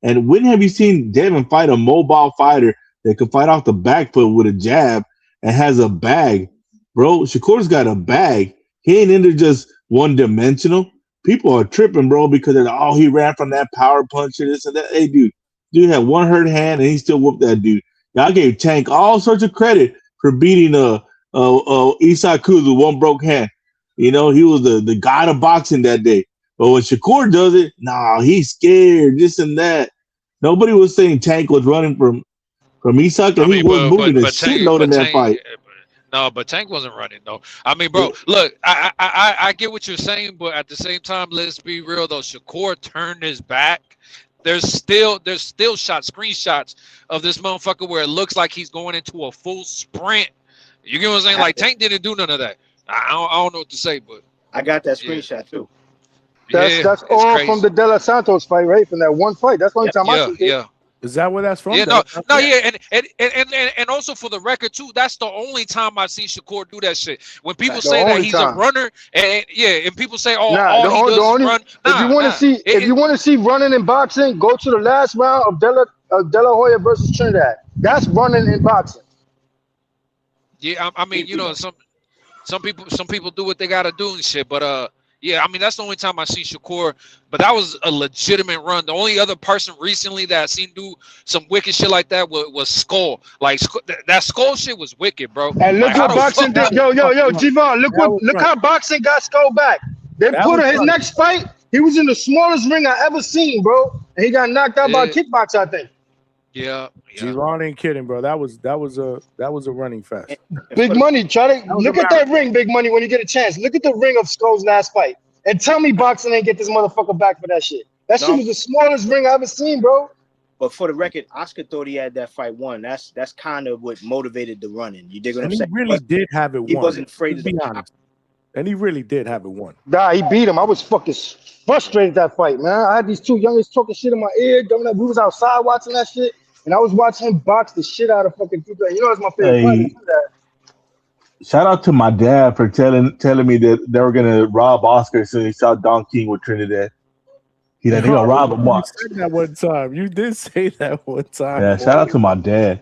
And when have you seen Devin fight a mobile fighter that can fight off the back foot with a jab and has a bag? Bro, Shakur's got a bag. He ain't into just one-dimensional. People are tripping, bro, because they're like, he ran from that power punch and this and that. Hey, dude had one hurt hand and he still whooped that dude. I gave Tank all sorts of credit for beating Isai Cruz with one broke hand. He was the god of boxing that day. But when Shakur does it, he's scared, this and that. Nobody was saying Tank was running from Isai, and he was moving a shitload in that fight. No, but Tank wasn't running, though. I mean, bro, look, I get what you're saying, but at the same time, let's be real, though. Shakur turned his back. There's still screenshots of this motherfucker where it looks like he's going into a full sprint. You get what I'm saying? Like, Tank didn't do none of that. I don't know what to say, but I got that screenshot too. That's all crazy. From the De Los Santos fight, right? From that one fight. That's the only time I see it. Yeah. Is that where that's from? Yeah, and also for the record too, that's the only time I've seen Shakur do that shit. When people say that he's a runner, and people say, all he does is run. If you want to see running in boxing, go to the last round of De La Hoya versus Trinidad. That's running in boxing. Yeah, I mean, some people do what they gotta do and shit, but yeah, I mean, that's the only time I see Shakur, but that was a legitimate run. The only other person recently that I seen do some wicked shit like that was Skull. Like, that Skull shit was wicked, bro. And look what boxing did. Yo, Javon, look how boxing got Skull back. They put his next fight. He was in the smallest ring I ever seen, bro. And he got knocked out by a kickboxer, I think. Yeah. Javon ain't kidding, bro. That was a running fest. Big Money, try to look at that ring, Big Money, when you get a chance. Look at the ring of Skull's last fight. And tell me boxing ain't get this motherfucker back for that shit. That shit was the smallest ring I ever seen, bro. But for the record, Oscar thought he had that fight won. That's kind of what motivated the running. You dig what I'm saying? He really did have it won. He wasn't afraid to be honest. And he really did have it won. Nah, he beat him. I was fucking frustrated that fight, man. I had these two youngins talking shit in my ear. We was outside watching that shit. And I was watching him box the shit out of fucking people. You know, it's my favorite fight. Shout out to my dad for telling me that they were gonna rob Oscar so he saw Don King with Trinidad. He's like, they're gonna rob him. Watch. You said that one time. You did say that one time. Yeah, shout out to my dad.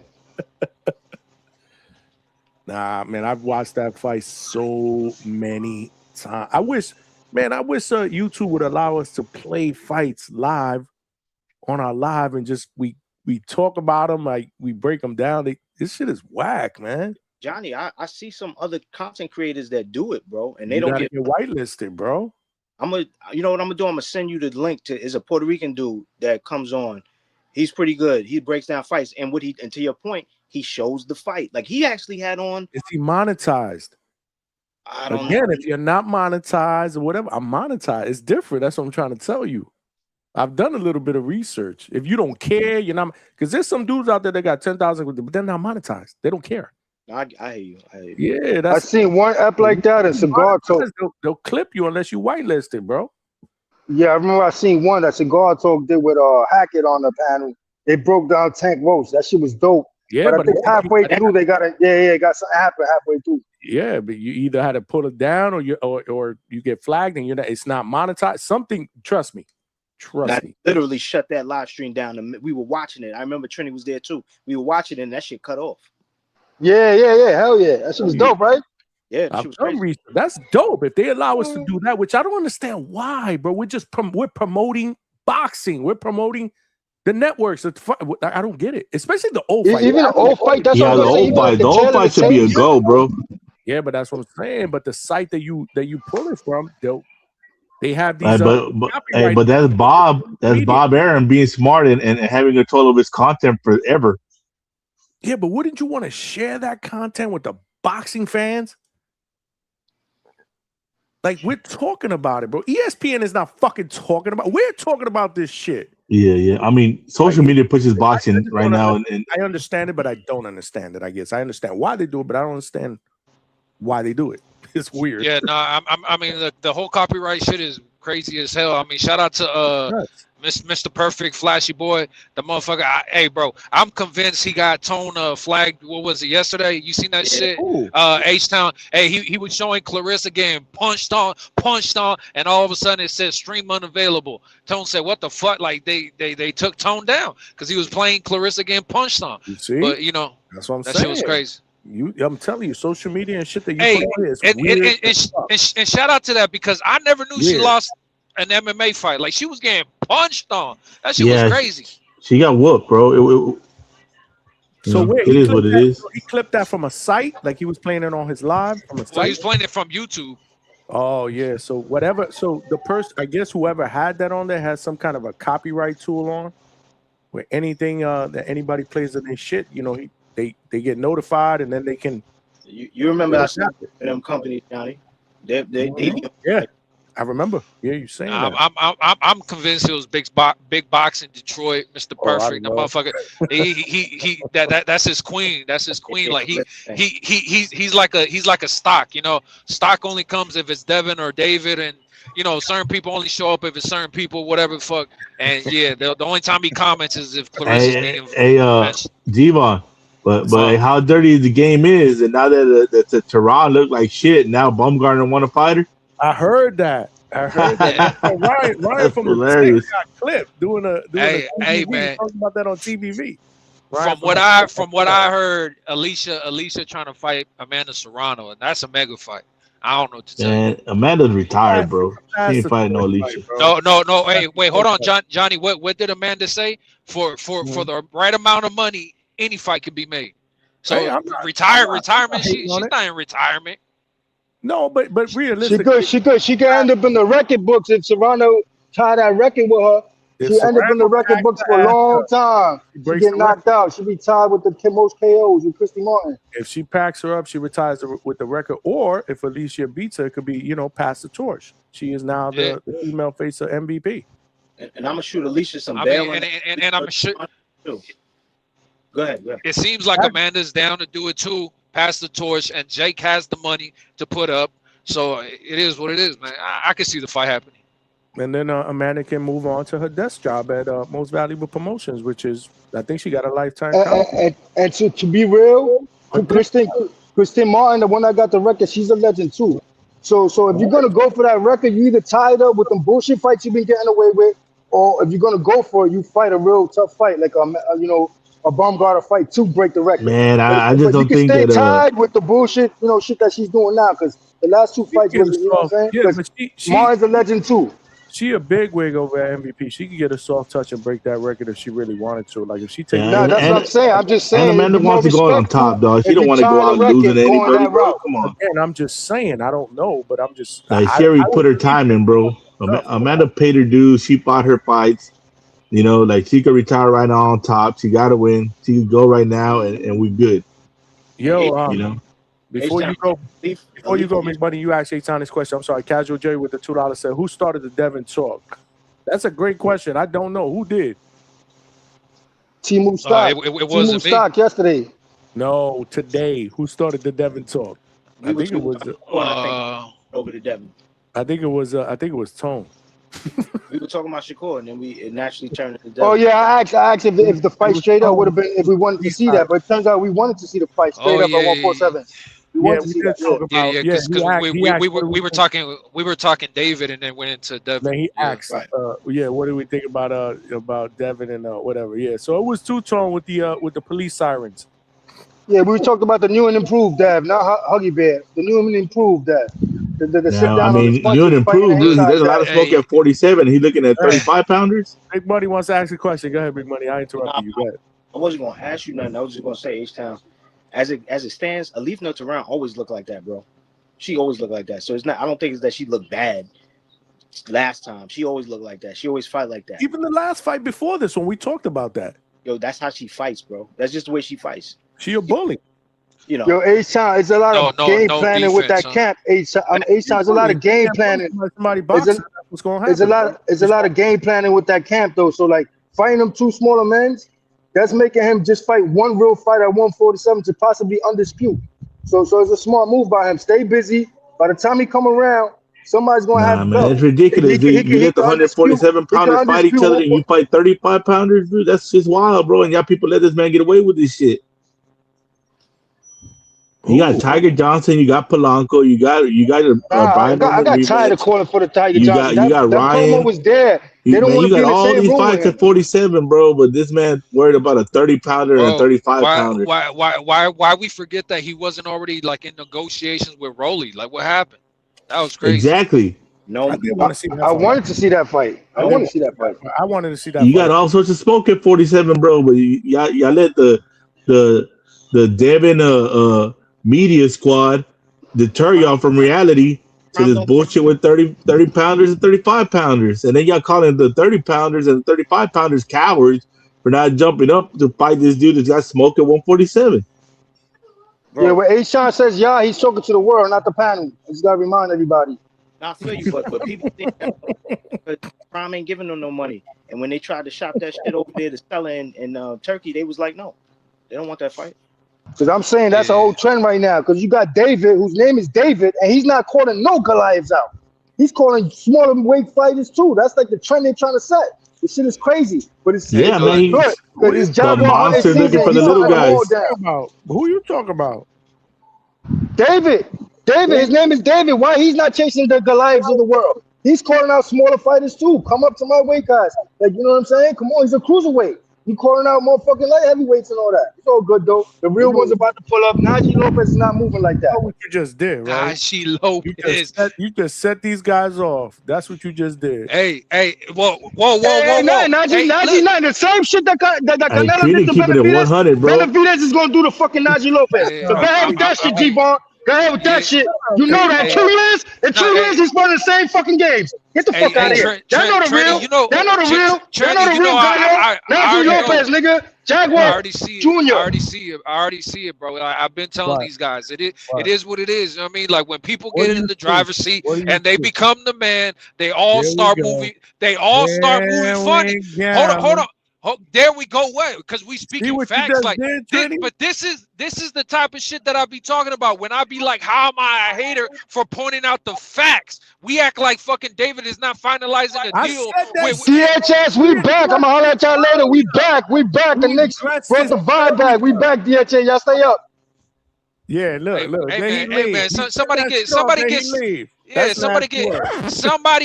Nah, man, I've watched that fight so many times. I wish YouTube would allow us to play fights live on our live and just we talk about them, like we break them down. This shit is whack, man. Johnny, I see some other content creators that do it, bro, and they don't get whitelisted, bro. You know what I'm gonna do? I'm gonna send you the link to. Is a Puerto Rican dude that comes on, He's pretty good. He breaks down fights, and to your point, he shows the fight. Like he actually had on. Is he monetized? I don't Again, know. if you're not monetized or whatever, I'm monetized. It's different. That's what I'm trying to tell you. I've done a little bit of research. If you don't care, you're not, because there's some dudes out there that got 10,000, but they're not monetized. They don't care. I hear you. Yeah, I seen one app like that in Cigar Talk. They'll clip you unless you whitelisted, bro. Yeah, I remember I seen one that Cigar Talk did with Hackett on the panel. They broke down Tank Roach. That shit was dope. Yeah, but I think halfway through they got got something happen halfway through. Yeah, but you either had to pull it down or you get flagged and it's not monetized. Something, trust me. I literally shut that live stream down. And we were watching it. I remember Trini was there too. We were watching it and that shit cut off. Yeah. Hell yeah. That shit was dope, right? Yeah, that's dope. If they allow us to do that, which I don't understand why, bro. We're promoting boxing. We're promoting the networks. I don't get it, especially the old fight. Even the old fight. That's the old fight. The old fight should be a go, bro. Yeah, but that's what I'm saying. But the site that you pull it from, they have these. But that's Bob. That's Bob Aaron being smart and having control of his content forever. Yeah, but wouldn't you want to share that content with the boxing fans? Like, we're talking about it, bro. ESPN is not fucking talking about. We're talking about this shit. Yeah. I mean, social media pushes boxing right now, and I understand it, but I don't understand it. I guess I understand why they do it, but I don't understand why they do it. It's weird. Yeah, no, I mean the whole copyright shit is crazy as hell. I mean, shout out to Mr. Perfect Flashy Boy, the motherfucker. Hey, bro, I'm convinced he got Tone flagged. What was it, yesterday? You seen that shit? H-Town. Hey, he was showing Clarissa getting punched on, and all of a sudden it says stream unavailable. Tone said, "What the fuck?" Like they took Tone down because he was playing Clarissa getting punched on. You see? But that's what I'm that saying. shit was crazy. I'm telling you, social media and shit that you put on is weird. And shout out to that because I never knew she lost an MMA fight. Like she was getting punched on. That shit was crazy. She got whooped, bro. Wait, it is what it is. He clipped that from a site, like he was playing it on his live from a site. Well, he was playing it from YouTube. Oh yeah. So whatever. So the person, I guess, whoever had that on there has some kind of a copyright tool on, where anything that anybody plays in their shit, they get notified and then they can. You remember them companies, Johnny? They yeah. I remember. Yeah, you saying that. I'm convinced it was Big Box in Detroit, Mr. Perfect. The motherfucker. He that's his queen. That's his queen. Like he's like a stock. Stock only comes if it's Devin or David, and certain people only show up if it's certain people, whatever the fuck. And yeah, the only time he comments is if Clarissa's being Devon. But how dirty the game is, and now that the Tehran looked like shit, now Baumgartner want to fight her. I heard that. Ryan from hilarious. The got clipped doing a hey man, talking about that on TVV. From what I heard, Alicia trying to fight Amanda Serrano, and that's a mega fight. I don't know what to tell you. Amanda's retired, bro. She ain't fighting no Alicia. No. Hey, wait, hold on, Johnny. What did Amanda say? For the right amount of money, any fight can be made. So retirement. She's not in retirement. No, but realistically, she could end up in the record books if Serrano tied that record with her. She ended up in the record books for a long time. She get knocked out. She be tied with the most KOs with Christy Martin. If she packs her up, she retires with the record. Or if Alicia beats her, it could be pass the torch. She is now the female face of MVP. And I'm gonna shoot Alicia some bail. And I'm sure. Go ahead. It seems like Amanda's down to do it too. Pass the torch, and Jake has the money to put up. So it is what it is, man. I can see the fight happening. And then Amanda can move on to her desk job at Most Valuable Promotions, which is, I think she got a lifetime contract. And to be real, Christine Martin, the one that got the record, she's a legend too. So if you're gonna go for that record, you either tie it up with them bullshit fights you've been getting away with, or if you're gonna go for it, you fight a real tough fight, like a Baumgartner fight to break the record. Man, I just don't think that you can stay tied with the bullshit, shit that she's doing now, because the last two fights was, what I'm saying? Yeah, but Martin's a legend too. She a big wig over at MVP. She could get a soft touch and break that record if she really wanted to. Like if she takes. No, that's what I'm saying. I'm just saying. And Amanda wants to go on top, dog. She don't want to go out losing to anybody, bro. Come on. And I'm just saying. I don't know, but I'm just. Sherry put her time in, bro. Amanda paid her dues. She fought her fights. You know, like she could retire right now on top. She got to win. She could go right now, and we good. Yo, you know. Before you go, Big Money, you asked Eitan this question. I'm sorry, Casual Jerry with the $2 said, "Who started the Devin talk?" That's a great question. I don't know who did. Timu Stock. It wasn't Timu Stock yesterday. No, today. Who started the Devin talk? I think it was. Over to Devin. I think it was Tone. We were talking about Shakur, and then it naturally turned into Devin. Oh yeah, I asked if the fight straight up would have been if we wanted to see that, but it turns out we wanted to see the fight straight up at 147. We wanted to see that. We were talking David, and then went into Devin. Man, he asked, what do we think about Devin and whatever? Yeah, so it was two-tone with the police sirens. Yeah, we talked about the new and improved Dev, not Huggy Bear. The new and improved Dev. The sit down. I mean, new and improved. There's a lot of smoke at 47. He's looking at 35 pounders. Big Money wants to ask a question. Go ahead, Big Money. I interrupted you. Go ahead. I wasn't gonna ask you nothing. I was just gonna say H-Town. As it stands, Alif Notaran always looked like that, bro. She always looked like that. So it's not. I don't think it's that she looked bad last time. She always looked like that. She always fight like that. Even the last fight before this one, we talked about that. Yo, that's how she fights, bro. That's just the way she fights. She a bully. You know. Yo, H-Town, it's a lot of game planning with that camp. H-Town, it's a lot of game planning. What's going to happen? It's a lot of game planning with that camp though. So like fighting them two smaller men, that's making him just fight one real fight at 147 to possibly undispute. So it's a smart move by him. Stay busy. By the time he come around, somebody's gonna have. Man, it's ridiculous. You let the 147 pounders fight each other, and you fight 35 pounders, dude. That's just wild, bro. And y'all people let this man get away with this shit. You got Tiger Johnson, you got Polanco, you got I got tired of calling for the Tiger Johnson. You got Ryan. That was there. They don't want to be in the all same these room fights at 47, bro. But this man worried about a 30-pounder and a 35-pounder. Why we forget that he wasn't already like in negotiations with Rolly? Like what happened? That was crazy. Exactly. No, I wanted to see that fight. I wanted to see that fight. I wanted to see that. You got all sorts of smoke at 47, bro. But y'all let the Devin media squad deter y'all from reality to this bullshit with 30 pounders and 35 pounders. And then y'all calling the 30 pounders and 35 pounders cowards for not jumping up to fight this dude that's got smoke at 147. Bro. Yeah, when A-Sean says he's talking to the world, not the panel. I just gotta remind everybody. I feel you, but people think that Prime ain't giving them no money. And when they tried to shop that shit over there to sell it in Turkey, they was like, no, they don't want that fight. Because I'm saying that's a whole trend right now. Because you got David, whose name is David, and he's not calling no Goliaths out. He's calling smaller weight fighters too. That's like the trend they're trying to set. This shit is crazy, but it's man, good. But his job monster looking for the little guys. Who you talking about? David, his name is David. Why he's not chasing the Goliaths of the world? He's calling out smaller fighters too. Come up to my weight class. Like, you know what I'm saying? Come on, he's a cruiserweight. He calling out motherfucking light heavyweights and all that. It's all good though. The real one's about to pull up. Naji Lopez is not moving like that. That's what you just did, right? Naji Lopez. You just set these guys off. That's what you just did. Hey, whoa. Naji, not the same shit that Canelo did to Benavidez. Benavidez is gonna do the fucking Naji Lopez. So go ahead with that shit, G-Ball. Go ahead with that shit. You know that. In 2 years, he's playing the same fucking games. Get the fuck out of here. They know the real. They know the real. They know the real guy. Naji Lopez, nigga. Jaguar. I already see it. I already see it, bro. I've been telling these guys. It is what it is. You know what I mean? Like when people get in the driver's seat and they become the man, they all start moving. They all start moving funny. Hold on. Oh, there we go. What? Because we speaking facts like this, but this is the type of shit that I be talking about when I be like, how am I a hater for pointing out the facts? We act like fucking David is not finalizing a deal. DHS, we back. I'm gonna holler at y'all later. We back. The Knicks brought the vibe back. We back, DHS. Y'all stay up. Yeah, look. Hey man. Somebody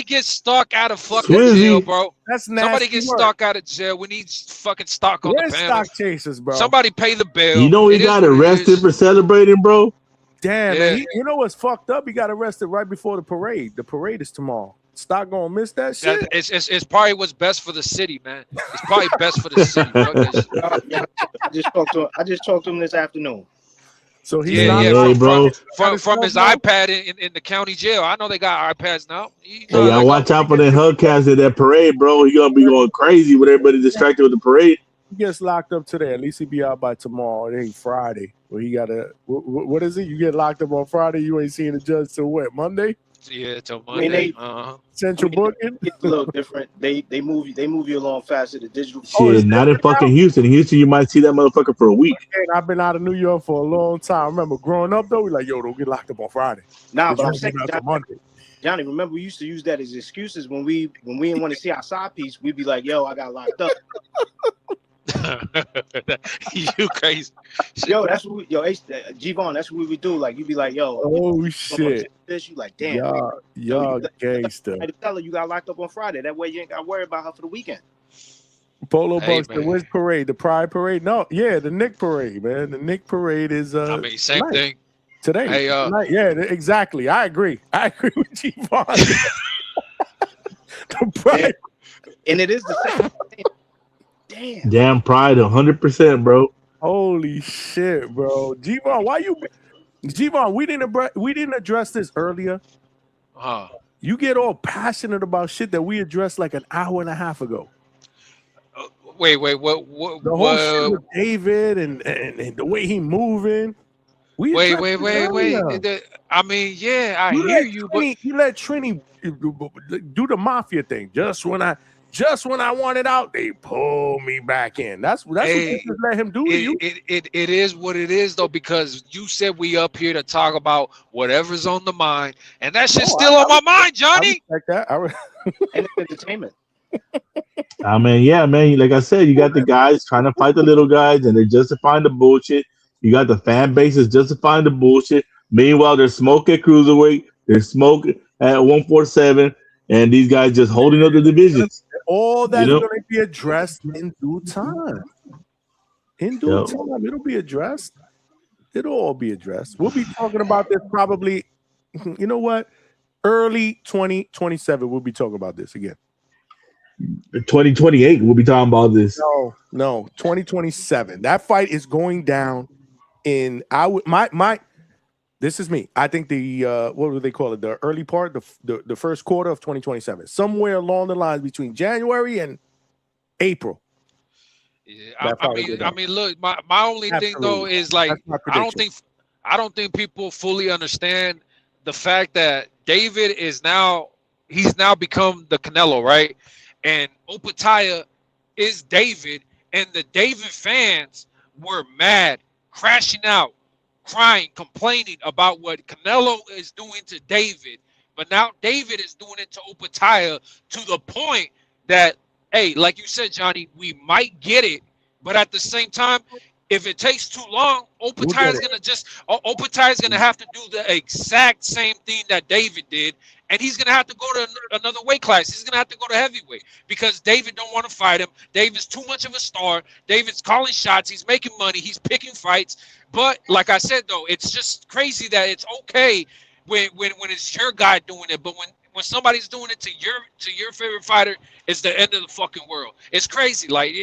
gets stuck out of fucking jail, bro. That's nasty. Somebody gets stuck out of jail. We need fucking stock on the panel. Stock chasers, bro. Somebody pay the bill. You know he got arrested for celebrating, bro. Damn, man. You know what's fucked up? He got arrested right before the parade. The parade is tomorrow. Stock gonna miss that shit. It's probably what's best for the city, man. It's probably best for the city. I just talked to him this afternoon. So he's Yeah, not yeah, Hey, bro. from his iPad in the county jail. I know they got iPads now. You know Hey, how y'all that watch go. out for that Hubcast at that parade, bro. He gonna be going crazy with everybody distracted with the parade. He gets locked up today. At least he'll be out by tomorrow. It ain't Friday. Where he gotta what is it? You get locked up on Friday, you ain't seeing the judge till what, Monday? Yeah, till I mean, Monday. Central booking. It's a little different. They move you along faster. The digital. Shit, not in fucking Houston. In Houston, you might see that motherfucker for a week. And I've been out of New York for a long time. I remember growing up though, we like, yo, don't get locked up on Friday. Nah, but I'm You saying, out till Monday. Johnny, remember we used to use that as excuses when we didn't want to see our side piece. We'd be like, "Yo, I got locked up." You crazy? Yo, that's what G-Von, that's what we would do. Like, you'd be like, "Yo, oh shit, this." You like, damn, y'all gangster. I tell her you got locked up on Friday. That way you ain't got to worry about her for the weekend. Polo Buster, where's parade? The Pride Parade? No, yeah, the Nick Parade, man. The Nick Parade is I mean, same tonight. thing. Today. Hey, tonight. Yeah, exactly. I agree with G-Von. The Pride. And it is the same. Damn Pride, 100%, bro. Holy shit, bro. G-Von, we didn't address this earlier. You get all passionate about shit that we addressed like an hour and a half ago. Wait, what? The whole shit with David and the way he moving. Wait. I mean, yeah, I hear you, but you let Trini do the mafia thing. Just when I wanted out, they pull me back in. That's what you just let him do to you. It is what it is though, because you said we up here to talk about whatever's on the mind, and that shit's still on my mind, Johnny. I respect that. And it's entertainment. I mean, yeah, man. Like I said, you got the guys trying to fight the little guys, and they're justifying the bullshit. You got the fan bases justifying the bullshit. Meanwhile, there's smoke at cruiserweight. There's smoke at 147, and these guys just holding up the divisions. All that's going to be addressed in due time. In due time, it'll be addressed. It'll all be addressed. We'll be talking about this probably, you know what? Early 2027, we'll be talking about this again. 2028, we'll be talking about this. No, 2027. That fight is going down in this is me. I think the what do they call it? The early part, the first quarter of 2027. Somewhere along the lines between January and April. Yeah, I mean, look, my only thing though is like I don't think people fully understand the fact that David he's now become the Canelo, right? And Opataya is David, and the David fans were mad, crashing out, crying, complaining about what Canelo is doing to David. But now David is doing it to Opataya to the point that, hey, like you said, Johnny, we might get it, but at the same time, if it takes too long, Opataya is gonna have to do the exact same thing that David did, and he's gonna have to go to another weight class. He's gonna have to go to heavyweight because David don't want to fight him. David's too much of a star. David's calling shots. He's making money. He's picking fights. But like I said, though, it's just crazy that it's okay when it's your guy doing it, but when somebody's doing it to your favorite fighter, it's the end of the fucking world. It's crazy. Like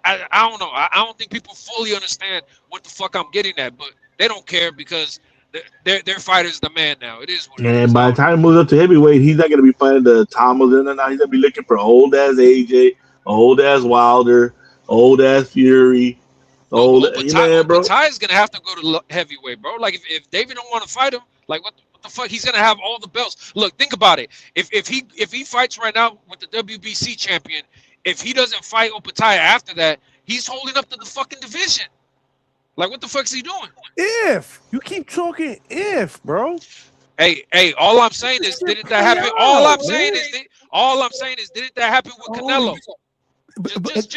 I don't know. I don't think people fully understand what the fuck I'm getting at, but they don't care because their fighter's the man now. It is what it is. And by the time he moves up to heavyweight, he's not going to be fighting the Thomas. Now he's going to be looking for old ass AJ, old ass Wilder, old ass Fury. Opataya is going to have to go to heavyweight, bro. Like if David don't want to fight him, like what the fuck? He's gonna have all the belts. Look, think about it. If he fights right now with the WBC champion, if he doesn't fight Opataya after that, he's holding up to the fucking division. Like, what the fuck is he doing? If you keep talking, bro. Hey, all I'm saying is, didn't that happen? All I'm saying is, didn't that happen with Canelo? Let's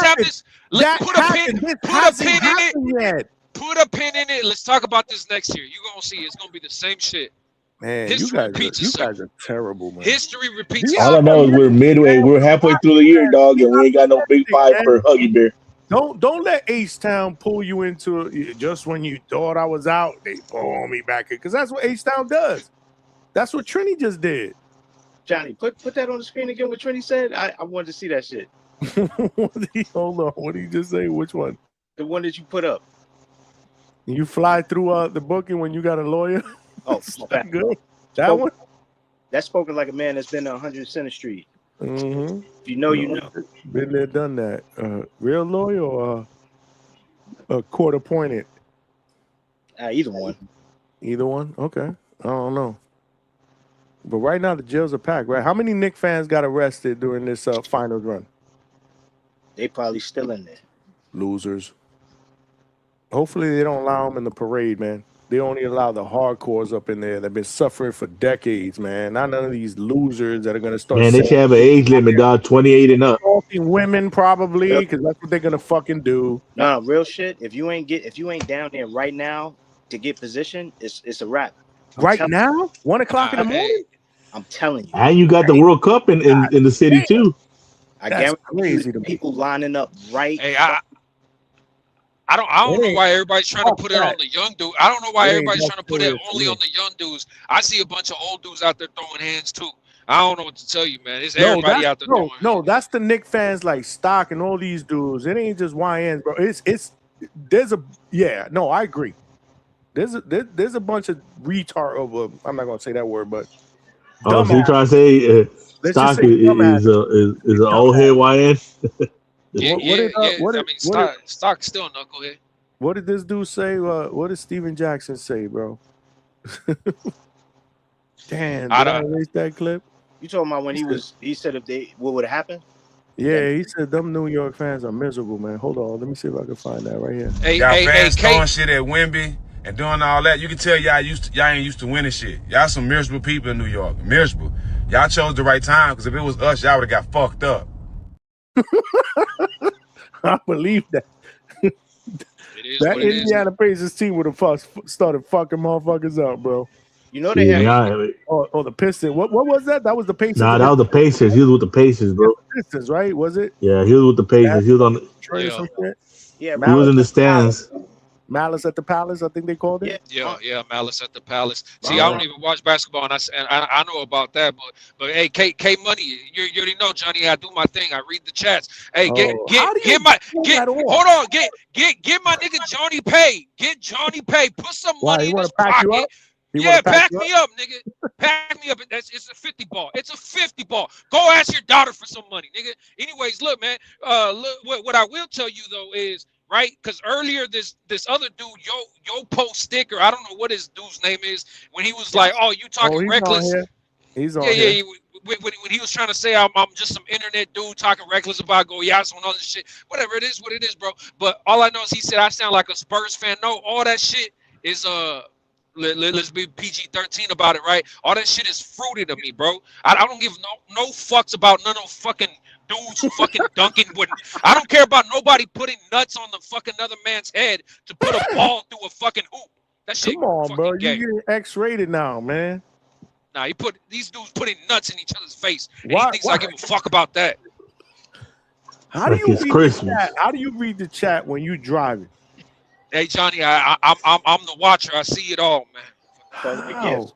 have this. Let's put a pin in it. Put a pin in it. Let's talk about this next year. You're gonna see it's gonna be the same shit. Man, you guys are terrible, man. History repeats. All I know is we're midway. We're halfway through the year, dog, and we ain't got no big fight for Huggy Bear. Don't let H-Town pull you into it just when you thought I was out. They pull me back in because that's what H-Town does. That's what Trini just did. Johnny, put that on the screen again. What Trini said. I wanted to see that shit. Hold on. What did he just say? Which one? The one that you put up. You fly through the booking when you got a lawyer. Oh, that good. That one. That's spoken like a man that's been to 100 Center Street. Mm-hmm. If you know, you know. Been there, done that. Real lawyer or a court appointed? Either one. Either one. Okay. I don't know. But right now the jails are packed, right? How many Knicks fans got arrested during this finals run? They probably still in there. Losers. Hopefully they don't allow them in the parade, man. They only allow the hardcores up in there. They've been suffering for decades, man. Not none of these losers that are going to start. Man, they should have an age limit, dog. 28 and up. Women probably, because that's what they're going to fucking do. No, real shit. If you ain't down there right now to get position, it's a wrap. Right now, 1 o'clock in the morning. I'm telling you. And you got the World Cup in the city too. I guarantee you, people lining up right. Hey, I don't know why everybody's trying to put it on the young dude. I don't know why everybody's trying to put it only on the young dudes. I see a bunch of old dudes out there throwing hands too. I don't know what to tell you, man. It's everybody out there throwing. No, that's the Knicks fans like Stock and all these dudes. It ain't just YNs, bro. I agree. There's a bunch of retard. I'm not gonna say that word, but so you trying to say Stock is an old head YN? Stock still a knucklehead. What did this dude say? What did Steven Jackson say, bro? Damn, did I erase that clip? You talking about when he said what would happen? Yeah, he said them New York fans are miserable, man. Hold on, let me see if I can find that right here. Y'all fans throwing shit at Wemby and doing all that. You can tell y'all ain't used to winning shit. Y'all some miserable people in New York. Miserable. Y'all chose the right time, because if it was us, y'all would have got fucked up. I believe that. That Indiana Pacers team would have started fucking motherfuckers up, bro. You know they had the Pistons. What was that? That was the Pacers. Nah, that was the Pacers. He was with the Pacers, bro. Pistons, right? Was it? Yeah, he was with the Pacers. He was on the Yeah, he was in the stands. Malice at the Palace, I think they called it. Yeah, Malice at the Palace. See, I don't even watch basketball, and I know about that. But hey, K Money, you already know, Johnny. I do my thing. I read the chats. Hey, hold on, get my nigga Johnny Pay. Get Johnny Pay. Put some money in his pocket. Yeah, pack me up, nigga. Pack me up. It's a 50 ball. It's a 50 ball. Go ask your daughter for some money, nigga. Anyways, look, man. What I will tell you though is, right? Because earlier this other dude, Yo post sticker, I don't know what his dude's name is, when he was like, "Oh, you talking reckless?" He's on here. When he was trying to say I'm just some internet dude talking reckless about Goyas and all this shit. Whatever it is, what it is, bro. But all I know is he said I sound like a Spurs fan. No, all that shit is let's be PG-13 about it, right? All that shit is fruity to me, bro. I don't give no fucks about none of fucking dudes who fucking dunking wouldn't. I don't care about nobody putting nuts on the fucking other man's head to put a ball through a fucking hoop. That shit. Come on, bro. You're getting X-rated now, man. Nah, these dudes putting nuts in each other's face. And he thinks I give a fuck about that. How do you read the chat? How do you read the chat when you driving? Hey Johnny, I'm the watcher. I see it all, man. How?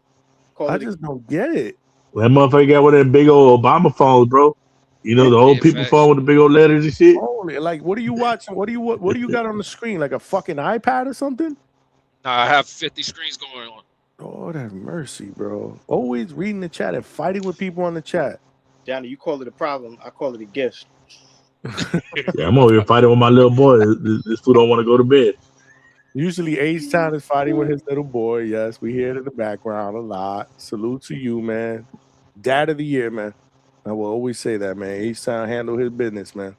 I just don't get it. That motherfucker got one of them big old Obama phones, bro. You know, the old people phone with the big old letters and shit. Holy, like, what are you watching? What do you got on the screen? Like a fucking iPad or something? Nah, I have 50 screens going on. Lord have mercy, bro. Always reading the chat and fighting with people on the chat. Johnny, you call it a problem. I call it a gift. Yeah, I'm over here fighting with my little boy. This fool don't want to go to bed. Usually H-Town is fighting with his little boy. Yes, we hear it in the background a lot. Salute to you, man. Dad of the year, man. I will always say that, man. H-Town handle his business, man.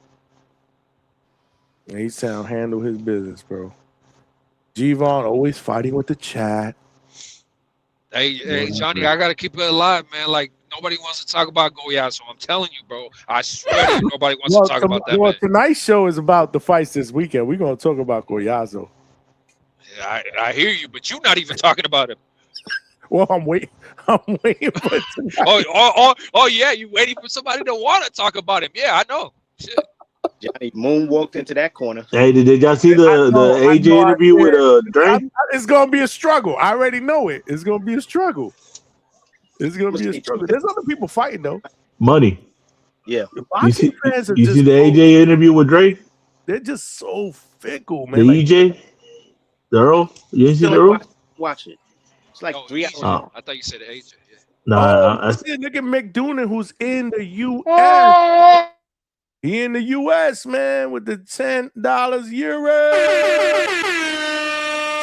H-Town handle his business, bro. G-Von always fighting with the chat. Hey, Johnny, I got to keep it alive, man. Like, nobody wants to talk about Goya, so I'm telling you, bro. I swear to you, nobody wants to talk about that, man. Tonight's show is about the fights this weekend. We're going to talk about Goyazo. Yeah, I hear you, but you're not even talking about him. Well, I'm waiting for tonight. Oh, yeah, you waiting for somebody to want to talk about him. Yeah, I know. Shit. Johnny Moon walked into that corner. Hey, did y'all see the AJ interview with Drake? It's gonna be a struggle. I already know it. It's gonna be a struggle. It's gonna be a struggle. There's other people fighting though. Money. Yeah. You see the AJ interview with Drake? They're just so fickle, man. The EJ? The Earl? You didn't see Still the ain't Earl? watch it. It's like 3 hours Oh. long. I thought you said AJ. Yeah. Nah, Look at McDoonan, who's in the U.S. He in the U.S., man, with the $10 euro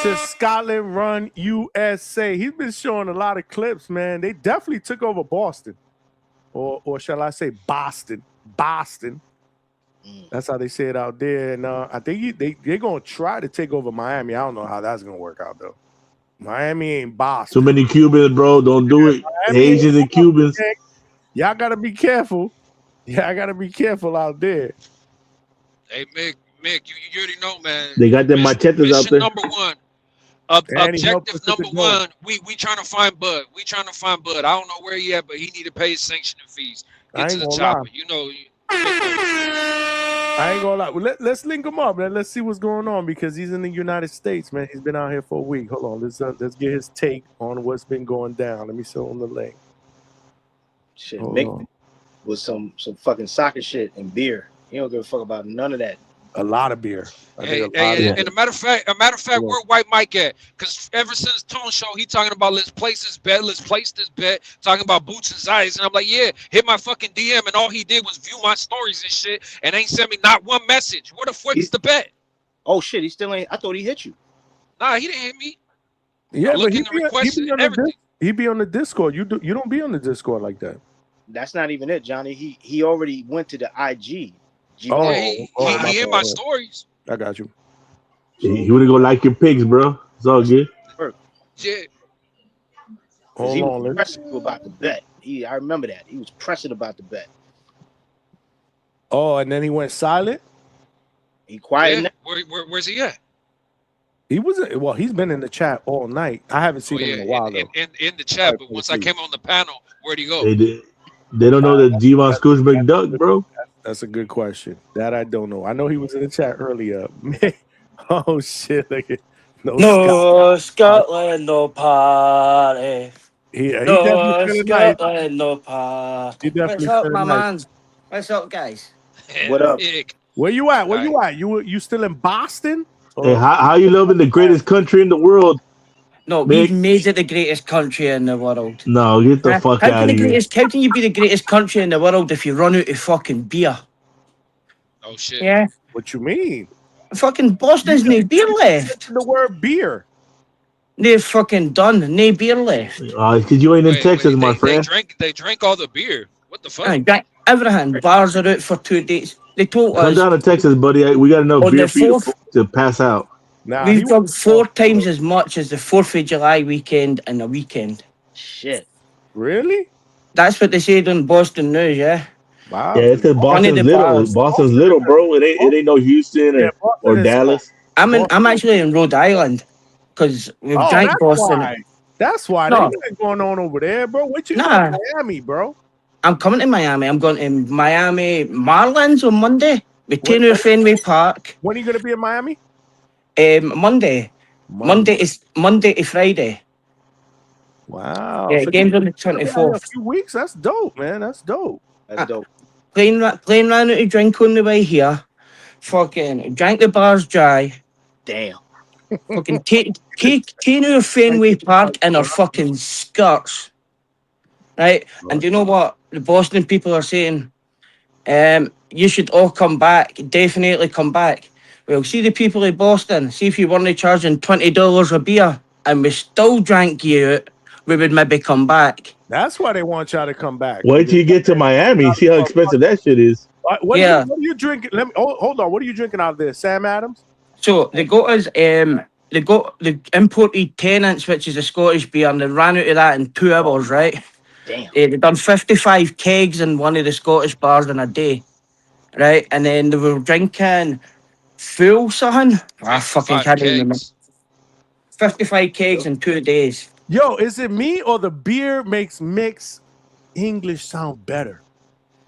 to Scotland Run USA. He's been showing a lot of clips, man. They definitely took over Boston, or shall I say Boston? Boston. That's how they say it out there. And I think they're gonna try to take over Miami. I don't know how that's gonna work out though. Miami ain't Boston. too many Cubans, bro. Don't do it. Miami ain't Asians and Cubans. Y'all gotta be careful. Yeah, I gotta be careful out there. Hey, Mick, you already know, man. They got them machetes out there. Number one. And he helped us Objective with number the goal. one, we trying to find Bud. We trying to find Bud. I don't know where he at, but he need to pay his sanctioning fees. Get I to ain't the gonna chopper. lie. You know. I ain't gonna lie. Well, let's link him up, man. Let's see what's going on because he's in the United States, man. He's been out here for a week. Hold on, let's get his take on what's been going down. Let me show him the link. Shit, Hold Mick on. with some fucking soccer shit and beer. He don't give a fuck about none of that. A lot of beer. And a matter of fact, where White Mike at? Because ever since Tone Show, he talking about let's place this bet, talking about Boots and Zayas, and I'm like, yeah, hit my fucking DM, and all he did was view my stories and shit, and ain't sent me not one message. What the fuck is the bet? Oh shit, he still ain't. I thought he hit you. Nah, he didn't hit me. Yeah, but he be on the Discord. You don't be on the Discord like that. That's not even it, Johnny. He already went to the IG. He in my stories. I got you. He wouldn't go like your pigs, bro. It's all good. Yeah. He was pressing you about the bet. I remember that. He was pressing about the bet. Oh, and then he went silent. He quiet. Yeah. Where's he at? He wasn't. Well, he's been in the chat all night. I haven't seen him in a while though. In the chat, but once I came on the panel, where'd he go? They don't know that G-Von Scooch McDuck, bro. That's a good question. That I don't know. I know he was in the chat earlier. Oh shit! No Scotland, no party. He no definitely Scotland, no party. He definitely What's up, said my it man? What's up, guys? What up? Where you at? Where you at? You still in Boston? Hey, how you loving the greatest country in the world? No, we've made it the greatest country in the world. No, get the fuck out of here. How can you be the greatest country in the world if you run out of fucking beer? Oh shit. Yeah. What you mean? Fucking Boston's no beer left. The word beer. They're fucking done. No beer left. Because you ain't in Texas, my friend. They drank all the beer. What the fuck? I drank everything. Bars are out for 2 days. They told Come us down to Texas, buddy. We got enough on beer the for you 4th to pass out. we've done 4 times as much as the 4th of July weekend and a weekend. Shit. Really? That's what they said on Boston News, yeah? Wow. Yeah, it says Boston's little. Boston's little, bro. It ain't no Houston or Dallas. I'm actually in Rhode Island because we've drank that's Boston. Why. That's why. No. There's nothing going on over there, bro. What you doing in Miami, bro? I'm coming to Miami. I'm going to Miami Marlins on Monday. We turn to Fenway Park. When are you going to be in Miami? Monday. Monday to Friday. Wow. Yeah, So game's on the you're gonna be out 24th. here a few weeks. That's dope, man. That's dope. That's dope. Playing round out to drink on the way here. Fucking drank the bars dry. Damn. Fucking came to Fenway Park in our fucking skirts. Right? And do you know what the Boston people are saying? You should all come back. Definitely come back. Well, see the people in Boston. See if you weren't charging $20 a beer and we still drank you out, we would maybe come back. That's why they want y'all to come back. Wait till you get to Miami. See how expensive that shit is. What are you drinking? Let me hold on. What are you drinking out of there? Sam Adams? So they got us they got the imported Tenants, which is a Scottish beer, and they ran out of that in 2 hours, right? Damn. They done 55 kegs in one of the Scottish bars in a day. Right? And then they were drinking full something. I fucking can't remember. 55 kegs in 2 days. Yo, is it me or the beer makes mixed English sound better?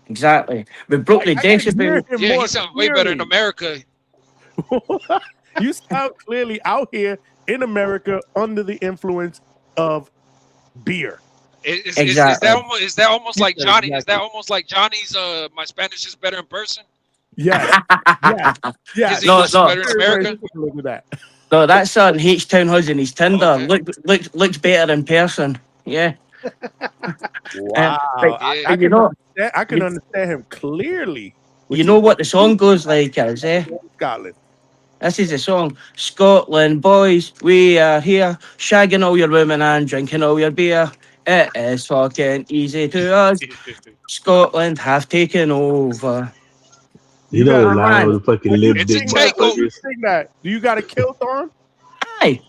Exactly. We broke the decibel. Yeah, he sounds way better in America. You sound clearly out here in America under the influence of beer. Is that almost like Johnny? Is that almost like Johnny's? My Spanish is better in person. Yeah. Is English better in America? Look at that. No, that's on H-Town husband. He's Tinder. Looks better in person. Yeah. Wow. But I you can know, understand. I can understand him clearly. you know what the song goes like, is Scotland. This is the song. Scotland boys, we are here, shagging all your women and drinking all your beer. It is fucking easy to us. Scotland have taken over. You know the line man. with the fucking lip dick motherfuckers. Sing that. Do you got a kilt on? Aye.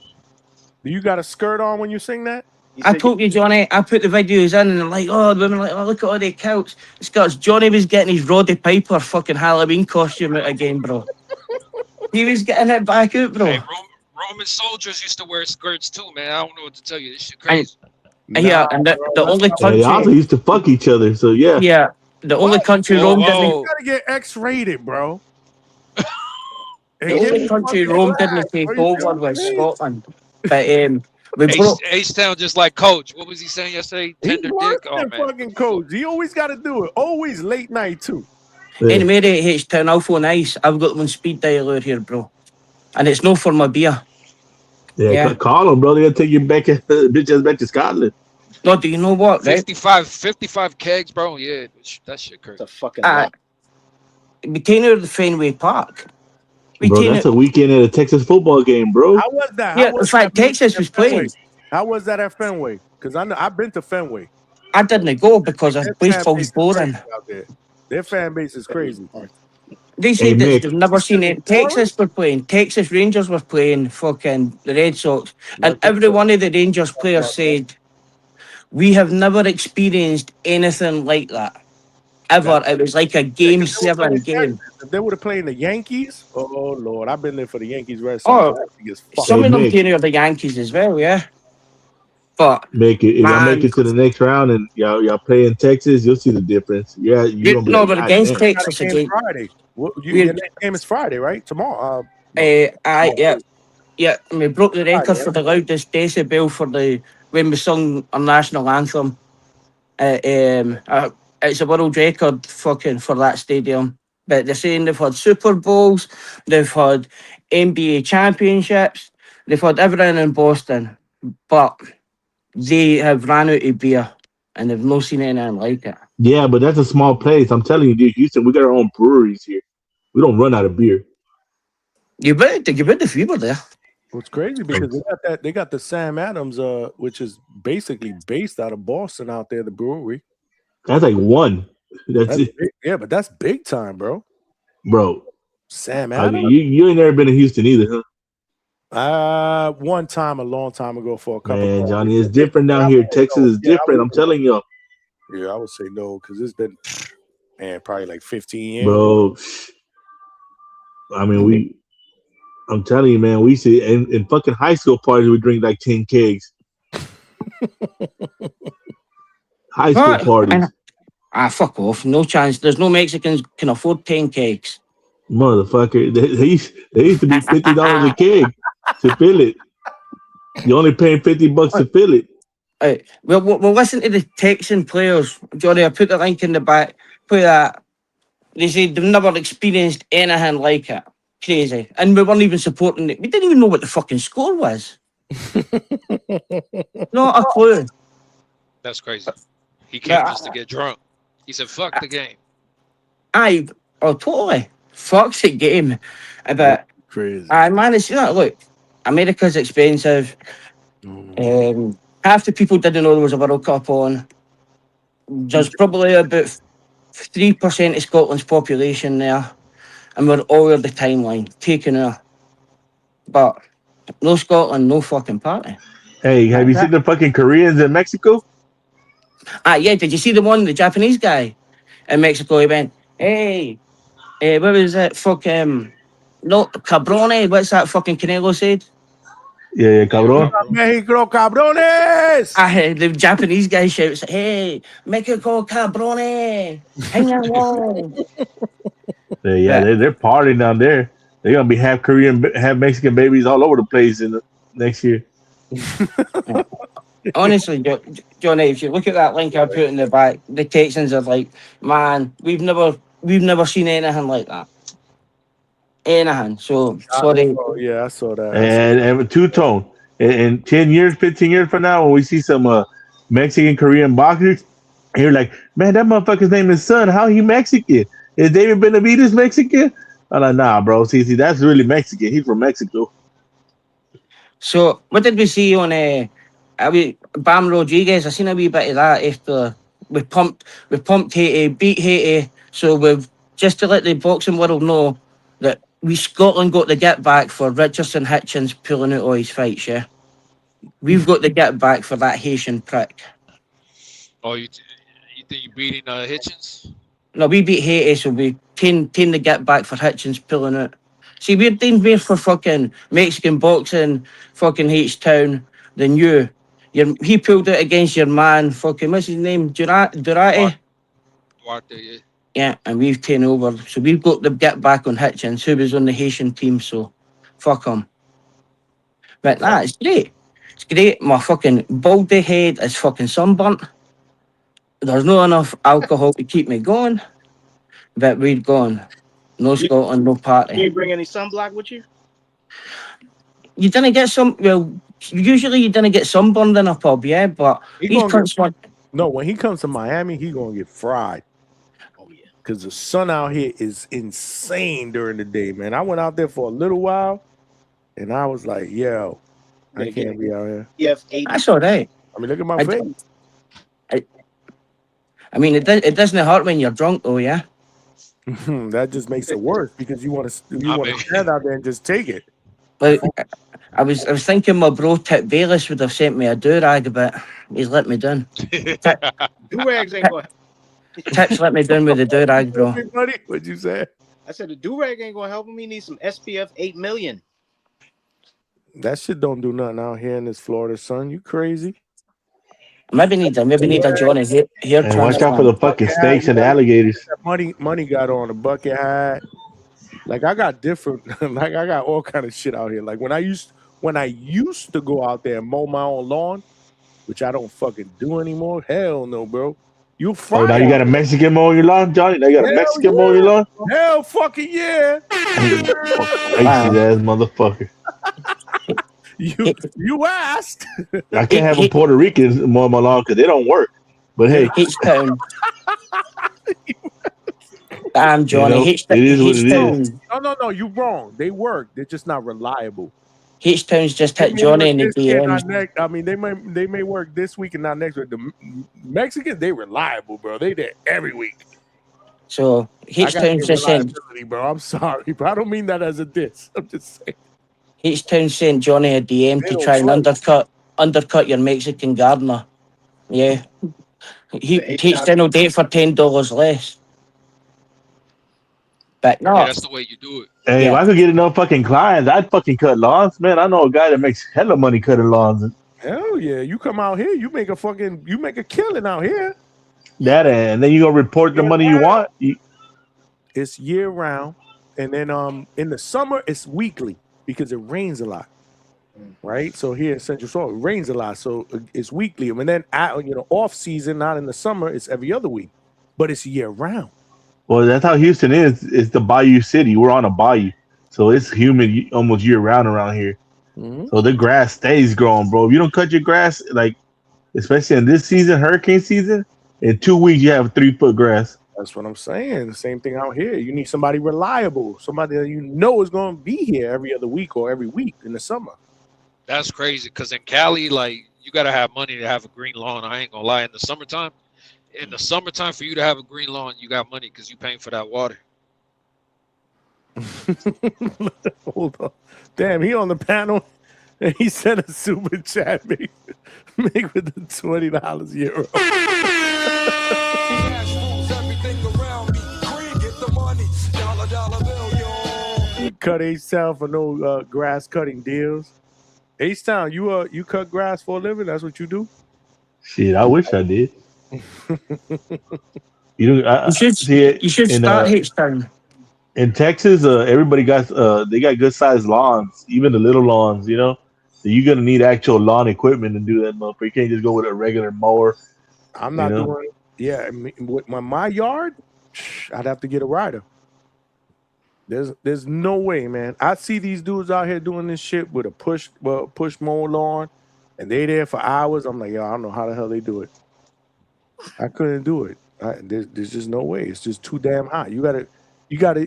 Do you got a skirt on when you sing that? I told you, Johnny, I put the videos in and they're like, oh, the women are like, oh, look at all the kilts. It's got Johnny was getting his Roddy Piper fucking Halloween costume out again, bro. He was getting it back out, bro. Hey, Roman soldiers used to wear skirts too, man. I don't know what to tell you. This shit crazy. Yeah, and the only country. They also used to fuck each other, so yeah. Yeah, the only country Rome didn't. You gotta get X-rated, bro. The only country Rome didn't take over was Scotland. But H-Town just like Coach. What was he saying yesterday? Tender dick. Oh man, fucking Coach. He always got to do it. Always late night too. Yeah. Anyway, H-Town, I'll phone ice. I've got one speed dial out here, bro, and it's no for my beer. Yeah. Call them, bro. They gotta take you back, bitch ass back to Scotland. No, do you know what? Right? 55 kegs, bro. Yeah, that shit crazy. It's a fucking we came out of the Fenway Park. Bro, that's a weekend at a Texas football game, bro. How was that? Yeah, in fact, Texas was playing. How was that at Fenway? Because I've been to Fenway. I didn't go because the baseball was boring. Their fan base is crazy. They said that they've never seen it. Texas were playing. Texas Rangers were playing fucking the Red Sox. And every one of the Rangers players said, we have never experienced anything like that. Ever. It was like a Game 7 game. If they would have played the Yankees, oh Lord, I've been there for the Yankees Red Sox. Some of them came out of the Yankees as well, yeah. But if y'all make it to the next round and y'all play in Texas, you'll see the difference. Yeah, but against Texas again. Friday. Your next game is Friday, right? Tomorrow. Yeah. We broke the record for the loudest decibel for when we sung our national anthem. It's a world record fucking for that stadium. But they're saying they've had Super Bowls, they've had NBA championships, they've had everything in Boston, but they have ran out of beer and they've not seen anything like it. Yeah, but that's a small place. I'm telling you, dude, Houston, we got our own breweries here. We don't run out of beer. You bet if you were there. It's crazy because they got the Sam Adams, which is basically based out of Boston out there, the brewery. That's like one. That's it. Big, yeah, but that's big time, bro. Bro. Sam Adams. You ain't never been to Houston either, huh? One time a long time ago for a couple. Man, Johnny, it's different down here. Texas is different. I'm telling you. Yeah, I would say no, because it's been probably like 15 years. Bro. I mean, I'm telling you, man, we see in fucking high school parties we drink like 10 kegs. High school parties. Fuck off. No chance. There's no Mexicans can afford 10 kegs. Motherfucker. They used to be $50 a keg to fill it. You only paying $50 to fill it. Well, listen to the Texan players. Johnny, I put the link in the back. Play that. They said they've never experienced anything like it. Crazy. And we weren't even supporting it. We didn't even know what the fucking score was. Not a clue. That's crazy. He came just to get drunk. He said, fuck the game. Totally. Fuck the game. But crazy. Man, it's look, America's expensive. Half the people didn't know there was a World Cup on. There's probably about 3% of Scotland's population there. And we're all over the timeline, taking her. But no Scotland, no fucking party. Hey, have you seen the fucking Koreans in Mexico? Yeah, did you see the Japanese guy in Mexico? He went, hey, what was that? No, cabrone. What's that fucking Canelo said? Yeah, cabrón. Mexico, cabrones. The Japanese guy shouts, hey, Mexico, cabrone. Hang on. Yeah, they're partying down there. They're gonna be half Korean, half Mexican babies all over the place in the next year. Honestly, Johnny, if you look at that link I put in the back, the Texans are like, man, we've never seen anything like that. anything. So sorry. Yeah, I saw that. And two-tone. In 10 years, 15 years from now, when we see some Mexican, Korean boxers, and you're like, man, that motherfucker's name is Son. How he Mexican? Is David Benavidez Mexican? I'm like, nah, bro. See, that's really Mexican. He's from Mexico. So what did we see on Bam Rodriguez? I seen a wee bit of that after we pumped Haiti, beat Haiti. So we've just to let the boxing world know that Scotland got the get back for Richardson Hitchens pulling out all his fights, yeah. We've got the get back for that Haitian prick. Oh, you think you're beating Hitchens? No, we beat Haiti, so we taken the get back for Hitchens pulling out. See, we're doing more for fucking Mexican boxing, fucking H-Town than you. He pulled out against your man, fucking, what's his name? Durate? Duarte, yeah. Yeah, and we've taken over. So we've got the get back on Hitchens, who was on the Haitian team, so fuck him. But nah, it's great. It's great. My fucking baldy head is fucking sunburnt. There's not enough alcohol to keep me going, but we're gone. No Scotland, no party. You didn't bring any sunblock with you? You didn't get some. Well, usually you didn't get sunburned in a pub, yeah. But no, when he comes to Miami, he gonna get fried. Oh yeah, because the sun out here is insane during the day, man. I went out there for a little while, and I was like, yo, I can't be out here. Yeah, that's all right. I mean, look at my face. I mean, it doesn't hurt when you're drunk, though, yeah. That just makes it worse because you want to stand out there and just take it. But I was thinking my bro Tip Bayless would have sent me a do-rag, but he's let me down. Do-rags ain't gonna help. Tip's let me down with the do-rag, bro. What'd you say? I said the do-rag ain't gonna help him. He needs some SPF 8 million. That shit don't do nothing out here in this Florida sun. You crazy? Maybe need a Johnny hair transplant. Watch out for the fucking snakes and the alligators. Money got on a bucket hat. Like I got different. Like I got all kind of shit out here. Like when I used to go out there and mow my own lawn, which I don't fucking do anymore. Hell no, bro. You fry. Oh, now you got a Mexican mowing your lawn, Johnny? Now you got a Mexican mowing your lawn? Hell fucking yeah. Racist ass motherfucker. You asked. I can't have a Puerto Rican mow my lawn because they don't work. But hey, H-Town. Damn, Johnny. It is what it is. No, you wrong. They work. They're just not reliable. H-Town's just hit Johnny in the DMs. I mean, they may work this week and not next week. The Mexicans, they reliable, bro. They there every week. So H-Town's just saying, bro. I'm sorry, but I don't mean that as a diss. I'm just saying. H-Town sent Johnny a DM to try and undercut your Mexican gardener. Yeah. H-Town will date for $10 less. But no. Yeah, that's the way you do it. Hey, if I could get enough fucking clients, I'd fucking cut lawns. Man, I know a guy that makes hella money cutting lawns. Hell yeah. You come out here, you make a killing out here. That and then you go report the money you want. It's year round. And then in the summer, it's weekly because it rains a lot. Right? So here in Central Florida, it rains a lot. So it's weekly. And then off season, not in the summer, it's every other week. But it's year round. Well, that's how Houston is. It's the bayou city. We're on a bayou. So it's humid almost year round around here. Mm-hmm. So the grass stays growing, bro. If you don't cut your grass, like, especially in this season, hurricane season, in 2 weeks, you have 3 foot grass. That's what I'm saying. The same thing out here. You need somebody reliable, somebody that you know is going to be here every other week or every week in the summer. That's crazy because in Cali, like, you got to have money to have a green lawn. I ain't going to lie. In the summertime, for you to have a green lawn, you got money because you paying for that water. Hold on. Damn, he on the panel and he sent a super chat. Make with the $20 euro. Cut H-Town for no grass cutting deals. H-Town, you cut grass for a living? That's what you do? Shit, I wish I did. You should start H-Town. In Texas, everybody got they got good sized lawns, even the little lawns, you know. So you're gonna need actual lawn equipment to do that, motherfucker. You can't just go with a regular mower. I'm not doing. Yeah, with my yard, I'd have to get a rider. There's no way, man. I see these dudes out here doing this shit with a push mower lawn, and they there for hours. I'm like, yo, I don't know how the hell they do it. I couldn't do it. There's just no way. It's just too damn hot. You gotta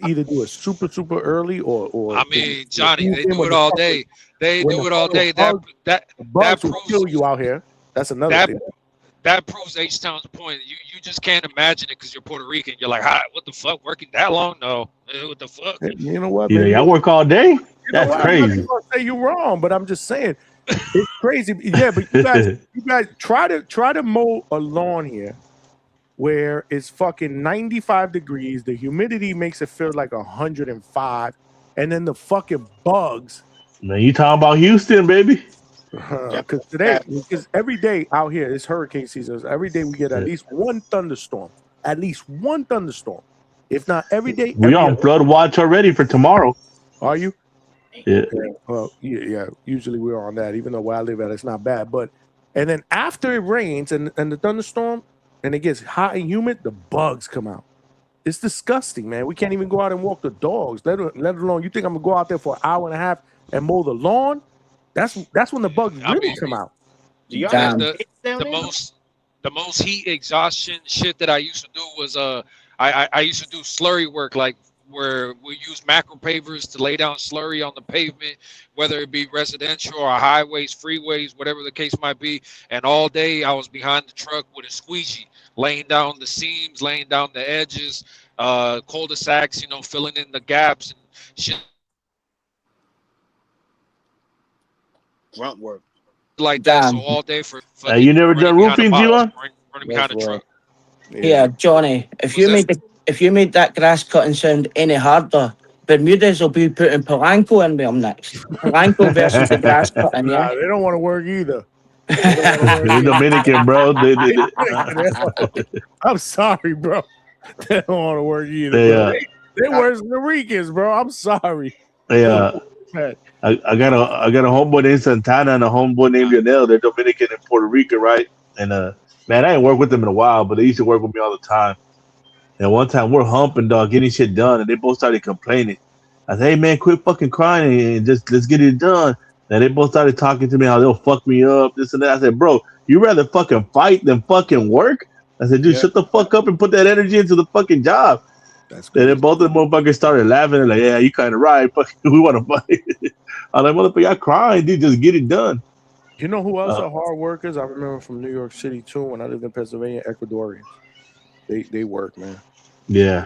either do it super early or. I mean, Johnny, they do it all day. They do it all day. That bugs will kill you out here. That's another thing. That proves H-Town's point. You just can't imagine it because you're Puerto Rican. You're like, hi, what the fuck? Working that long? No. What the fuck? You know what? Yeah, y'all work all day? That's crazy. I'm not gonna say you're wrong, but I'm just saying it's crazy. Yeah, but you guys try to mow a lawn here where it's fucking 95 degrees. The humidity makes it feel like 105, and then the fucking bugs. Man, you talking about Houston, baby? Because every day out here it's hurricane season. Every day we get at least one thunderstorm. If not every day. We on flood watch already for tomorrow. Are you? Yeah. Well, yeah. Usually we're on that, even though where I live at it's not bad. But and then after it rains and the thunderstorm and it gets hot and humid, the bugs come out. It's disgusting, man. We can't even go out and walk the dogs. Let alone you think I'm gonna go out there for an hour and a half and mow the lawn? That's when the bugs really come out. The most heat exhaustion shit that I used to do was I used to do slurry work, like where we use macro pavers to lay down slurry on the pavement, whether it be residential or highways, freeways, whatever the case might be. And all day I was behind the truck with a squeegee, laying down the seams, laying down the edges, cul-de-sacs, filling in the gaps and shit. Grunt work like that. So all day for you never done roofing, G1? Running behind a truck. Yeah, Johnny. If you made that grass cutting sound any harder, Bermudez will be putting Polanco in with him next. Polanco versus the grass cutting. Yeah, they don't want to work either. They're Dominican, bro. I'm sorry, bro. They don't want to work either. They worse than the Ricans, bro. I'm sorry. I got a homeboy named Santana and a homeboy named Yoell. They're Dominican and Puerto Rican, right? And man, I ain't worked with them in a while, but they used to work with me all the time. And one time we're humping, dog, getting shit done, and they both started complaining. I said, hey man, quit fucking crying and just let's get it done. And they both started talking to me how they'll fuck me up, this and that. I said, bro, you rather fucking fight than fucking work? I said, dude, shut the fuck up and put that energy into the fucking job. And then both of the motherfuckers started laughing and like, yeah, you kind of right. We want to fight. I'm like, motherfucker, y'all crying, dude. Just get it done. You know who else are hard workers? I remember from New York City too. When I lived in Pennsylvania, Ecuadorians. They work, man. Yeah.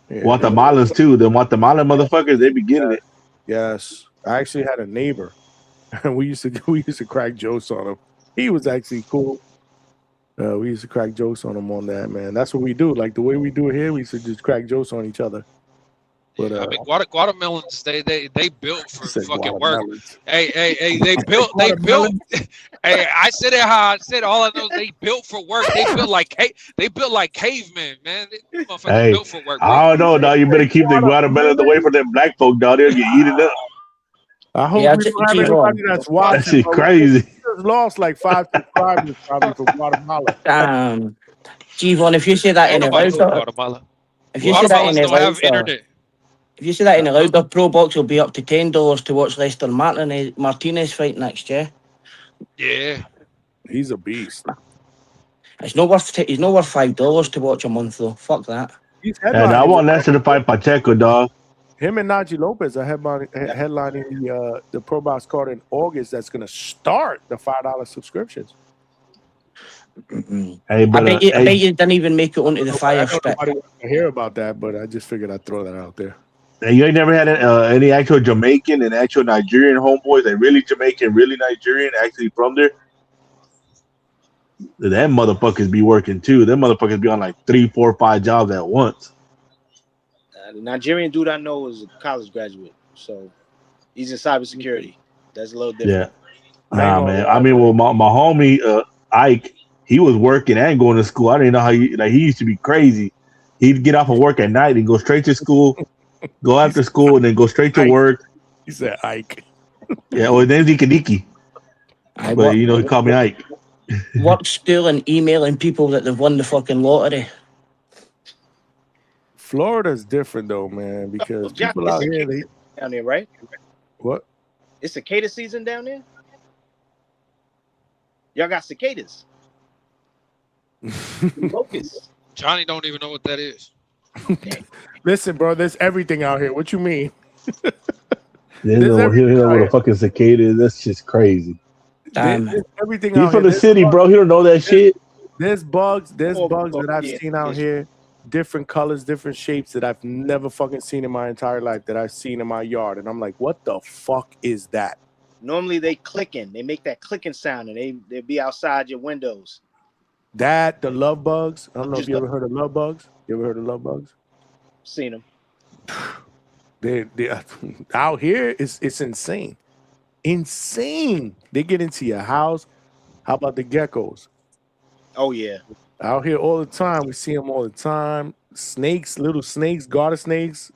Guatemalans too. The Guatemalan motherfuckers, they be getting it. Yes, I actually had a neighbor, and we used to crack jokes on him. He was actually cool. We used to crack jokes on him on that, man. That's what we do. Like the way we do it here, we used to just crack jokes on each other. But I mean, Guatemalans, they built for fucking work. Hey, they built. Hey, I said it how I said. All I know is they built for work. They built like cavemen, man. They motherfuckers built for work. I don't know, dog. You better keep the Guatemalans away from them black folk, dog. They'll get eaten up. I hope we don't have anybody that's watching. That shit crazy. We just lost like 5 subscribers probably from Guatemala. G1, if you say that in a louder, if you say that in a louder, if you say that in a louder, Pro Box will be up to $10 to watch Lester Martinez fight next year. Yeah, he's a beast. It's not worth $5 to watch a month though. Fuck that. And I want Lester to fight Pacheco, dog. Him and Najee Lopez are headlining the Pro Box card in August. That's going to start the $5 subscriptions. Hey, but, I bet you didn't even make it onto the fire stick. Nobody wants to hear about that, but I just figured I'd throw that out there. Hey, you ain't never had any actual Jamaican and actual Nigerian homeboys, like really Jamaican, really Nigerian, actually from there? Them motherfuckers be working too. Them motherfuckers be on like 3, 4, 5 jobs at once. The Nigerian dude I know is a college graduate, so he's in cybersecurity. That's a little different. Yeah. Nah, man. I mean, well, my homie Ike, he was working and going to school. I didn't know how he used to be crazy. He'd get off of work at night and go straight to school, go after school, and then go straight to work. He said Ike. Yeah, well, his name's Ikaniki. But, he called me Ike. Work, school, and emailing people that they've won the fucking lottery. Florida's different though, man, because people out here they down there, right? What? It's cicada season down there. Y'all got cicadas. Locusts. Johnny don't even know what that is. Listen, bro, there's everything out here. What you mean? He'll know what a fucking cicada is. That's just crazy. There's everything He's out from here. the city, bro. He don't know that shit. There's bugs that I've seen out here, different colors, different shapes that I've never fucking seen in my entire life that I've seen in my yard. And I'm like, what the fuck is that? Normally they clicking. They make that clicking sound and they'll be outside your windows. The love bugs. I don't know if you ever heard of love bugs. You ever heard of love bugs? Seen them. They out here, it's insane. Insane. They get into your house. How about the geckos? Oh, yeah. Out here all the time. We see them all the time. Snakes, little snakes, garter snakes.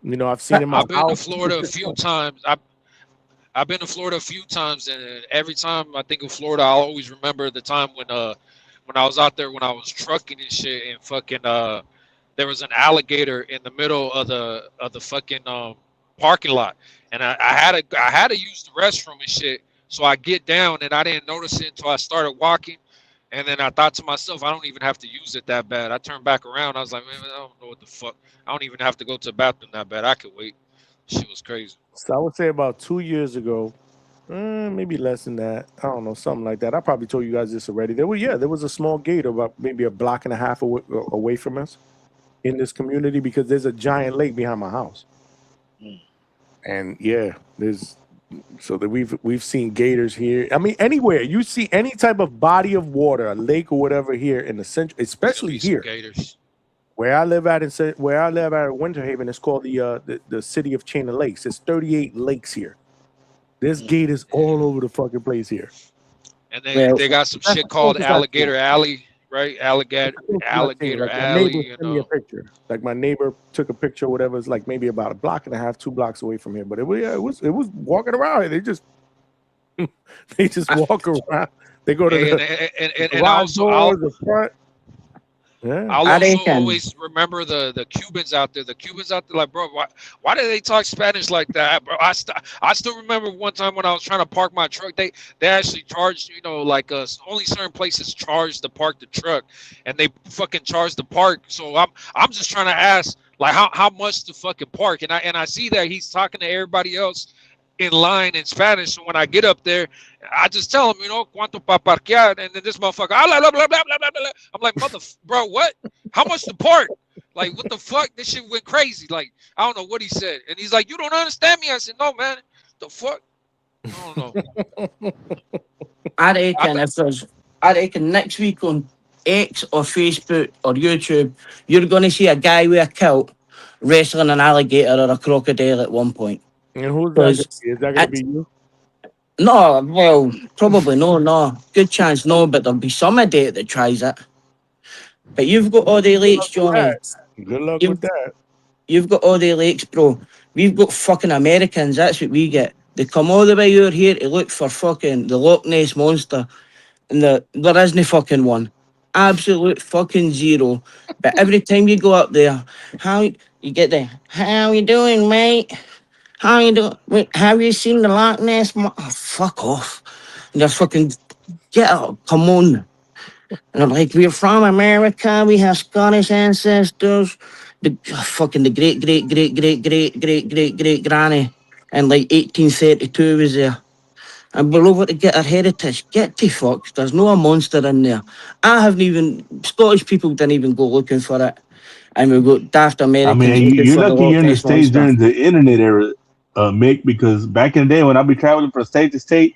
You know, I've seen them. I've been to Florida a few times. I've been to Florida a few times, and every time I think of Florida, I always remember the time when I was out there when I was trucking and shit, and fucking there was an alligator in the middle of the fucking parking lot, and I had to use the restroom and shit. So I get down and I didn't notice it until I started walking, and then I thought to myself, I don't even have to use it that bad. I turned back around. I was like, man, I don't know what the fuck. I don't even have to go to the bathroom that bad. I could wait. Shit was crazy. So I would say about 2 years ago, maybe less than that. I don't know, something like that. I probably told you guys this already. There was a small gator about maybe a block and a half away from us in this community because there's a giant lake behind my house. And yeah, so that we've seen gators here. I mean, anywhere you see any type of body of water, a lake or whatever here in the central, especially here. Gators. Where I live at Winter Haven, it's called the city of Chain of Lakes. There's 38 lakes here. There's gators all over the fucking place here. And they got some shit called Alligator Alley, right? Alligator Alley. Send me a picture. Like my neighbor took a picture, or whatever. It's like maybe about a block and a half, 2 blocks away from here. But it was walking around. They just walk around. They go to the also the front. Yeah. I'll also always remember the Cubans out there. The Cubans out there, like, bro, why do they talk Spanish like that, bro? I still remember one time when I was trying to park my truck. They actually charged, like only certain places charge to park the truck, and they fucking charge the park. So I'm just trying to ask, like, how much to fucking park, and I see that he's talking to everybody else in line in Spanish. So when I get up there, I just tell him, cuánto pa parquear, and then this motherfucker, blah, blah, blah, blah, blah, blah. I'm like, bro, what? How much to park? Like, what the fuck? This shit went crazy. Like, I don't know what he said. And he's like, you don't understand me? I said, no, man. The fuck? I don't know. I reckon next week on X or Facebook or YouTube, you're going to see a guy with a kilt wrestling an alligator or a crocodile at one point. And who's that? Is that going to be you? No, well, probably no. Good chance no, but there'll be some idiot that tries it. But you've got all the lakes, Johnny. Good luck with that. You've got all the lakes, bro. We've got fucking Americans. That's what we get. They come all the way out here to look for fucking the Loch Ness Monster. And there isn't fucking one. Absolute fucking zero. But every time you go up there, how you doing, mate? How you doing? Wait, have you seen the Loch Ness? Fuck off. And they're fucking, get up, come on. And I'm like, we're from America, we have Scottish ancestors. The great granny in like 1832 was there. And we're over to get our heritage. Get to fuck. There's no a monster in there. Scottish people didn't even go looking for it. And we've got daft Americans. I mean, you're lucky you're in the States during the internet era, Mick, because back in the day when I'd be traveling from state to state,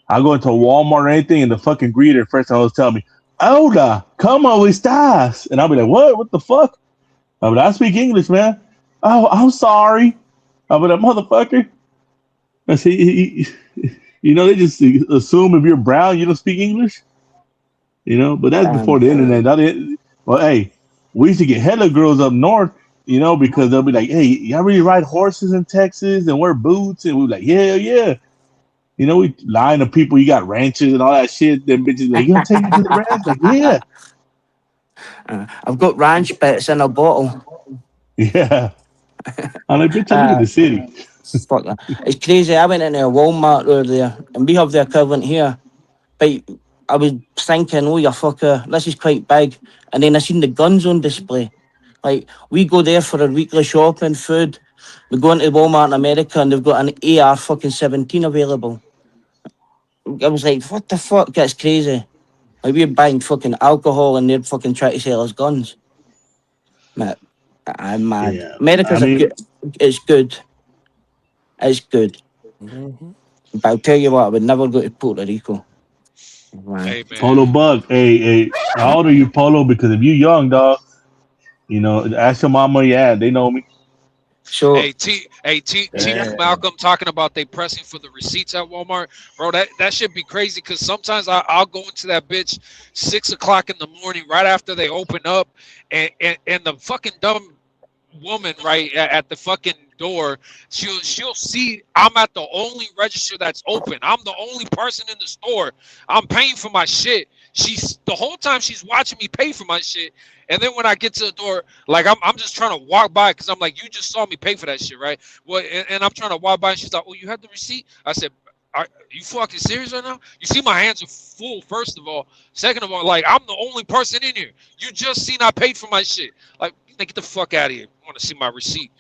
I go into Walmart or anything, and the fucking greeter first time was telling me, "Hola, ¿cómo estás?" And I'll be like, "What? What the fuck?" But I speak English, man. Oh, I'm sorry. I'll be like, "Motherfucker." I see, they just assume if you're brown, you don't speak English. But that's before the internet. Well, hey, we used to get hella girls up north, because they'll be like, "Hey, y'all really ride horses in Texas and wear boots?" And we're like, yeah. We lying to people, you got ranches and all that shit. Them bitches like, "You gonna take me to the ranch?" Like, yeah. I've got ranch bits in a bottle. Yeah. I'm like, bitch, I live in the city. Fuck that. It's crazy. I went into a Walmart earlier, and we have the equivalent here. But I was thinking, oh, you fucker, this is quite big. And then I seen the guns on display. Like, we go there for our weekly shopping, food. We go into Walmart in America, and they've got an AR fucking 17 available. I was like, what the fuck? That's crazy. Like, we're buying fucking alcohol, and they're fucking trying to sell us guns. Man, I'm mad. Yeah. America's it's good. It's good. But I'll tell you what, I would never go to Puerto Rico. Hey, man. Polo Bug. Hey, how old are you, Polo? Because if you young, dog, you know, ask your mama where you at. They know me. So T Malcolm talking about they pressing for the receipts at Walmart, bro. That should be crazy because sometimes I'll go into that bitch 6 o'clock in the morning right after they open up, and the fucking dumb woman right at the fucking door, she'll see I'm at the only register that's open. I'm the only person in the store. I'm paying for my shit. She's the whole time she's watching me pay for my shit. And then when I get to the door, like I'm just trying to walk by because I'm like, you just saw me pay for that shit, right? Well, and I'm trying to walk by, and she's like, oh, you had the receipt? I said, are you fucking serious right now? You see my hands are full, first of all. Second of all, like, I'm the only person in here. You just seen I paid for my shit. Like, get the fuck out of here. I want to see my receipt.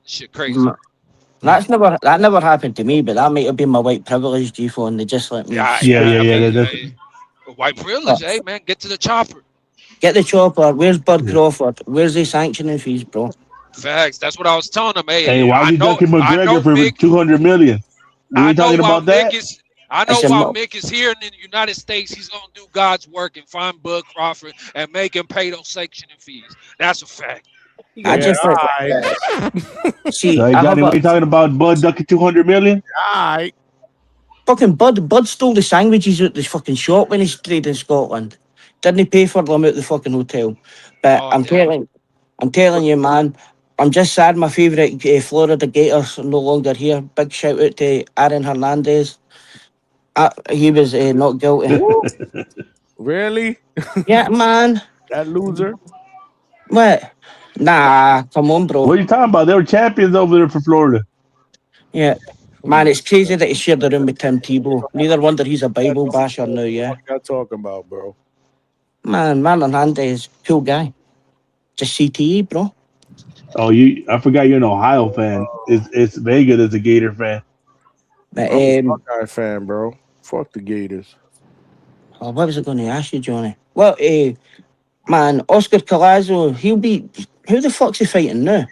Shit crazy. that never happened to me, but that might have been my white privilege, G-phone. They just let me. Yeah. White privilege, hey man, get to the chopper. Get the chopper. Where's Bud Crawford? Where's the sanctioning fees, bro? Facts. That's what I was telling them. Hey, why are you ducking McGregor for $200 million? We ain't talking about that. I know while Mick is here in the United States, he's gonna do God's work and find Bud Crawford and make him pay those sanctioning fees. That's a fact. See, Johnny, what are you talking about? Bud ducking $200 million? Alright. Fucking Bud stole the sandwiches at the fucking shop when he stayed in Scotland. Didn't he pay for them at the fucking hotel? But I'm telling you, man, I'm just sad my favourite Florida Gators are no longer here. Big shout out to Aaron Hernandez. He was not guilty. Really? Yeah, man. That loser? What? Nah, come on, bro. What are you talking about? They were champions over there for Florida. Yeah. Man, it's crazy that he shared the room with Tim Tebow. Neither wonder he's a Bible basher now, yeah? What you talking about, bro? Man Hernandez, cool guy. Just CTE, bro. Oh, I forgot you're an Ohio fan. It's Vega that's a Gator fan. But, I'm a Buckeye fan, bro. Fuck the Gators. Oh, what was I going to ask you, Johnny? Well, man, Oscar Collazo, he'll be... Who the fuck's he fighting now?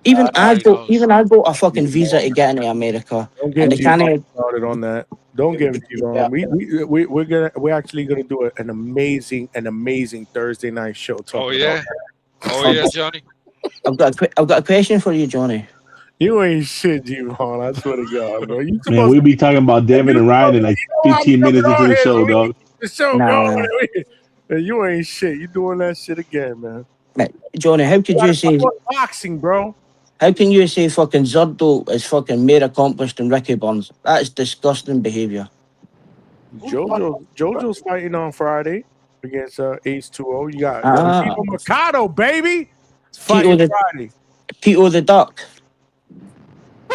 Even I got a fucking visa to get into America. Don't get started on that. Don't give it to you. We're actually gonna do an amazing Thursday night show. Oh yeah, Johnny. I've got a question for you, Johnny. You ain't shit, G-Von. I swear to God, bro. Man, we be talking about Devin and Ryan in like 15 minutes into the show, dog. The show going. You ain't shit. You doing that shit again, man. Johnny, how could you say boxing, bro? How can you say fucking Zurdo is fucking more accomplished than Ricky Burns? That's disgusting behavior. JoJo's fighting on Friday against Ace 2-0. You got Tito Mercado, baby. It's fighting Friday. Tito the Duck.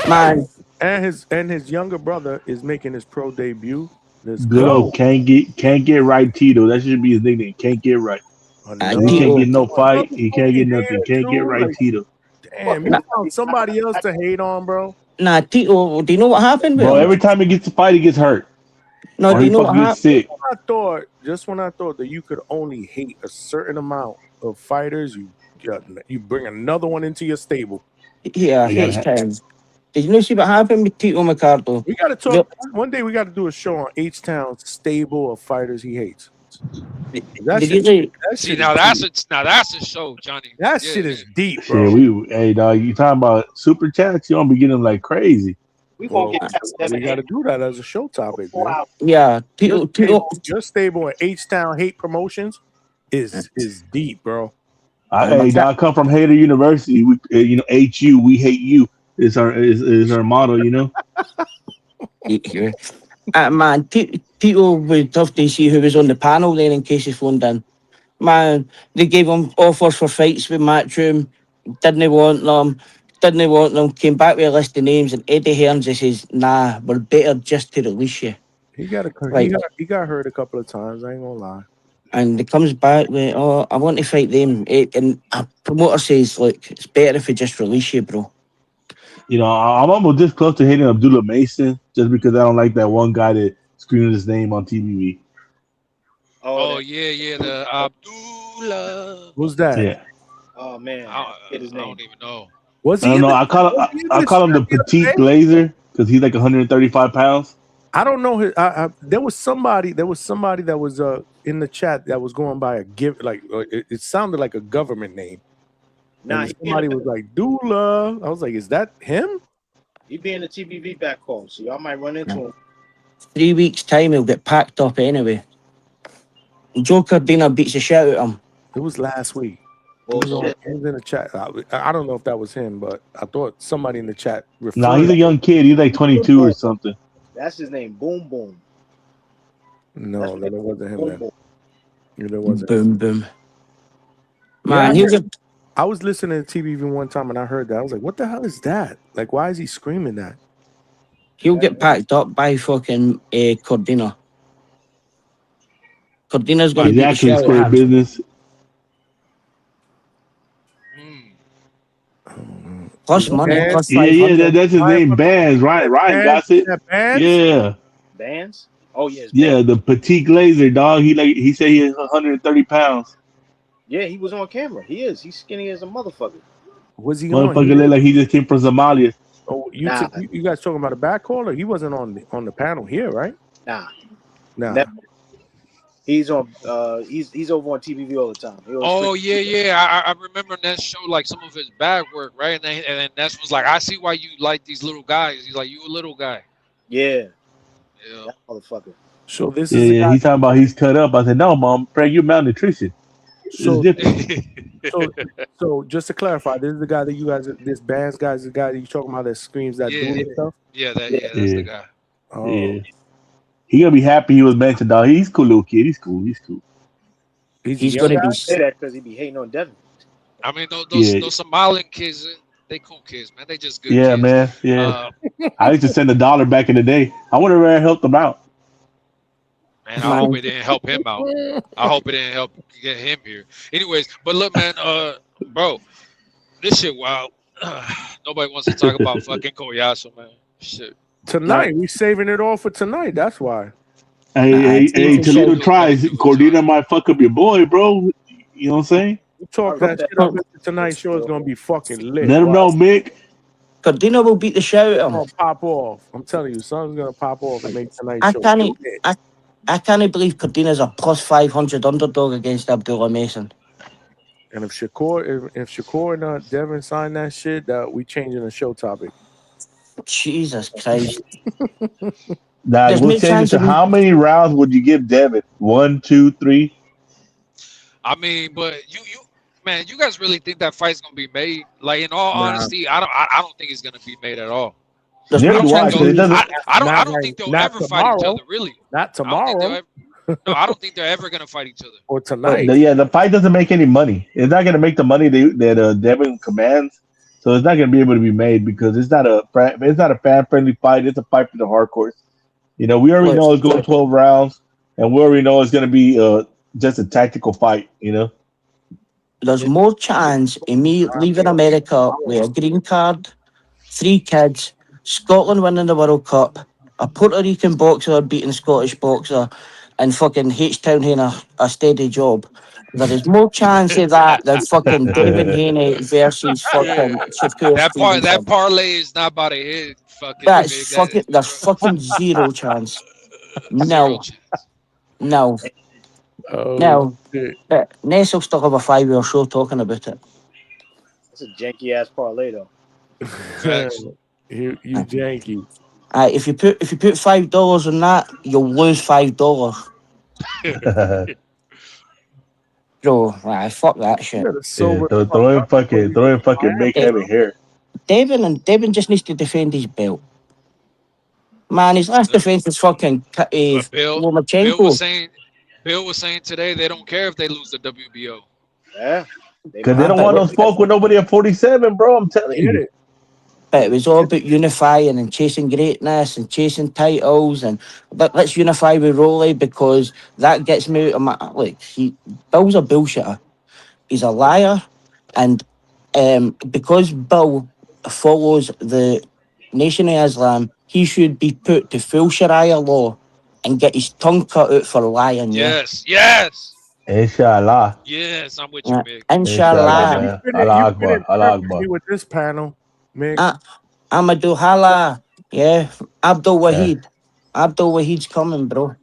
Man. And his younger brother is making his pro debut. Good old can't get right Tito. That should be his nickname. Can't get right. He can't get no fight. He can't get nothing. Can't get right Tito. Damn, you found somebody else to hate on, bro. Nah, Tito, do you know what happened? Bro, every time he gets to fight, he gets hurt. No, do you know what happened? Sick. Just when I thought that you could only hate a certain amount of fighters, you bring another one into your stable. Yeah, H-Town. Did you know see what happened with Tito Mercado? We got to talk. One day we got to do a show on H-Town's stable of fighters he hates. Now that's a show, Johnny. That shit is deep, bro. Yeah, hey, dog, you talking about super chats? You don't be getting like crazy. We got to do that as a show topic, man. Yeah, your stable at H-Town Hate Promotions is deep, bro. Hey, I come from Hater University. We, HU, we hate you. Is our motto, you know. Man, Tito would love to see who was on the panel then in case he phoned in. Man, they gave him offers for fights with Matchroom. Didn't want them. Didn't want them. Came back with a list of names, and Eddie Hearns just says, "Nah, we're better just to release you." He Like, he got hurt a couple of times. I ain't gonna lie. and he comes back with, "Oh, I want to fight them." And a promoter says, "Look, it's better if we just release you, bro." You know, I'm almost this close to hating Abdullah Mason just because I don't like that one guy that screamed his name on TV. Oh yeah, the Abdullah. Who's that? Yeah. Oh man, I get his name. don't even know. Was I he? don't know. I call him the petite glazer because he's like 135 pounds. I don't know. There was somebody that was in the chat that was going by a it sounded like a government name. Nah, And somebody was like Dula. I was like, is that him? He be in the TBV back home, so y'all might run into him. 3 weeks' time, he'll get packed up anyway. Joe Cardina beats the shit out of him. It was last week. He was in the chat. I don't know if that was him, but I thought somebody in the chat referred. No, he's a young kid. He's like 22 or something. That's his name, Boom Boom. No, that wasn't him. Boom Boom. It wasn't. Boom Boom. Man, Man, I was listening to TV even one time and I heard that. I was like, what the hell is that? Like, why is he screaming that? he'll get packed up by fucking Cardina. Cardina's going to He's beat the actually shit out square of him. business. Plus money, plus Yeah, 500. that's his name, Bands. Ryan got it. Yeah. Bands? Oh yeah. Yeah, the petite glazer, dog. He said he is 130 pounds. Yeah, he was on camera. He is. He's skinny as a motherfucker. Was he Motherfucker look like he just came from Somalia. Oh, you guys talking about a back caller? He wasn't on the panel here, right? Nah. Nah. He's on. He's over on TVV all the time. Oh yeah. I remember that show, like some of his bad work, right? And then Ness was like, I see why you like these little guys. He's like, you a little guy. Yeah. That motherfucker. So this is he's talking about he's cut up. I said, no, mom, Craig, you're malnutrition. So just to clarify, this is the guy that you guys, this Bands guy is the guy that you talking about that screams that doing stuff? Yeah, that's the guy. Oh. Yeah. He gonna be happy he was mentioned, dog. He's a cool little kid. He's cool. He's gonna be say that because he be hating on Devin. I mean, those Somalian kids, they cool kids, man. They just good Yeah, kids. man. Yeah. I used to send $1 back in the day. I wonder if I helped them out. Man, I hope it didn't help him out. I hope it didn't help get him here. Anyways, but look, man, bro, this shit wild. Nobody wants to talk about fucking Koyasu, man. Shit. Tonight, we saving it all for tonight. That's why. Hey, Toledo tries. Cordina might fuck up your boy, bro. You know what I'm saying? We talk that shit up. Tonight's show is gonna be fucking lit. Let him know, Mick. Cardina will beat the shit out of him. Pop off. I'm telling you, something's gonna pop off and make tonight's show. I can't believe Cardina's a plus 500 underdog against Abdullah Mason. And if Shakur and Devin sign that shit, we changing the show topic. Jesus Christ. Nah, we'll change it to how many rounds would you give Devin? 1, 2, 3? I mean, but man, you guys really think that fight's gonna be made? Like, in all honesty, I don't think it's gonna be made at all. I don't think they'll ever fight each other, really. Not tomorrow. I don't think they're ever gonna fight each other. Or tonight. The fight doesn't make any money. It's not gonna make the money that Devin commands. So it's not gonna be able to be made because it's not a fan friendly fight. It's a fight for the hardcores. You know, we already know it's going 12 rounds, and we already know it's gonna be just a tactical fight. You know, there's more chance of me leaving America with a green card, 3 kids, Scotland winning the World Cup, a Puerto Rican boxer beating a Scottish boxer, and fucking H-Town having a steady job. There is more chance of that than fucking David Haney versus fucking Shakur. That parlay is not about to hit. There's fucking zero chance. No. No. Ness will still have a 5-year show talking about it. That's a janky ass parlay though. You janky. If you put $5 on that, you'll lose $5. Bro, fuck that shit. Throw in fucking make heavy hair. Devin just needs to defend his belt. Man, his last defense is fucking Bill was saying Bill was saying today they don't care if they lose the WBO. Yeah. Because they don't want no smoke with nobody at 47, bro. I'm telling you. But it was all about unifying and chasing greatness and chasing titles, and but let's unify with Rolly because that gets me out of my Bill's a bullshitter. He's a liar, and because Bill follows the Nation of Islam, he should be put to full Sharia law and get his tongue cut out for lying. Yes, yes, Inshallah. yes. I'm with you, Mick. Inshallah. Man. Allah Akbar. Allah Akbar. With this panel, man. Amadou Hala. Yeah. Abdul Wahid. Abdul Wahid's coming, bro.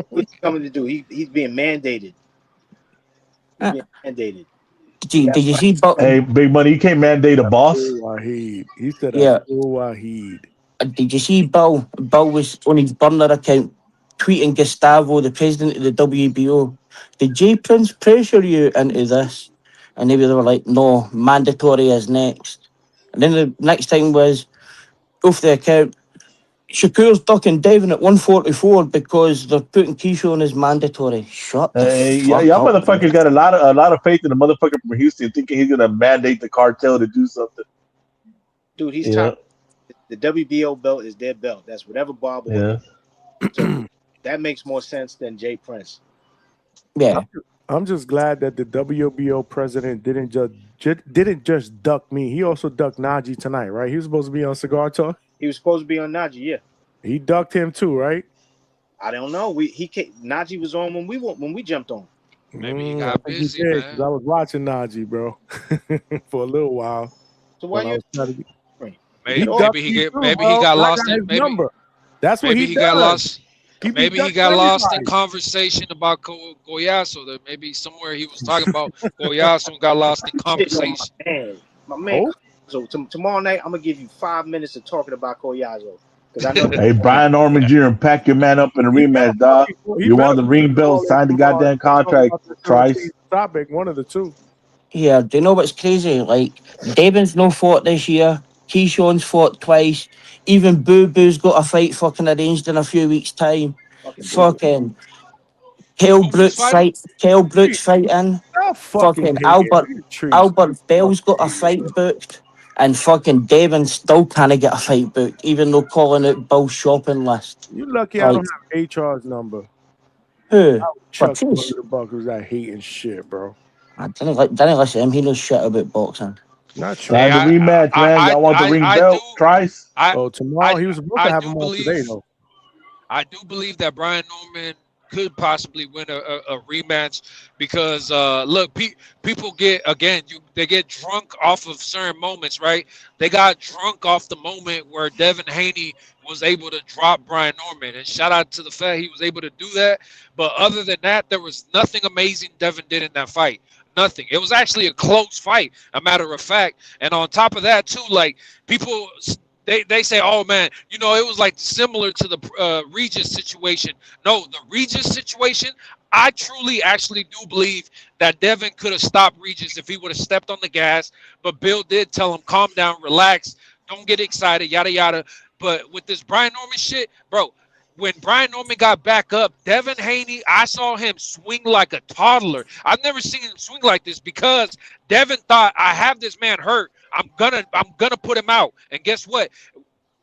What's he coming to do? He's being mandated. He's being mandated. Did you see? Hey, Big Money, you can't mandate a boss. Wahid. He said, Yeah. Wahid. Did you see Bill? Bill was on his burner account tweeting Gustavo, the president of the WBO. Did Jay Prince pressure you into this? And they were like, no, mandatory is next. And then the next time was off the account. Shakur's ducking Devin at 144 because they're putting Keyshawn as mandatory. Shut the fuck y'all up. motherfuckers got a lot of faith in the motherfucker from Houston, thinking he's gonna mandate the cartel to do something. Dude, he's top. The WBO belt is their belt. That's whatever Bob wants. So that makes more sense than Jay Prince. Yeah. I'm just glad that the WBO president didn't just duck me. He also ducked Najee tonight, right? He was supposed to be on Cigar Talk. He was supposed to be on Najee, yeah. He ducked him too, right? I don't know. Najee was on when we jumped on. Maybe he got busy, man. man. I was watching Najee, bro, for a little while. So why you? Maybe he got lost in number. That's what maybe he got does. lost. Maybe he got lost in everybody. conversation about Goyaso. That maybe somewhere he was talking about Goyaso and got lost in conversation. My man. Oh. So tomorrow night, I'm gonna give you 5 minutes of talking about Koyazo. I know. Hey, Brian Norman Jr., pack your man up in a rematch, dog. You want the ring belt? Sign the goddamn contract, Trice. Topic, one of the two. Yeah, do you know what's crazy? Like, Devin's no fought this year. Keyshawn's fought twice. Even Boo Boo's got a fight fucking arranged in a few weeks' time. Fucking Kell Brooks fighting. Fucking Albert Bell's got a fight booked. And fucking Devin still can't get a fight booked, even though calling out Bill's shopping list. You lucky I don't have HR's number. Who? Chuck the Buckles that hating shit, bro. I didn't listen to him. He knows shit about boxing. Not true. Hey, the rematch, man. Y'all want the ring belt, Trice? Tomorrow he was supposed to have him on today, though. I do believe that Brian Norman could possibly win a rematch because look, people get they get drunk off of certain moments, right? They got drunk off the moment where Devin Haney was able to drop Brian Norman, and shout out to the fact he was able to do that. But other than that, there was nothing amazing Devin did in that fight. Nothing. It was actually a close fight, a matter of fact. And on top of that, too, like people. They say, oh, man, you know, it was like similar to the Regis situation. No, the Regis situation, I truly actually do believe that Devin could have stopped Regis if he would have stepped on the gas. But Bill did tell him, calm down, relax, don't get excited, yada, yada. But with this Brian Norman shit, bro, when Brian Norman got back up, Devin Haney, I saw him swing like a toddler. I've never seen him swing like this because Devin thought, I have this man hurt. I'm gonna put him out. And guess what?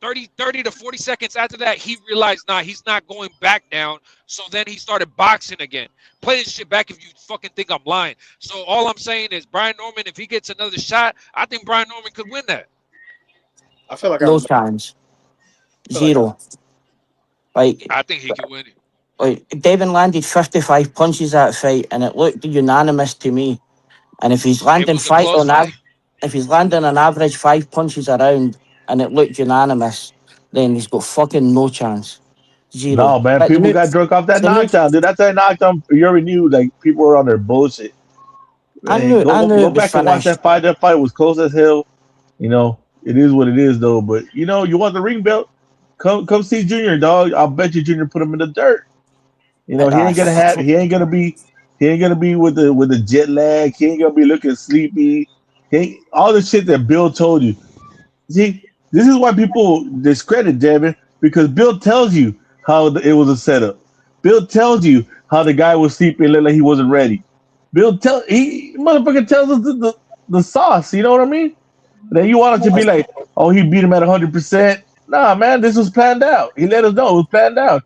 30 to 40 seconds after that, he realized, nah, he's not going back down. So then he started boxing again. Play this shit back if you fucking think I'm lying. So all I'm saying is Brian Norman, if he gets another shot, I think Brian Norman could win that. I feel like no chance. Zero. Like I think he could win it. Like Devin landed 55 punches that fight, and it looked unanimous to me. And if he's landing if he's landing an average 5 punches around, and it looked unanimous, then he's got fucking no chance. Zero. No, man, But people got drunk off that knockdown, dude. That's that knockdown. You already knew, like, people were on their bullshit. I knew go back and watch that fight. That fight was close as hell. You know, it is what it is, though. But you know, you want the ring belt? Come see Junior, dog. I'll bet you Junior put him in the dirt. You know, he ain't gonna be with the jet lag. He ain't gonna be looking sleepy. All the shit that Bill told you. See, this is why people discredit Devin, because Bill tells you how it was a setup. Bill tells you how the guy was sleeping, looked like he wasn't ready. He motherfucker tells us the sauce. You know what I mean? Then you want it to be like, oh, he beat him at 100%. Nah, man, this was planned out. He let us know it was planned out.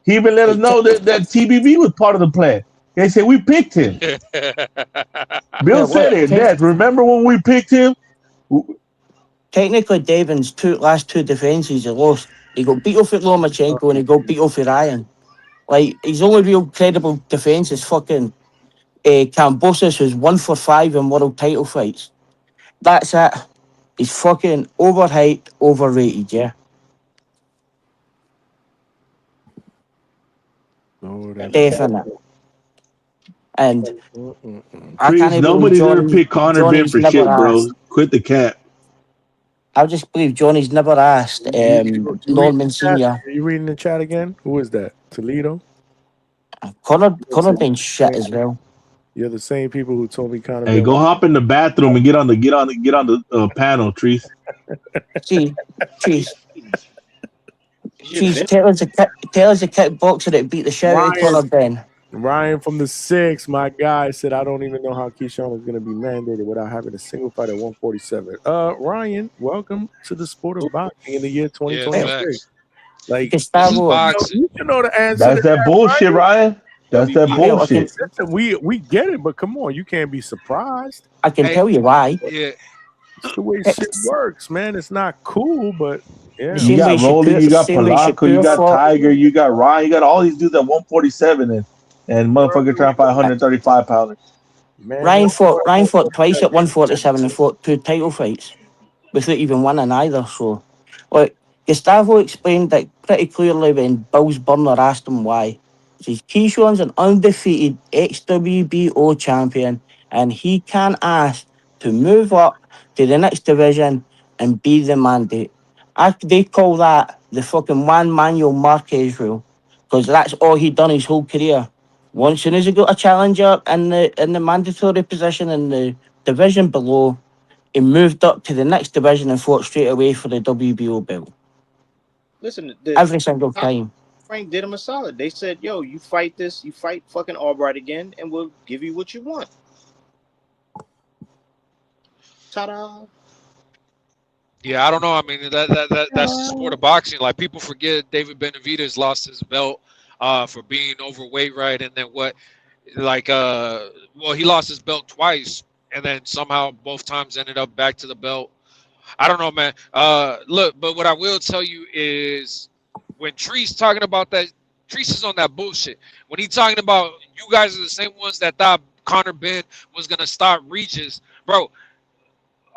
He even let us know that TBV was part of the plan. They said we picked him. Bill said it. Dad, remember when we picked him? Technically, Devin's last two defenses he lost. He got beat off at Lomachenko and he got beat off at Ryan. Like, his only real credible defense is fucking Kambosos, who's 1 for 5 in world title fights. That's it. He's fucking overhyped, overrated, yeah. Definite. And Please, nobody's ever picked Conor Ben for shit, bro. Quit the cap. I just believe Johnny's never asked Norman Senior. Are you reading the chat again? Who is that? Toledo? Conor been shit as well. You're the same people who told me Conor. Hey, go hop in the bathroom and get on the panel, Trees. Trees, tell us a kickboxer that beat the shit out of Conor Ben. Ryan from the 6, my guy, said, I don't even know how Keyshawn was going to be mandated without having a single fight at 147. Ryan, welcome to the sport of boxing in the year 2023. Like, you know the answer. That's that bullshit, Ryan. That's that bullshit. We get it, but come on, you can't be surprised. I can tell you why. Yeah. It's the way shit works, man. It's not cool, but yeah. You got Rolly, you got Polanco, you got Tiger, you got Ryan, you got all these dudes at 147 and motherfucker trying to fight 135 pounders. Ryan fought twice at 147 and fought 2 title fights without even winning either. So, like, Gustavo explained that pretty clearly when Bill's Burner asked him why. He says, Keyshawn's an undefeated ex-WBO champion and he can ask to move up to the next division and be the mandate. They call that the fucking Juan Manuel Marquez rule because that's all he done his whole career. Once soon as he got a challenger in the mandatory position in the division below, he moved up to the next division and fought straight away for the WBO belt. Listen, every single time. Frank did him a solid. They said, yo, you fight fucking Albright again, and we'll give you what you want. Ta-da. Yeah, I don't know. I mean, that's the sport of boxing. Like, people forget David Benavidez lost his belt for being overweight, right? And then he lost his belt twice, and then somehow both times ended up back to the belt. I don't know, man. Look, but what I will tell you is when Treese talking about that, Treese is on that bullshit. When he's talking about you guys are the same ones that thought Conor Ben was going to stop Regis, bro.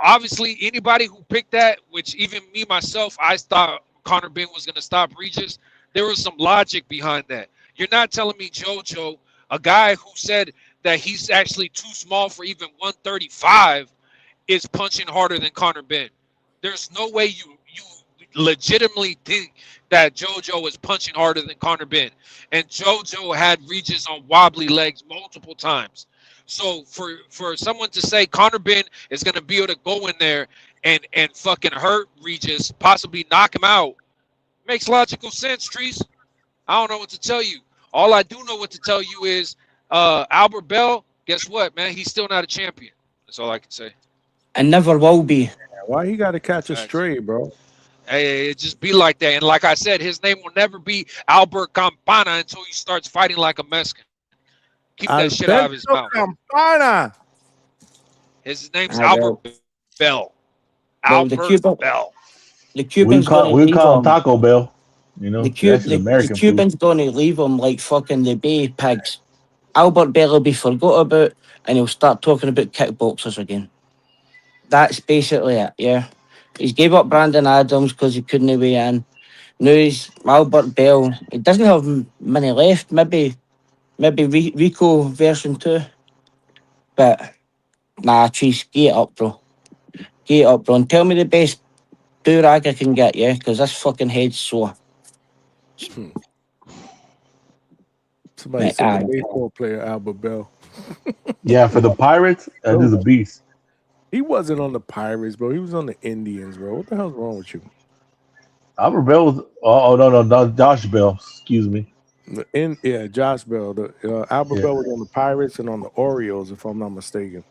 Obviously, anybody who picked that, which even me, myself, I thought Conor Ben was going to stop Regis, there was some logic behind that. You're not telling me JoJo, a guy who said that he's actually too small for even 135, is punching harder than Conor Ben. There's no way you legitimately think that JoJo is punching harder than Conor Ben. And JoJo had Regis on wobbly legs multiple times. So for someone to say Conor Ben is going to be able to go in there and fucking hurt Regis, possibly knock him out, makes logical sense, Treese. I don't know what to tell you. All I do know what to tell you is Albert Bell, guess what, man? He's still not a champion. That's all I can say. And never will be. Why he got to catch a stray, bro? Hey, it just be like that. And like I said, his name will never be Albert Campana until he starts fighting like a Mexican. Keep that shit out of his mouth. Campana. His name's Albert Bell. Albert Bell. The Cubans we call him Taco Bell. You know, the Cubans gonna leave him like fucking the Bay pigs. Albert Bell will be forgot about, and he'll start talking about kickboxers again. That's basically it. Yeah, he's gave up Brandon Adams because he couldn't weigh in. Now he's Albert Bell. He doesn't have many left. Maybe Rico version 2. But nah, Cheese, get up, bro. Get up, bro, and tell me the best do-rag I can get, yeah, because this fucking head's sore. Somebody said the baseball player Albert Bell. Yeah, for the Pirates, that is a beast. He wasn't on the Pirates, bro. He was on the Indians, bro. What the hell's wrong with you? Albert Bell was. Oh no, Josh Bell. Excuse me. Josh Bell. Albert Yeah. Bell was on the Pirates and on the Orioles, if I'm not mistaken.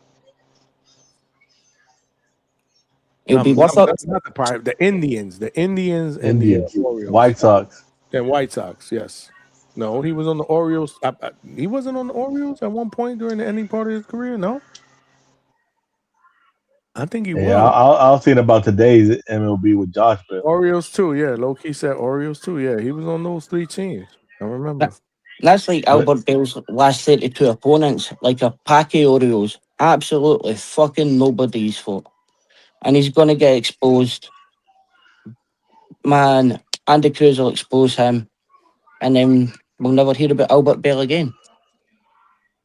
It'll be worth it. Not the Pirates. The Indians and Indians. the Orioles. White Sox. And White Sox. Yes. No, he was on the Orioles. He wasn't on the Orioles at one point during the ending part of his career. No. I think he Yeah, was. I was thinking about today's MLB with Josh Bell. Orioles too, yeah. Low key said Orioles too, yeah. He was on those 3 teams. I remember. That's like Albert Bell's last 32 opponents, like a pack of Orioles. Absolutely fucking nobody's fault. And he's going to get exposed. Man, Andy Cruz will expose him. And then we'll never hear about Albert Bell again.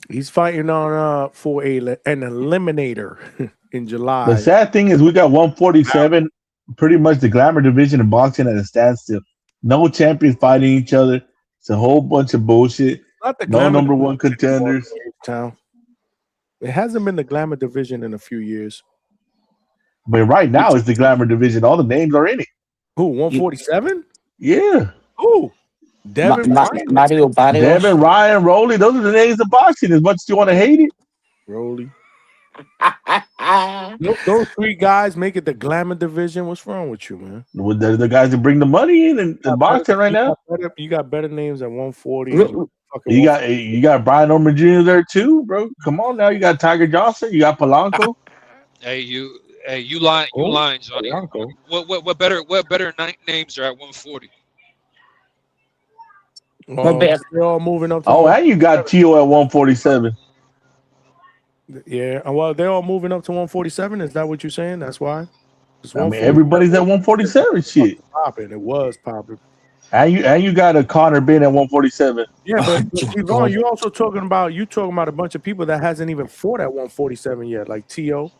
He's fighting on for an eliminator in July. The sad thing is we got 147, pretty much the glamour division of boxing at a standstill. No champions fighting each other. It's a whole bunch of bullshit. No number one contenders. It hasn't been the glamour division in a few years. But right now it's the glamour division. All the names are in it. Who, 147? Yeah. Who? Devin Ryan? Mario Barrios. Devin Ryan, Rolly. Those are the names of boxing. As much as you want to hate it. Rolly. Those 3 guys make it the glamour division. What's wrong with you, man? Well, they're the guys that bring the money in and boxing right now. You got better names at 140. You got Brian Norman Jr. there too, bro. Come on now. You got Tiger Johnson. You got Polanco. Hey, you lying, Johnny. What better names are at 140? They're all moving up. And you got Tio at 147. Yeah, well, they're all moving up to 147. Is that what you're saying? That's why. I mean, everybody's at 147. Shit, it was popping. And you got a Connor Ben at 147. Yeah, but Yvonne, you also talking about a bunch of people that hasn't even fought at 147 yet, like Tio.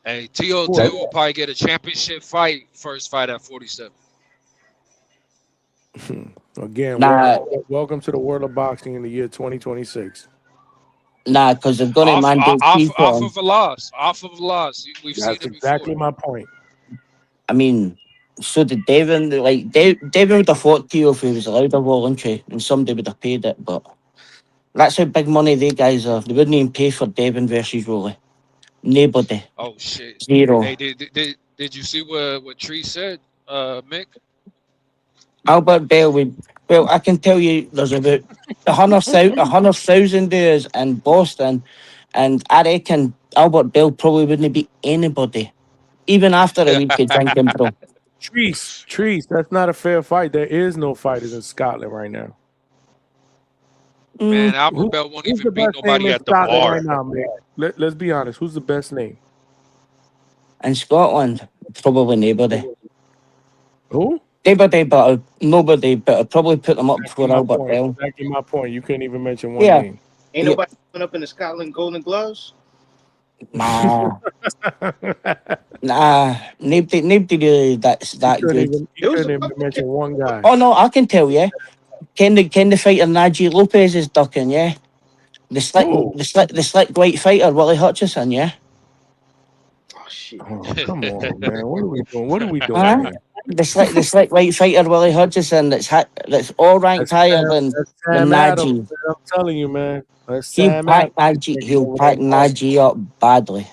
Hey, Tio will probably get a championship first fight at 47. Again, welcome to the world of boxing in the year 2026. Nah, because they're going to mandate off of a loss. We've seen it before. That's exactly my point. I mean, so did Devin. Like, Devin would have fought Tio if he was allowed a voluntary, and somebody would have paid it. But that's how big money they guys are. They wouldn't even pay for Devin versus Rolly. Nobody. Oh, shit. 0. Hey, did you see what Tree said, Mick? Albert Bell well, I can tell you there's about 100,000 there in Boston, and I reckon Albert Bell probably wouldn't beat anybody, even after a week of drinking, bro. Trees, that's not a fair fight. There is no fighters in Scotland right now. Man, Albert Bell won't even beat nobody at the bar. Right now, man. Let's be honest. Who's the best name? In Scotland, probably nobody. Who? Nobody, but I'd probably put them up before Albert Bell. Exactly my point. You can't even mention one name. Ain't nobody coming up in the Scotland Golden Gloves? Nah. Nobody really that's that good. You couldn't even mention one guy. Oh no, I can tell you. Can the fighter Najee Lopez is ducking, yeah? The slick white fighter, Willie Hutchison, yeah? Oh shit. Oh, come on, man. What are we doing? Here? The slick white fighter Willie Hutchison that's all ranked higher than Najee. I'm telling you, man. He'll pack Najee up badly.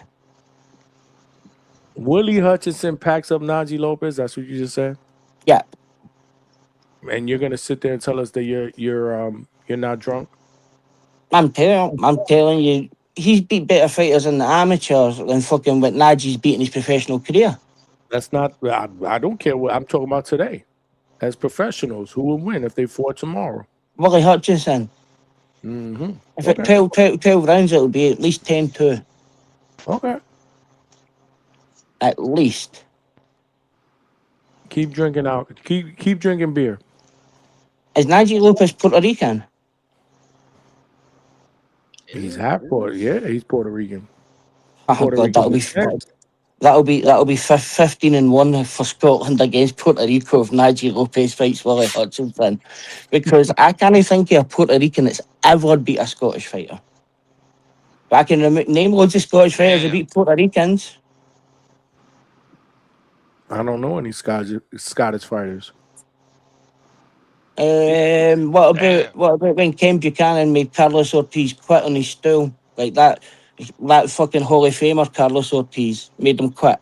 Willie Hutchison packs up Najee Lopez. That's what you just said. Yeah. And you're gonna sit there and tell us that you're not drunk. I'm telling you, he's beat better fighters in the amateurs than fucking what Najee's beating his professional career. That's not. I don't care what I'm talking about today. As professionals, who will win if they fought tomorrow? Willie Hutchison. Mm-hmm. If it 12 rounds, it'll be at least 10-2. Okay. At least. Keep drinking out. Keep drinking beer. Is Najee Lopez Puerto Rican? He's half Puerto. Yeah, he's Puerto Rican. Oh God, that'll be 15-1 for Scotland against Puerto Rico if Najee Lopez fights Willie Hutchinson, because I can't think of a Puerto Rican that's ever beat a Scottish fighter. But I can name loads of Scottish fighters that beat Puerto Ricans. I don't know any Scottish fighters. What about when Ken Buchanan made Carlos Ortiz quit on his stool like that? That fucking Hall of Famer Carlos Ortiz made him quit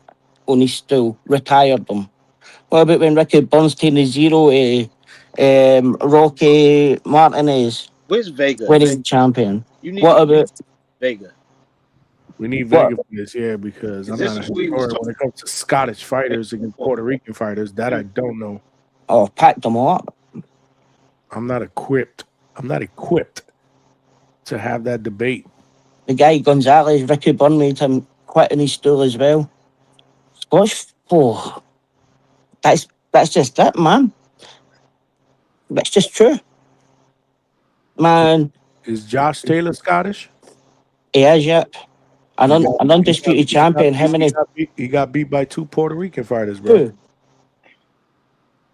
on his stool, retired him. What about when Ricky Burns taking the zero Rocky Martinez Where's Vega? winning champion? You need What about Vega. We need What? Vega for this, yeah, because I'm This not is who he was sure when it comes to Scottish fighters against Puerto Rican fighters. That I don't know. Oh, packed them all up. I'm not equipped to have that debate. The guy Gonzalez, Ricky Burns made him quit on his stool as well. Scottish, oh, that's just it, man. That's just true, man. Is Josh Taylor Scottish? He is, yep. An undisputed champion. How many? He got beat by 2 Puerto Rican fighters, bro.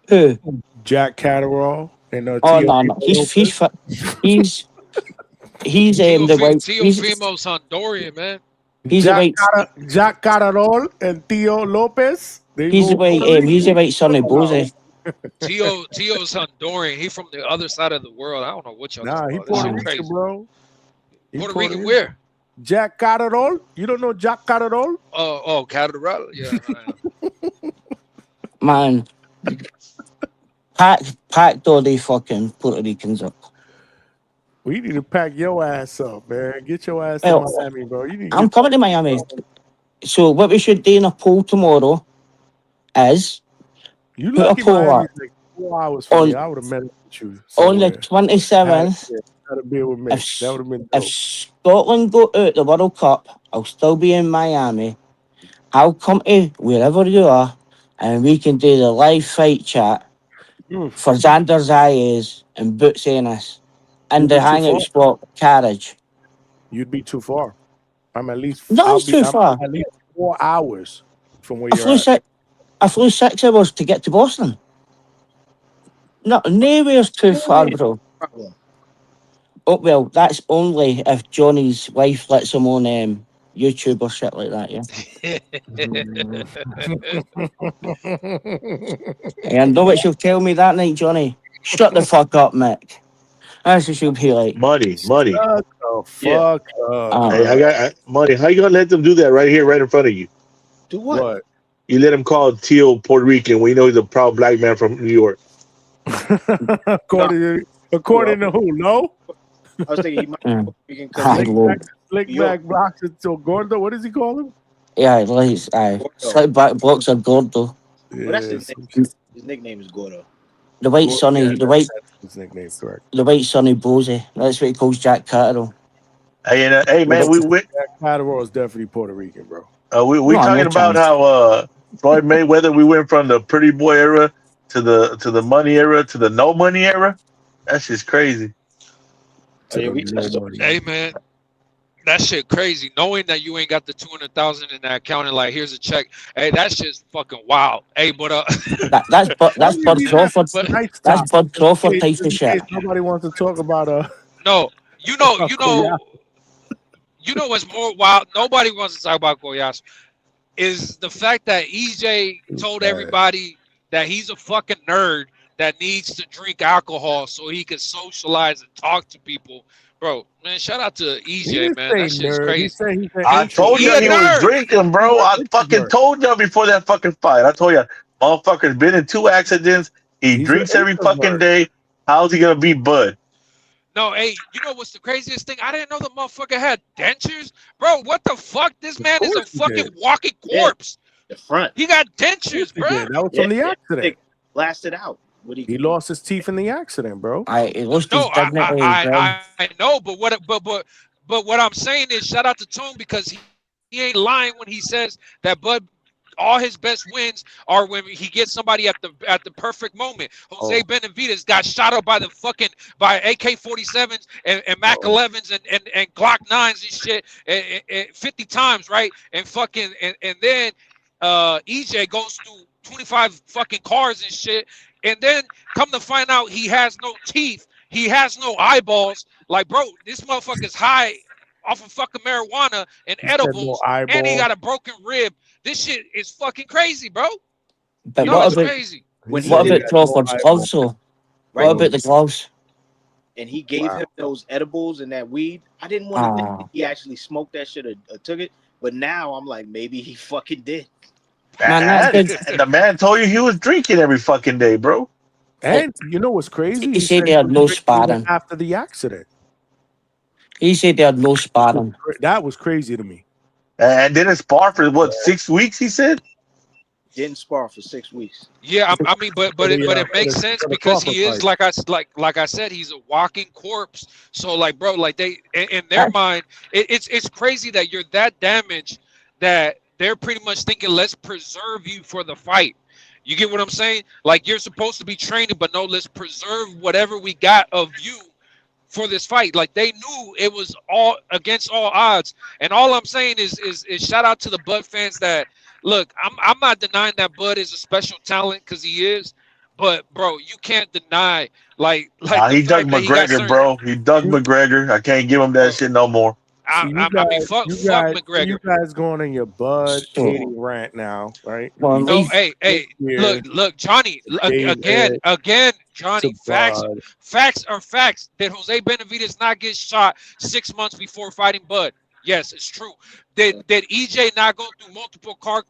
Who? Jack Catterall and Oh no, he's the white. Teofimo's Honduran, man. He's the white. Jack Catterall and Tio Lopez. He's the white son of Bose. Tio's Honduran. He from the other side of the world. I don't know what y'all. Nah, he Puerto Rican, bro. Puerto Rican where? Jack Catterall. You don't know Jack Catterall? Oh, Catterall. Yeah. Man, packed all the fucking Puerto Ricans up. We need to pack your ass up, man. Get your ass to Miami, bro. I'm coming to Miami. So what we should do in a poll tomorrow is you put a lucky poll Miami's up like 4 hours from you. I would have met with you on the somewhere. 27th. Had a beer with me. That would have been dope. If Scotland go out the World Cup, I'll still be in Miami. I'll come to wherever you are, and we can do the live fight chat for Xander Zayas and Boots Ennis in the Hangout spot carriage. You'd be too far. I'm at least. No, it's too far. I'm at least 4 hours from where I you're at. I flew 6 hours to get to Boston. No, nowhere's too far, bro. Oh well, that's only if Johnny's wife lets him on YouTube or shit like that, yeah. And know what she'll tell me that night, Johnny? Shut the fuck up, Mick. That's what she'll be like. Money. Shut the fuck up. Hey, money. How you gonna let them do that right here, right in front of you? Do what? You let him call Tio Puerto Rican when you know he's a proud black man from New York. According to who? No. I was thinking he might be Puerto Rican because Slickback boxer to Gordo. What does he call him? Yeah, slickback boxer Gordo. Well, that's his name. His nickname is Gordo. The white Sonny, his nickname, correct. The white Sonny Bose. That's what he calls Jack Catterall. Hey, man, Jack Catterall is definitely Puerto Rican, bro. We talking about how Floyd Mayweather. We went from the pretty boy era to the money era to the no money era. That's just crazy. Hey man, that shit crazy. Knowing that you ain't got the 200,000 in that account and like here's a check. Hey, that's just fucking wild. Hey, but that's Bud Crawford. That's Bud Crawford type of shit. Nobody wants to talk about No, you know what's more wild? Nobody wants to talk about Goyas. Is the fact that EJ told everybody that he's a fucking nerd that needs to drink alcohol so he can socialize and talk to people. Bro, man, shout out to EJ, man. That shit's crazy. I told you he was drinking, bro. I fucking told you before that fucking fight. I told you, motherfucker's been in 2 accidents. He drinks every fucking day. How's he gonna be Bud? No, hey, you know what's the craziest thing? I didn't know the motherfucker had dentures. Bro, what the fuck? This man is a fucking walking corpse. The front. He got dentures, bro. That was from the accident. Blasted out. He lost his teeth in the accident, bro. I know, but what I'm saying is shout out to Tone because he ain't lying when he says that Bud all his best wins are when he gets somebody at the perfect moment. Jose Benavidez got shot up by AK-47s and Mac 11s and Glock 9s and shit and 50 times, right? And fucking and then EJ goes through 25 fucking cars and shit. And then come to find out he has no teeth. He has no eyeballs. Like, bro, this motherfucker's high off of fucking marijuana and edibles. And he got a broken rib. This shit is fucking crazy, bro. But No, what it's about crazy. When he what did about Crawford's gloves though? Right. What about the gloves? and he gave him those edibles and that weed, I didn't want to think that he actually smoked that shit or took it. But now I'm like, maybe he fucking did. And the man told you he was drinking every fucking day, bro. And you know what's crazy? He said they had no sparring. After the accident. He said they had no sparring. That was crazy to me. And didn't spar for what, 6 weeks? He said didn't spar for 6 weeks. Yeah, I mean, but it makes sense because he is like I said, he's a walking corpse. So like, bro, like they in their mind, it's crazy that you're that damaged that they're pretty much thinking, let's preserve you for the fight. You get what I'm saying? Like you're supposed to be training, but no, let's preserve whatever we got of you for this fight. Like they knew it was all against all odds. And all I'm saying is shout out to the Bud fans that look, I'm not denying that Bud is a special talent because he is, but bro, you can't deny like he dug McGregor, bro. He dug McGregor. I can't give him that shit no more. I mean, fuck McGregor. You guys going on your Bud hating rant now, right? No, hey, look, Johnny, again, Johnny. Facts are facts. Did Jose Benavidez not get shot 6 months before fighting Bud? Yes, it's true. Did EJ not go through multiple car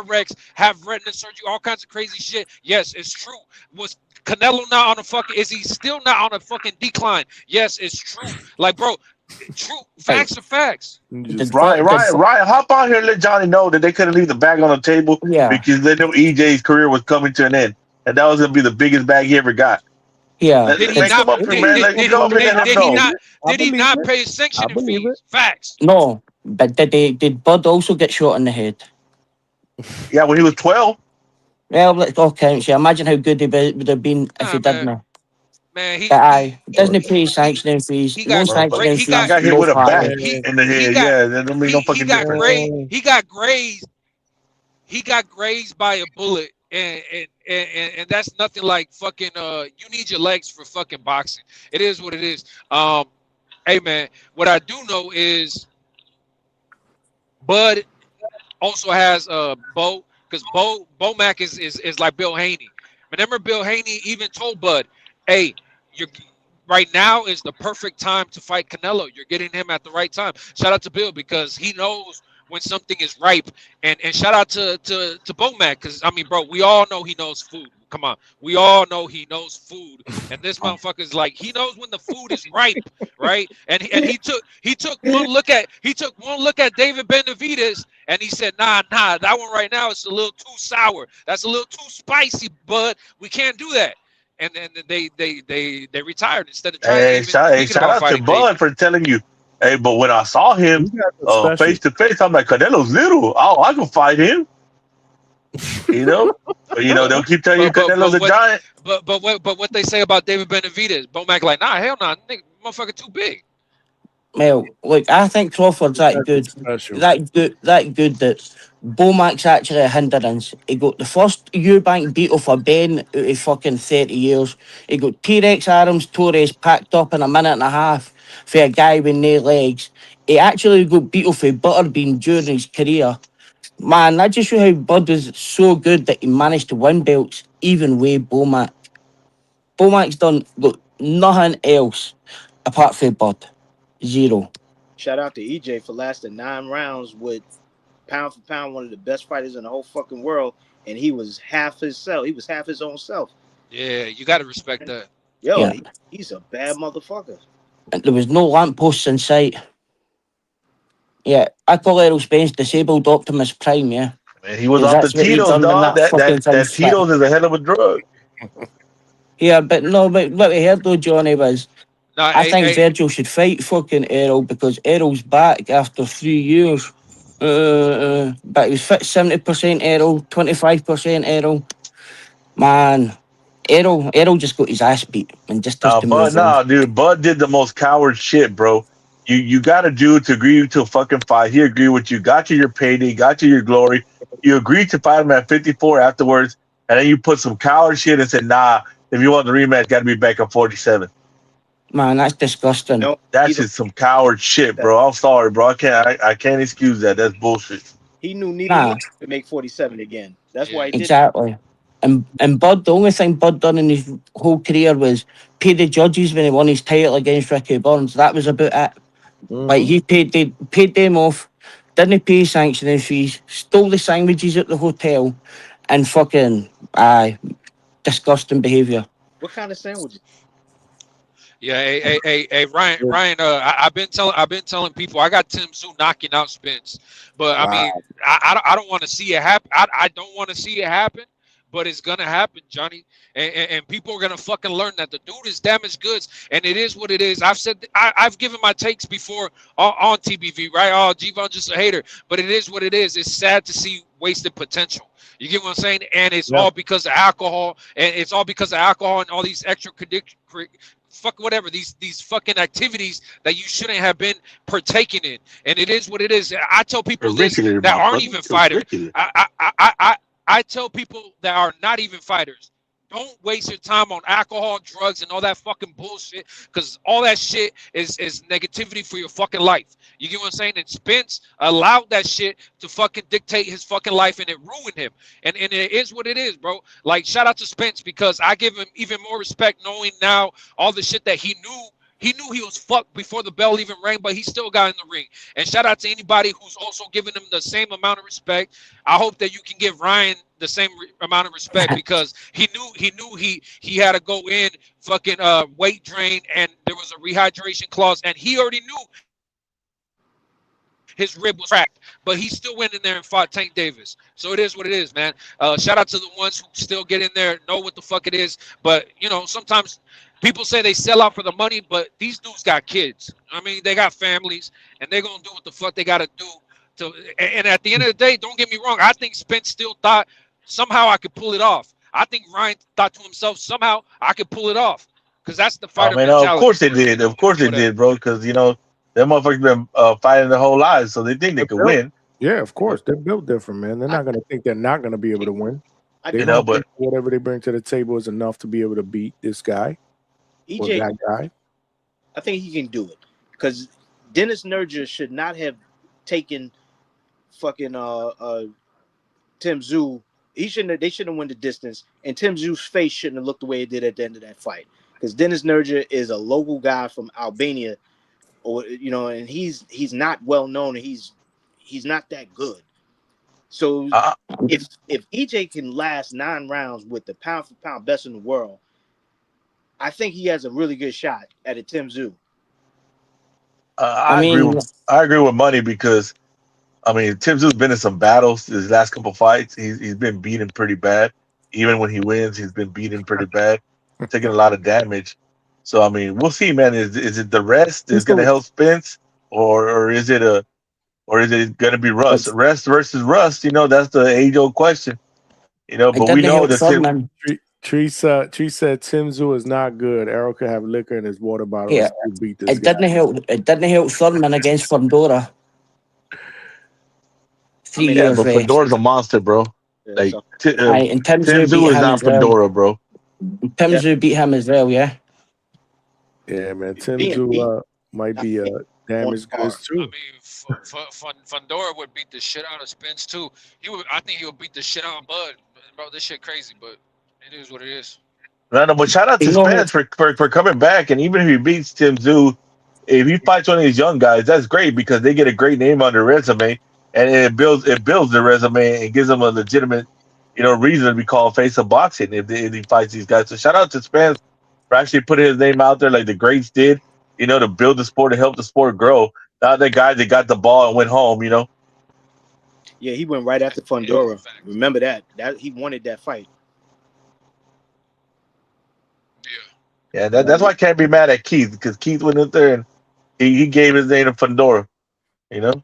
wrecks, have retina surgery, all kinds of crazy shit? Yes, it's true. Was Canelo not on a fucking? Is he still not on a fucking decline? Yes, it's true. Like, bro. True facts are facts. Right. Hop on here and let Johnny know that they couldn't leave the bag on the table because they knew EJ's career was coming to an end, and that was gonna be the biggest bag he ever got. Yeah. Did he not pay his sanctioning fees? Facts. No, but did Bud also get shot in the head? Yeah, when he was 12. Well, let's go count. Imagine how good he would have been if he didn't. Man, he doesn't pay sanctioning fees. He got hit with a bat in the head. That don't mean no fucking difference. He got grazed by a bullet, and that's nothing like fucking. You need your legs for fucking boxing. It is what it is. Hey man, what I do know is Bud also has Bo, because Bo Mac is like Bill Haney. Remember, Bill Haney even told Bud, hey, right now is the perfect time to fight Canelo. You're getting him at the right time. Shout out to Bill because he knows when something is ripe. And shout out to Bomac because, I mean, bro, we all know he knows food. Come on. We all know he knows food. And this motherfucker's like, he knows when the food is ripe, right? And he took one look at David Benavidez and he said, nah, that one right now is a little too sour. That's a little too spicy, Bud. We can't do that. And then they retired instead of trying shout out to Bud for telling you, hey, but when I saw him face to face, I'm like, Canelo's little. Oh, I can fight him. They'll keep telling you Canelo's a giant. But what they say about David Benavidez, Bomac like, nah, hell nah, nigga, motherfucker too big. Well, look, I think Crawford's that good that Bomac's actually a hindrance. He got the first Eubank beat off a Ben out of fucking 30 years. He got T-Rex arms, Torres packed up in a minute and a half for a guy with no legs. He actually got beat off a Butterbean during his career. Man, that just shows how Bud was so good that he managed to win belts even with Bomac. Bomac's got nothing else apart from Bud. Zero. Shout out to EJ for lasting 9 rounds with pound for pound one of the best fighters in the whole fucking world, and he was half himself. He was half his own self. Yeah, you got to respect that. Yo, he's a bad motherfucker. And there was no lampposts in sight. Yeah, I call Errol Spence disabled Optimus Prime. Yeah, man, he was off the Tito's, dog. That Tito's is a hell of a drug. Yeah, but what we heard though, Johnny, was. I think Virgil should fight fucking Errol because Errol's back after 3 years. But he was fit 70% Errol, 25% Errol. Man, Errol just got his ass beat and just dude, Bud did the most coward shit, bro. You got a dude to agree to a fucking fight. He agreed with you, got you your payday, got you your glory. You agreed to fight him at 54 afterwards, and then you put some coward shit and said, nah, if you want the rematch, got to be back at 47. Man, that's disgusting. That's just some coward shit, bro. I'm sorry, bro. I can't excuse that. That's bullshit. He knew neither one could make 47 again. That's why he did exactly. And Bud, the only thing Bud done in his whole career was pay the judges when he won his title against Ricky Burns. That was about it. Like he paid them off, didn't pay sanctioning fees, stole the sandwiches at the hotel, and fucking disgusting behaviour. What kind of sandwiches? Yeah, hey, Ryan. I've been telling people I got Tim Tszyu knocking out Spence, but I mean, I don't want to see it happen. I don't want to see it happen, but it's gonna happen, Johnny. And people are gonna fucking learn that the dude is damaged goods, and it is what it is. I've given my takes before on TBV, right? Oh, G-Von just a hater, but it is what it is. It's sad to see wasted potential. You get what I'm saying? And it's all because of alcohol, and it's all because of alcohol and all these fuck whatever, these fucking activities that you shouldn't have been partaking in. And it is what it is. I tell people this that aren't even fighters. I tell people that are not even fighters, don't waste your time on alcohol, drugs, and all that fucking bullshit, because all that shit is negativity for your fucking life. You get what I'm saying? And Spence allowed that shit to fucking dictate his fucking life, and it ruined him. And it is what it is, bro. Like, shout out to Spence, because I give him even more respect knowing now all the shit that he knew. He knew he was fucked before the bell even rang, but he still got in the ring. And shout out to anybody who's also giving him the same amount of respect. I hope that you can give Ryan the same amount of respect, because he knew he had to go in fucking weight drain, and there was a rehydration clause, and he already knew his rib was cracked, but he still went in there and fought Tank Davis. So it is what it is, man. Shout out to the ones who still get in there, know what the fuck it is. But, you know, sometimes people say they sell out for the money, but these dudes got kids. I mean, they got families, and they're going to do what the fuck they got to do. And at the end of the day, don't get me wrong, I think Spence still thought somehow I could pull it off. I think Ryan thought to himself, somehow I could pull it off, because that's the fighter mentality. Of course they did. Of course they did, bro, because, you know, them motherfuckers been fighting their whole lives, so they think they could win. Yeah, of course. They're built different, man. They're not going to think they're not going to be able to win. They but whatever they bring to the table is enough to be able to beat this guy or EJ, that guy. I think he can do it, because Dennis Nerger should not have taken fucking Tim Tszyu. They shouldn't have won the distance, and Tim Tszyu's face shouldn't have looked the way it did at the end of that fight, because Dennis Nerger is a local guy from Albania, or you know, and he's not well known, and he's not that good. So if EJ can last 9 rounds with the pound for pound best in the world, I think he has a really good shot at a Tim Tszyu. I agree with Money, because I mean, Tim Tszyu's been in some battles his last couple fights. He's been beaten pretty bad. Even when he wins, he's been beaten pretty bad, taking a lot of damage. So I mean, we'll see, man. Is it the rest is going to help Spence, or is it going to be Rust? Rest versus Rust. You know, that's the age-old question. You know, but we know that Tree said Tim Tszyu is not good. Errol could have liquor in his water bottle. Yeah, and beat this it guy. didn't help Thurman against Fundora. 3 years but rest. Fundora's a monster, bro. Like and Tim Tszyu is not Fundora, bro. Tim Tszyu beat him as well, yeah. Yeah, man. Tim Tszyu might be damaged goods too. I mean, Fundora would beat the shit out of Spence too. I think he would beat the shit out of Bud. Bro, this shit crazy, but it is what it is. No, but shout out to Spence for coming back, and even if he beats Tim Tszyu, if he fights one of these young guys, that's great, because they get a great name on their resume, and it builds their resume and gives them a legitimate, you know, reason to be called face of boxing if he fights these guys. So shout out to Spence for actually putting his name out there like the greats did, you know, to build the sport, to help the sport grow. Not the guys that got the ball and went home, you know. Yeah, he went right after Fundora. Remember that he wanted that fight. Yeah, that's why I can't be mad at Keith, because Keith went in there and he gave his name to Fundora, you know.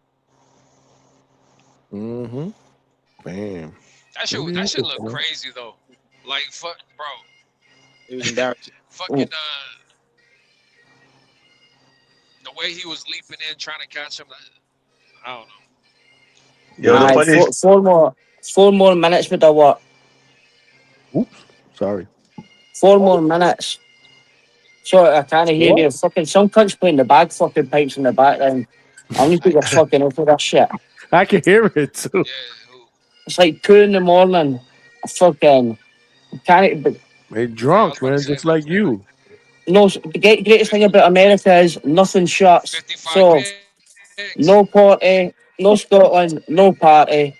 Mm-hmm. Bam. That shit look crazy though. Like, fuck, bro. It was embarrassing. Fucking the way he was leaping in trying to catch him, I don't know. Four more minutes with the what? Oops, sorry. 4 more minutes. Sorry, I can't hear you. Fucking some cunts playing the bag fucking pipes in the background. I need to get fucking over that shit. I can hear it too. It's like 2 in the morning. Fucking They drunk, man, just like you. No, the greatest thing about America is nothing shuts. So, no party, no Scotland, no party,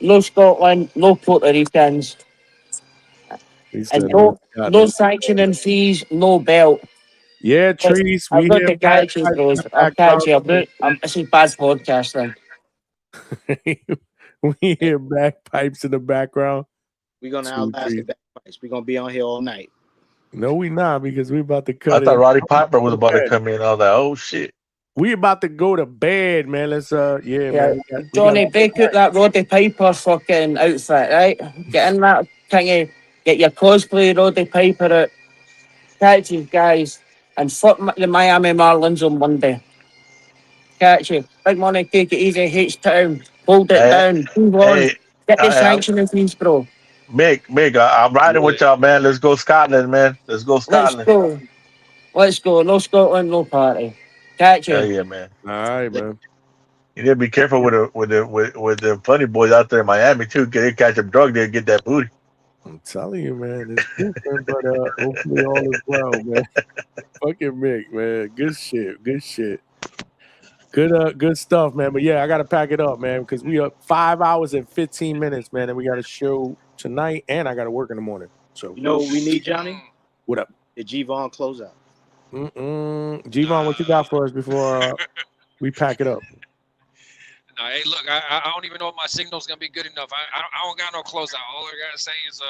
no Scotland, no Puerto Ricans, and no sanctioning fees, no belt. Yeah, Trees, I've we got hear to catch you, bagpipes in bros. the I'll catch you. background. This is bad podcasting. We hear bagpipes in the background. We're gonna outlast the bagpipes. We're gonna be on here all night. No, we not, because we about to I cut thought it. Roddy Piper was about to come in. I was like, oh shit. We about to go to bed, man. Let's Yeah, man. Johnny, break out that Roddy Piper fucking outfit, right? Get in that thingy, get your cosplay Roddy Piper out. Catch you guys, and fuck the Miami Marlins on Monday. Catch you. Big money, take it easy, H-Town. Hold it down. Move on. Hey, Get the sanctioning fees, bro. Mick, I'm riding with y'all, man. Let's go Scotland, man. Let's go Scotland. Let's go. No Scotland, no party. Catch you. Hell yeah, man. All right, man. You need to be careful with the funny boys out there in Miami too. They catch a drug, they'll get that booty. I'm telling you, man, it's different, but hopefully all is well, man. Fucking Mick, man. Good shit. Good stuff, man. But yeah, I gotta pack it up, man, because we are 5 hours and 15 minutes, man, and we got a show tonight, and I gotta work in the morning. So you know what we need, Johnny? What up? The G-Von closeout. G-Von, what you got for us before we pack it up? No, hey, look, I don't even know if my signal's gonna be good enough. I don't got no closeout. All I gotta say is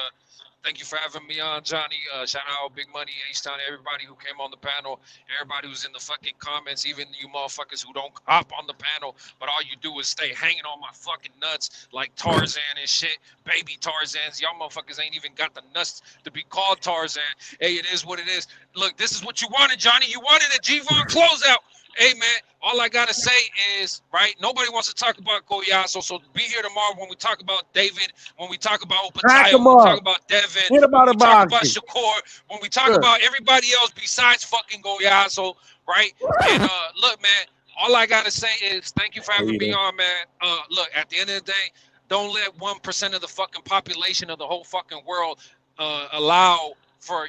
thank you for having me on, Johnny. Shout out Big Money, H-Town, everybody who came on the panel, everybody who's in the fucking comments, even you motherfuckers who don't hop on the panel, but all you do is stay hanging on my fucking nuts like Tarzan and shit, baby Tarzans. Y'all motherfuckers ain't even got the nuts to be called Tarzan. Hey, it is what it is. Look, this is what you wanted, Johnny. You wanted a G-Von closeout. Hey, man, all I got to say is, right, nobody wants to talk about Goyaso, so be here tomorrow when we talk about David, when we talk about Opatayo, when we talk about Devin, when we talk about Shakur, when we talk about everybody else besides fucking Goyaso, right? And look, man, all I got to say is thank you for having me on, man. Look, at the end of the day, don't let 1% of the fucking population of the whole fucking world allow for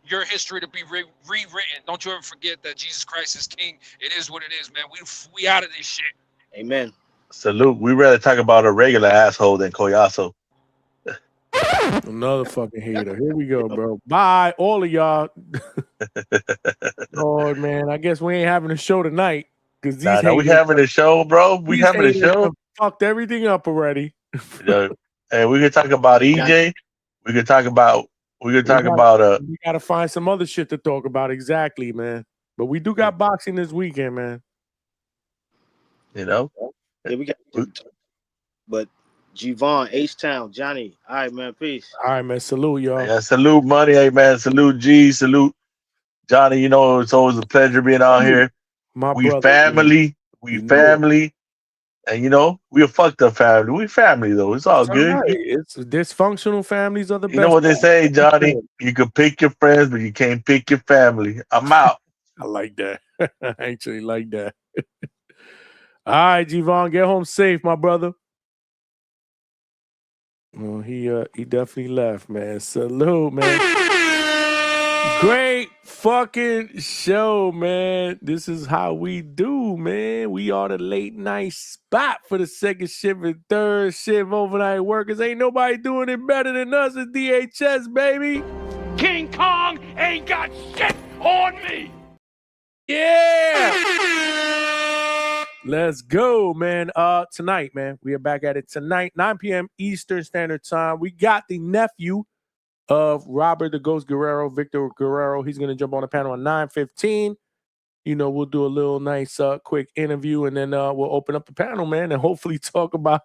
your history to be rewritten. Don't you ever forget that Jesus Christ is King. It is what it is, man. We out of this shit. Amen. Salute. We rather talk about a regular asshole than Koyaso. Another fucking hater. Here we go, bro. Bye, all of y'all. Lord, man. I guess we ain't having a show tonight because these we having a show, bro. We having a show. Fucked everything up already. Hey, we could talk about EJ. We could talk about. We gotta find some other shit to talk about. Exactly, man. But we do got boxing this weekend, man. You know? Yeah, we got. But G-Von, H-Town, Johnny. All right, man. Peace. All right, man. Salute, y'all. Yeah, salute, Money. Hey, man. Salute, G. Salute, Johnny. You know, it's always a pleasure being on here. We brother, family. Man. We family. And, you know, we a fucked up family. We family, though. It's all good. Right. It's dysfunctional families are the best. You know what they say, Johnny? You can pick your friends, but you can't pick your family. I'm out. I like that. I actually like that. All right, G-Von, get home safe, my brother. Well, he definitely left, man. Salute, man. Great fucking show, man. This is how we do, man. We are the late night spot for the second shift and third shift overnight workers. Ain't nobody doing it better than us at DHS, baby. King Kong ain't got shit on me. Yeah. Let's go, man. Tonight, man, we are back at it tonight, 9 p.m. Eastern Standard Time. We got the nephew of Robert the Ghost Guerrero, Victor Guerrero. He's going to jump on the panel at 9:15. You know, we'll do a little nice quick interview, and then we'll open up the panel, man, and hopefully talk about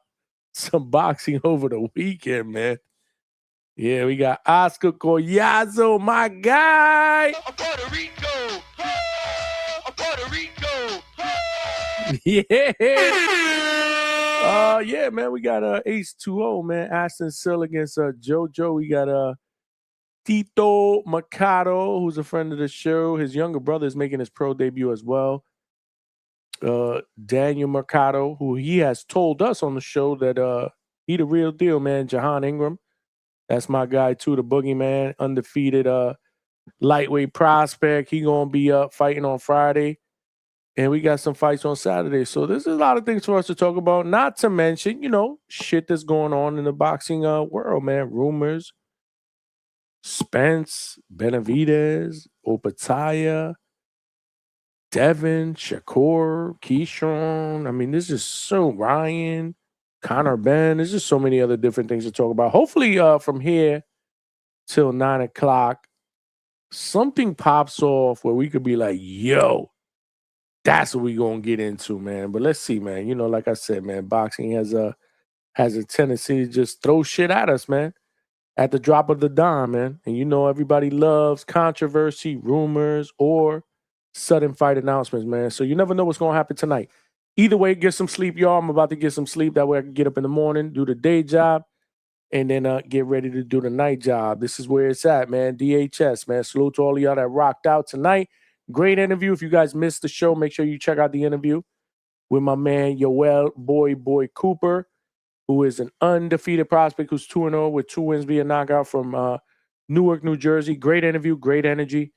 some boxing over the weekend, man. Yeah, we got Oscar Collazo, my guy. Puerto Rico. Puerto Rico. Yeah. Yeah, man, we got Ace 2-0, man. Aston Sill against JoJo. We got Tito Mercado, who's a friend of the show. His younger brother is making his pro debut as well. Daniel Mercado, who he has told us on the show that he the real deal, man. Jahan Ingram. That's my guy too, the boogeyman, undefeated lightweight prospect. He gonna be fighting on Friday. And we got some fights on Saturday. So there's a lot of things for us to talk about. Not to mention, shit that's going on in the boxing world, man. Rumors. Spence, Benavidez, Opataya, Devin, Shakur, Keyshawn. I mean, there's just so Ryan, Connor Ben. There's just so many other different things to talk about. Hopefully, from here till 9 o'clock, something pops off where we could be like, yo, that's what we gonna get into, man. But let's see, man. Like I said, man, boxing has a tendency to just throw shit at us, man, at the drop of the dime, man. And everybody loves controversy, rumors, or sudden fight announcements, man. So you never know what's gonna happen tonight. Either way, get some sleep, y'all. I'm about to get some sleep. That way I can get up in the morning, do the day job, and then get ready to do the night job. This is where it's at, man. DHS, man. Salute to all of y'all that rocked out tonight. Great interview. If you guys missed the show, make sure you check out the interview with my man Yoell Boy Boy Cooper, who is an undefeated prospect who's 2-0 with 2 wins via knockout from Newark, New Jersey. Great interview, great energy,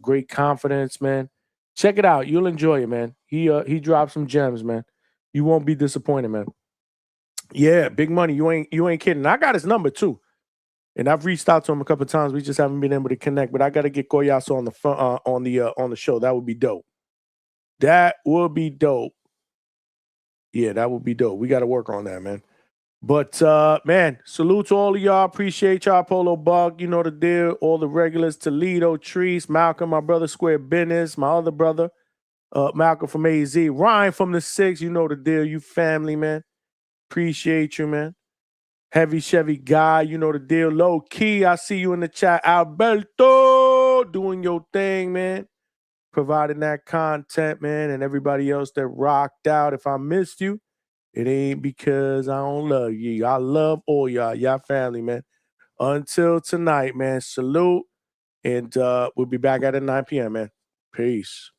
great confidence, man. Check it out. You'll enjoy it, man. He dropped some gems, man. You won't be disappointed, man. Yeah, big money. You ain't kidding. I got his number too. And I've reached out to him a couple of times. We just haven't been able to connect. But I got to get Koyasu on the show. That would be dope. That would be dope. Yeah, that would be dope. We got to work on that, man. But man, salute to all of y'all. Appreciate y'all. Polo Bug, you know the deal. All the regulars, Toledo, Treese, Malcolm, my brother Square Business, my other brother, Malcolm from AZ, Ryan from the 6, you know the deal. You family, man. Appreciate you, man. Heavy Chevy guy, you know the deal. Low key, I see you in the chat. Alberto, doing your thing, man. Providing that content, man, and everybody else that rocked out. If I missed you, it ain't because I don't love you. I love all y'all. Y'all family, man. Until tonight, man. Salute. And we'll be back at 9 p.m., man. Peace.